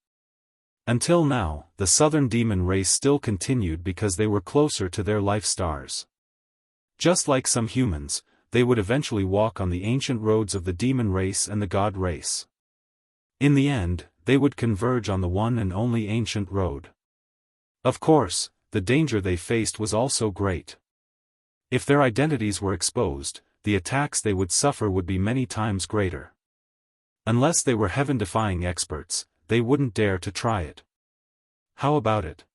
Speaker 1: Until now, the southern demon race still continued because they were closer to their life stars. Just like some humans, they would eventually walk on the ancient roads of the demon race and the god race. In the end, they would converge on the one and only ancient road. Of course, the danger they faced was also great. If their identities were exposed, the attacks they would suffer would be many times greater. Unless they were heaven-defying experts, they wouldn't dare to try it. How about it?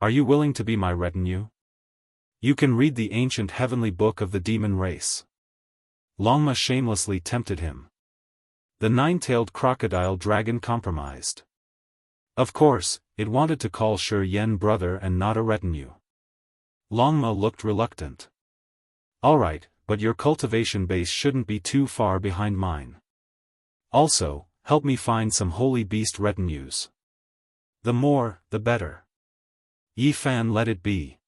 Speaker 1: Are you willing to be my retinue? You can read the ancient heavenly book of the demon race. Longma shamelessly tempted him. The nine-tailed crocodile dragon compromised. Of course, it wanted to call Shi Yen brother and not a retinue. Longma looked reluctant. Alright, but your cultivation base shouldn't be too far behind mine. Also, help me find some holy beast retinues. The more, the better. Yi Fan let it be.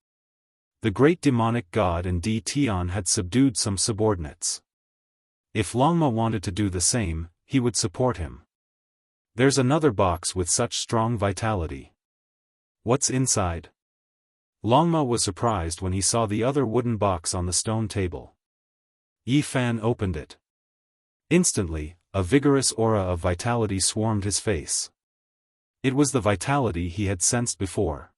Speaker 1: The great demonic god and Di Tian had subdued some subordinates. If Longma wanted to do the same, he would support him. There's another box with such strong vitality. What's inside? Longma was surprised when he saw the other wooden box on the stone table. Yi Fan opened it. Instantly, a vigorous aura of vitality swarmed his face. It was the vitality he had sensed before.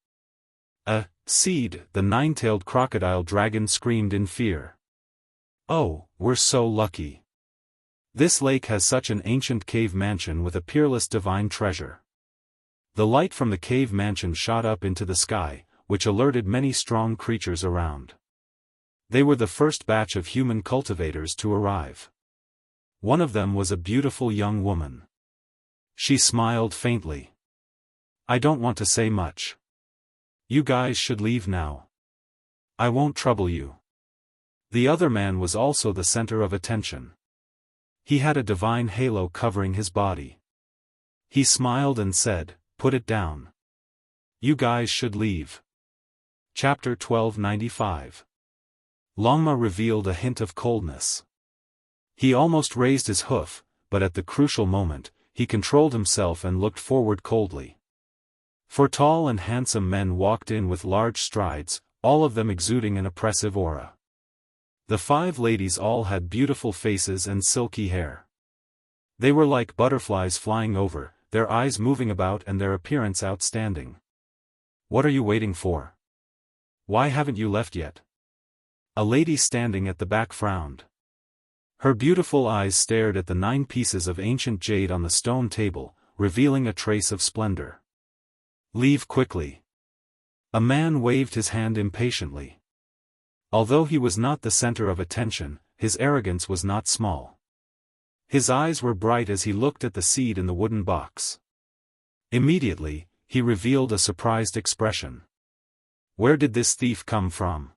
Speaker 1: A seed, the nine-tailed crocodile dragon screamed in fear. Oh, we're so lucky. This lake has such an ancient cave mansion with a peerless divine treasure. The light from the cave mansion shot up into the sky, which alerted many strong creatures around. They were the first batch of human cultivators to arrive. One of them was a beautiful young woman. She smiled faintly. I don't want to say much. You guys should leave now. I won't trouble you. The other man was also the center of attention. He had a divine halo covering his body. He smiled and said, "Put it down. You guys should leave." Chapter 1295. Longma revealed a hint of coldness. He almost raised his hoof, but at the crucial moment, he controlled himself and looked forward coldly. Four tall and handsome men walked in with large strides, all of them exuding an oppressive aura. The 5 ladies all had beautiful faces and silky hair. They were like butterflies flying over, their eyes moving about and their appearance outstanding. What are you waiting for? Why haven't you left yet? A lady standing at the back frowned. Her beautiful eyes stared at the 9 pieces of ancient jade on the stone table, revealing a trace of splendor. Leave quickly. A man waved his hand impatiently. Although he was not the center of attention, his arrogance was not small. His eyes were bright as he looked at the seed in the wooden box. Immediately, he revealed a surprised expression. Where did this thief come from?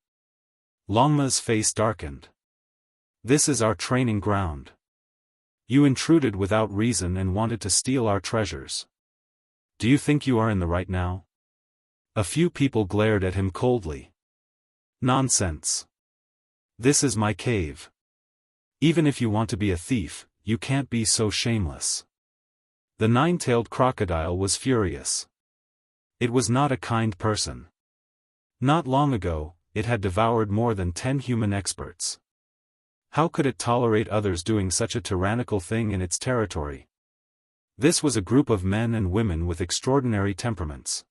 Speaker 1: Longma's face darkened. This is our training ground. You intruded without reason and wanted to steal our treasures. Do you think you are in the right now? A few people glared at him coldly. Nonsense. This is my cave. Even if you want to be a thief, you can't be so shameless. The 9-tailed crocodile was furious. It was not a kind person. Not long ago, it had devoured more than 10 human experts. How could it tolerate others doing such a tyrannical thing in its territory? This was a group of men and women with extraordinary temperaments.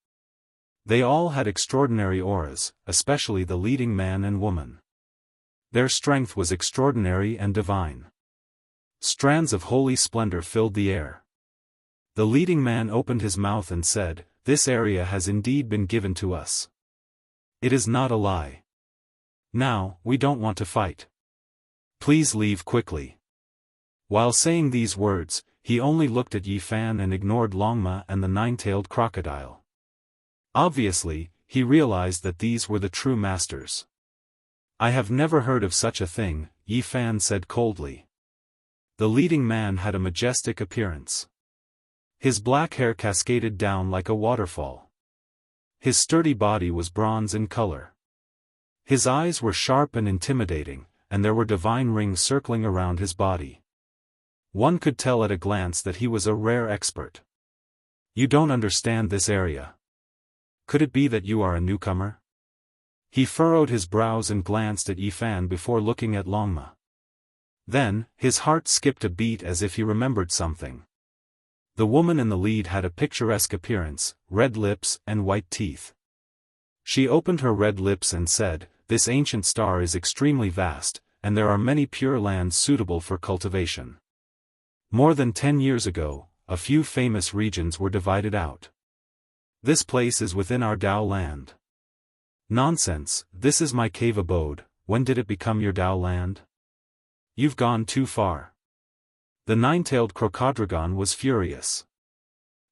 Speaker 1: They all had extraordinary auras, especially the leading man and woman. Their strength was extraordinary and divine. Strands of holy splendor filled the air. The leading man opened his mouth and said, "This area has indeed been given to us. It is not a lie. Now, we don't want to fight. Please leave quickly." While saying these words, he only looked at Yi Fan and ignored Longma and the nine-tailed crocodile. Obviously, he realized that these were the true masters. "I have never heard of such a thing," Yi Fan said coldly. The leading man had a majestic appearance. His black hair cascaded down like a waterfall. His sturdy body was bronze in color. His eyes were sharp and intimidating, and there were divine rings circling around his body. One could tell at a glance that he was a rare expert. "You don't understand this area. Could it be that you are a newcomer?" He furrowed his brows and glanced at Yi Fan before looking at Longma. Then, his heart skipped a beat as if he remembered something. The woman in the lead had a picturesque appearance, red lips and white teeth. She opened her red lips and said, "This ancient star is extremely vast, and there are many pure lands suitable for cultivation. More than 10 years ago, a few famous regions were divided out. This place is within our Dao land." "Nonsense, this is my cave abode. When did it become your Dao land? You've gone too far." The nine-tailed crocodile was furious.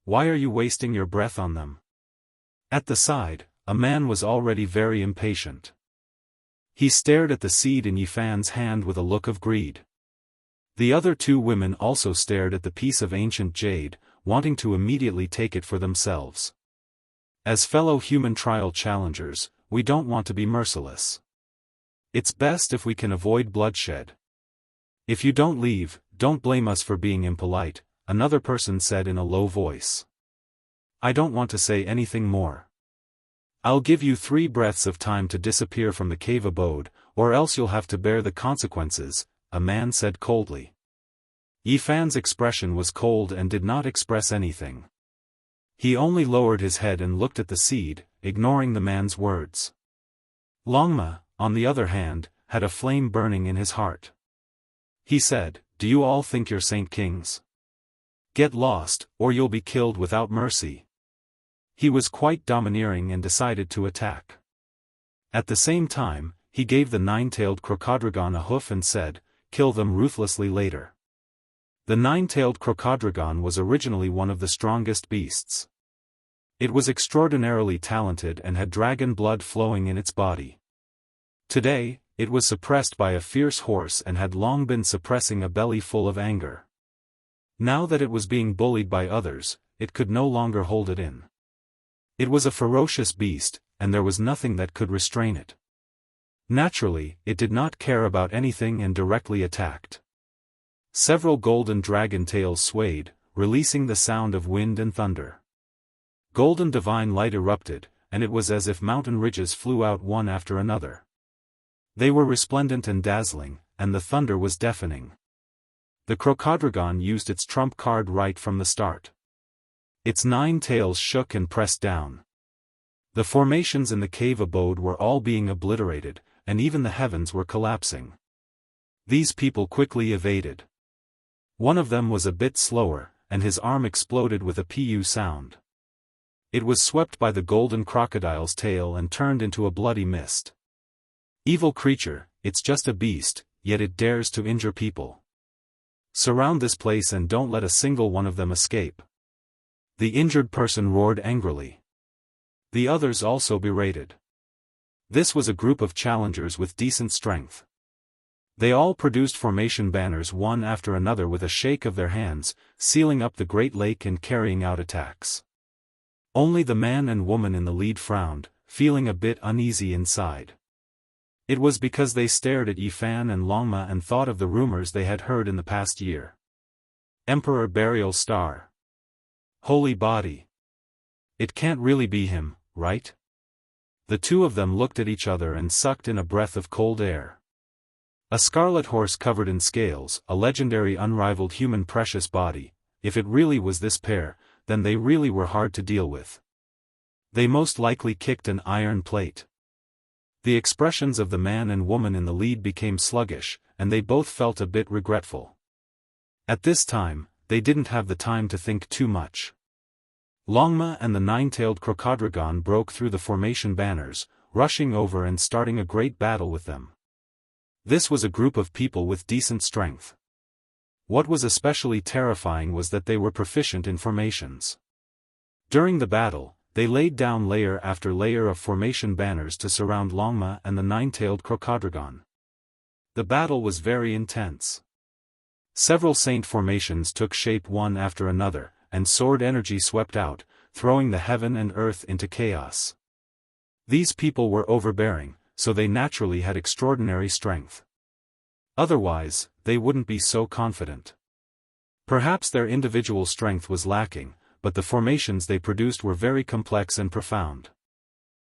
Speaker 1: "Why are you wasting your breath on them?" At the side, a man was already very impatient. He stared at the seed in Yi Fan's hand with a look of greed. The other two women also stared at the piece of ancient jade, wanting to immediately take it for themselves. As fellow human trial challengers, we don't want to be merciless. It's best if we can avoid bloodshed. "If you don't leave, don't blame us for being impolite," another person said in a low voice. "I don't want to say anything more. I'll give you 3 breaths of time to disappear from the cave abode, or else you'll have to bear the consequences," a man said coldly. Yi Fan's expression was cold and did not express anything. He only lowered his head and looked at the seed, ignoring the man's words. Longma, on the other hand, had a flame burning in his heart. He said, "Do you all think you're Saint Kings? Get lost, or you'll be killed without mercy." He was quite domineering and decided to attack. At the same time, he gave the nine-tailed crocodile a hoof and said, "Kill them ruthlessly later." The nine-tailed crocodile was originally one of the strongest beasts. It was extraordinarily talented and had dragon blood flowing in its body. Today, it was suppressed by a fierce horse and had long been suppressing a belly full of anger. Now that it was being bullied by others, it could no longer hold it in. It was a ferocious beast, and there was nothing that could restrain it. Naturally, it did not care about anything and directly attacked. Several golden dragon tails swayed, releasing the sound of wind and thunder. Golden divine light erupted, and it was as if mountain ridges flew out one after another. They were resplendent and dazzling, and the thunder was deafening. The crocodile used its trump card right from the start. Its 9 tails shook and pressed down. The formations in the cave abode were all being obliterated, and even the heavens were collapsing. These people quickly evaded. One of them was a bit slower, and his arm exploded with a pu sound. It was swept by the golden crocodile's tail and turned into a bloody mist. "Evil creature, it's just a beast, yet it dares to injure people. Surround this place and don't let a single one of them escape." The injured person roared angrily. The others also berated. This was a group of challengers with decent strength. They all produced formation banners one after another with a shake of their hands, sealing up the Great Lake and carrying out attacks. Only the man and woman in the lead frowned, feeling a bit uneasy inside. It was because they stared at Yi Fan and Longma and thought of the rumors they had heard in the past year. Emperor Burial Star. Holy body. It can't really be him, right? The two of them looked at each other and sucked in a breath of cold air. A scarlet horse covered in scales, a legendary unrivaled human precious body. If it really was this pair, then they really were hard to deal with. They most likely kicked an iron plate. The expressions of the man and woman in the lead became sluggish, and they both felt a bit regretful. At this time, they didn't have the time to think too much. Longma and the 9-tailed crocodile broke through the formation banners, rushing over and starting a great battle with them. This was a group of people with decent strength. What was especially terrifying was that they were proficient in formations. During the battle, they laid down layer after layer of formation banners to surround Longma and the nine-tailed crocodron. The battle was very intense. Several saint formations took shape one after another, and sword energy swept out, throwing the heaven and earth into chaos. These people were overbearing, so they naturally had extraordinary strength. Otherwise, they wouldn't be so confident. Perhaps their individual strength was lacking, but the formations they produced were very complex and profound.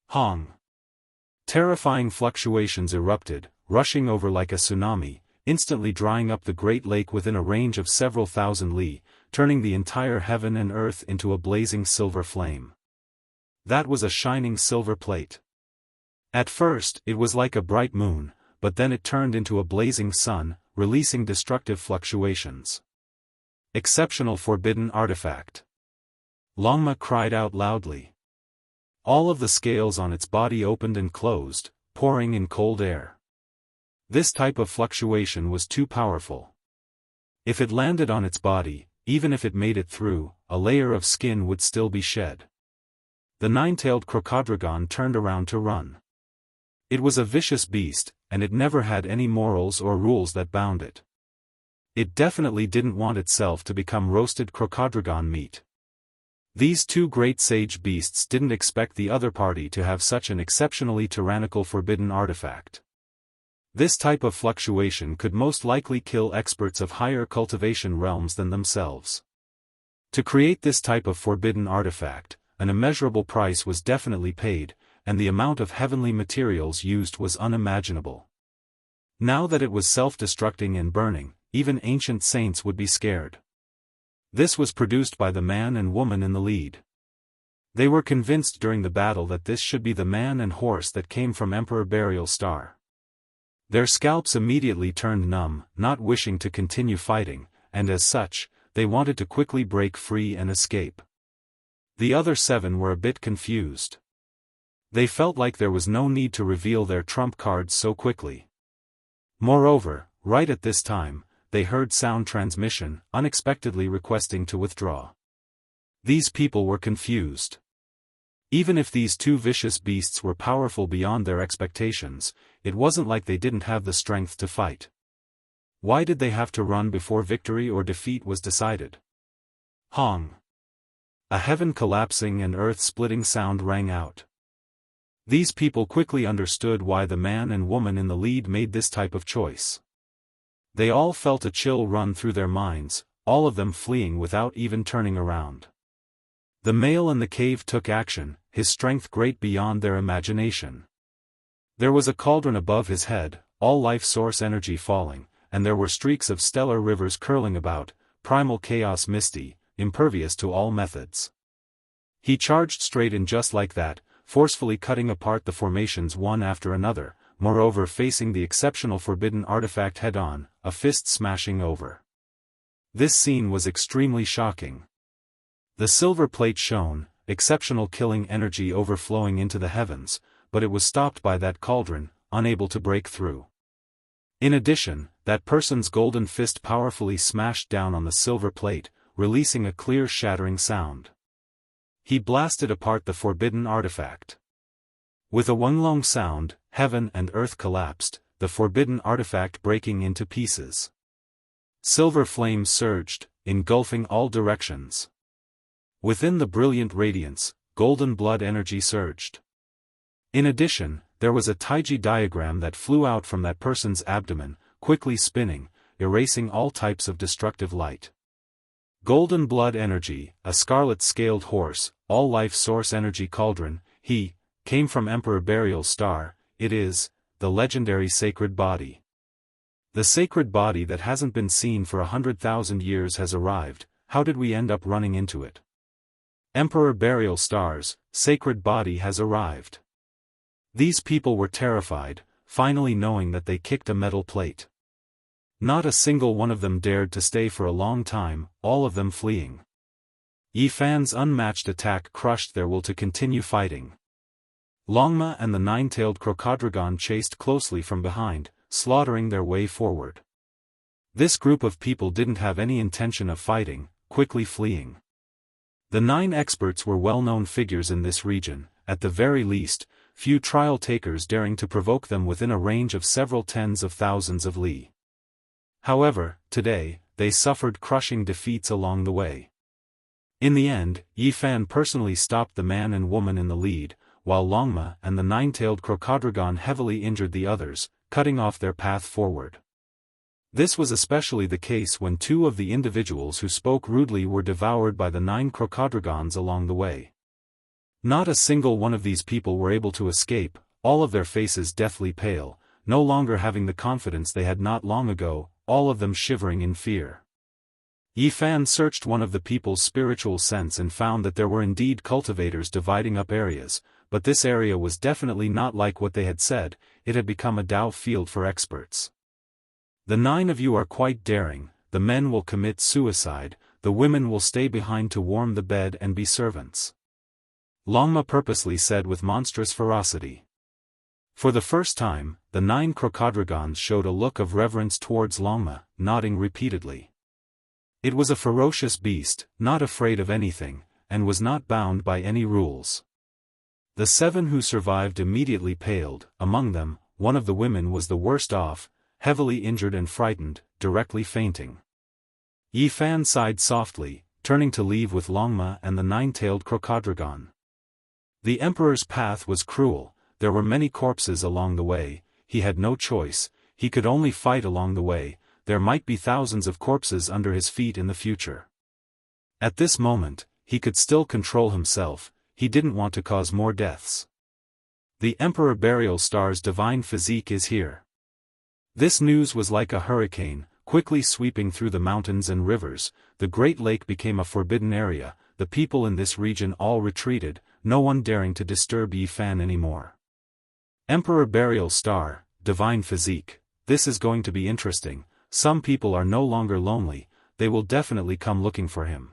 Speaker 1: Hong! Terrifying fluctuations erupted, rushing over like a tsunami, instantly drying up the great lake within a range of several thousand li, turning the entire heaven and earth into a blazing silver flame. That was a shining silver plate. At first, it was like a bright moon, but then it turned into a blazing sun, releasing destructive fluctuations. Exceptional forbidden artifact. Longma cried out loudly. All of the scales on its body opened and closed, pouring in cold air. This type of fluctuation was too powerful. If it landed on its body, even if it made it through, a layer of skin would still be shed. The nine-tailed crocodron turned around to run. It was a vicious beast, and it never had any morals or rules that bound it. It definitely didn't want itself to become roasted crocodron meat. These two great sage beasts didn't expect the other party to have such an exceptionally tyrannical forbidden artifact. This type of fluctuation could most likely kill experts of higher cultivation realms than themselves. To create this type of forbidden artifact, an immeasurable price was definitely paid, and the amount of heavenly materials used was unimaginable. Now that it was self-destructing and burning, even ancient saints would be scared. This was produced by the man and woman in the lead. They were convinced during the battle that this should be the man and horse that came from Emperor Burial Star. Their scalps immediately turned numb, not wishing to continue fighting, and as such, they wanted to quickly break free and escape. The other 7 were a bit confused. They felt like there was no need to reveal their trump cards so quickly. Moreover, right at this time, they heard sound transmission, unexpectedly requesting to withdraw. These people were confused. Even if these two vicious beasts were powerful beyond their expectations, it wasn't like they didn't have the strength to fight. Why did they have to run before victory or defeat was decided? Hong! A heaven collapsing and earth splitting sound rang out. These people quickly understood why the man and woman in the lead made this type of choice. They all felt a chill run through their minds, all of them fleeing without even turning around. The male in the cave took action, his strength great beyond their imagination. There was a cauldron above his head, all life source energy falling, and there were streaks of stellar rivers curling about, primal chaos misty, impervious to all methods. He charged straight in just like that, forcefully cutting apart the formations one after another, moreover facing the exceptional forbidden artifact head-on, a fist smashing over. This scene was extremely shocking. The silver plate shone, exceptional killing energy overflowing into the heavens, but it was stopped by that cauldron, unable to break through. In addition, that person's golden fist powerfully smashed down on the silver plate, releasing a clear shattering sound. He blasted apart the forbidden artifact. With a wonglong sound, heaven and earth collapsed, the forbidden artifact breaking into pieces. Silver flames surged, engulfing all directions. Within the brilliant radiance, golden blood energy surged. In addition, there was a Taiji diagram that flew out from that person's abdomen, quickly spinning, erasing all types of destructive light. Golden blood energy, a scarlet-scaled horse, all life source energy cauldron, he, came from Emperor Burial Star, it is, the legendary sacred body. The sacred body that hasn't been seen for 100,000 years has arrived. How did we end up running into it? Emperor Burial Star's sacred body has arrived. These people were terrified, finally knowing that they kicked a metal plate. Not a single one of them dared to stay for a long time, all of them fleeing. Yi Fan's unmatched attack crushed their will to continue fighting. Longma and the nine-tailed crocodron chased closely from behind, slaughtering their way forward. This group of people didn't have any intention of fighting, quickly fleeing. The 9 experts were well-known figures in this region, at the very least, few trial takers daring to provoke them within a range of several tens of thousands of li. However, today, they suffered crushing defeats along the way. In the end, Yi Fan personally stopped the man and woman in the lead, while Longma and the 9-tailed crocodrogon heavily injured the others, cutting off their path forward. This was especially the case when 2 of the individuals who spoke rudely were devoured by the 9 crocodrogons along the way. Not a single one of these people were able to escape, all of their faces deathly pale, no longer having the confidence they had not long ago, all of them shivering in fear. Yi Fan searched one of the people's spiritual sense and found that there were indeed cultivators dividing up areas, but this area was definitely not like what they had said, it had become a Dao field for experts. The 9 of you are quite daring, the men will commit suicide, the women will stay behind to warm the bed and be servants. Longma purposely said with monstrous ferocity. For the first time, the 9 crocodrogons showed a look of reverence towards Longma, nodding repeatedly. It was a ferocious beast, not afraid of anything, and was not bound by any rules. The 7 who survived immediately paled, among them, one of the women was the worst off, heavily injured and frightened, directly fainting. Yi Fan sighed softly, turning to leave with Longma and the 9-tailed crocodrogon. The emperor's path was cruel, there were many corpses along the way, he had no choice, he could only fight along the way, there might be thousands of corpses under his feet in the future. At this moment, he could still control himself, he didn't want to cause more deaths. The Emperor Burial Star's divine physique is here. This news was like a hurricane, quickly sweeping through the mountains and rivers, the Great Lake became a forbidden area, the people in this region all retreated, no one daring to disturb Yi Fan anymore. Emperor Burial Star, divine physique, this is going to be interesting, some people are no longer lonely, they will definitely come looking for him.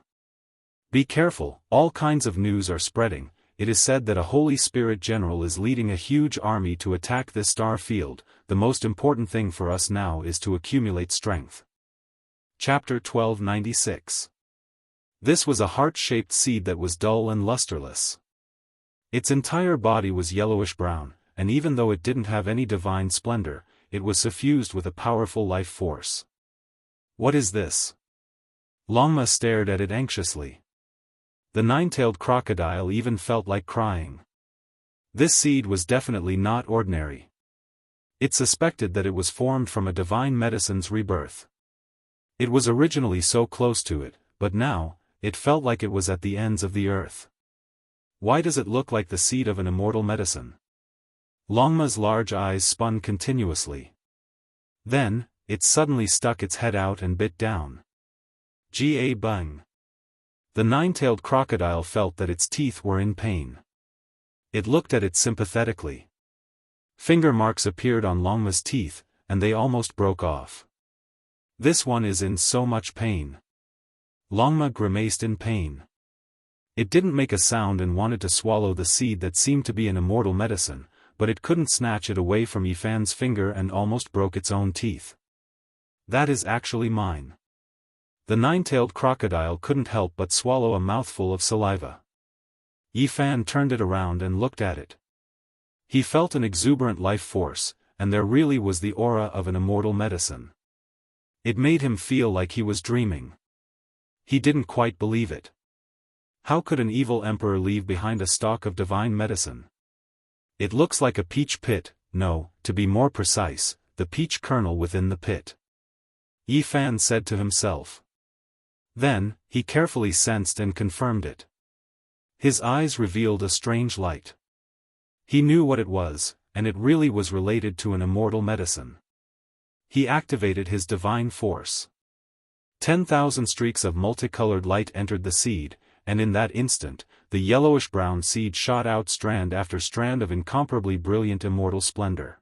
Speaker 1: Be careful, all kinds of news are spreading, it is said that a Holy Spirit General is leading a huge army to attack this star field, the most important thing for us now is to accumulate strength. Chapter 1296. This was a heart-shaped seed that was dull and lusterless. Its entire body was yellowish-brown, and even though it didn't have any divine splendor, it was suffused with a powerful life force. What is this? Longma stared at it anxiously. The 9-tailed crocodile even felt like crying. This seed was definitely not ordinary. It suspected that it was formed from a divine medicine's rebirth. It was originally so close to it, but now, it felt like it was at the ends of the earth. Why does it look like the seed of an immortal medicine? Longma's large eyes spun continuously. Then, it suddenly stuck its head out and bit down. Ga bung. The 9-tailed crocodile felt that its teeth were in pain. It looked at it sympathetically. Finger marks appeared on Longma's teeth, and they almost broke off. This one is in so much pain. Longma grimaced in pain. It didn't make a sound and wanted to swallow the seed that seemed to be an immortal medicine, but it couldn't snatch it away from Yi Fan's finger and almost broke its own teeth. That is actually mine. The 9-tailed crocodile couldn't help but swallow a mouthful of saliva. Yi Fan turned it around and looked at it. He felt an exuberant life force, and there really was the aura of an immortal medicine. It made him feel like he was dreaming. He didn't quite believe it. How could an evil emperor leave behind a stalk of divine medicine? It looks like a peach pit, no, to be more precise, the peach kernel within the pit. Yi Fan said to himself. Then, he carefully sensed and confirmed it. His eyes revealed a strange light. He knew what it was, and it really was related to an immortal medicine. He activated his divine force. 10,000 streaks of multicolored light entered the seed, and in that instant, the yellowish-brown seed shot out strand after strand of incomparably brilliant immortal splendor.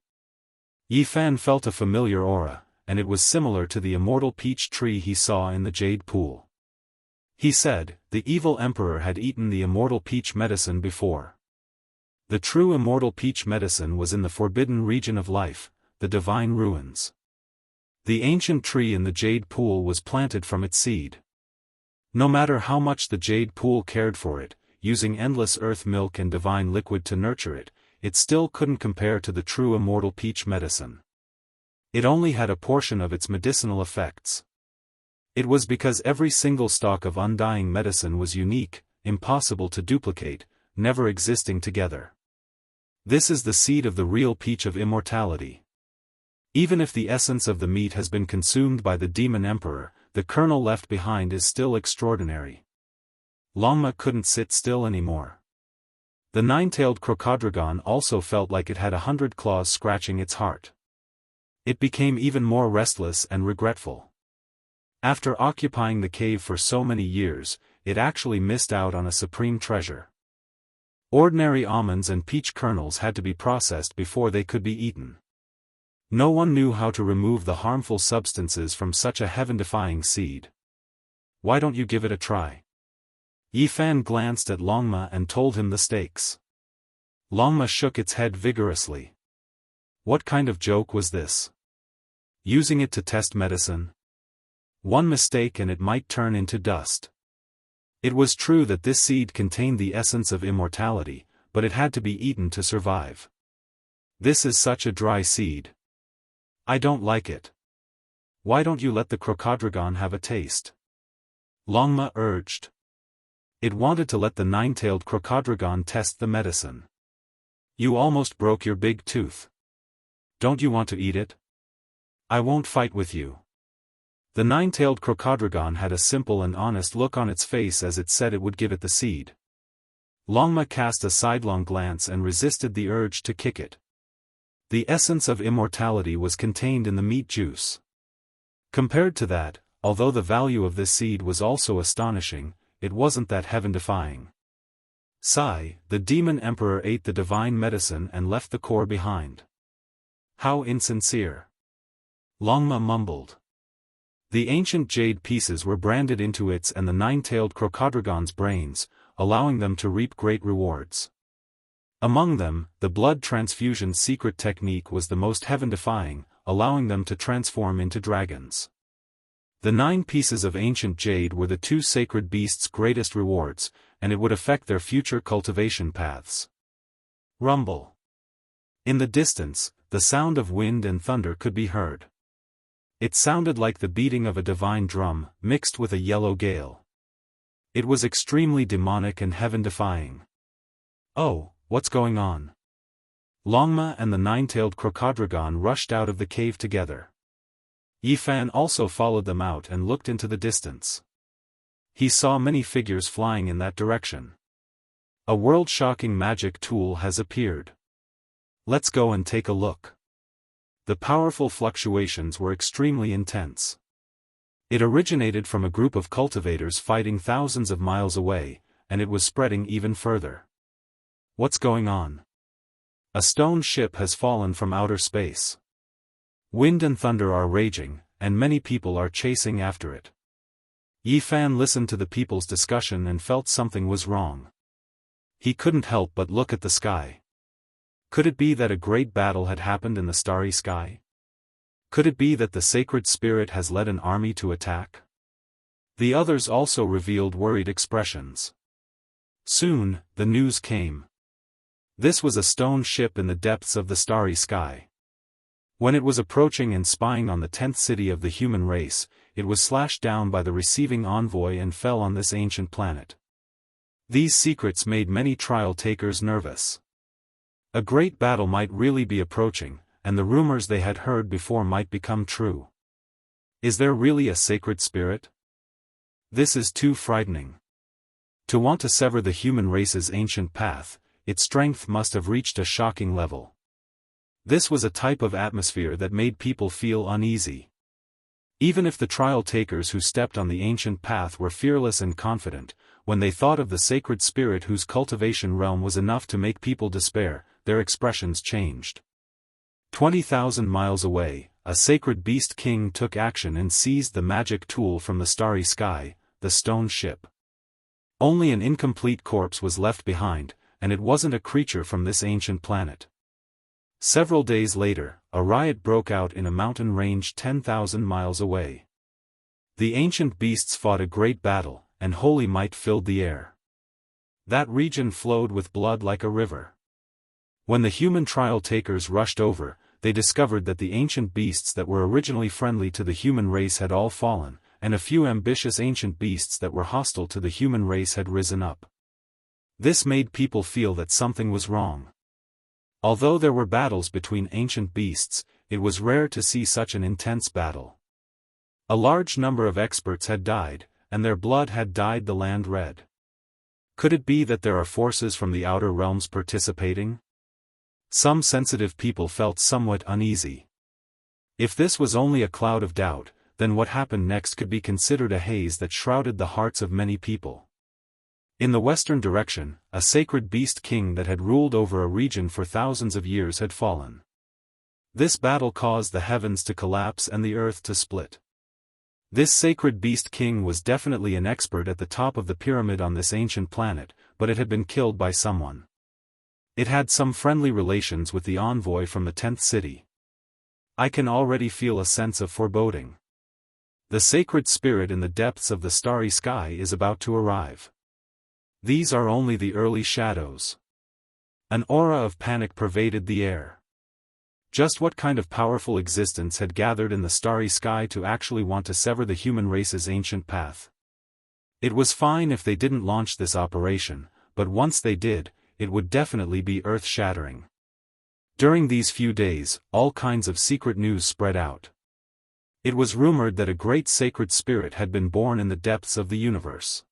Speaker 1: Yi Fan felt a familiar aura, and it was similar to the immortal peach tree he saw in the jade pool. He said, the evil emperor had eaten the immortal peach medicine before. The true immortal peach medicine was in the forbidden region of life, the divine ruins. The ancient tree in the jade pool was planted from its seed. No matter how much the jade pool cared for it, using endless earth milk and divine liquid to nurture it, it still couldn't compare to the true immortal peach medicine. It only had a portion of its medicinal effects. It was because every single stalk of undying medicine was unique, impossible to duplicate, never existing together. This is the seed of the real peach of immortality. Even if the essence of the meat has been consumed by the demon emperor, the kernel left behind is still extraordinary. Longma couldn't sit still anymore. The nine-tailed crocodrogon also felt like it had 100 claws scratching its heart. It became even more restless and regretful. After occupying the cave for so many years, it actually missed out on a supreme treasure. Ordinary almonds and peach kernels had to be processed before they could be eaten. No one knew how to remove the harmful substances from such a heaven-defying seed. Why don't you give it a try? Yifan glanced at Longma and told him the stakes. Longma shook its head vigorously. What kind of joke was this? Using it to test medicine? One mistake and it might turn into dust. It was true that this seed contained the essence of immortality, but it had to be eaten to survive. This is such a dry seed. I don't like it. Why don't you let the crocodrogon have a taste? Longma urged. It wanted to let the nine-tailed crocodrogon test the medicine. You almost broke your big tooth. Don't you want to eat it? I won't fight with you. The nine-tailed crocodrogon had a simple and honest look on its face as it said it would give it the seed. Longma cast a sidelong glance and resisted the urge to kick it. The essence of immortality was contained in the meat juice. Compared to that, although the value of this seed was also astonishing, it wasn't that heaven-defying. Sai, the demon emperor, ate the divine medicine and left the core behind. How insincere. Longma mumbled. The ancient jade pieces were branded into its and the nine-tailed crocodrogon's brains, allowing them to reap great rewards. Among them, the blood transfusion secret technique was the most heaven-defying, allowing them to transform into dragons. The 9 pieces of ancient jade were the 2 sacred beasts' greatest rewards, and it would affect their future cultivation paths. Rumble. In the distance, the sound of wind and thunder could be heard. It sounded like the beating of a divine drum, mixed with a yellow gale. It was extremely demonic and heaven-defying. Oh, what's going on? Longma and the nine-tailed crocodrogon rushed out of the cave together. Yifan also followed them out and looked into the distance. He saw many figures flying in that direction. A world-shocking magic tool has appeared. Let's go and take a look. The powerful fluctuations were extremely intense. It originated from a group of cultivators fighting thousands of miles away, and it was spreading even further. What's going on? A stone ship has fallen from outer space. Wind and thunder are raging, and many people are chasing after it. Yifan listened to the people's discussion and felt something was wrong. He couldn't help but look at the sky. Could it be that a great battle had happened in the starry sky? Could it be that the sacred spirit has led an army to attack? The others also revealed worried expressions. Soon, the news came. This was a stone ship in the depths of the starry sky. When it was approaching and spying on the 10th city of the human race, it was slashed down by the receiving envoy and fell on this ancient planet. These secrets made many trial takers nervous. A great battle might really be approaching, and the rumors they had heard before might become true. Is there really a sacred spirit? This is too frightening. To want to sever the human race's ancient path, its strength must have reached a shocking level. This was a type of atmosphere that made people feel uneasy. Even if the trial takers who stepped on the ancient path were fearless and confident, when they thought of the sacred spirit whose cultivation realm was enough to make people despair, their expressions changed. 20,000 miles away, a sacred beast king took action and seized the magic tool from the starry sky, the stone ship. Only an incomplete corpse was left behind, and it wasn't a creature from this ancient planet. Several days later, a riot broke out in a mountain range 10,000 miles away. The ancient beasts fought a great battle, and holy might filled the air. That region flowed with blood like a river. When the human trial takers rushed over, they discovered that the ancient beasts that were originally friendly to the human race had all fallen, and a few ambitious ancient beasts that were hostile to the human race had risen up. This made people feel that something was wrong. Although there were battles between ancient beasts, it was rare to see such an intense battle. A large number of experts had died, and their blood had dyed the land red. Could it be that there are forces from the outer realms participating? Some sensitive people felt somewhat uneasy. If this was only a cloud of doubt, then what happened next could be considered a haze that shrouded the hearts of many people. In the western direction, a sacred beast king that had ruled over a region for thousands of years had fallen. This battle caused the heavens to collapse and the earth to split. This sacred beast king was definitely an expert at the top of the pyramid on this ancient planet, but it had been killed by someone. It had some friendly relations with the envoy from the 10th city. I can already feel a sense of foreboding. The sacred spirit in the depths of the starry sky is about to arrive. These are only the early shadows. An aura of panic pervaded the air. Just what kind of powerful existence had gathered in the starry sky to actually want to sever the human race's ancient path? It was fine if they didn't launch this operation, but once they did, it would definitely be earth-shattering. During these few days, all kinds of secret news spread out. It was rumored that a great sacred spirit had been born in the depths of the universe.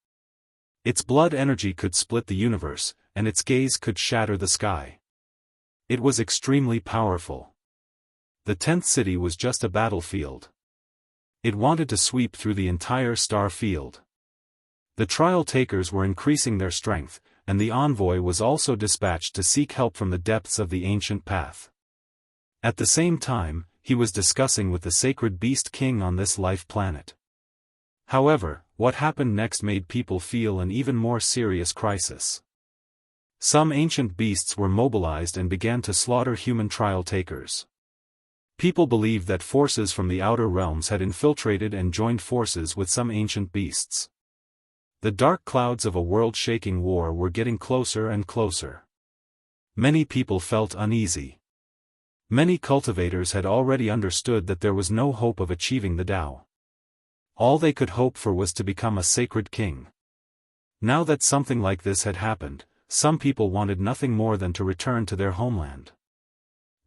Speaker 1: Its blood energy could split the universe, and its gaze could shatter the sky. It was extremely powerful. The 10th city was just a battlefield. It wanted to sweep through the entire star field. The trial takers were increasing their strength, and the envoy was also dispatched to seek help from the depths of the ancient path. At the same time, he was discussing with the sacred beast king on this life planet. However, what happened next made people feel an even more serious crisis. Some ancient beasts were mobilized and began to slaughter human trial takers. People believed that forces from the outer realms had infiltrated and joined forces with some ancient beasts. The dark clouds of a world-shaking war were getting closer and closer. Many people felt uneasy. Many cultivators had already understood that there was no hope of achieving the Tao. All they could hope for was to become a sacred king. Now that something like this had happened, some people wanted nothing more than to return to their homeland.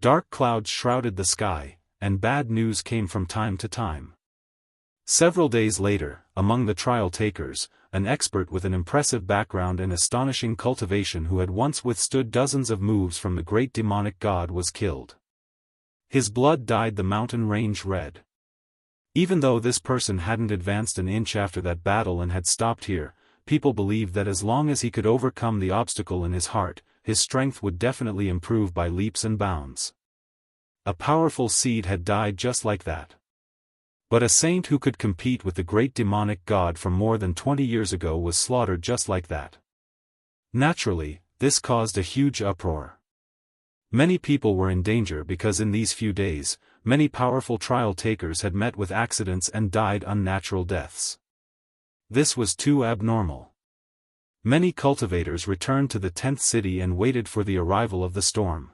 Speaker 1: Dark clouds shrouded the sky, and bad news came from time to time. Several days later, among the trial takers, an expert with an impressive background and astonishing cultivation who had once withstood dozens of moves from the great demonic god was killed. His blood dyed the mountain range red. Even though this person hadn't advanced an inch after that battle and had stopped here, people believed that as long as he could overcome the obstacle in his heart, his strength would definitely improve by leaps and bounds. A powerful seed had died just like that. But a saint who could compete with the great demonic god from more than 20 years ago was slaughtered just like that. Naturally, this caused a huge uproar. Many people were in danger because in these few days, many powerful trial takers had met with accidents and died unnatural deaths. This was too abnormal. Many cultivators returned to the 10th city and waited for the arrival of the storm.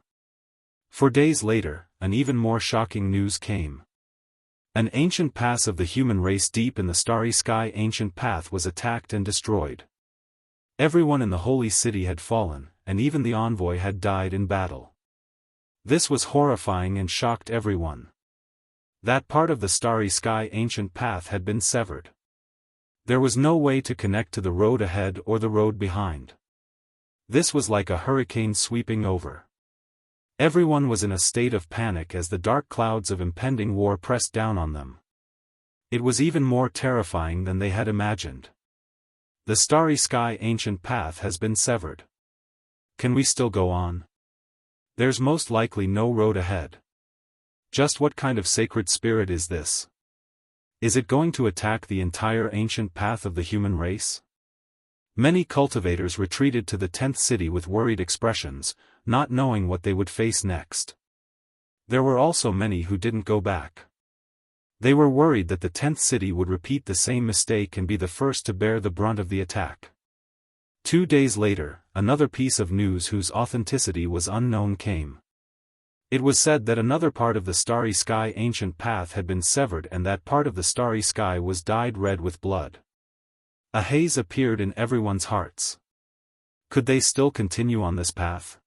Speaker 1: 4 days later, an even more shocking news came. An ancient pass of the human race deep in the starry sky ancient path was attacked and destroyed. Everyone in the holy city had fallen, and even the envoy had died in battle. This was horrifying and shocked everyone. That part of the starry sky ancient path had been severed. There was no way to connect to the road ahead or the road behind. This was like a hurricane sweeping over. Everyone was in a state of panic as the dark clouds of impending war pressed down on them. It was even more terrifying than they had imagined. The starry sky ancient path has been severed. Can we still go on? There's most likely no road ahead. Just what kind of sacred spirit is this? Is it going to attack the entire ancient path of the human race? Many cultivators retreated to the 10th city with worried expressions, not knowing what they would face next. There were also many who didn't go back. They were worried that the 10th city would repeat the same mistake and be the first to bear the brunt of the attack. 2 days later, another piece of news whose authenticity was unknown came. It was said that another part of the starry sky ancient path had been severed and that part of the starry sky was dyed red with blood. A haze appeared in everyone's hearts. Could they still continue on this path?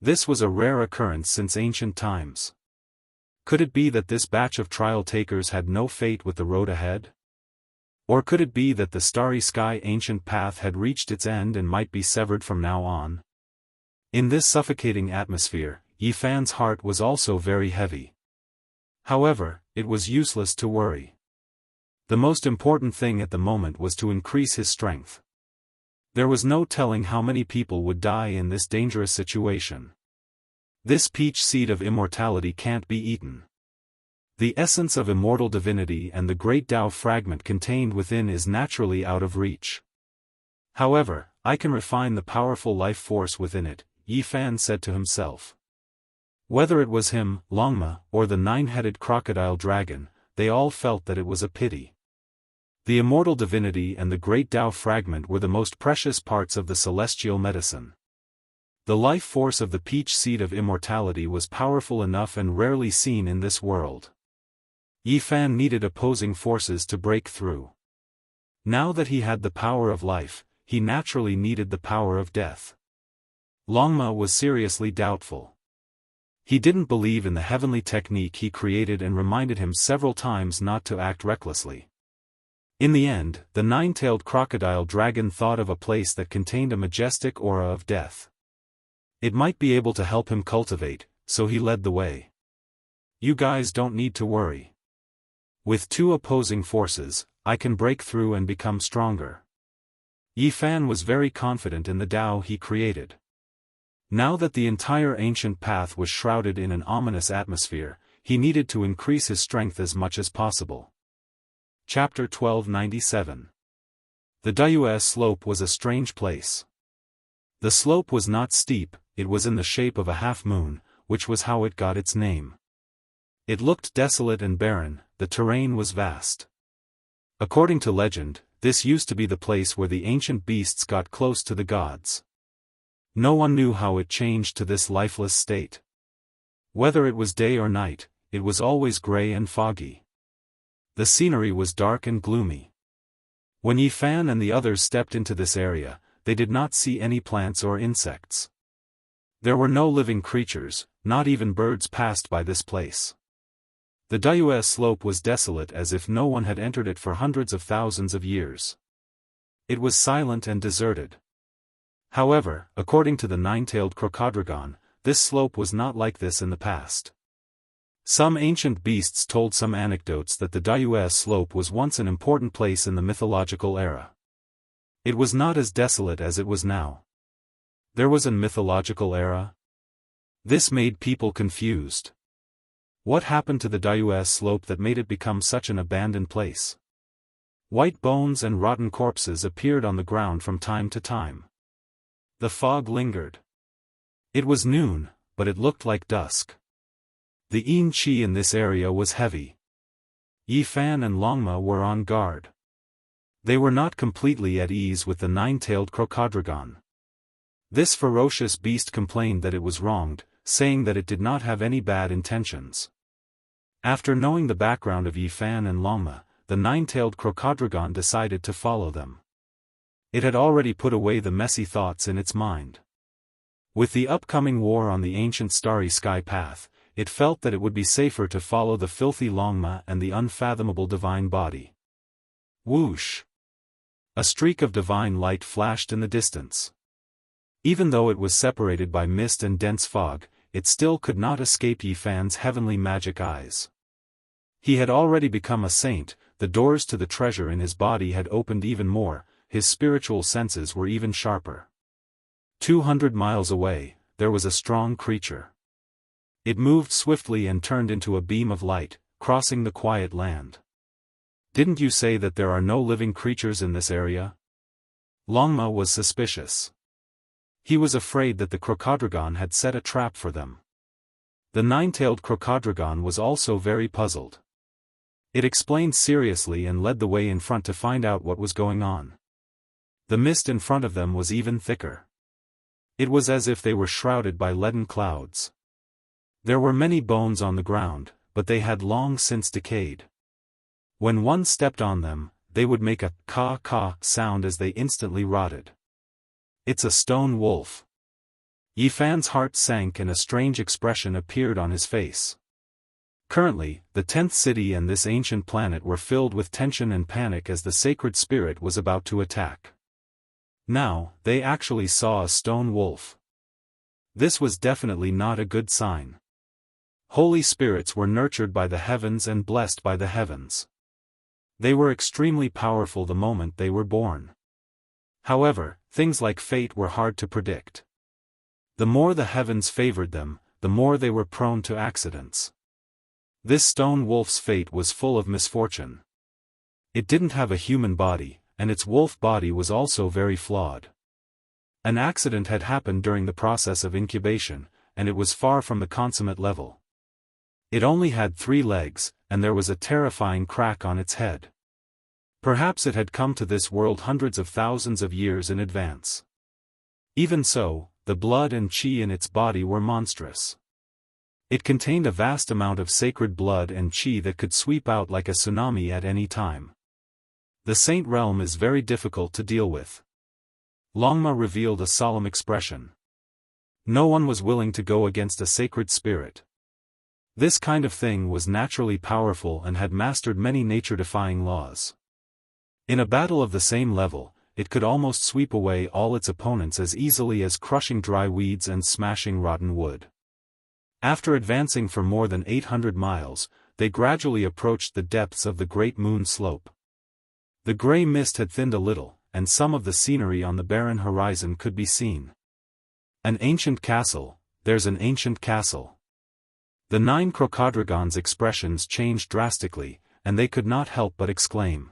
Speaker 1: This was a rare occurrence since ancient times. Could it be that this batch of trial takers had no fate with the road ahead? Or could it be that the starry sky ancient path had reached its end and might be severed from now on? In this suffocating atmosphere, Yi Fan's heart was also very heavy. However, it was useless to worry. The most important thing at the moment was to increase his strength. There was no telling how many people would die in this dangerous situation. This peach seed of immortality can't be eaten. The essence of immortal divinity and the great Tao fragment contained within is naturally out of reach. However, I can refine the powerful life force within it, Yi Fan said to himself. Whether it was him, Longma, or the 9-headed crocodile dragon, they all felt that it was a pity. The immortal divinity and the great Tao fragment were the most precious parts of the celestial medicine. The life force of the peach seed of immortality was powerful enough and rarely seen in this world. Yi Fan needed opposing forces to break through. Now that he had the power of life, he naturally needed the power of death. Longma was seriously doubtful. He didn't believe in the heavenly technique he created and reminded him several times not to act recklessly. In the end, the 9-tailed crocodile dragon thought of a place that contained a majestic aura of death. It might be able to help him cultivate, so he led the way. You guys don't need to worry. With 2 opposing forces, I can break through and become stronger. Yi Fan was very confident in the Tao he created. Now that the entire ancient path was shrouded in an ominous atmosphere, he needed to increase his strength as much as possible. Chapter 1297. The Daoist slope was a strange place. The slope was not steep, it was in the shape of a half-moon, which was how it got its name. It looked desolate and barren, the terrain was vast. According to legend, this used to be the place where the ancient beasts got close to the gods. No one knew how it changed to this lifeless state. Whether it was day or night, it was always gray and foggy. The scenery was dark and gloomy. When Yi Fan and the others stepped into this area, they did not see any plants or insects. There were no living creatures, not even birds passed by this place. The Daoist slope was desolate as if no one had entered it for hundreds of thousands of years. It was silent and deserted. However, according to the 9-tailed crocodile, this slope was not like this in the past. Some ancient beasts told some anecdotes that the Daoist slope was once an important place in the mythological era. It was not as desolate as it was now. There was a mythological era? This made people confused. What happened to the Daoist slope that made it become such an abandoned place? White bones and rotten corpses appeared on the ground from time to time. The fog lingered. It was noon, but it looked like dusk. The yin qi in this area was heavy. Yi Fan and Longma were on guard. They were not completely at ease with the 9-tailed crocodile. This ferocious beast complained that it was wronged, saying that it did not have any bad intentions. After knowing the background of Yi Fan and Longma, the 9-tailed crocodile decided to follow them. It had already put away the messy thoughts in its mind. With the upcoming war on the ancient starry sky path, it felt that it would be safer to follow the filthy Longma and the unfathomable divine body. Whoosh! A streak of divine light flashed in the distance. Even though it was separated by mist and dense fog, it still could not escape Yi Fan's heavenly magic eyes. He had already become a saint, the doors to the treasure in his body had opened even more, his spiritual senses were even sharper. 200 miles away, there was a strong creature. It moved swiftly and turned into a beam of light, crossing the quiet land. Didn't you say that there are no living creatures in this area? Longma was suspicious. He was afraid that the crocodile had set a trap for them. The nine-tailed crocoddragon was also very puzzled. It explained seriously and led the way in front to find out what was going on. The mist in front of them was even thicker. It was as if they were shrouded by leaden clouds. There were many bones on the ground, but they had long since decayed. When one stepped on them, they would make a caw-caw sound as they instantly rotted. It's a stone wolf. Yi Fan's heart sank and a strange expression appeared on his face. Currently, the 10th city and this ancient planet were filled with tension and panic as the sacred spirit was about to attack. Now, they actually saw a stone wolf. This was definitely not a good sign. Holy spirits were nurtured by the heavens and blessed by the heavens. They were extremely powerful the moment they were born. However, things like fate were hard to predict. The more the heavens favored them, the more they were prone to accidents. This stone wolf's fate was full of misfortune. It didn't have a human body, and its wolf body was also very flawed. An accident had happened during the process of incubation, and it was far from the consummate level. It only had 3 legs, and there was a terrifying crack on its head. Perhaps it had come to this world hundreds of thousands of years in advance. Even so, the blood and qi in its body were monstrous. It contained a vast amount of sacred blood and qi that could sweep out like a tsunami at any time. The Saint Realm is very difficult to deal with. Longma revealed a solemn expression. No one was willing to go against a sacred spirit. This kind of thing was naturally powerful and had mastered many nature-defying laws. In a battle of the same level, it could almost sweep away all its opponents as easily as crushing dry weeds and smashing rotten wood. After advancing for more than 800 miles, they gradually approached the depths of the Great Moon Slope. The gray mist had thinned a little, and some of the scenery on the barren horizon could be seen. An ancient castle, there's an ancient castle. The 9 crocoddragons' expressions changed drastically, and they could not help but exclaim.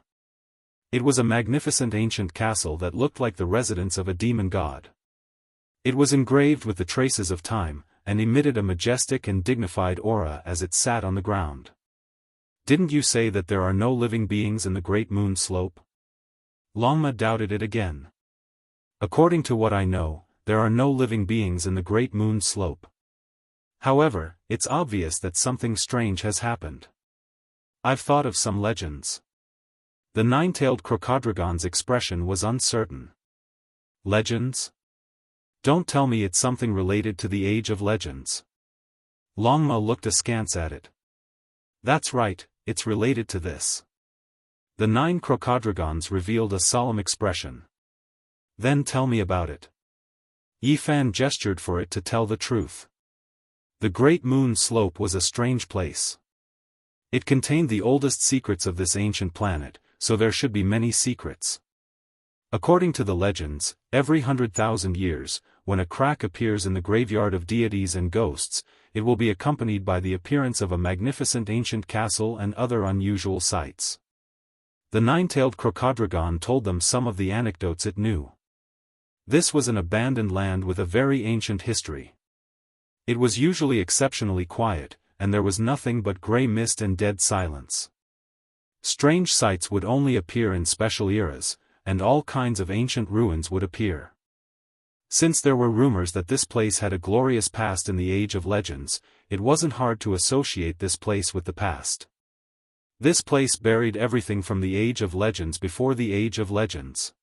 Speaker 1: It was a magnificent ancient castle that looked like the residence of a demon god. It was engraved with the traces of time, and emitted a majestic and dignified aura as it sat on the ground. Didn't you say that there are no living beings in the Great Moon Slope? Longma doubted it again. According to what I know, there are no living beings in the Great Moon Slope. However, it's obvious that something strange has happened. I've thought of some legends. The 9-tailed crocoddragon's expression was uncertain. Legends? Don't tell me it's something related to the Age of Legends. Longma looked askance at it. That's right, it's related to this. The 9 crocoddragons revealed a solemn expression. Then tell me about it. Yi Fan gestured for it to tell the truth. The Great Moon Slope was a strange place. It contained the oldest secrets of this ancient planet, so there should be many secrets. According to the legends, every 100,000 years, when a crack appears in the graveyard of deities and ghosts, it will be accompanied by the appearance of a magnificent ancient castle and other unusual sights. The 9-tailed crocoddragon told them some of the anecdotes it knew. This was an abandoned land with a very ancient history. It was usually exceptionally quiet, and there was nothing but grey mist and dead silence. Strange sights would only appear in special eras, and all kinds of ancient ruins would appear. Since there were rumors that this place had a glorious past in the Age of Legends, it wasn't hard to associate this place with the past. This place buried everything from the Age of Legends before the Age of Legends.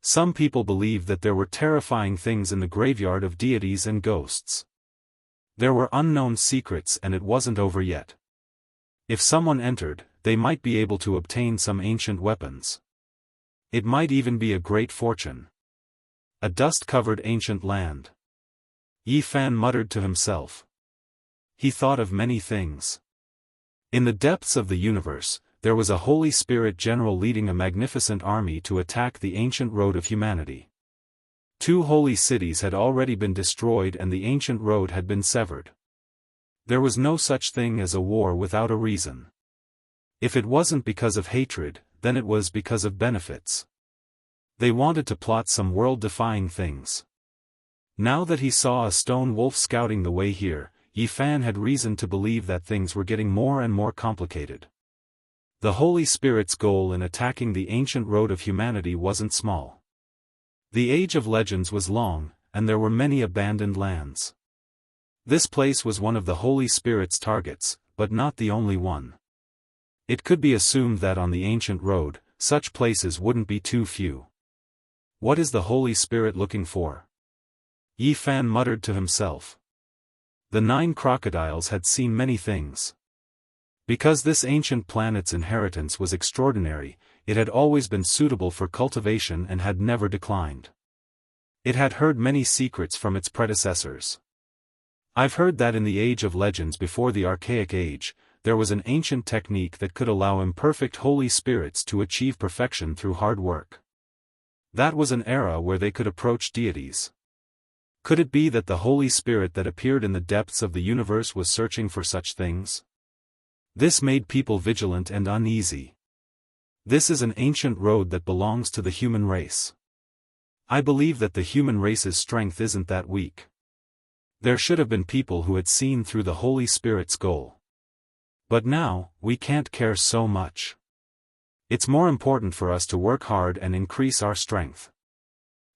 Speaker 1: Some people believed that there were terrifying things in the graveyard of deities and ghosts. There were unknown secrets and it wasn't over yet. If someone entered, they might be able to obtain some ancient weapons. It might even be a great fortune. A dust-covered ancient land. Yi Fan muttered to himself. He thought of many things. In the depths of the universe, there was a Holy Spirit general leading a magnificent army to attack the ancient road of humanity. 2 holy cities had already been destroyed and the ancient road had been severed. There was no such thing as a war without a reason. If it wasn't because of hatred, then it was because of benefits. They wanted to plot some world-defying things. Now that he saw a stone wolf scouting the way here, Yi Fan had reason to believe that things were getting more and more complicated. The Holy Spirit's goal in attacking the ancient road of humanity wasn't small. The Age of Legends was long, and there were many abandoned lands. This place was one of the Holy Spirit's targets, but not the only one. It could be assumed that on the ancient road, such places wouldn't be too few. What is the Holy Spirit looking for? Yi Fan muttered to himself. The 9 crocodiles had seen many things. Because this ancient planet's inheritance was extraordinary, it had always been suitable for cultivation and had never declined. It had heard many secrets from its predecessors. I've heard that in the Age of Legends before the Archaic Age, there was an ancient technique that could allow imperfect Holy Spirits to achieve perfection through hard work. That was an era where they could approach deities. Could it be that the Holy Spirit that appeared in the depths of the universe was searching for such things? This made people vigilant and uneasy. This is an ancient road that belongs to the human race. I believe that the human race's strength isn't that weak. There should have been people who had seen through the Holy Spirit's goal. But now, we can't care so much. It's more important for us to work hard and increase our strength.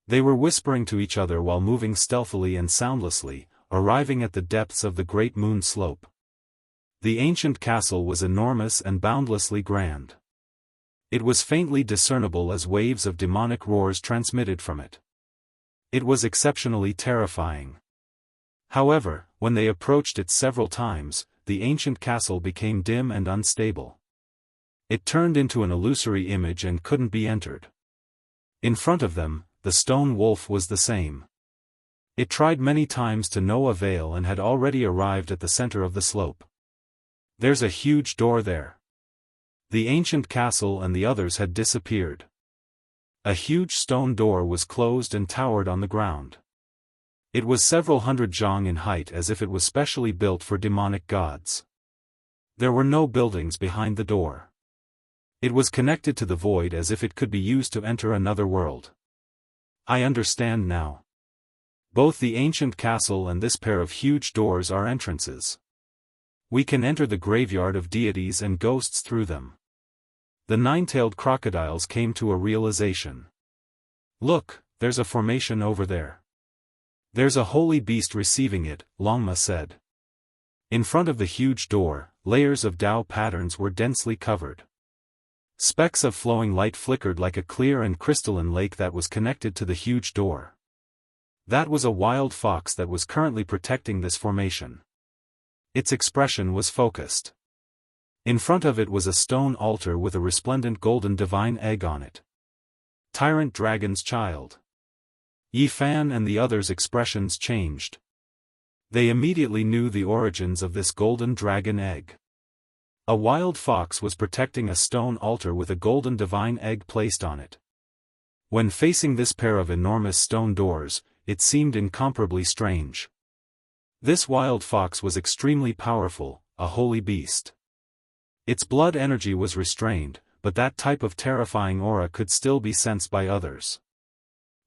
Speaker 1: They were whispering to each other while moving stealthily and soundlessly, arriving at the depths of the Great Moon Slope. The ancient castle was enormous and boundlessly grand. It was faintly discernible as waves of demonic roars transmitted from it. It was exceptionally terrifying. However, when they approached it several times, the ancient castle became dim and unstable. It turned into an illusory image and couldn't be entered. In front of them, the stone wolf was the same. It tried many times to no avail and had already arrived at the center of the slope. There's a huge door there. The ancient castle and the others had disappeared. A huge stone door was closed and towered on the ground. It was several hundred zhang in height, as if it was specially built for demonic gods. There were no buildings behind the door. It was connected to the void as if it could be used to enter another world. I understand now. Both the ancient castle and this pair of huge doors are entrances. We can enter the graveyard of deities and ghosts through them. The 9-tailed crocodiles came to a realization. Look, there's a formation over there. There's a holy beast receiving it, Longma said. In front of the huge door, layers of Dao patterns were densely covered. Specks of flowing light flickered like a clear and crystalline lake that was connected to the huge door. That was a wild fox that was currently protecting this formation. Its expression was focused. In front of it was a stone altar with a resplendent golden divine egg on it. Tyrant Dragon's Child. Yi Fan and the others' expressions changed. They immediately knew the origins of this golden dragon egg. A wild fox was protecting a stone altar with a golden divine egg placed on it. When facing this pair of enormous stone doors, it seemed incomparably strange. This wild fox was extremely powerful, a holy beast. Its blood energy was restrained, but that type of terrifying aura could still be sensed by others.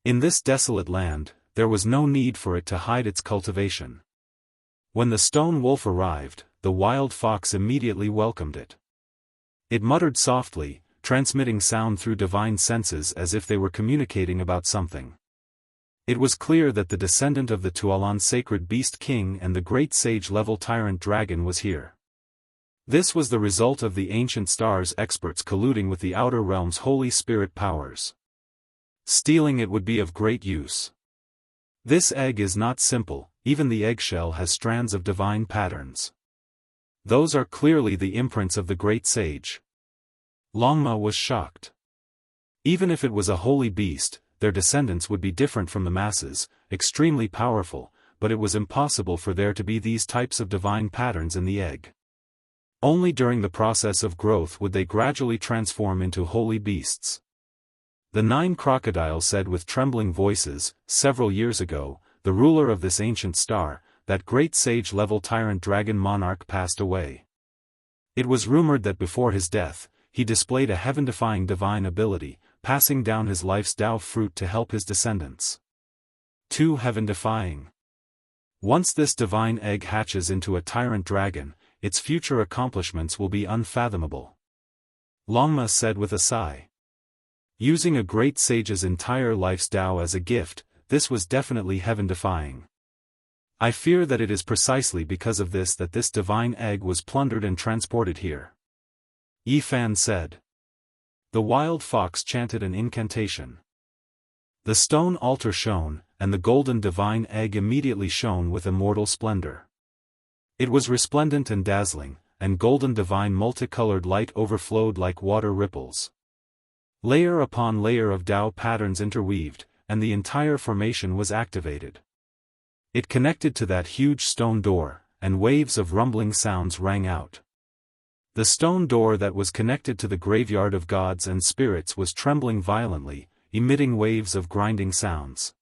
Speaker 1: In this desolate land, there was no need for it to hide its cultivation. When the stone wolf arrived, the wild fox immediately welcomed it. It muttered softly, transmitting sound through divine senses as if they were communicating about something. It was clear that the descendant of the Tualan sacred beast king and the great sage-level tyrant dragon was here. This was the result of the ancient stars experts colluding with the outer realm's holy spirit powers. Stealing it would be of great use. This egg is not simple, even the eggshell has strands of divine patterns. Those are clearly the imprints of the great sage. Longma was shocked. Even if it was a holy beast, their descendants would be different from the masses, extremely powerful, but it was impossible for there to be these types of divine patterns in the egg. Only during the process of growth would they gradually transform into holy beasts. The 9 crocodiles said with trembling voices, several years ago, the ruler of this ancient star, that great sage-level tyrant dragon monarch passed away. It was rumored that before his death, he displayed a heaven-defying divine ability, passing down his life's Dao fruit to help his descendants. Too heaven-defying. Once this divine egg hatches into a tyrant dragon, its future accomplishments will be unfathomable. Longma said with a sigh. Using a great sage's entire life's Tao as a gift, this was definitely heaven-defying. I fear that it is precisely because of this that this divine egg was plundered and transported here. Yi Fan said. The wild fox chanted an incantation. The stone altar shone, and the golden divine egg immediately shone with immortal splendor. It was resplendent and dazzling, and golden divine multicolored light overflowed like water ripples. Layer upon layer of Tao patterns interweaved, and the entire formation was activated. It connected to that huge stone door, and waves of rumbling sounds rang out. The stone door that was connected to the graveyard of gods and spirits was trembling violently, emitting waves of grinding sounds.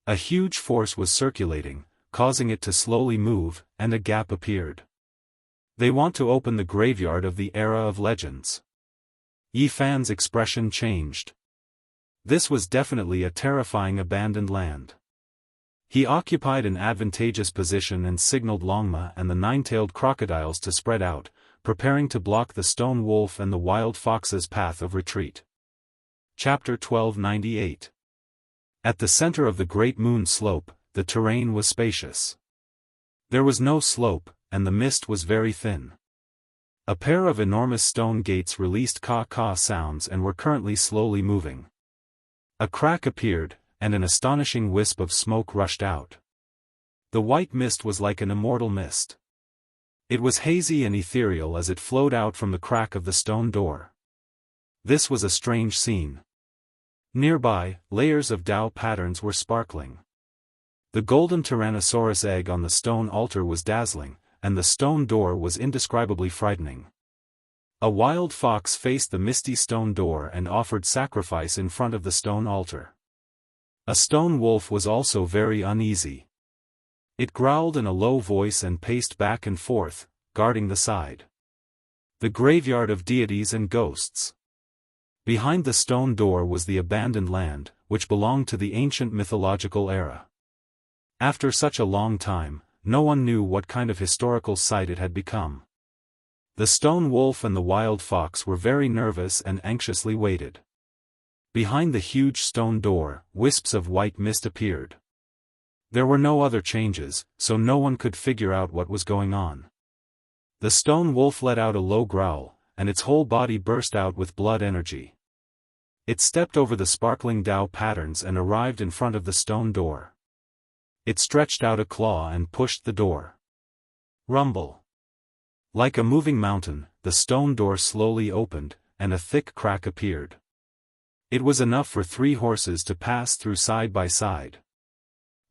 Speaker 1: A huge force was circulating, causing it to slowly move, and a gap appeared. They want to open the graveyard of the era of legends. Yi Fan's expression changed. This was definitely a terrifying abandoned land. He occupied an advantageous position and signaled Longma and the nine-tailed crocodiles to spread out, preparing to block the stone wolf and the wild fox's path of retreat. Chapter 1298. At the center of the Great Moon Slope, the terrain was spacious. There was no slope, and the mist was very thin. A pair of enormous stone gates released caw-caw sounds and were currently slowly moving. A crack appeared, and an astonishing wisp of smoke rushed out. The white mist was like an immortal mist. It was hazy and ethereal as it flowed out from the crack of the stone door. This was a strange scene. Nearby, layers of Tao patterns were sparkling. The golden Tyrannosaurus egg on the stone altar was dazzling, and the stone door was indescribably frightening. A wild fox faced the misty stone door and offered sacrifice in front of the stone altar. A stone wolf was also very uneasy. It growled in a low voice and paced back and forth, guarding the side. The graveyard of deities and ghosts. Behind the stone door was the abandoned land, which belonged to the ancient mythological era. After such a long time, no one knew what kind of historical site it had become. The stone wolf and the wild fox were very nervous and anxiously waited. Behind the huge stone door, wisps of white mist appeared. There were no other changes, so no one could figure out what was going on. The stone wolf let out a low growl, and its whole body burst out with blood energy. It stepped over the sparkling Tao patterns and arrived in front of the stone door. It stretched out a claw and pushed the door. Rumble. Like a moving mountain, the stone door slowly opened, and a thick crack appeared. It was enough for 3 horses to pass through side by side.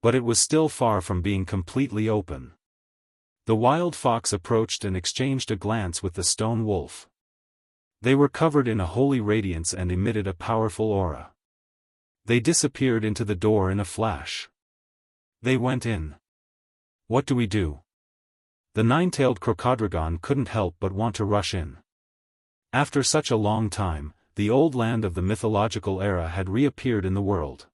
Speaker 1: But it was still far from being completely open. The wild fox approached and exchanged a glance with the stone wolf. They were covered in a holy radiance and emitted a powerful aura. They disappeared into the door in a flash. They went in. What do we do? The nine-tailed crocodile couldn't help but want to rush in. After such a long time, the old land of the mythological era had reappeared in the world.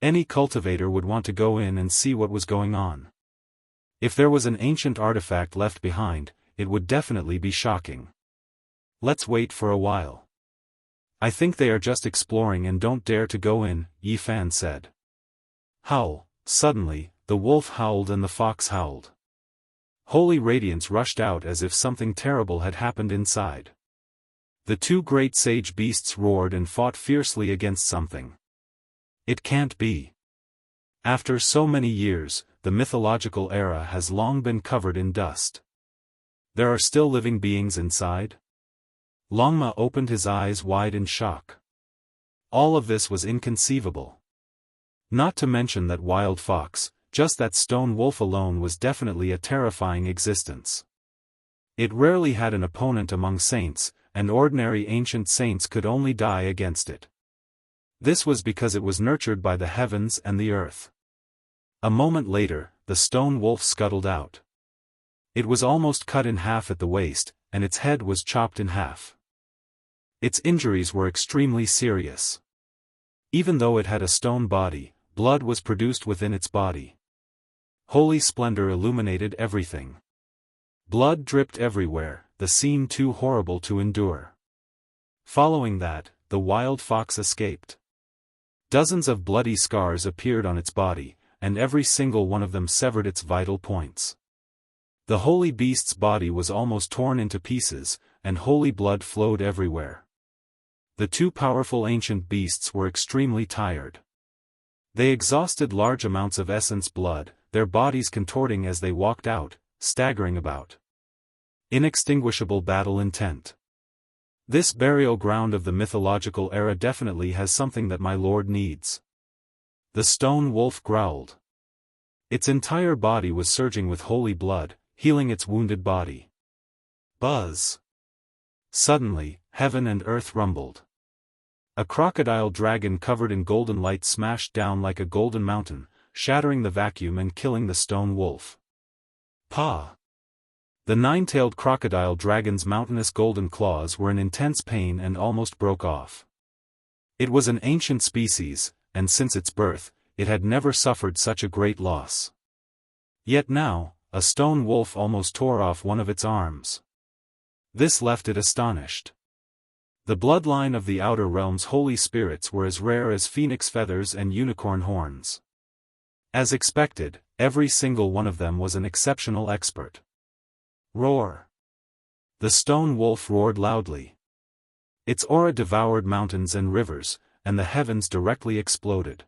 Speaker 1: Any cultivator would want to go in and see what was going on. If there was an ancient artifact left behind, it would definitely be shocking. Let's wait for a while. I think they are just exploring and don't dare to go in, Yi Fan said. Howl. Suddenly, the wolf howled and the fox howled. Holy radiance rushed out as if something terrible had happened inside. The 2 great sage beasts roared and fought fiercely against something. It can't be. After so many years, the mythological era has long been covered in dust. There are still living beings inside? Longma opened his eyes wide in shock. All of this was inconceivable. Not to mention that wild fox, just that stone wolf alone was definitely a terrifying existence. It rarely had an opponent among saints, and ordinary ancient saints could only die against it. This was because it was nurtured by the heavens and the earth. A moment later, the stone wolf scuttled out. It was almost cut in half at the waist, and its head was chopped in half. Its injuries were extremely serious. Even though it had a stone body, blood was produced within its body. Holy splendor illuminated everything. Blood dripped everywhere, the scene too horrible to endure. Following that, the wild fox escaped. Dozens of bloody scars appeared on its body, and every single one of them severed its vital points. The holy beast's body was almost torn into pieces, and holy blood flowed everywhere. The two powerful ancient beasts were extremely tired. They exhausted large amounts of essence blood, their bodies contorting as they walked out, staggering about. Inextinguishable battle intent. This burial ground of the mythological era definitely has something that my lord needs. The stone wolf growled. Its entire body was surging with holy blood, healing its wounded body. Buzz. Suddenly, heaven and earth rumbled. A crocodile dragon covered in golden light smashed down like a golden mountain, shattering the vacuum and killing the stone wolf. Pa! The nine-tailed crocodile dragon's mountainous golden claws were in intense pain and almost broke off. It was an ancient species, and since its birth, it had never suffered such a great loss. Yet now, a stone wolf almost tore off one of its arms. This left it astonished. The bloodline of the outer realm's holy spirits were as rare as phoenix feathers and unicorn horns. As expected, every single one of them was an exceptional expert. Roar! The stone wolf roared loudly. Its aura devoured mountains and rivers, and the heavens directly exploded.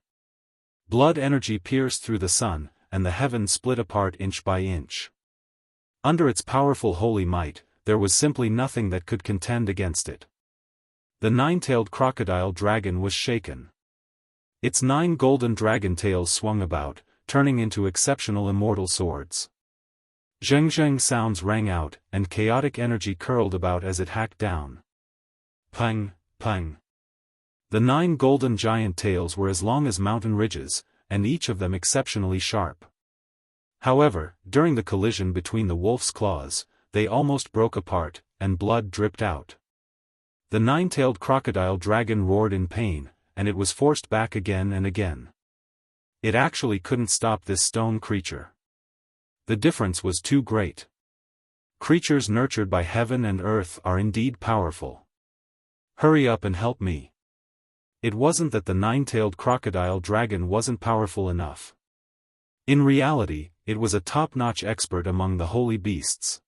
Speaker 1: Blood energy pierced through the sun, and the heavens split apart inch by inch. Under its powerful holy might, there was simply nothing that could contend against it. The nine-tailed crocodile dragon was shaken. Its 9 golden dragon tails swung about, turning into exceptional immortal swords. Zheng sounds rang out, and chaotic energy curled about as it hacked down. Pung, pung. The 9 golden giant tails were as long as mountain ridges, and each of them exceptionally sharp. However, during the collision between the wolf's claws, they almost broke apart, and blood dripped out. The 9-tailed crocodile dragon roared in pain, and it was forced back again and again. It actually couldn't stop this stone creature. The difference was too great. Creatures nurtured by heaven and earth are indeed powerful. Hurry up and help me. It wasn't that the 9-tailed crocodile dragon wasn't powerful enough. In reality, it was a top-notch expert among the holy beasts.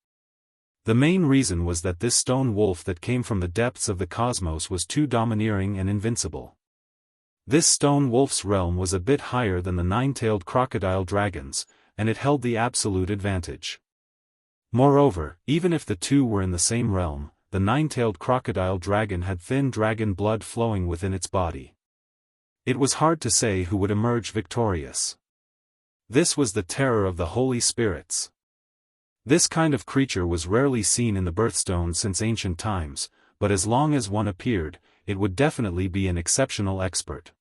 Speaker 1: The main reason was that this stone wolf that came from the depths of the cosmos was too domineering and invincible. This stone wolf's realm was a bit higher than the 9-tailed crocodile dragon's, and it held the absolute advantage. Moreover, even if the two were in the same realm, the 9-tailed crocodile dragon had thin dragon blood flowing within its body. It was hard to say who would emerge victorious. This was the terror of the holy spirits. This kind of creature was rarely seen in the birthstone since ancient times, but as long as one appeared, it would definitely be an exceptional expert.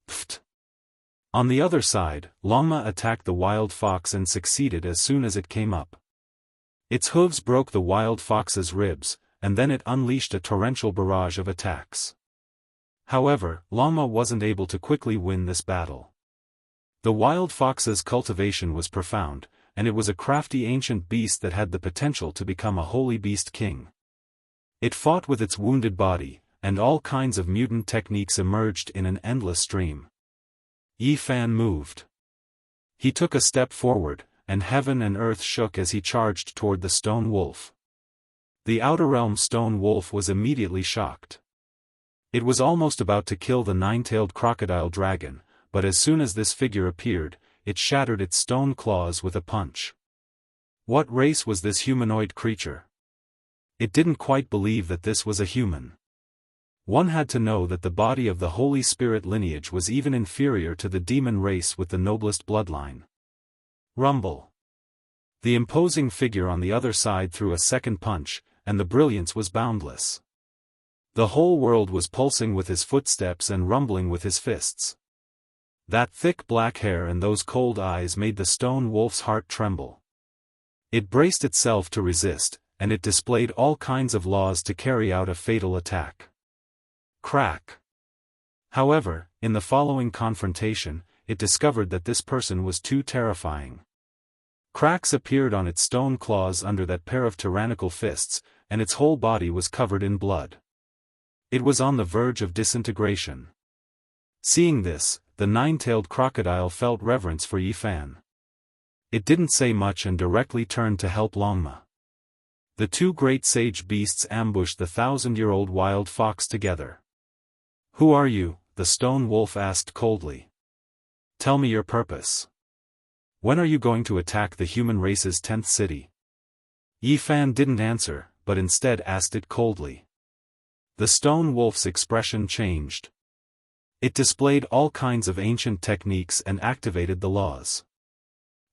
Speaker 1: Pfft! On the other side, Longma attacked the wild fox and succeeded as soon as it came up. Its hooves broke the wild fox's ribs, and then it unleashed a torrential barrage of attacks. However, Longma wasn't able to quickly win this battle. The wild fox's cultivation was profound, and it was a crafty ancient beast that had the potential to become a holy beast king. It fought with its wounded body, and all kinds of mutant techniques emerged in an endless stream. Yi Fan moved. He took a step forward, and heaven and earth shook as he charged toward the stone wolf. The outer realm stone wolf was immediately shocked. It was almost about to kill the 9-tailed crocodile dragon, but as soon as this figure appeared, it shattered its stone claws with a punch. What race was this humanoid creature? It didn't quite believe that this was a human. One had to know that the body of the Holy Spirit lineage was even inferior to the demon race with the noblest bloodline. Rumble. The imposing figure on the other side threw a second punch, and the brilliance was boundless. The whole world was pulsing with his footsteps and rumbling with his fists. That thick black hair and those cold eyes made the stone wolf's heart tremble. It braced itself to resist, and it displayed all kinds of laws to carry out a fatal attack. Crack. However, in the following confrontation, it discovered that this person was too terrifying. Cracks appeared on its stone claws under that pair of tyrannical fists, and its whole body was covered in blood. It was on the verge of disintegration. Seeing this, the nine-tailed crocodile felt reverence for Yi Fan. It didn't say much and directly turned to help Longma. The two great sage beasts ambushed the 1,000-year-old wild fox together. "Who are you?" the stone wolf asked coldly. "Tell me your purpose. When are you going to attack the human race's 10th city?" Yi Fan didn't answer, but instead asked it coldly. The stone wolf's expression changed. It displayed all kinds of ancient techniques and activated the laws.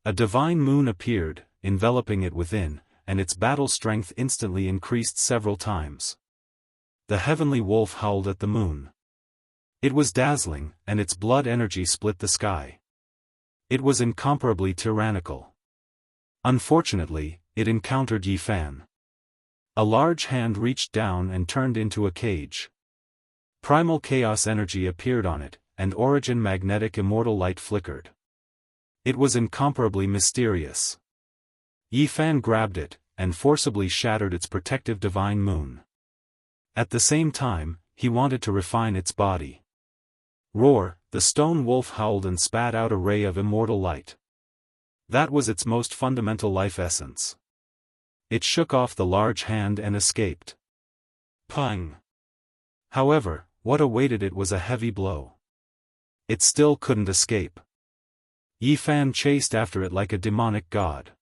Speaker 1: A divine moon appeared, enveloping it within, and its battle strength instantly increased several times. The heavenly wolf howled at the moon. It was dazzling, and its blood energy split the sky. It was incomparably tyrannical. Unfortunately, it encountered Yi Fan. A large hand reached down and turned into a cage. Primal chaos energy appeared on it, and origin magnetic immortal light flickered. It was incomparably mysterious. Yi Fan grabbed it, and forcibly shattered its protective divine moon. At the same time, he wanted to refine its body. "Roar!" the stone wolf howled and spat out a ray of immortal light. That was its most fundamental life essence. It shook off the large hand and escaped. Pung! However, what awaited it was a heavy blow. It still couldn't escape. Yi Fan chased after it like a demonic god.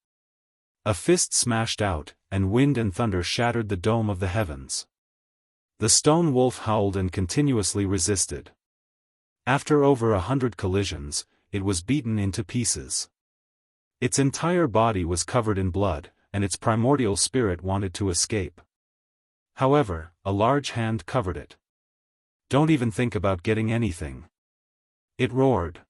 Speaker 1: A fist smashed out, and wind and thunder shattered the dome of the heavens. The stone wolf howled and continuously resisted. After over 100 collisions, it was beaten into pieces. Its entire body was covered in blood, and its primordial spirit wanted to escape. However, a large hand covered it. "Don't even think about getting anything," it roared.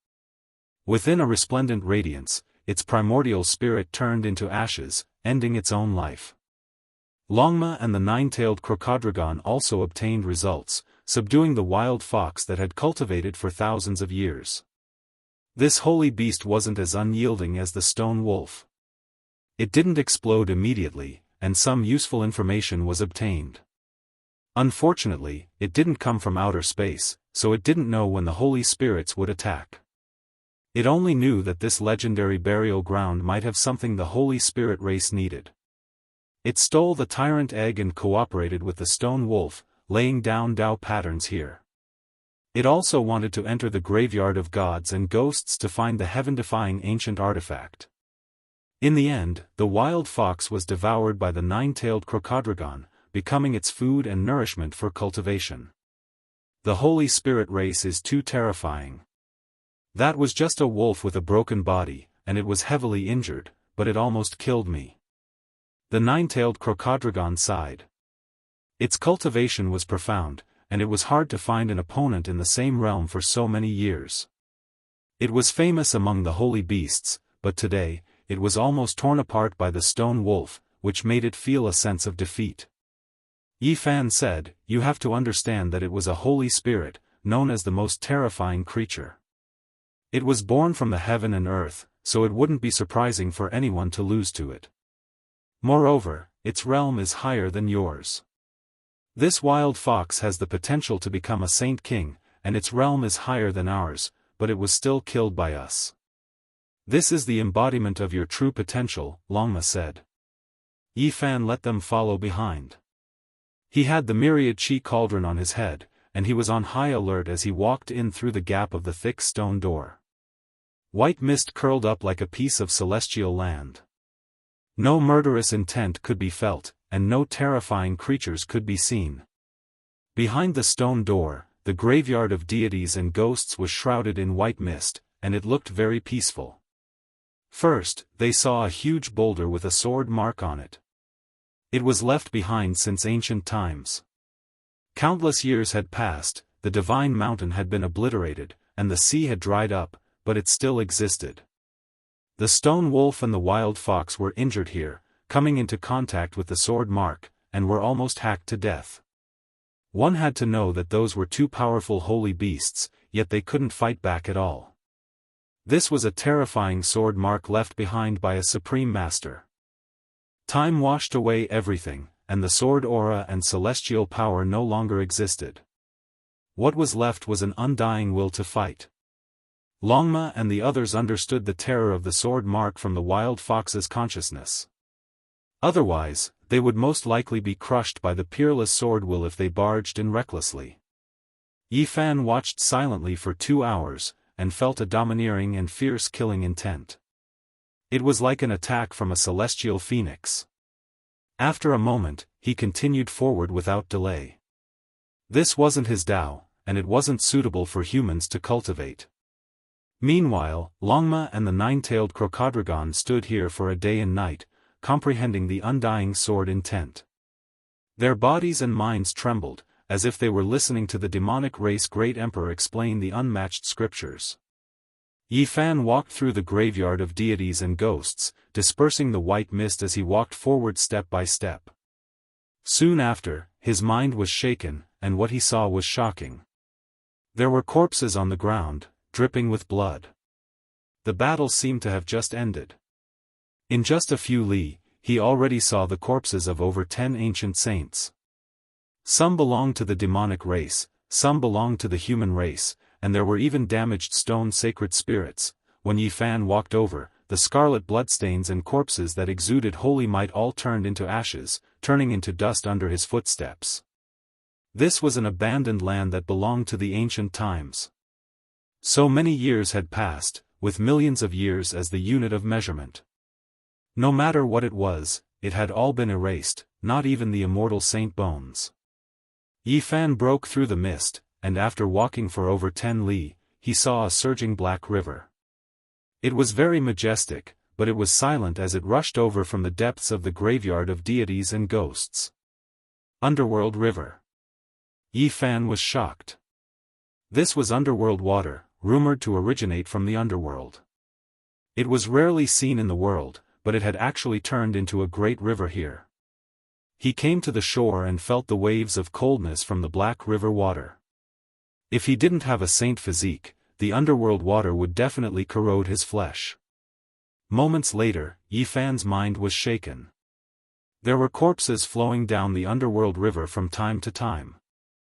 Speaker 1: Within a resplendent radiance, its primordial spirit turned into ashes, ending its own life. Longma and the nine-tailed crocodrogon also obtained results, subduing the wild fox that had cultivated for thousands of years. This holy beast wasn't as unyielding as the stone wolf. It didn't explode immediately, and some useful information was obtained. Unfortunately, it didn't come from outer space, so it didn't know when the holy spirits would attack. It only knew that this legendary burial ground might have something the Holy Spirit race needed. It stole the tyrant egg and cooperated with the stone wolf, laying down Dao patterns here. It also wanted to enter the graveyard of gods and ghosts to find the heaven-defying ancient artifact. In the end, the wild fox was devoured by the nine-tailed crocodrogon, becoming its food and nourishment for cultivation. The Holy Spirit race is too terrifying. That was just a wolf with a broken body, and it was heavily injured, but it almost killed me. The nine-tailed crocodrogon sighed. Its cultivation was profound, and it was hard to find an opponent in the same realm for so many years. It was famous among the holy beasts, but today, it was almost torn apart by the stone wolf, which made it feel a sense of defeat. Yi Fan said, "You have to understand that it was a holy spirit, known as the most terrifying creature. It was born from the heaven and earth, so it wouldn't be surprising for anyone to lose to it. Moreover, its realm is higher than yours. This wild fox has the potential to become a saint king, and its realm is higher than ours, but it was still killed by us. This is the embodiment of your true potential," Longma said. Yi Fan let them follow behind. He had the myriad chi cauldron on his head, and he was on high alert as he walked in through the gap of the thick stone door. White mist curled up like a piece of celestial land. No murderous intent could be felt, and no terrifying creatures could be seen. Behind the stone door, the graveyard of deities and ghosts was shrouded in white mist, and it looked very peaceful. First, they saw a huge boulder with a sword mark on it. It was left behind since ancient times. Countless years had passed, the divine mountain had been obliterated, and the sea had dried up, but it still existed. The stone wolf and the wild fox were injured here, coming into contact with the sword mark, and were almost hacked to death. One had to know that those were two powerful holy beasts, yet they couldn't fight back at all. This was a terrifying sword mark left behind by a supreme master. Time washed away everything, and the sword aura and celestial power no longer existed. What was left was an undying will to fight. Longma and the others understood the terror of the sword mark from the wild fox's consciousness. Otherwise, they would most likely be crushed by the peerless SwordWill if they barged in recklessly. Yifan watched silently for 2 hours, and felt a domineering and fierce killing intent. It was like an attack from a celestial phoenix. After a moment, he continued forward without delay. This wasn't his Tao, and it wasn't suitable for humans to cultivate. Meanwhile, Longma and the nine-tailed Crocodrogon stood here for a day and night, comprehending the undying sword intent. Their bodies and minds trembled, as if they were listening to the demonic race great emperor explain the unmatched scriptures. Yifan walked through the graveyard of deities and ghosts, dispersing the white mist as he walked forward step by step. Soon after, his mind was shaken, and what he saw was shocking. There were corpses on the ground, dripping with blood. The battle seemed to have just ended. In just a few li, he already saw the corpses of over 10 ancient saints. Some belonged to the demonic race, some belonged to the human race, and there were even damaged stone sacred spirits. When Yifan walked over, the scarlet bloodstains and corpses that exuded holy might all turned into ashes, turning into dust under his footsteps. This was an abandoned land that belonged to the ancient times. So many years had passed, with millions of years as the unit of measurement. No matter what it was, it had all been erased, not even the immortal saint bones. Yifan broke through the mist, and after walking for over 10 li, he saw a surging black river. It was very majestic, but it was silent as it rushed over from the depths of the graveyard of deities and ghosts. Underworld River. Yifan was shocked. This was underworld water, rumored to originate from the underworld. It was rarely seen in the world, but it had actually turned into a great river here. He came to the shore and felt the waves of coldness from the black river water. If he didn't have a saint physique, the underworld water would definitely corrode his flesh. Moments later, Yifan's mind was shaken. There were corpses flowing down the underworld river from time to time.